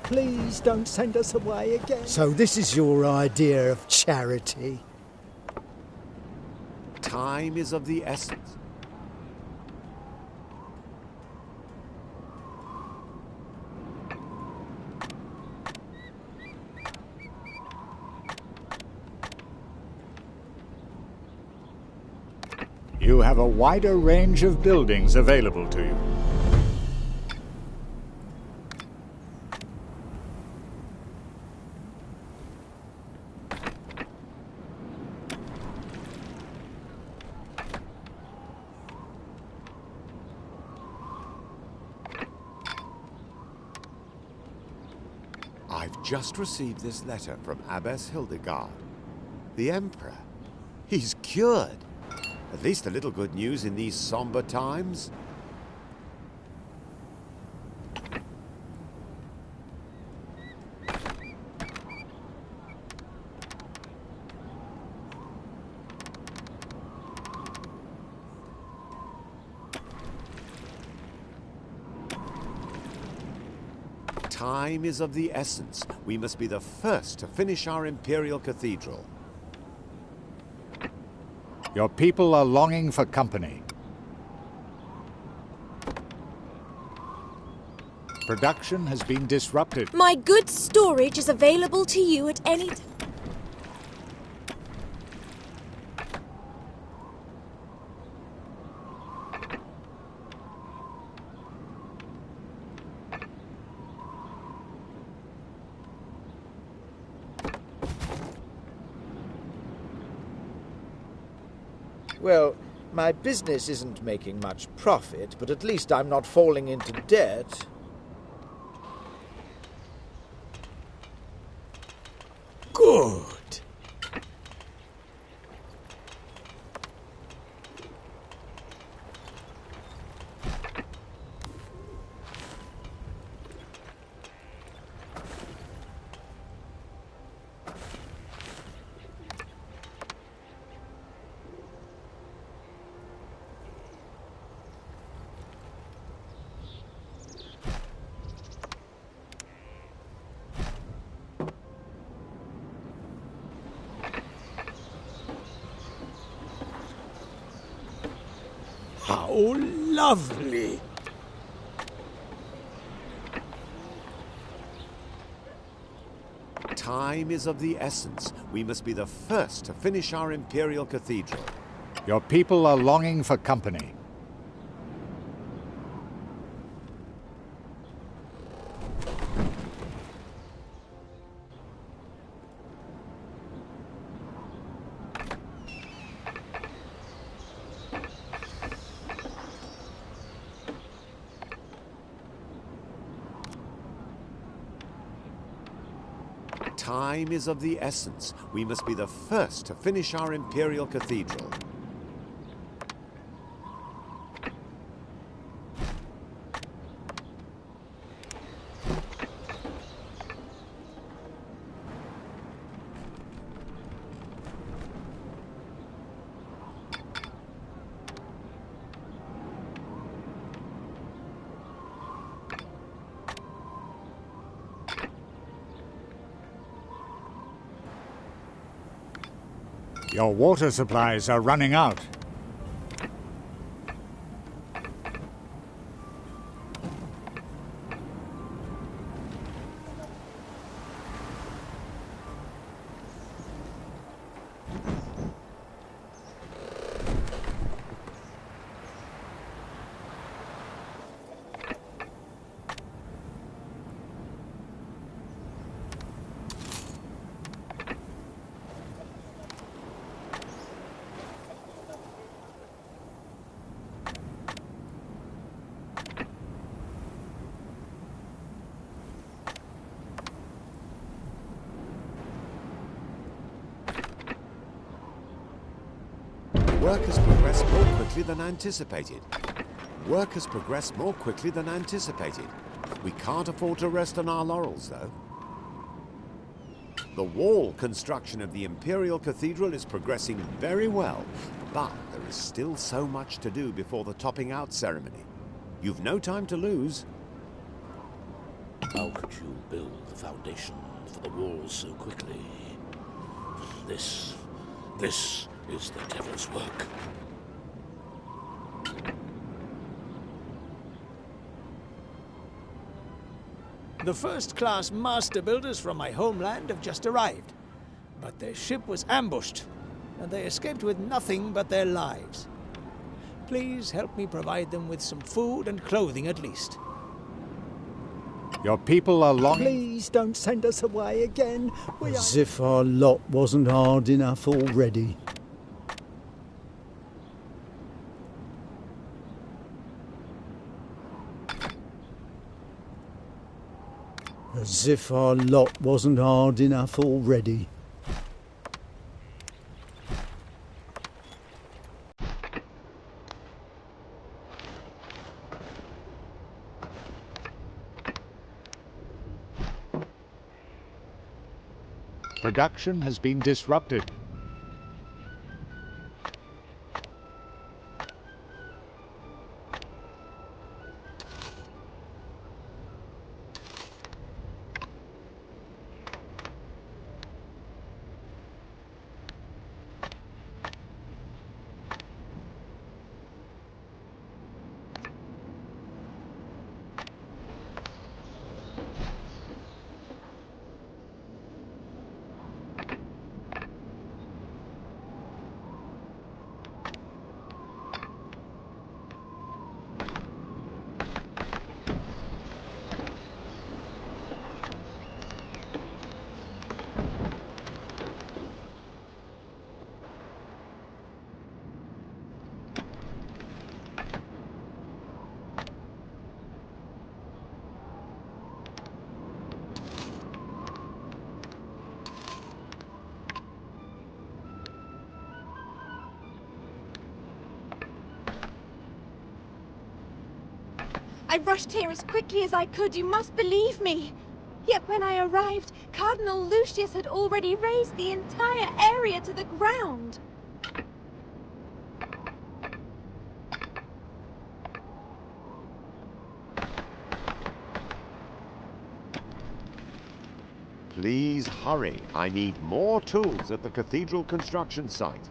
Please don't send us away again. So this is your idea of charity? Time is of the essence. You have a wider range of buildings available to you. I've just received this letter from Abbess Hildegard. The Emperor. He's cured. At least a little good news in these somber times. Time is of the essence. We must be the first to finish our Imperial Cathedral. Your people are longing for company. Production has been disrupted. My goods storage is available to you at any time. Well, my business isn't making much profit, but at least I'm not falling into debt. Good. How lovely! Time is of the essence. We must be the first to finish our Imperial Cathedral. Your people are longing for company. Time is of the essence. We must be the first to finish our Imperial Cathedral. Your water supplies are running out. Work has progressed more quickly than anticipated. Work has progressed more quickly than anticipated. We can't afford to rest on our laurels, though. The wall construction of the Imperial Cathedral is progressing very well, but there is still so much to do before the topping out ceremony. You've no time to lose. How could you build the foundation for the walls so quickly? This is the devil's work. The first-class master builders from my homeland have just arrived, but their ship was ambushed, and they escaped with nothing but their lives. Please help me provide them with some food and clothing at least. Your people are longing... Please don't send us away again. As if our lot wasn't hard enough already. As if our lot wasn't hard enough already. Production has been disrupted. I rushed here as quickly as I could, you must believe me. Yet when I arrived, Cardinal Lucius had already razed the entire area to the ground. Please hurry. I need more tools at the cathedral construction site.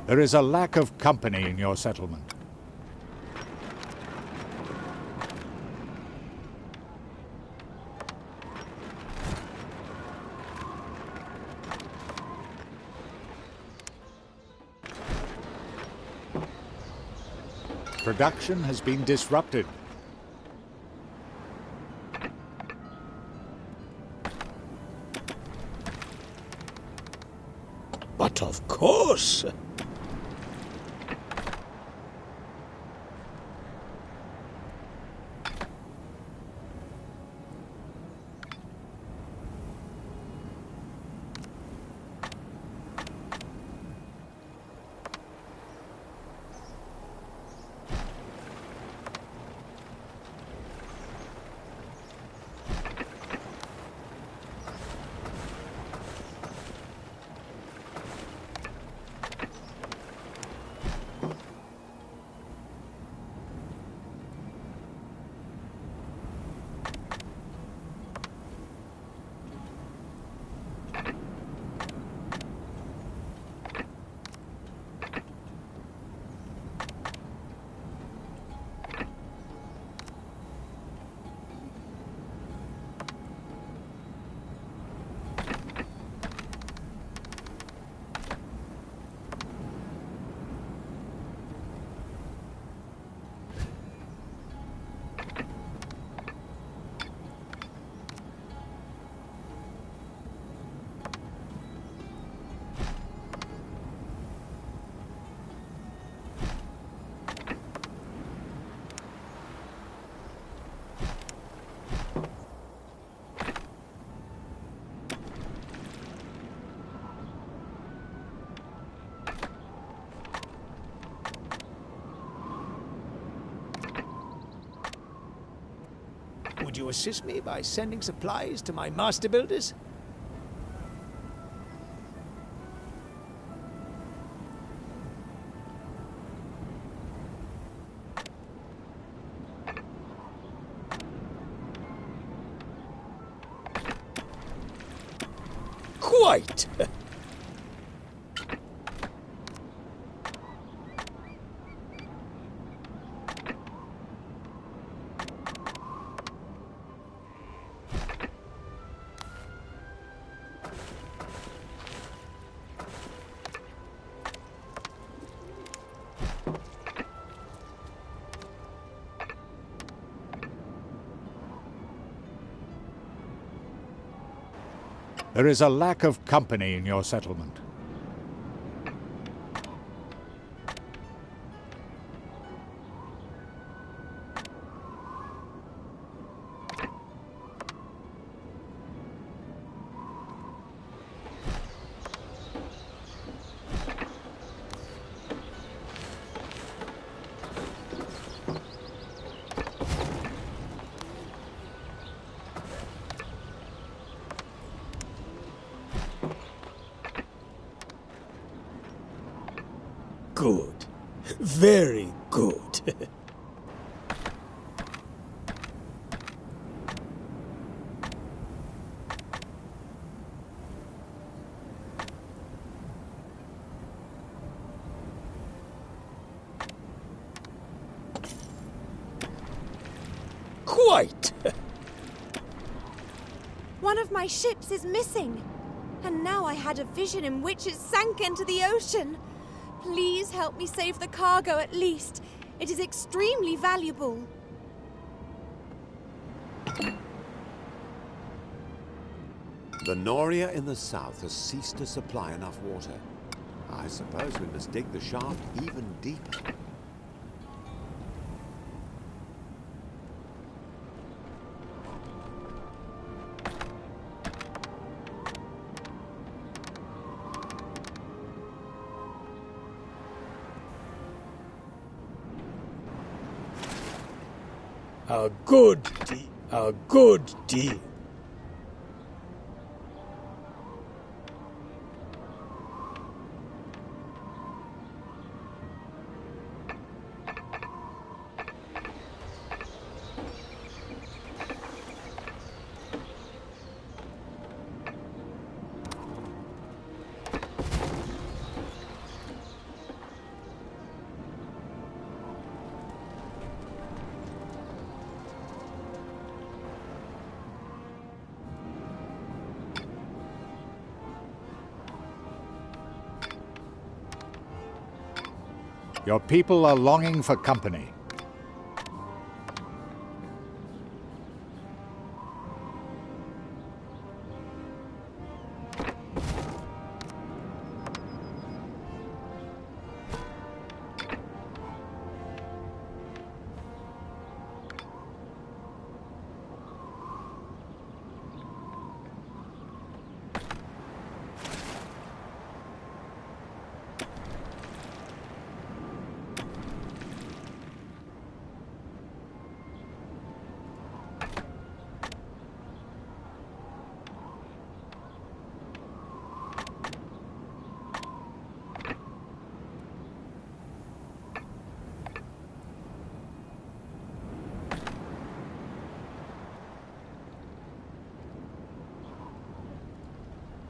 There is a lack of company in your settlement. Production has been disrupted. But of course! Would you assist me by sending supplies to my master builders? Quite! There is a lack of company in your settlement. Good. Very good. Quite. One of my ships is missing. And now I had a vision in which it sank into the ocean. Please help me save the cargo at least. It is extremely valuable. The Noria in the south has ceased to supply enough water. I suppose we must dig the shaft even deeper. A good deal. Your people are longing for company.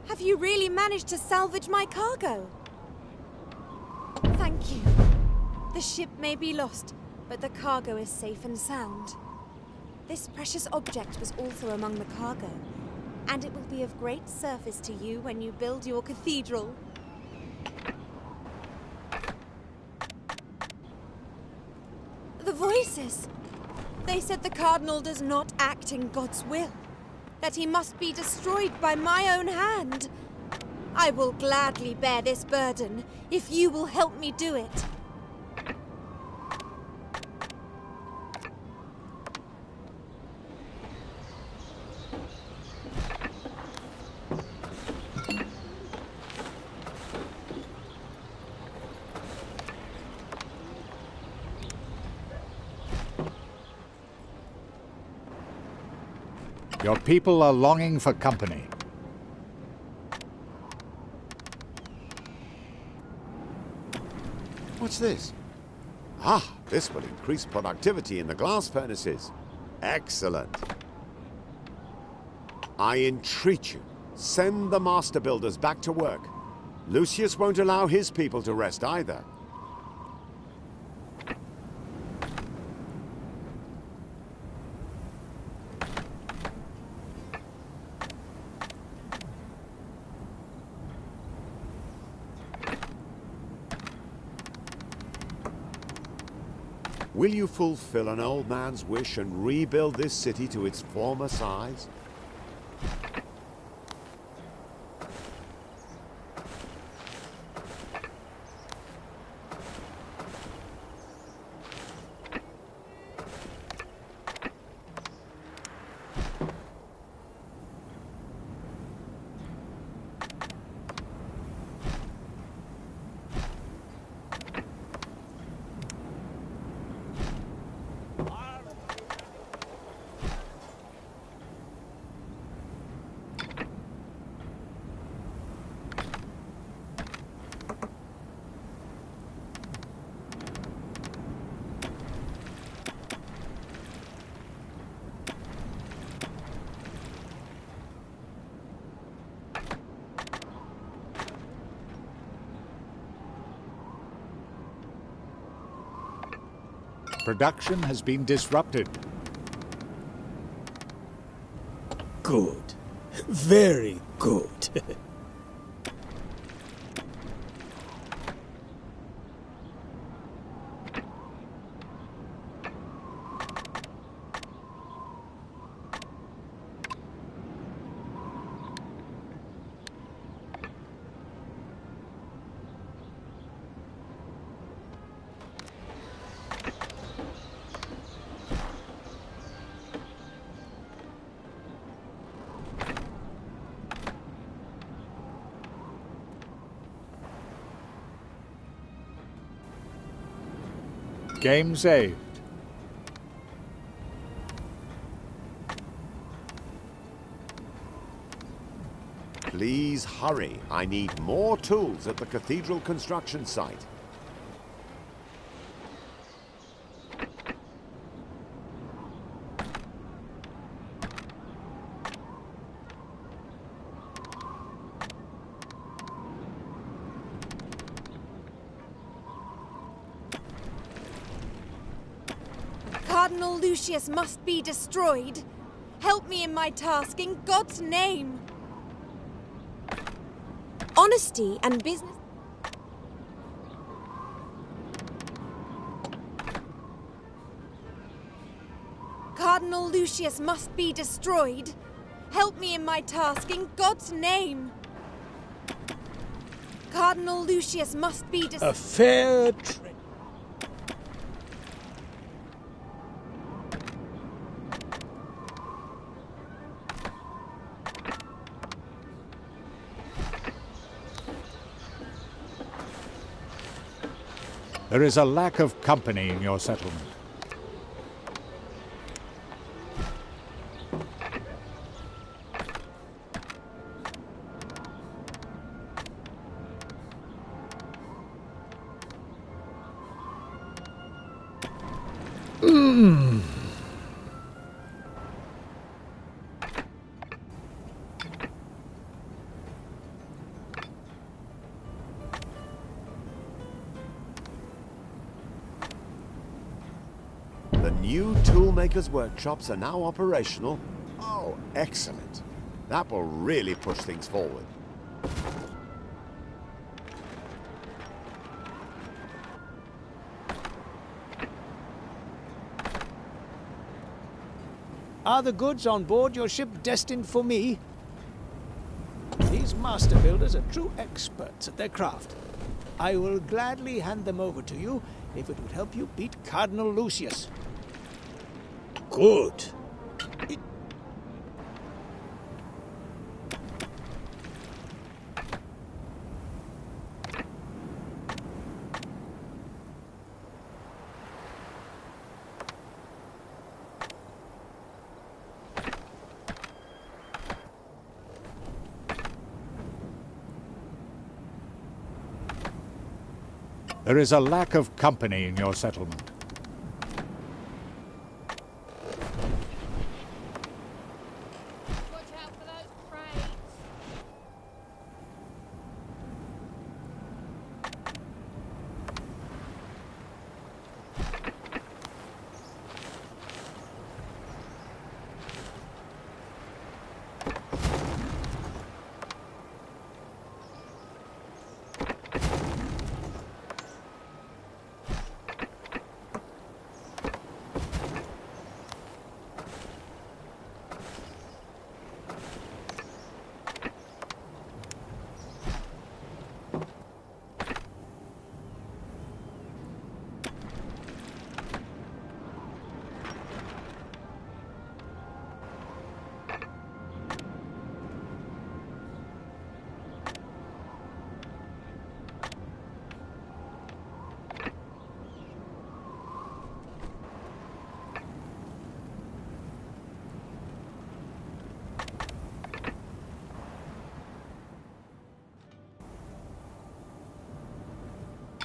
Have you really managed to salvage my cargo? Thank you. The ship may be lost, but the cargo is safe and sound. This precious object was also among the cargo, and it will be of great service to you when you build your cathedral. The voices! They said the Cardinal does not act in God's will, that he must be destroyed by my own hand. I will gladly bear this burden, if you will help me do it. Your people are longing for company. What's this? Ah, this will increase productivity in the glass furnaces. Excellent. I entreat you, send the master builders back to work. Lucius won't allow his people to rest either. Will you fulfill an old man's wish and rebuild this city to its former size? Production has been disrupted. Good. Very good. Game saved. Please hurry. I need more tools at the cathedral construction site. Cardinal Lucius must be destroyed. Help me in my task in God's name. Honesty and business. Cardinal Lucius must be destroyed. Help me in my task in God's name. Cardinal Lucius must be destroyed. A fair trade. There is a lack of company in your settlement. The new toolmakers' workshops are now operational. Oh, excellent. That will really push things forward. Are the goods on board your ship destined for me? These master builders are true experts at their craft. I will gladly hand them over to you if it would help you beat Cardinal Lucius. Good. There is a lack of company in your settlement.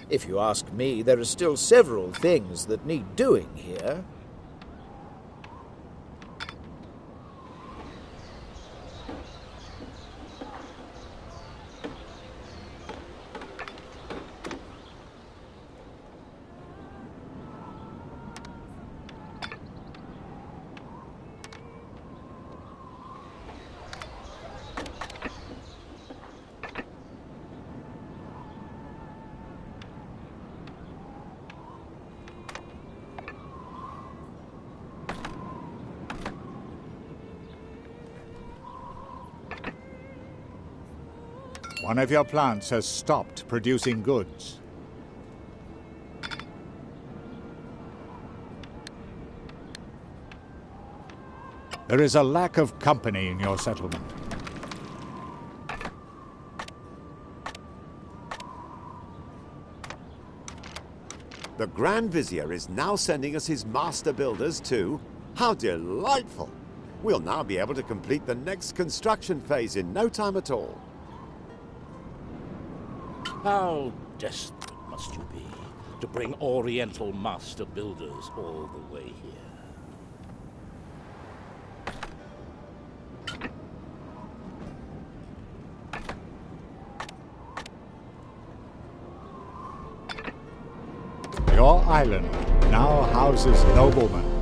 If you ask me, there are still several things that need doing here. One of your plants has stopped producing goods. There is a lack of company in your settlement. The Grand Vizier is now sending us his master builders too. How delightful! We'll now be able to complete the next construction phase in no time at all. How desperate must you be to bring Oriental master builders all the way here? Your island now houses noblemen.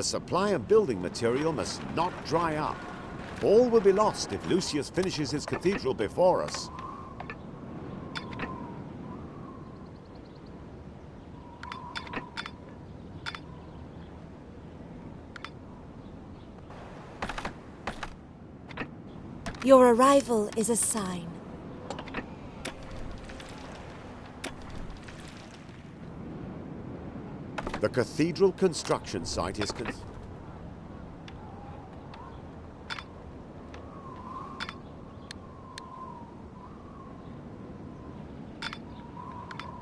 The supply of building material must not dry up. All will be lost if Lucius finishes his cathedral before us. Your arrival is a sign. The cathedral construction site is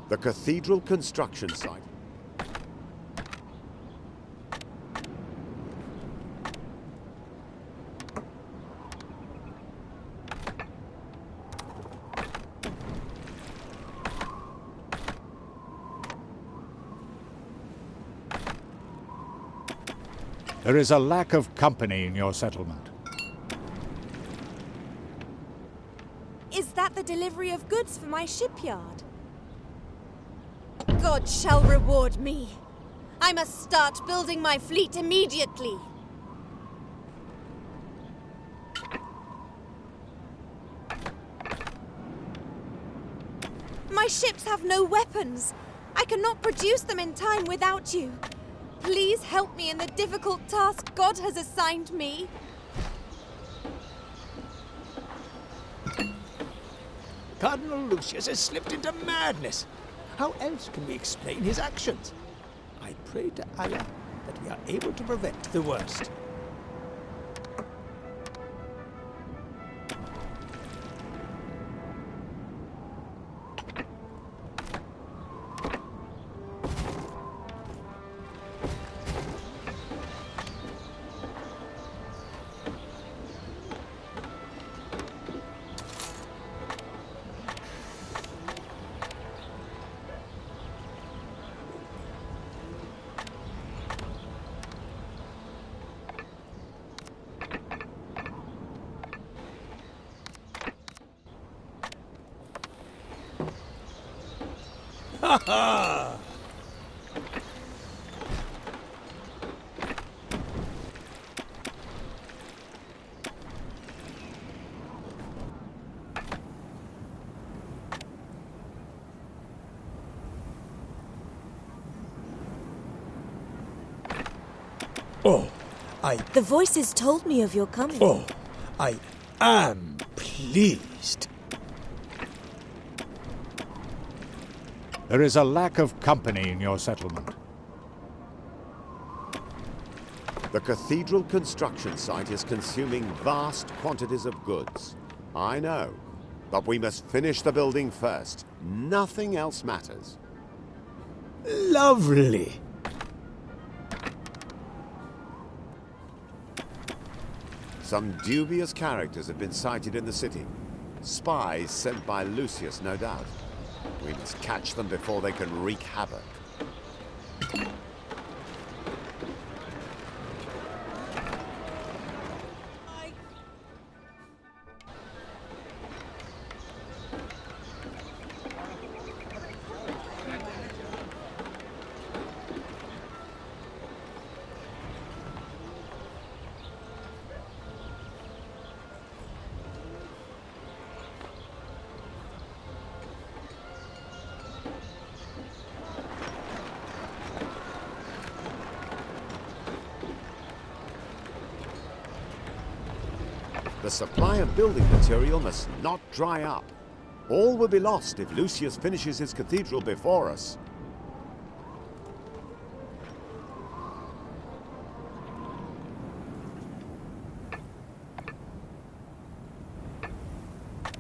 The cathedral construction site. There is a lack of company in your settlement. Is that the delivery of goods for my shipyard? God shall reward me. I must start building my fleet immediately. My ships have no weapons. I cannot produce them in time without you. Please help me in the difficult task God has assigned me. Cardinal Lucius has slipped into madness. How else can we explain his actions? I pray to Allah that we are able to prevent the worst. Ha ha! The voices told me of your coming. Oh, I am pleased. There is a lack of company in your settlement. The cathedral construction site is consuming vast quantities of goods. I know, but we must finish the building first. Nothing else matters. Lovely. Some dubious characters have been sighted in the city. Spies sent by Lucius, no doubt. We must catch them before they can wreak havoc. The supply of building material must not dry up. All will be lost if Lucius finishes his cathedral before us.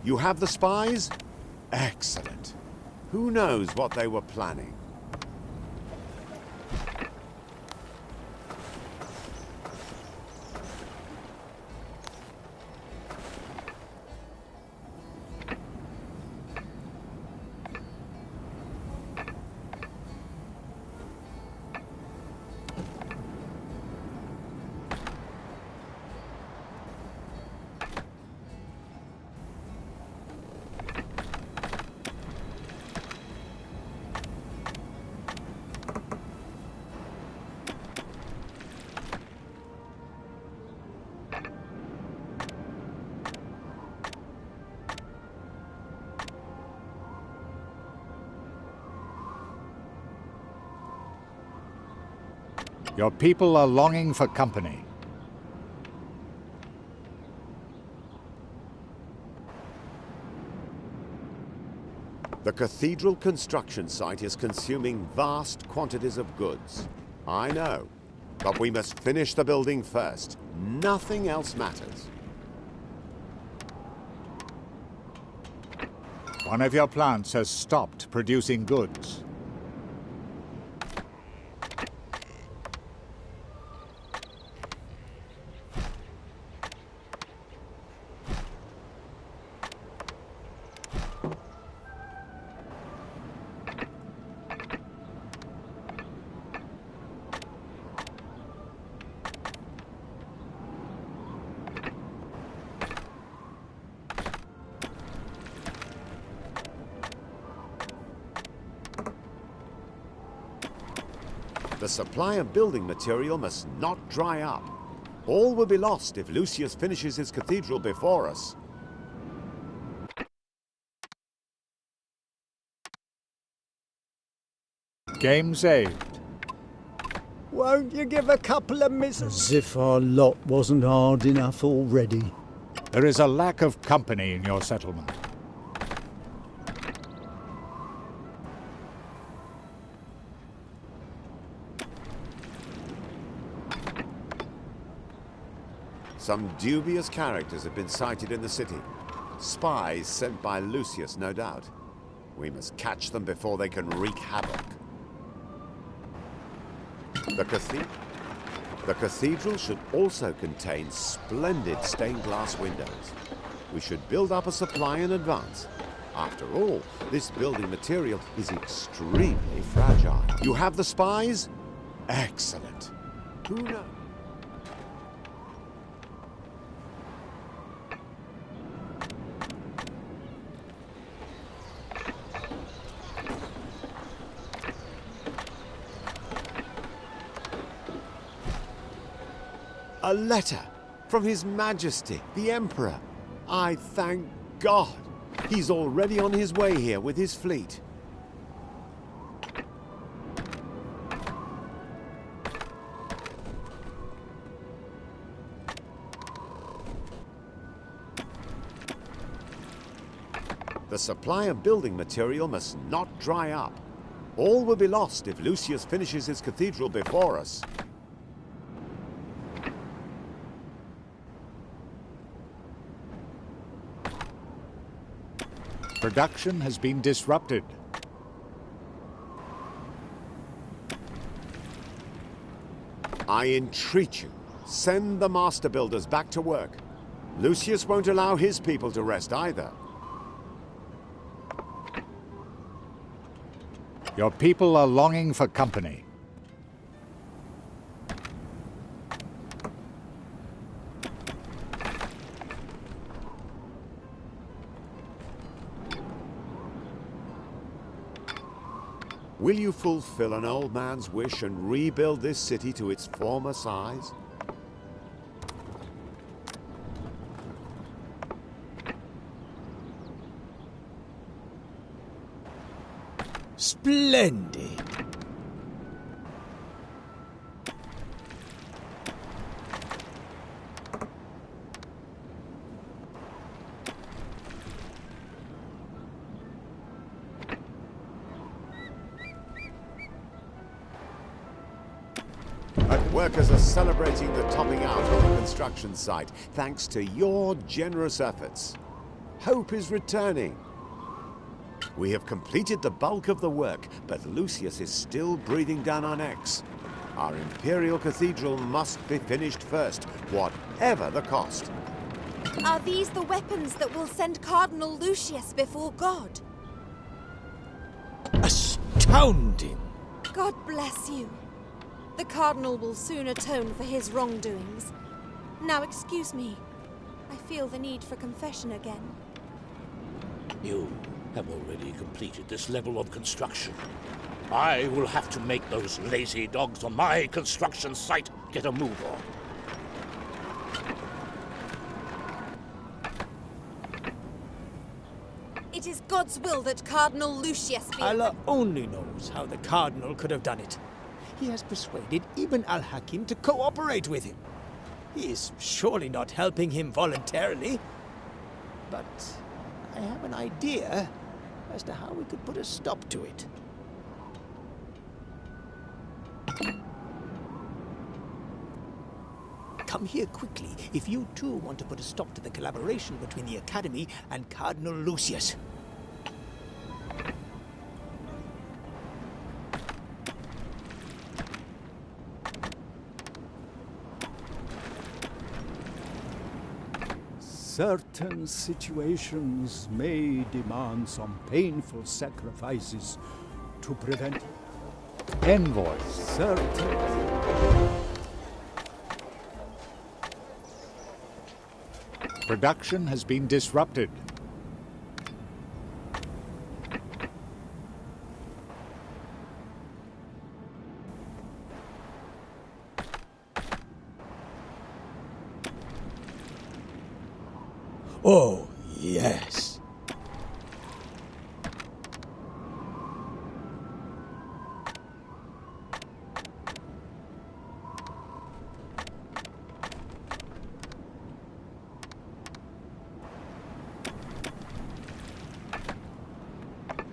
You have the spies? Excellent. Who knows what they were planning? Your people are longing for company. The cathedral construction site is consuming vast quantities of goods. I know, but we must finish the building first. Nothing else matters. One of your plants has stopped producing goods. The supply of building material must not dry up. All will be lost if Lucius finishes his cathedral before us. Game saved. Won't you give a couple of As if our lot wasn't hard enough already. There is a lack of company in your settlement. Some dubious characters have been sighted in the city. Spies sent by Lucius, no doubt. We must catch them before they can wreak havoc. The cathedral should also contain splendid stained glass windows. We should build up a supply in advance. After all, this building material is extremely fragile. You have the spies? Excellent. Who knows? A letter from His Majesty, the Emperor. I thank God. He's already on his way here with his fleet. The supply of building material must not dry up. All will be lost if Lucius finishes his cathedral before us. Production has been disrupted. I entreat you, send the master builders back to work. Lucius won't allow his people to rest either. Your people are longing for company. Will you fulfill an old man's wish and rebuild this city to its former size? Splendid! Workers are celebrating the topping out of the construction site, thanks to your generous efforts. Hope is returning. We have completed the bulk of the work, but Lucius is still breathing down our necks. Our Imperial Cathedral must be finished first, whatever the cost. Are these the weapons that will send Cardinal Lucius before God? Astounding! God bless you. The Cardinal will soon atone for his wrongdoings. Now excuse me. I feel the need for confession again. You have already completed this level of construction. I will have to make those lazy dogs on my construction site get a move on. It is God's will that Cardinal Lucius be... Allah only knows how the Cardinal could have done it. He has persuaded Ibn al-Hakim to cooperate with him. He is surely not helping him voluntarily. But I have an idea as to how we could put a stop to it. Come here quickly if you too want to put a stop to the collaboration between the Academy and Cardinal Lucius. Certain situations may demand some painful sacrifices to prevent envoys. Production has been disrupted. Oh, yes.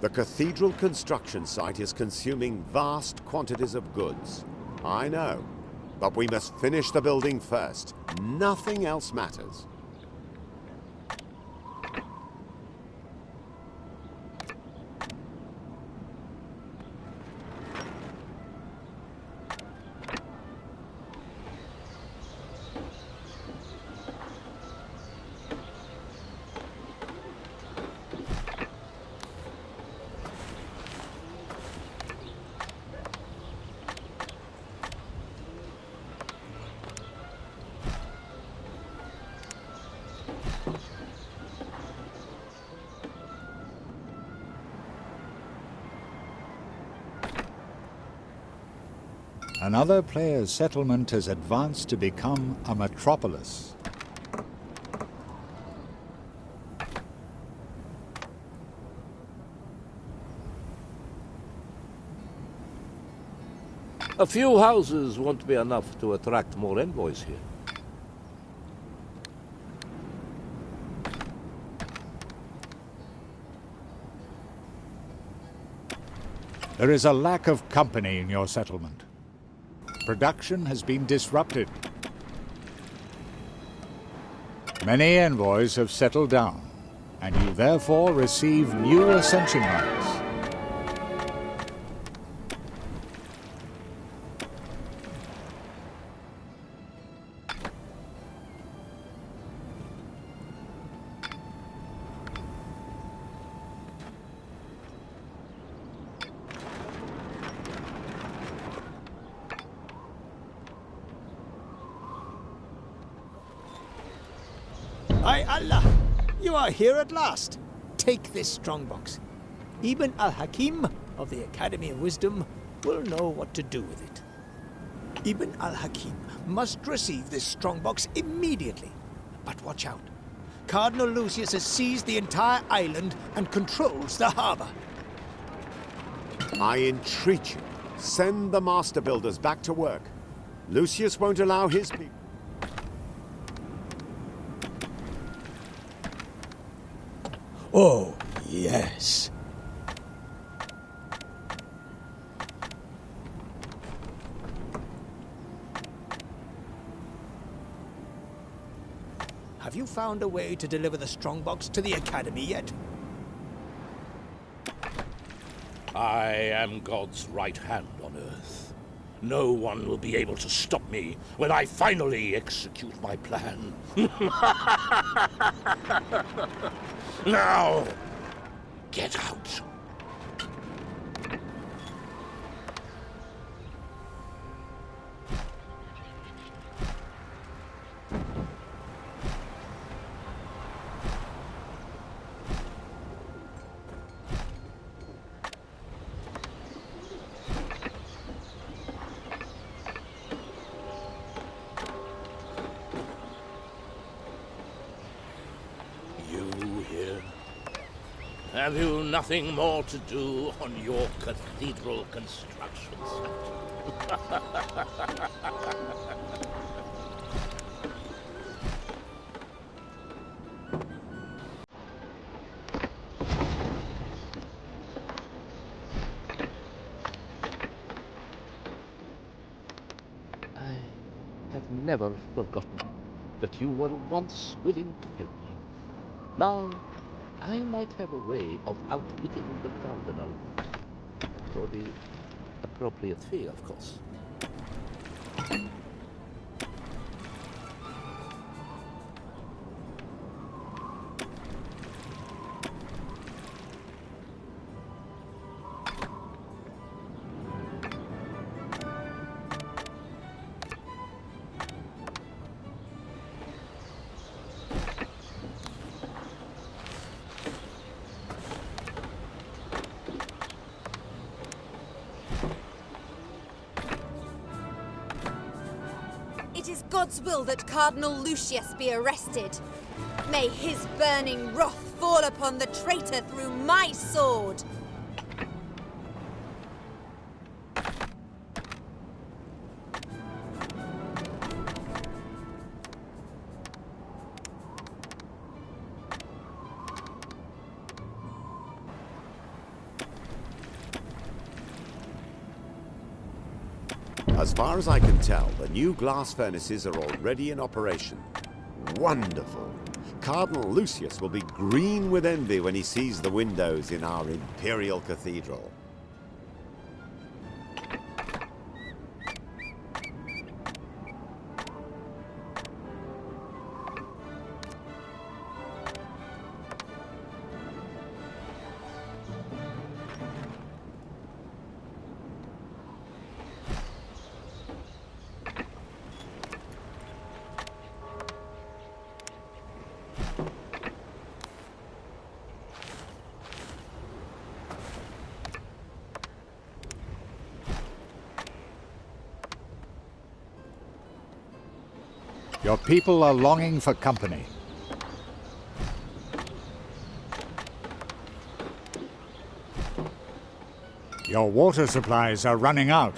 The cathedral construction site is consuming vast quantities of goods. I know, but we must finish the building first. Nothing else matters. Another player's settlement has advanced to become a metropolis. A few houses won't be enough to attract more envoys here. There is a lack of company in your settlement. Production has been disrupted. Many envoys have settled down, and you therefore receive new ascension rights. By Allah! You are here at last. Take this strongbox. Ibn al-Hakim of the Academy of Wisdom will know what to do with it. Ibn al-Hakim must receive this strongbox immediately. But watch out. Cardinal Lucius has seized the entire island and controls the harbor. I entreat you, send the master builders back to work. Lucius won't allow his people. Oh, yes. Have you found a way to deliver the strongbox to the Academy yet? I am God's right hand on earth. No one will be able to stop me when I finally execute my plan. Now, get out. Have you nothing more to do on your cathedral constructions? I have never forgotten that you were once willing to help me. Now, I might have a way of outwitting the Cardinal. For the appropriate fee, of course. It is God's will that Cardinal Lucius be arrested. May his burning wrath fall upon the traitor through my sword. As far as I can tell, the new glass furnaces are already in operation. Wonderful! Cardinal Lucius will be green with envy when he sees the windows in our imperial cathedral. Your people are longing for company. Your water supplies are running out.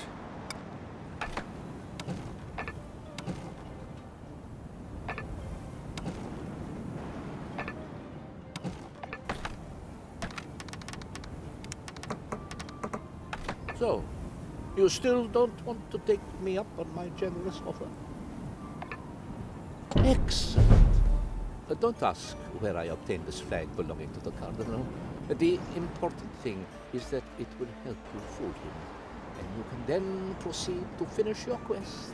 So, you still don't want to take me up on my generous offer? Excellent. Don't ask where I obtained this flag belonging to the Cardinal. The important thing is that it will help you fool him, and you can then proceed to finish your quest,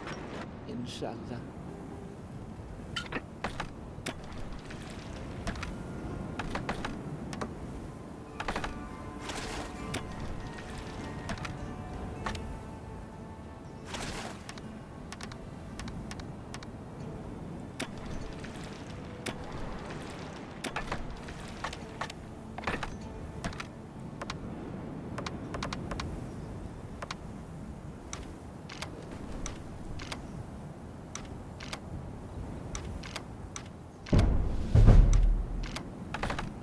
inshallah.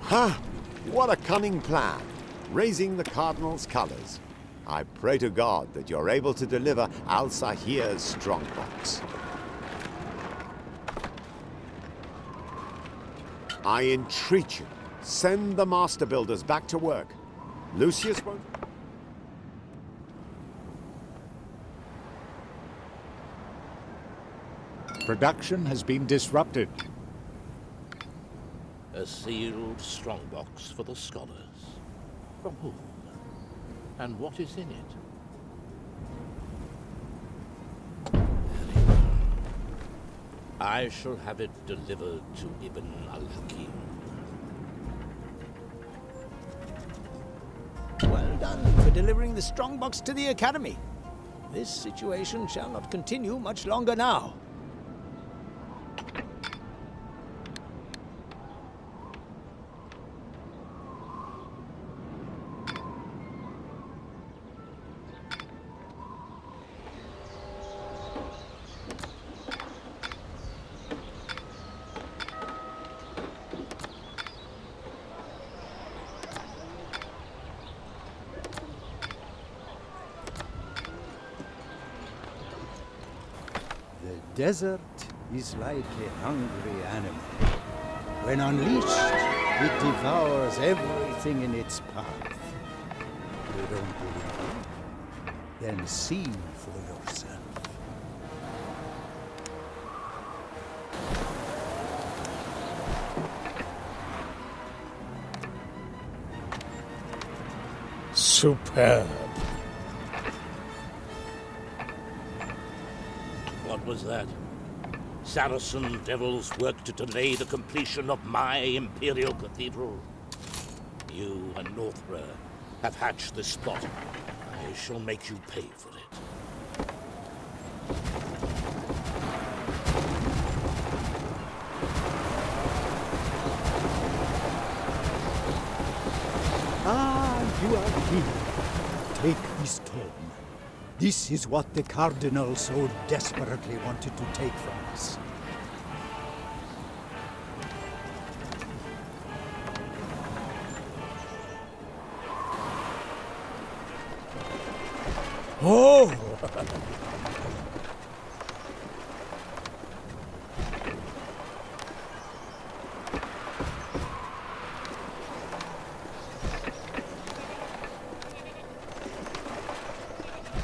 Ha! What a cunning plan! Raising the Cardinal's colours. I pray to God that you're able to deliver Al-Sahir's strongbox. I entreat you, send the master builders back to work. Lucius won't... Production has been disrupted. A sealed strongbox for the scholars. From whom? And what is in it? Very well. I shall have it delivered to Ibn al-Hakim. Well done for delivering the strongbox to the Academy. This situation shall not continue much longer now. The desert is like a hungry animal. When unleashed, it devours everything in its path. You don't believe me? Then see for yourself. Superb. What was that? Saracen devils work to delay the completion of my imperial cathedral. You and Northborough have hatched this plot. I shall make you pay for it. Ah, you are here. Take this tome. This is what the Cardinal so desperately wanted to take from us. Oh!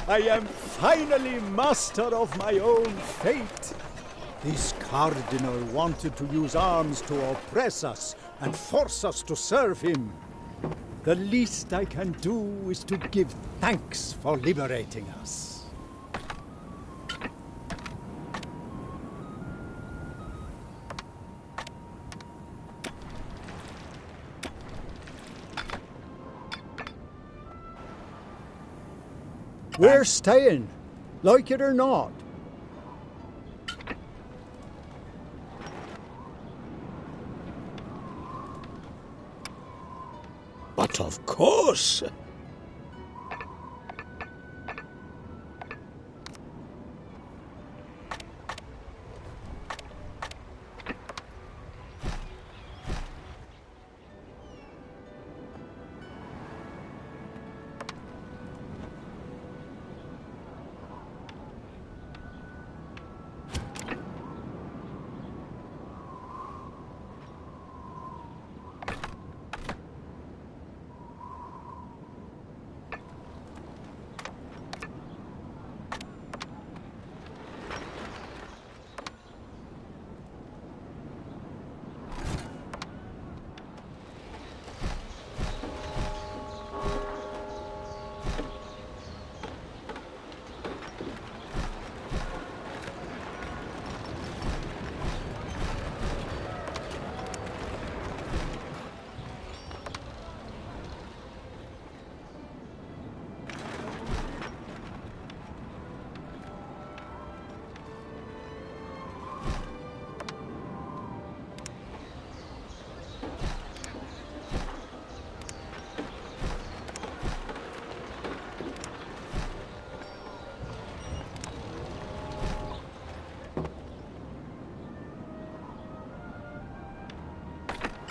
I am finally master of my own fate. This cardinal wanted to use arms to oppress us and force us to serve him. The least I can do is to give thanks for liberating us. We're staying, like it or not. But of course!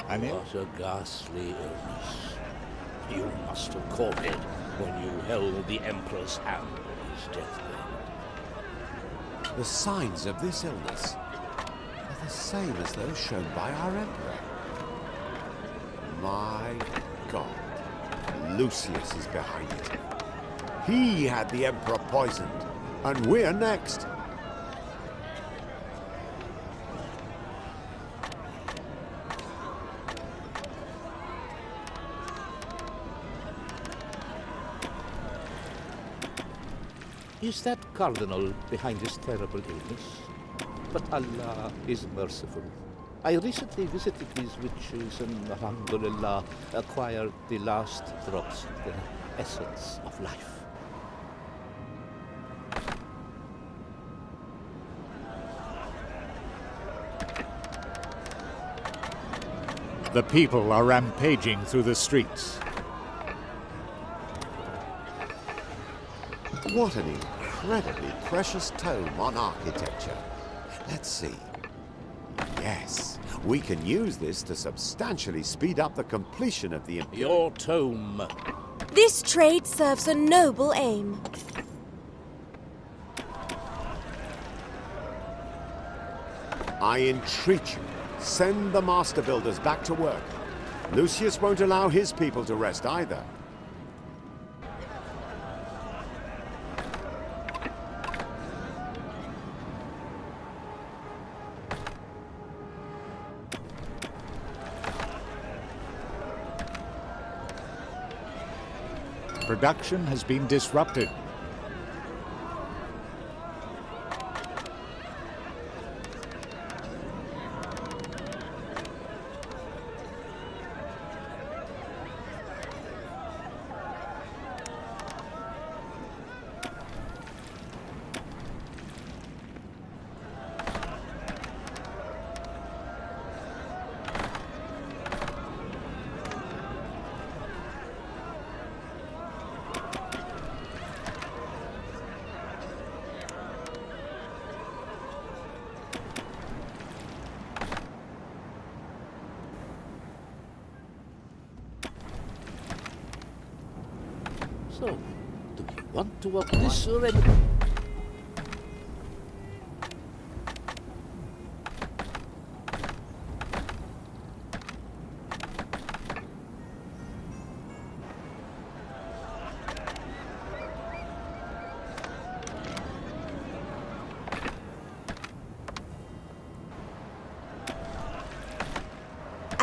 What a ghastly illness. You must have caught it when you held the Emperor's hand on his deathbed. The signs of this illness are the same as those shown by our Emperor. My God, Lucius is behind it. He had the Emperor poisoned, and we're next. Is that Cardinal behind this terrible illness? But Allah is merciful. I recently visited these witches and, alhamdulillah, acquired the last drops of the essence of life. The people are rampaging through the streets. What an incredibly precious tome on architecture. Let's see. Yes, we can use this to substantially speed up the completion of the... Your tome. This trade serves a noble aim. I entreat you, send the master builders back to work. Lucius won't allow his people to rest either. Production has been disrupted. So, do you want to walk this already?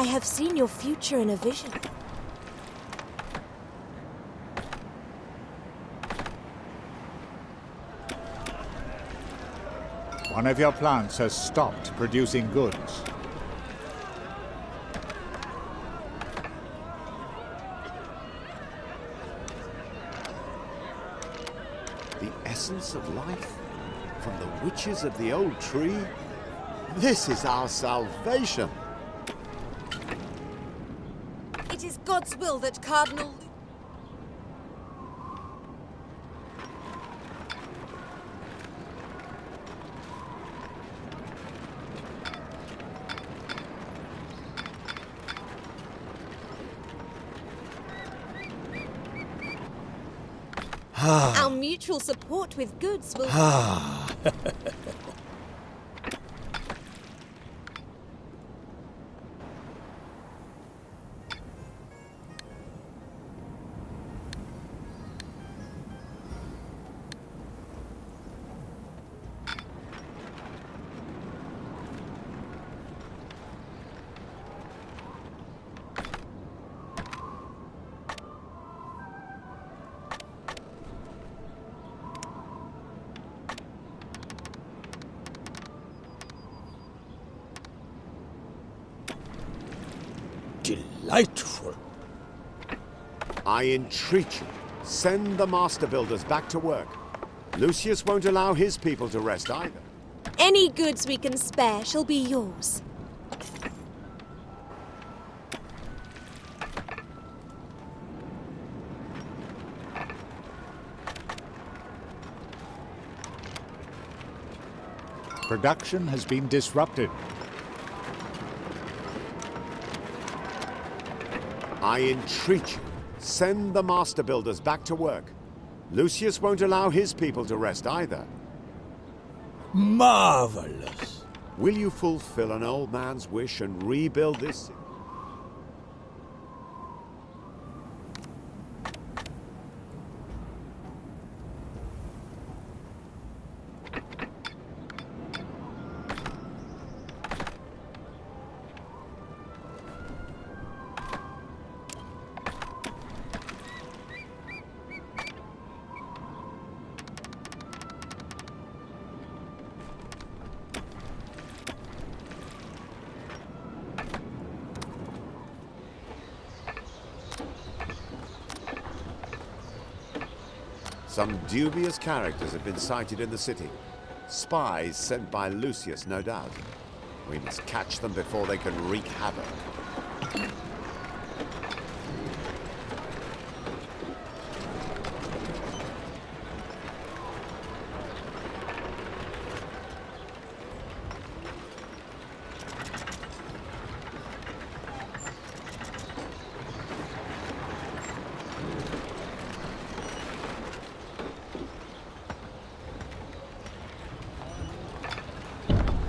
I have seen your future in a vision. One of your plants has stopped producing goods. The essence of life? From the witches of the old tree? This is our salvation! It is God's will that Cardinal... Our mutual support with goods will... Delightful. I entreat you, send the Master Builders back to work. Lucius won't allow his people to rest either. Any goods we can spare shall be yours. Production has been disrupted. I entreat you, send the Master Builders back to work. Lucius won't allow his people to rest either. Marvelous. Will you fulfill an old man's wish and rebuild this city? Some dubious characters have been sighted in the city. Spies sent by Lucius, no doubt. We must catch them before they can wreak havoc.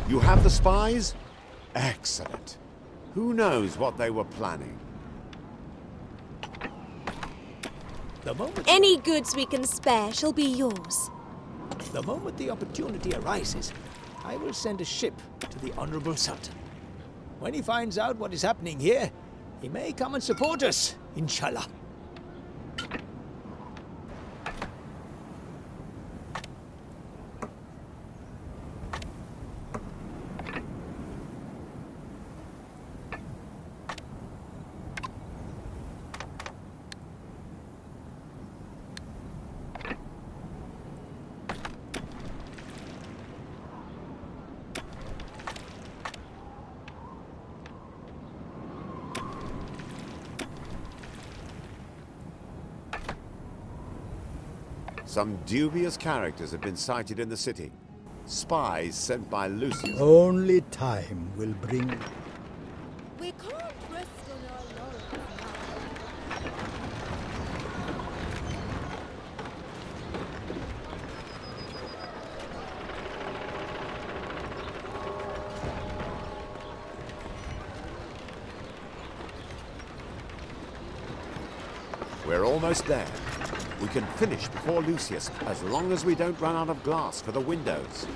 You have the spies? Excellent. Who knows what they were planning? Any goods we can spare shall be yours. The moment the opportunity arises, I will send a ship to the Honorable Sultan. When he finds out what is happening here, he may come and support us, inshallah. Some dubious characters have been sighted in the city. Spies sent by Lucius. Only time will bring... We can't rest on our laurels We're almost there. We can finish before Lucius, as long as we don't run out of glass for the windows.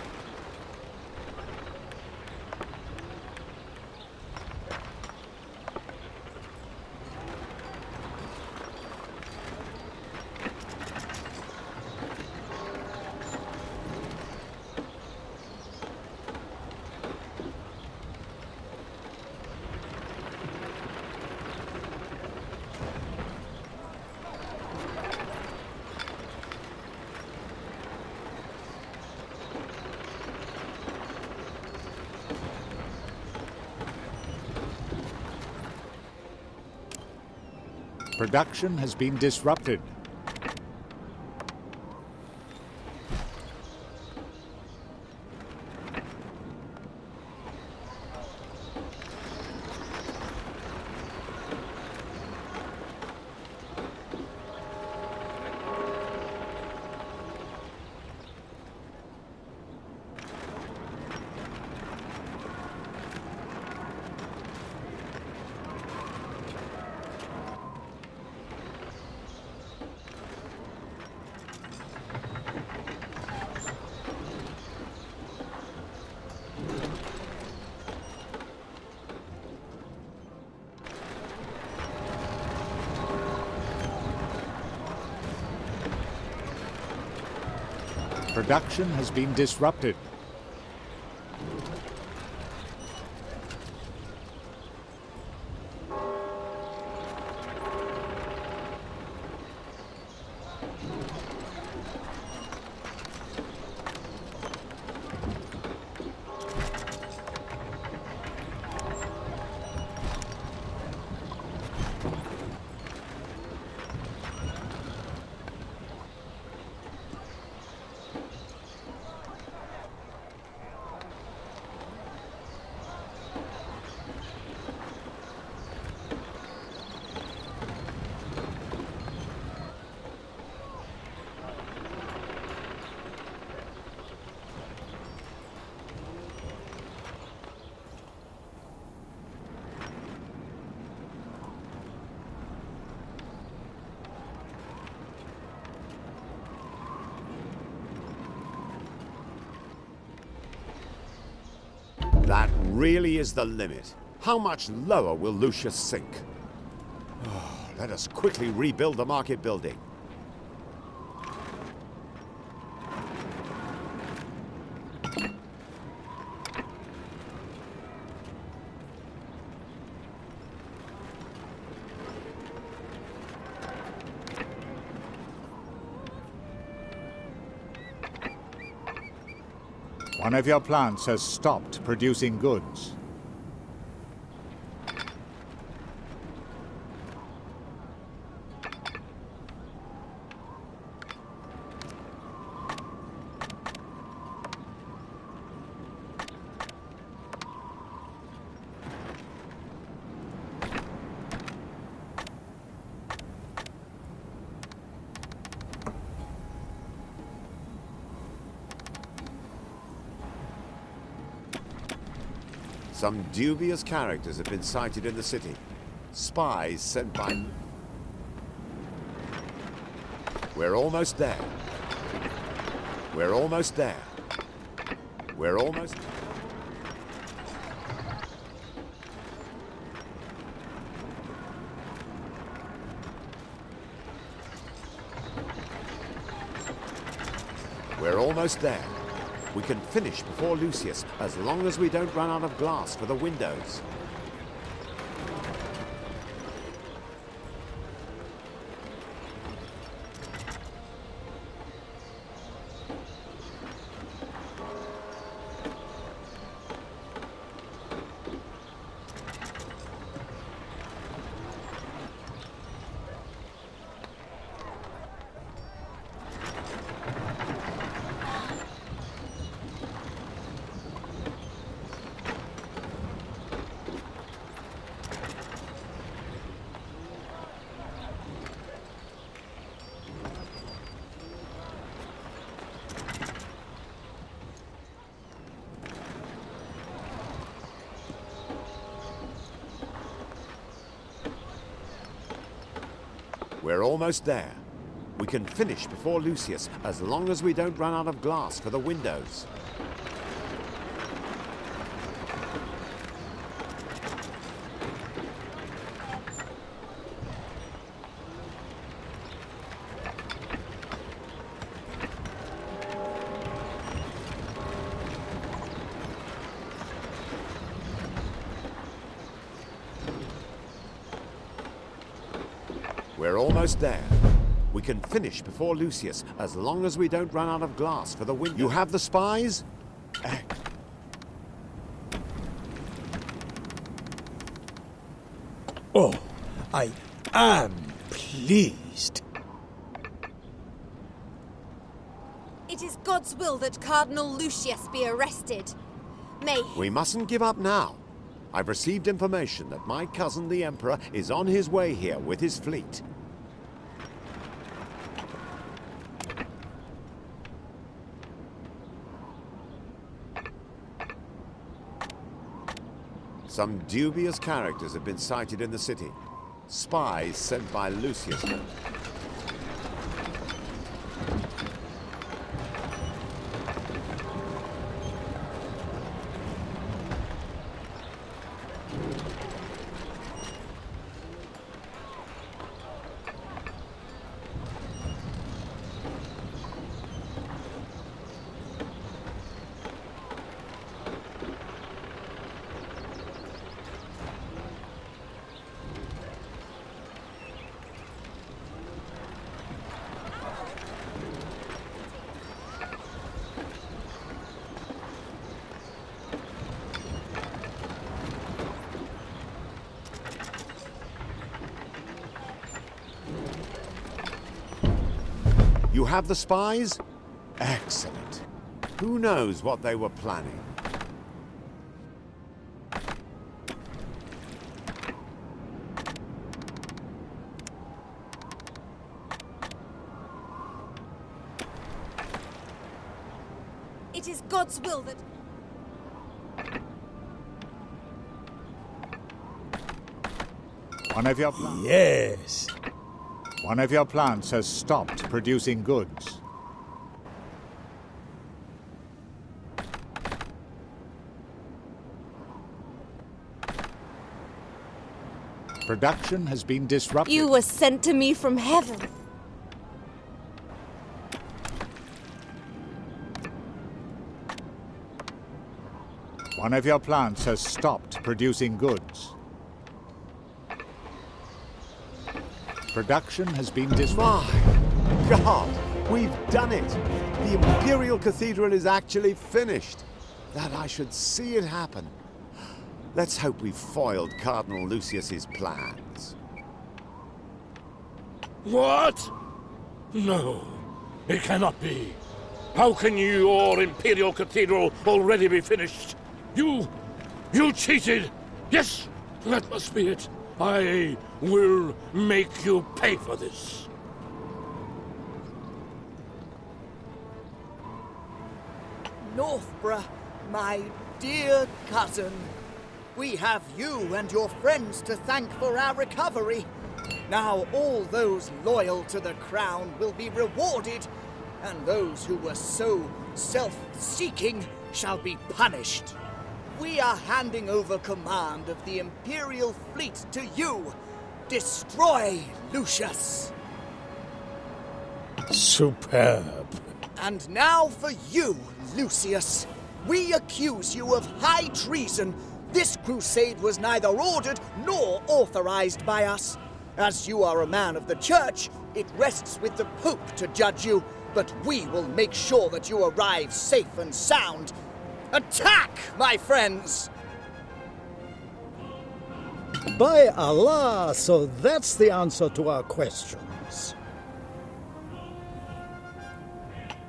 Production has been disrupted. Production has been disrupted. That really is the limit. How much lower will Lucius sink? Oh, let us quickly rebuild the market building. One of your plants has stopped producing goods. Some dubious characters have been sighted in the city. Spies sent by... We're almost there. We're almost there. We're almost... We're almost there. We can finish before Lucius, as long as we don't run out of glass for the windows. We're almost there. We can finish before Lucius, as long as we don't run out of glass for the windows. We're almost there. We can finish before Lucius, as long as we don't run out of glass for the window. You have the spies? Oh, I am pleased. It is God's will that Cardinal Lucius be arrested. May he... We mustn't give up now. I've received information that my cousin the Emperor is on his way here with his fleet. Some dubious characters have been sighted in the city. Spies sent by Lucius. You have the spies? Excellent. Who knows what they were planning? It is God's will that... One of your plants. Yes. One of your plants has stopped producing goods. Production has been disrupted. You were sent to me from heaven. One of your plants has stopped producing goods. Production has been disrupted. My God, we've done it! The Imperial Cathedral is actually finished. That I should see it happen. Let's hope we've foiled Cardinal Lucius's plans. What? No, it cannot be. How can your Imperial Cathedral already be finished? You cheated! Yes, that must be it. I will make you pay for this. Northborough, my dear cousin, we have you and your friends to thank for our recovery. Now all those loyal to the crown will be rewarded, and those who were so self-seeking shall be punished. We are handing over command of the Imperial fleet to you. Destroy Lucius! Superb. And now for you, Lucius. We accuse you of high treason. This crusade was neither ordered nor authorized by us. As you are a man of the church, it rests with the Pope to judge you, but we will make sure that you arrive safe and sound. Attack, my friends! By Allah, so that's the answer to our questions.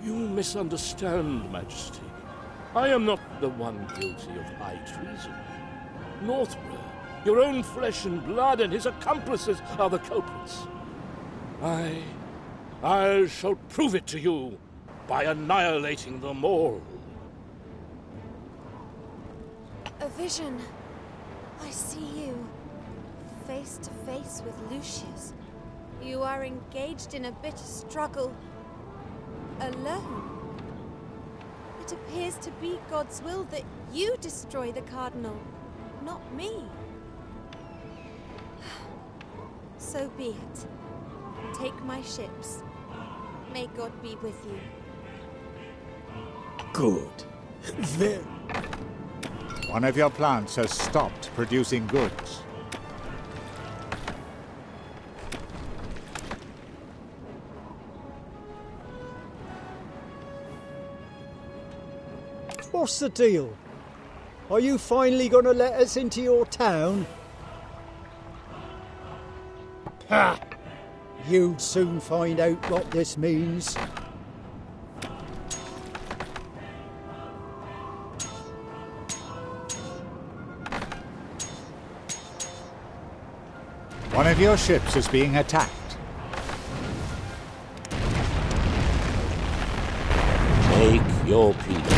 You misunderstand, Majesty. I am not the one guilty of high treason. Northborough, your own flesh and blood, and his accomplices are the culprits. I shall prove it to you by annihilating them all. A vision. I see you, face to face with Lucius. You are engaged in a bitter struggle, alone. It appears to be God's will that you destroy the Cardinal, not me. So be it. Take my ships. May God be with you. Good. Then... One of your plants has stopped producing goods. What's the deal? Are you finally going to let us into your town? Ha! You'll soon find out what this means. One of your ships is being attacked. Make your peace.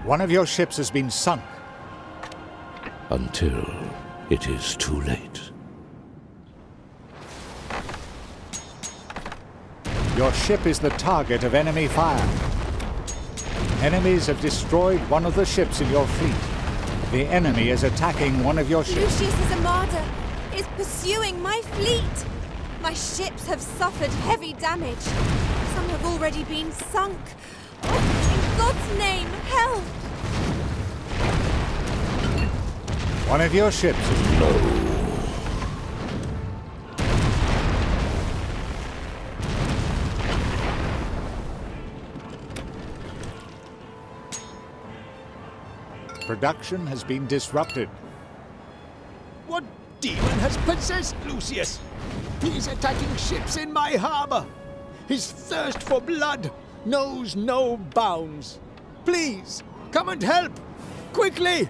One of your ships has been sunk. Until it is too late. Your ship is the target of enemy fire. Enemies have destroyed one of the ships in your fleet. The enemy is attacking one of your ships. Lucius's armada is pursuing my fleet. My ships have suffered heavy damage. Some have already been sunk. Oh, in God's name, help! One of your ships is low. Production has been disrupted. What demon has possessed Lucius? He's attacking ships in my harbor. His thirst for blood knows no bounds. Please, come and help! Quickly!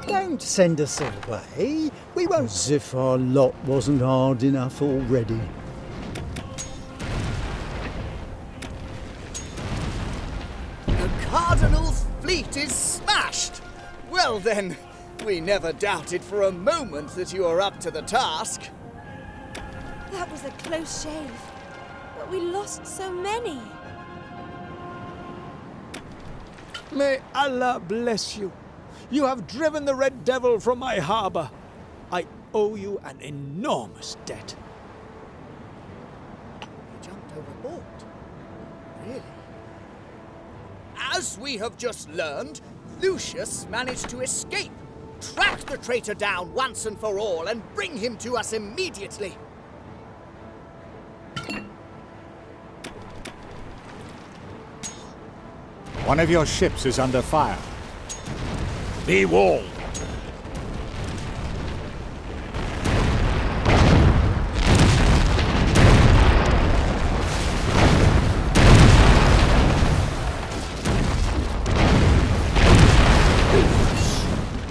Don't send us away. We won't. As if our lot wasn't hard enough already. The Cardinal's fleet is smashed! Well then, we never doubted for a moment that you are up to the task. That was a close shave. But we lost so many. May Allah bless you. You have driven the Red Devil from my harbor. I owe you an enormous debt. He jumped overboard. Really? As we have just learned, Lucius managed to escape. Track the traitor down once and for all and bring him to us immediately. One of your ships is under fire. Be warned.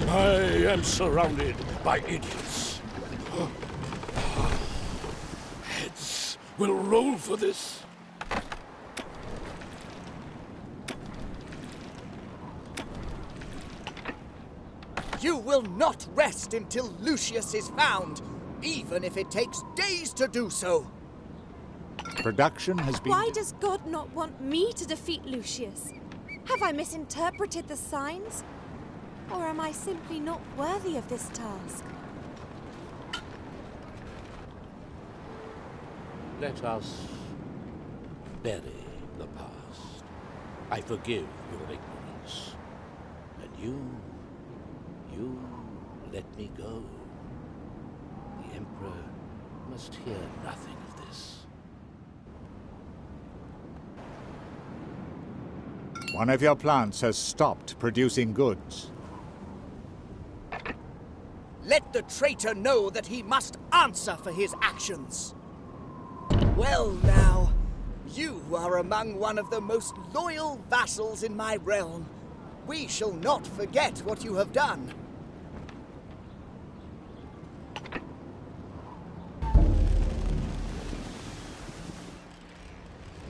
I am surrounded by idiots. Heads will roll for this. You will not rest until Lucius is found, even if it takes days to do so. Production has been... Why does God not want me to defeat Lucius? Have I misinterpreted the signs? Or am I simply not worthy of this task? Let us bury the past. I forgive your ignorance. And you let me go. The Emperor must hear nothing of this. One of your plants has stopped producing goods. Let the traitor know that he must answer for his actions. Well now, you are among one of the most loyal vassals in my realm. We shall not forget what you have done.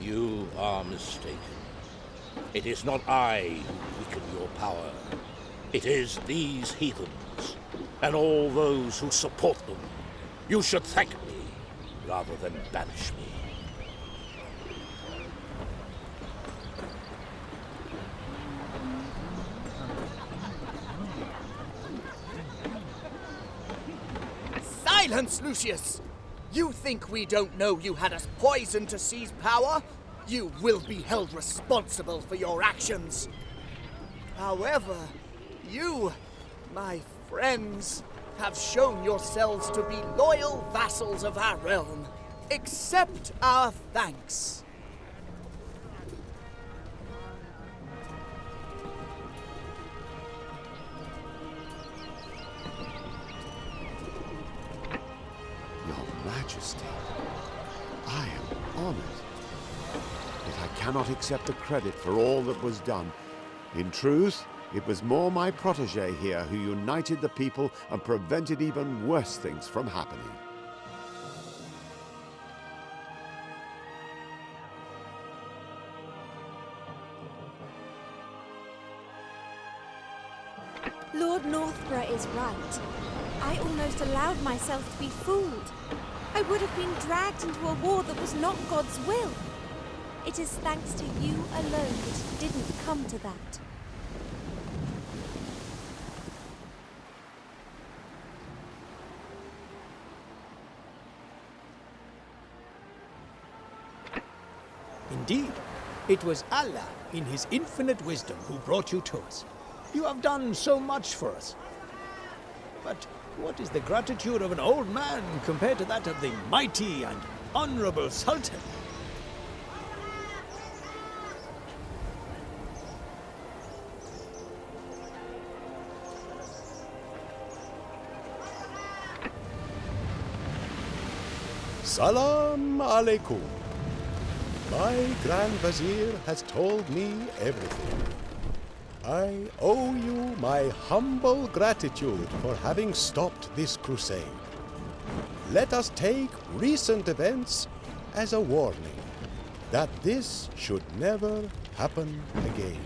You are mistaken. It is not I who weaken your power. It is these heathens, and all those who support them. You should thank me, rather than banish me. Silence, Lucius! You think we don't know you had us poisoned to seize power? You will be held responsible for your actions. However, you, my friends, have shown yourselves to be loyal vassals of our realm. Accept our thanks. Your Majesty, I am honored. Yet I cannot accept the credit for all that was done. In truth, it was more my protege here who united the people and prevented even worse things from happening. Lord Northborough is right. I almost allowed myself to be fooled. I would have been dragged into a war that was not God's will. It is thanks to you alone that it didn't come to that. Indeed, it was Allah, in his infinite wisdom, who brought you to us. You have done so much for us. But what is the gratitude of an old man compared to that of the mighty and honorable Sultan? Salam alaikum. My Grand Vizier has told me everything. I owe you my humble gratitude for having stopped this crusade. Let us take recent events as a warning that this should never happen again.